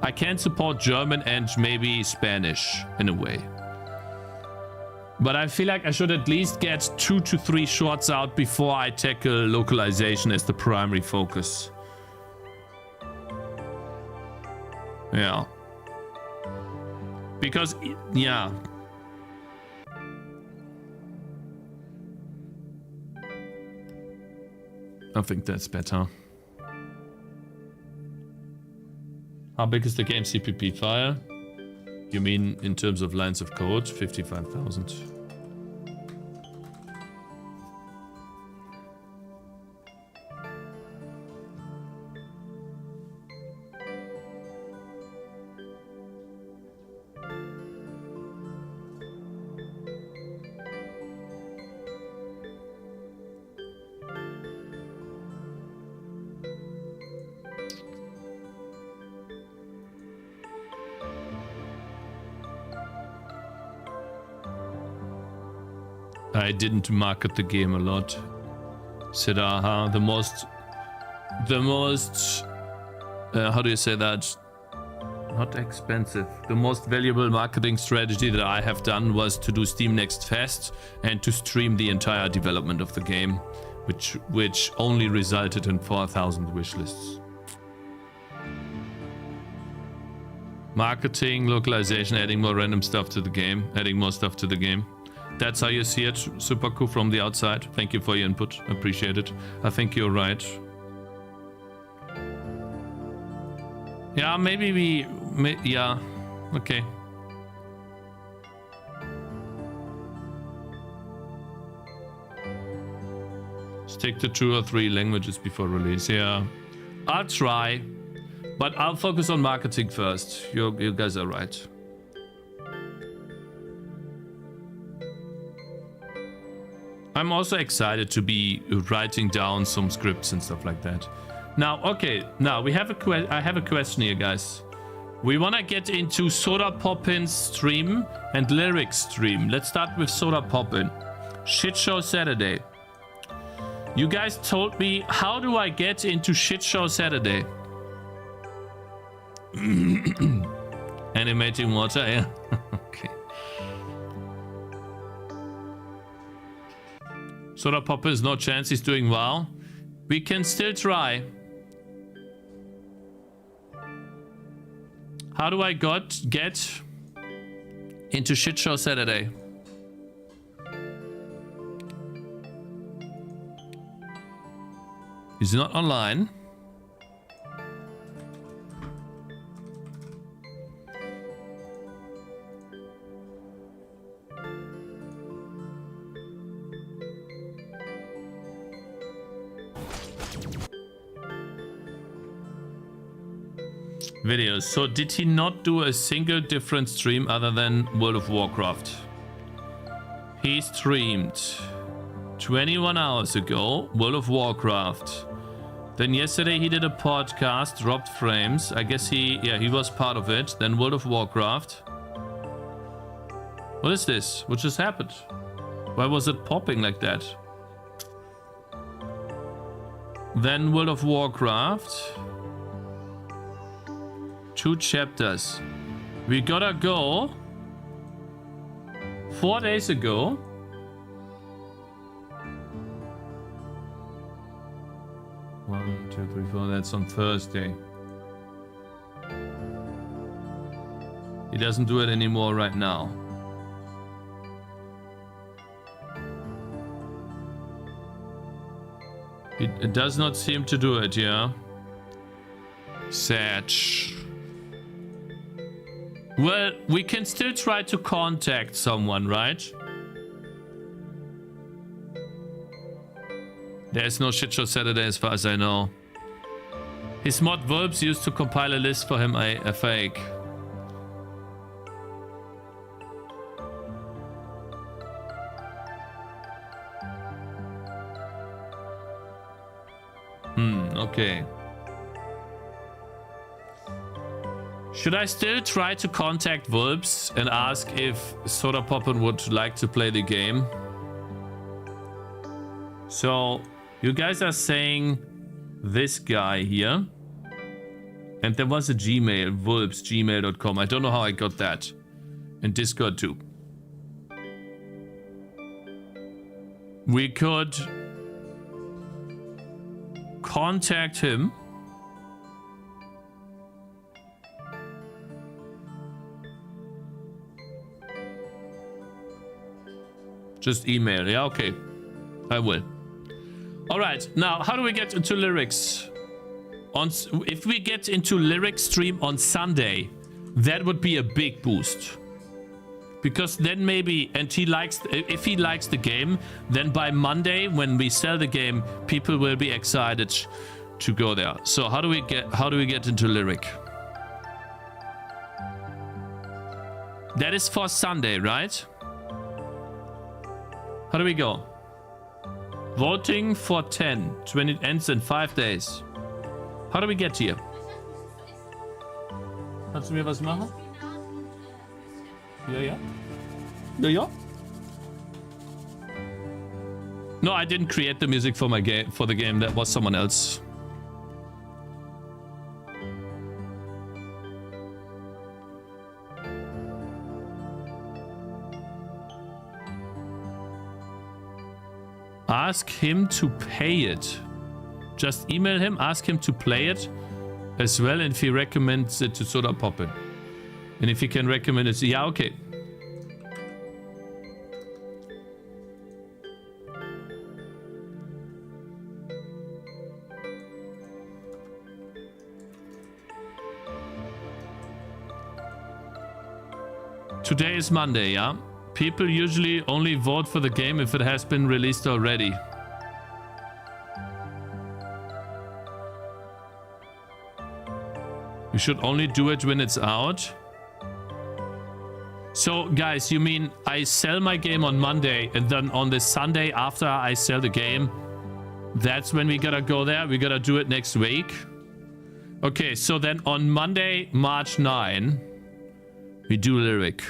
I can support German and maybe Spanish in a way. But I feel like I should at least get 2 to 3 shorts out before I tackle localization as the primary focus. Yeah. Because, yeah. I think that's better. How big is the game CPP file? You mean in terms of lines of code? 55,000. I didn't market the game a lot. Said, aha, the most, how do you say that? Not expensive. The most valuable marketing strategy that I have done was to do Steam Next Fest and to stream the entire development of the game, which only resulted in 4,000 wishlists. Marketing, localization, adding more random stuff to the game, adding more stuff to the game. That's how you see it, Super Cool, from the outside. Thank you for your input. Appreciate it. I think you're right. Yeah, maybe yeah, okay. Stick to 2 or 3 languages before release. Yeah, I'll try, but I'll focus on marketing first. You guys are right. I'm also excited to be writing down some scripts and stuff like that. Now, okay, now we have I have a question here, guys. We want to get into Soda Poppin's stream and Lyrics stream. Let's start with Soda Poppin. Shit Show Saturday. You guys told me, how do I get into Shit Show Saturday? Animating water, yeah. Okay. Soda Poppin is no chance he's doing well. We can still try. How do I get into Shit Show Saturday? He's not online. Videos. So did he not do a single different stream other than World of Warcraft? He streamed 21 hours ago World of Warcraft. Then yesterday he did a podcast, dropped frames. I guess he was part of it. Then World of Warcraft. What is this? What just happened? Why was it popping like that? Then World of Warcraft. 2 chapters. We gotta go 4 days ago. One, two, three, four. That's on Thursday. He doesn't do it anymore right now. It does not seem to do it, yeah. Sad. Well, we can still try to contact someone, right? There's no Shit Show Saturday as far as I know. His mod Verbs used to compile a list for him, a fake. Okay. Should I still try to contact Vulps and ask if Soda Poppin would like to play the game? So, you guys are saying this guy here. And there was a Gmail, vulps@gmail.com. I don't know how I got that. And Discord too. We could contact him. Just email. Yeah, okay. I will. All right. Now, how do we get into lyrics? If we get into lyrics stream on Sunday, that would be a big boost. Because then maybe, and if he likes the game, then by Monday when we sell the game, people will be excited to go there. So how do we get into lyric? That is for Sunday, right? How do we go? Voting for 10. 20 ends in 5 days. How do we get here? Kannst du mir was machen? Ja, ja. Ja, ja. No, I didn't create the music for my game, for the game. That was someone else. Ask him to pay it. Just email him, ask him to play it as well, and if he recommends it to Soda Pop it. And if he can recommend it, yeah, okay. Today is Monday, yeah? People usually only vote for the game if it has been released already. You should only do it when it's out. So, guys, you mean I sell my game on Monday and then on the Sunday after I sell the game, that's when we gotta go there? We gotta do it next week? Okay, so then on Monday, March 9, we do Lyric.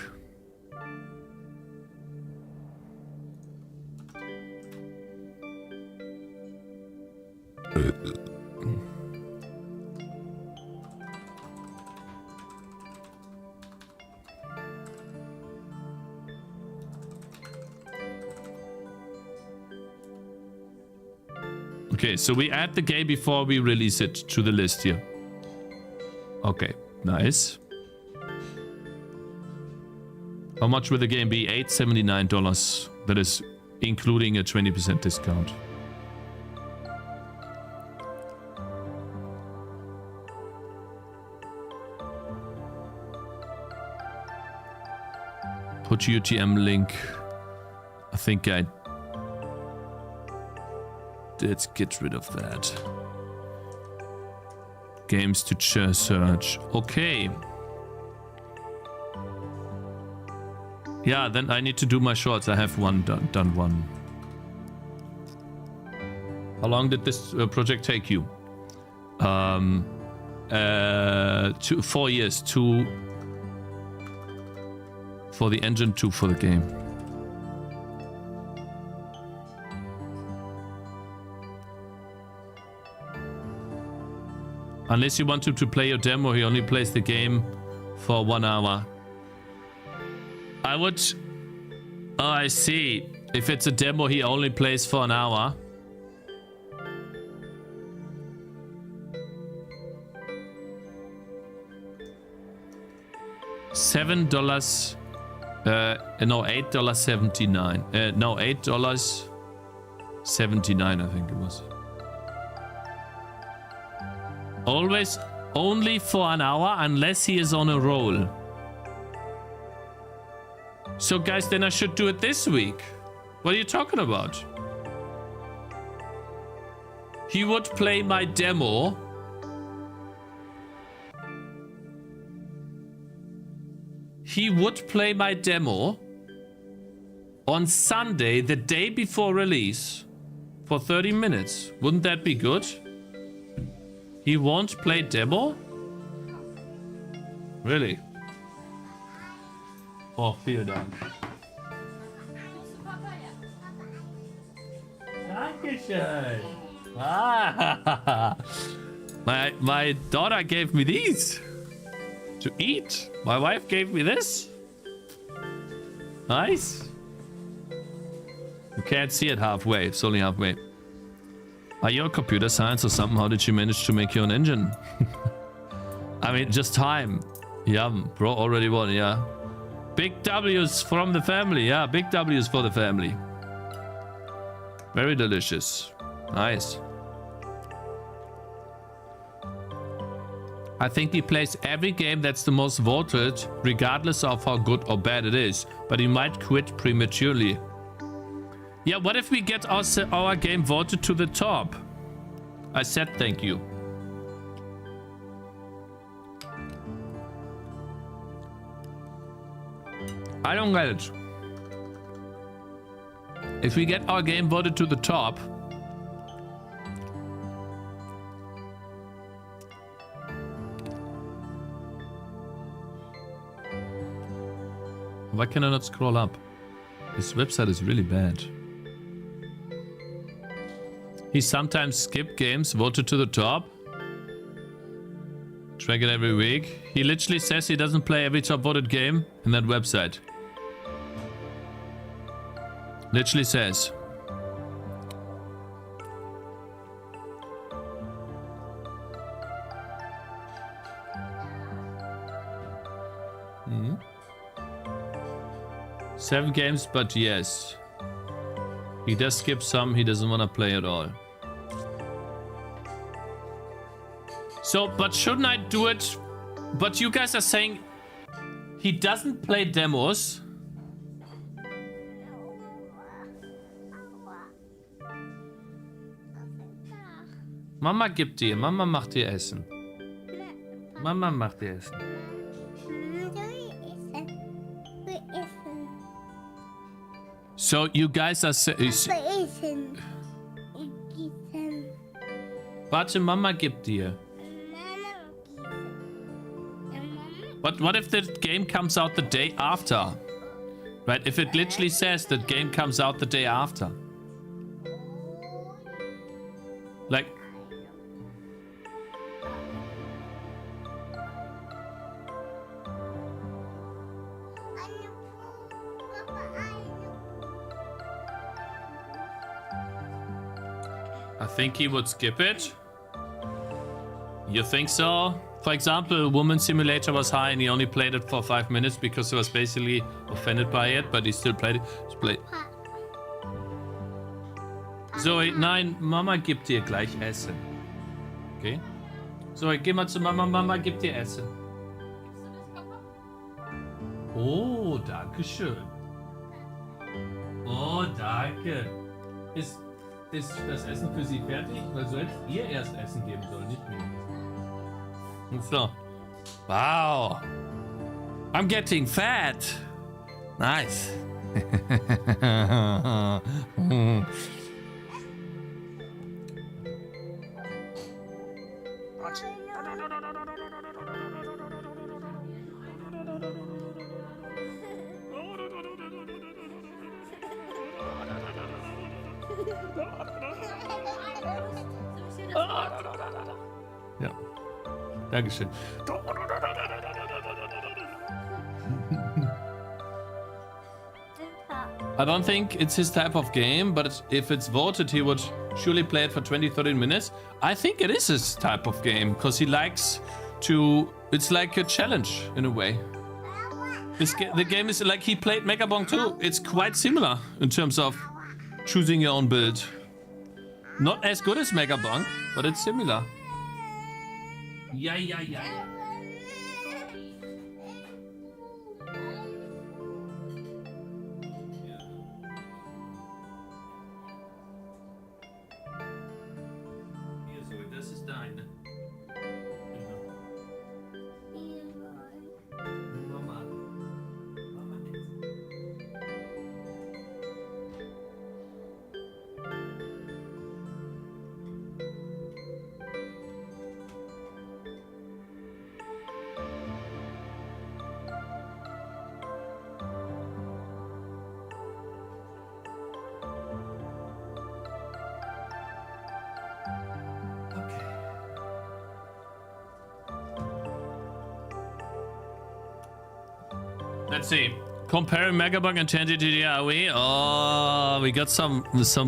Okay, so we add the game before we release it to the list here. Okay, nice. How much will the game be? $879. That is including a 20% discount. Put UTM link. I think let's get rid of that. Games to search. Okay. Yeah, then I need to do my shorts. I have one done one. How long did this project take you? 4 years. 2 for the engine, 2 for the game. Unless you want him to play your demo, he only plays the game for 1 hour. I would... Oh, I see. If it's a demo, he only plays for an hour. $7... no, $8.79. No, $8.79, I think it was. Always only for an hour unless he is on a roll. So guys, then I should do it this week. What are you talking about? He would play my demo. He would play my demo on Sunday, the day before release, for 30 minutes. Wouldn't that be good? He won't play demo? Really? Oh, vielen Dank. Dankeschön. Ah, my daughter gave me these to eat. My wife gave me this. Nice. You can't see it halfway. It's only halfway. Are you a computer science or something? How did you manage to make your own engine? I mean, just time. Yeah, bro already won, yeah. Big W's from the family. Yeah, big W's for the family. Very delicious. Nice. I think he plays every game that's the most voted, regardless of how good or bad it is. But he might quit prematurely. Yeah, what if we get our game voted to the top? I said thank you. I don't get it. If we get our game voted to the top... Why can I not scroll up? This website is really bad. He sometimes skip games, voted to the top. Track it every week. He literally says he doesn't play every top voted game in that website. Literally says. Hmm. 7 games, but yes. He does skip some, he doesn't want to play at all. So, but shouldn't I do it? But you guys are saying he doesn't play demos. Mama gibt dir, Mama macht dir Essen. Mama macht dir Essen. So you guys are Warte, Mama gibt dir. But what if the game comes out the day after? Right, if it literally says that game comes out the day after. Like... I think he would skip it. You think so? For example, Woman Simulator was high and he only played it for 5 minutes because he was basically offended by it, but he still played it. Zoe, nein, Mama gibt dir gleich Essen. Okay? Zoe, geh mal zu Mama, Mama gibt dir Essen. Oh, danke schön. Oh, danke. Ist das Essen für Sie fertig? Weil soll ihr erst Essen geben sollen, nicht mir. Und so. Wow. I'm getting fat. Nice. Ja. Dankeschön. I don't think it's his type of game, but if it's voted, he would surely play it for 20-30 minutes. I think it is his type of game, because he likes to... It's like a challenge, in a way. The game is like he played Megabong too. It's quite similar in terms of choosing your own build. Not as good as Megabong, but it's similar. Yeah. Das ist deine. Mama. Let's see. Comparing Megabug and Tangy TD, are we? Oh, we got some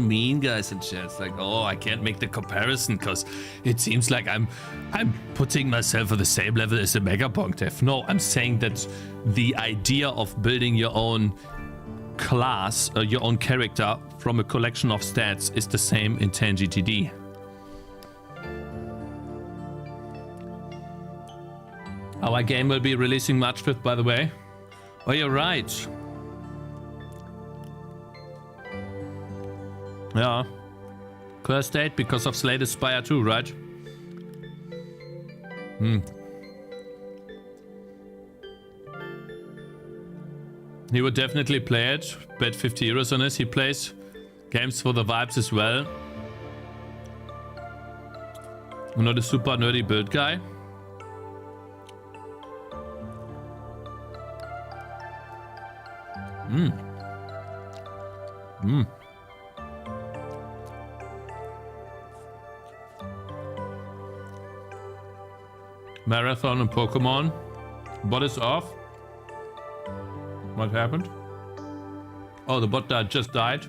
mean guys in chat. It's like, oh, I can't make the comparison because it seems like I'm putting myself on the same level as a Megabug Dev. No, I'm saying that the idea of building your own class, your own character from a collection of stats is the same in Tangy TD. Our game will be releasing March 5th, by the way. Oh, you're right. Yeah. Cursed date because of Slade Spire 2, right? He would definitely play it. Bet 50 euros on this. He plays games for the vibes as well. I'm not a super nerdy build guy. Mm. Marathon and Pokemon. Bot is off. What happened? Oh, the bot just died.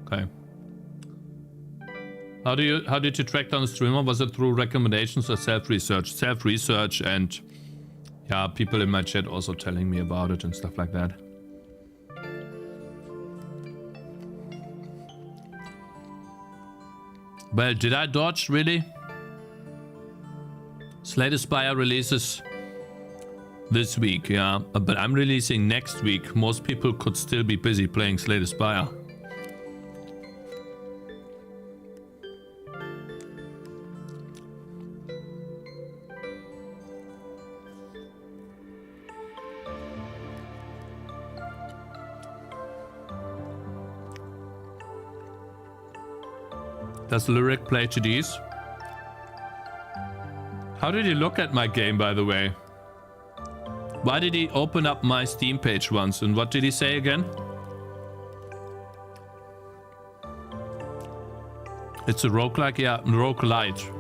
Okay. How did you track down the streamer? Was it through recommendations or self-research? Self-research, and yeah, people in my chat also telling me about it and stuff like that. Well, did I dodge, really? Slay the Spire releases this week, yeah. But I'm releasing next week. Most people could still be busy playing Slay the Spire. Does Lyric play TDs? How did he look at my game, by the way? Why did he open up my Steam page once? And what did he say again? It's a roguelike? Yeah, roguelite.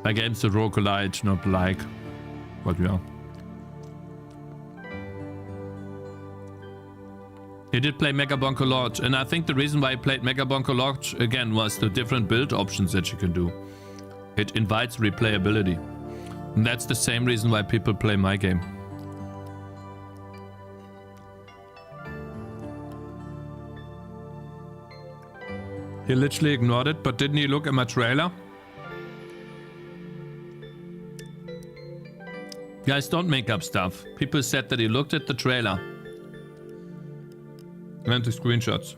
My game's a roguelite, not like. But yeah. He did play Megabonk a lot, and I think the reason why he played Megabonk a lot, again, was the different build options that you can do. It invites replayability. And that's the same reason why people play my game. He literally ignored it, but didn't he look at my trailer? Guys, don't make up stuff. People said that he looked at the trailer. And the screenshots.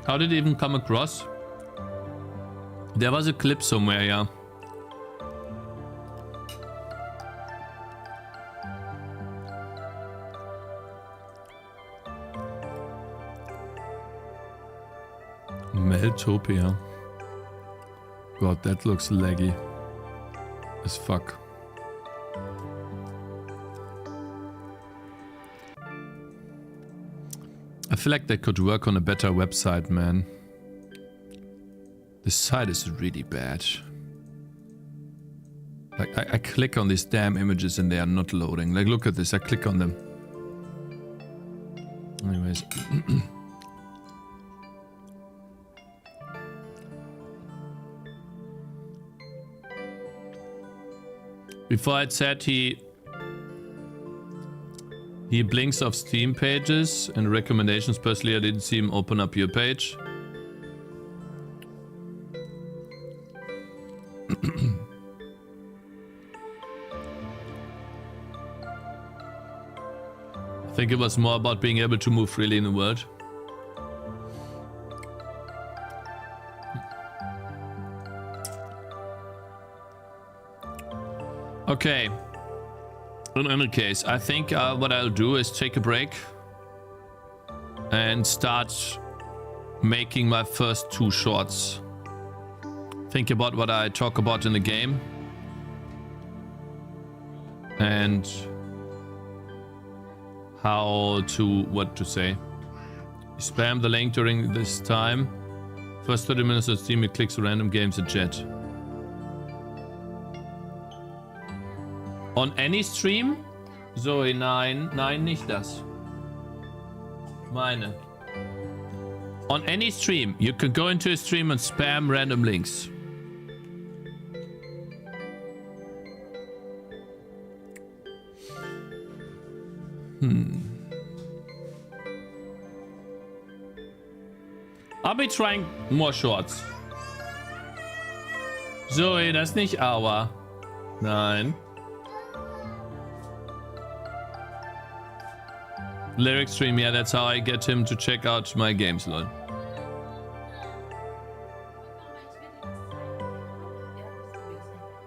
How did it even come across? There was a clip somewhere, yeah. Meltopia. God, that looks laggy as fuck. I feel like they could work on a better website, man. This site is really bad. Like, I click on these damn images and they are not loading. Like, look at this, I click on them. Anyways. Before I'd said he blinks off Steam pages and recommendations. Personally, I didn't see him open up your page. I think it was more about being able to move freely in the world. Okay. In any case, I think what I'll do is take a break and start making my first 2 shorts. Think about what I talk about in the game and what to say. Spam the link during this time. First 30 minutes of Steam, it clicks random games at chat. On any stream? Zoe, nein, nicht das. Meine. On any stream, you can go into a stream and spam random links. I'll be trying more shorts. Zoe, das ist nicht Aua. Nein. Lyric stream, yeah, that's how I get him to check out my games, lol.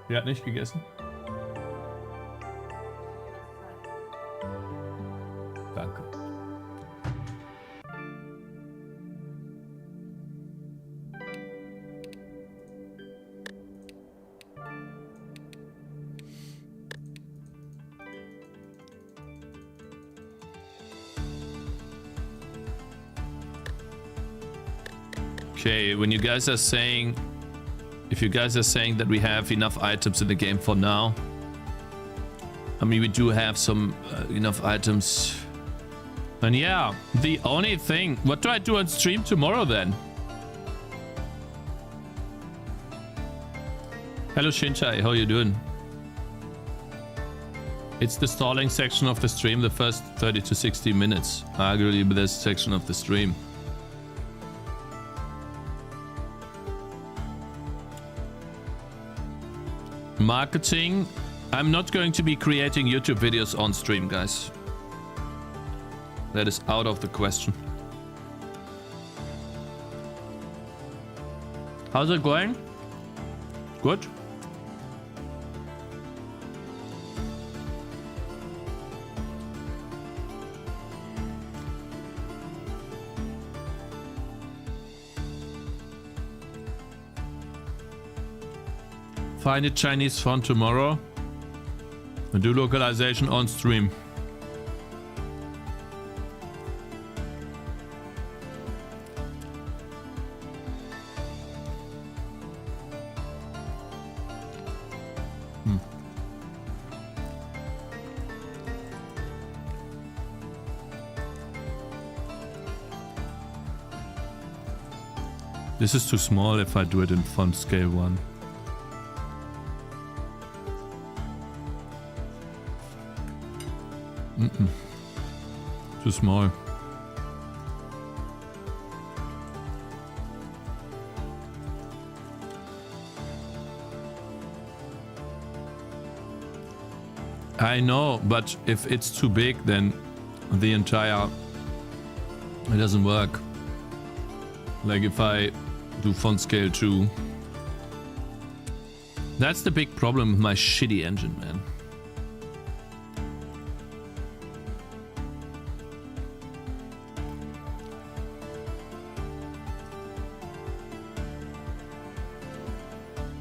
Der hat nicht gegessen. Danke. Okay, when you guys are saying, if you guys are saying that we have enough items in the game for now, I mean, we do have some enough items. And yeah, the only thing, what do I do on stream tomorrow then? Hello Shinchai, how you doing? It's the stalling section of the stream, the first 30 to 60 minutes. Arguably the best section of the stream. Marketing. I'm not going to be creating YouTube videos on stream, guys. That is out of the question. How's it going? Good? Find it Chinese font tomorrow. And do localization on stream. This is too small if I do it in font scale 1. Too small. I know, but if it's too big, then the entire... it doesn't work. Like if I do font scale 2. That's the big problem with my shitty engine, man.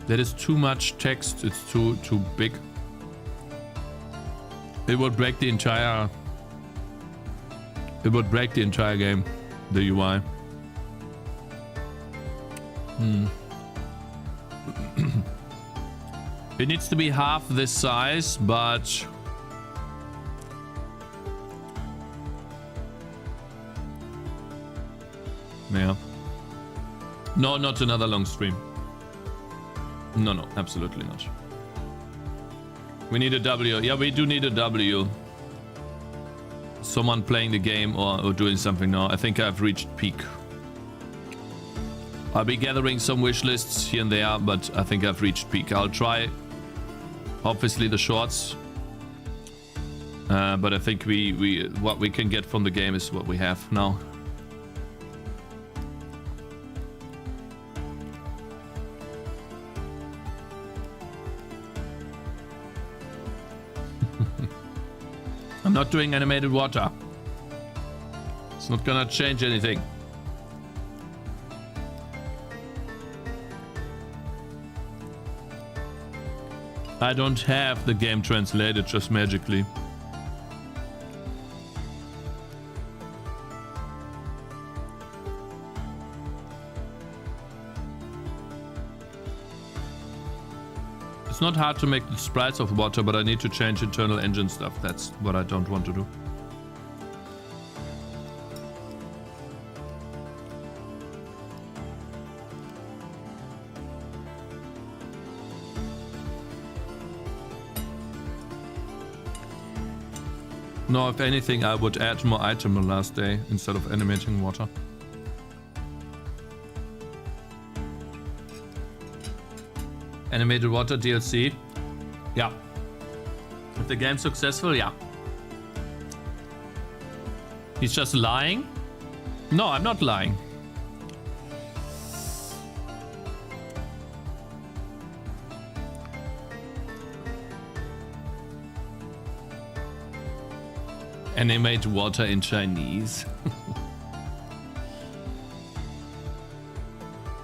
That is too much text. It's too big. It would break the entire. It would break the entire game, the UI. It needs to be half this size, but yeah. No, not another long stream. No, absolutely not. We need a W. Yeah, we do need a W. Someone playing the game or doing something now. I think I've reached peak. I'll be gathering some wish lists here and there, but I think I've reached peak. I'll try, obviously, the shorts. But I think what we can get from the game is what we have now. I'm not doing animated water. It's not gonna change anything. I don't have the game translated just magically. It's not hard to make the sprites of water, but I need to change internal engine stuff. That's what I don't want to do. No, if anything, I would add more item on last day instead of animating water. Animated water DLC. Yeah. If the game's successful, yeah. He's just lying? No, I'm not lying. Animate water in Chinese.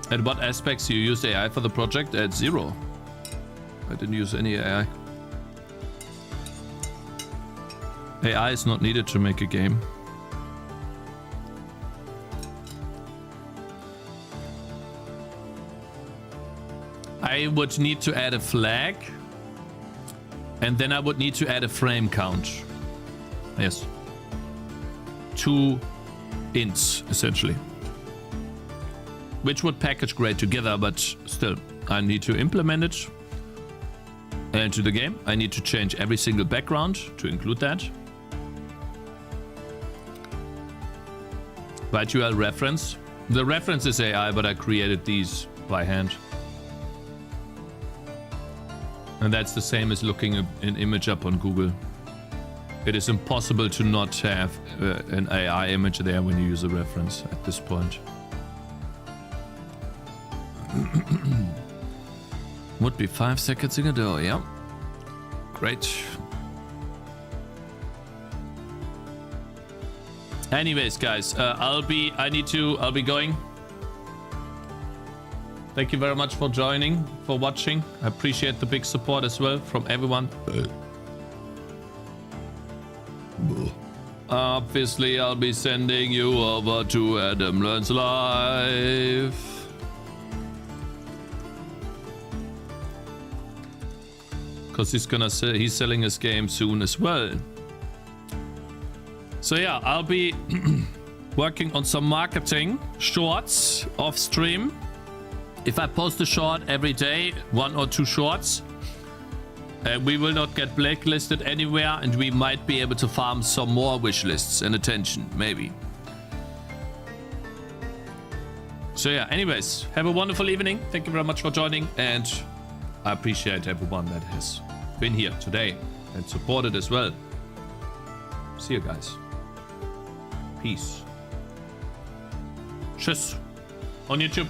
At what aspects you use AI for the project? At 0. I didn't use any AI. AI is not needed to make a game. I would need to add a flag. And then I would need to add a frame count. Yes. 2 ints, essentially. Which would package great together, but still, I need to implement it into the game. I need to change every single background to include that. Byte URL reference. The reference is AI, but I created these by hand. And that's the same as looking an image up on Google. It is impossible to not have an AI image there when you use a reference at this point. Would be 5 seconds ago, yeah. Great. Anyways, guys, I'll be going. Thank you very much for joining, for watching. I appreciate the big support as well from everyone. Obviously, I'll be sending you over to Adam Learns Live. Because he's selling his game soon as well. So yeah, I'll be working on some marketing shorts off stream. If I post a short every day, 1 or 2 shorts, we will not get blacklisted anywhere, and we might be able to farm some more wish lists and attention, maybe. So yeah, anyways, have a wonderful evening. Thank you very much for joining, and I appreciate everyone that has been here today and supported as well. See you guys. Peace. Tschüss on YouTube.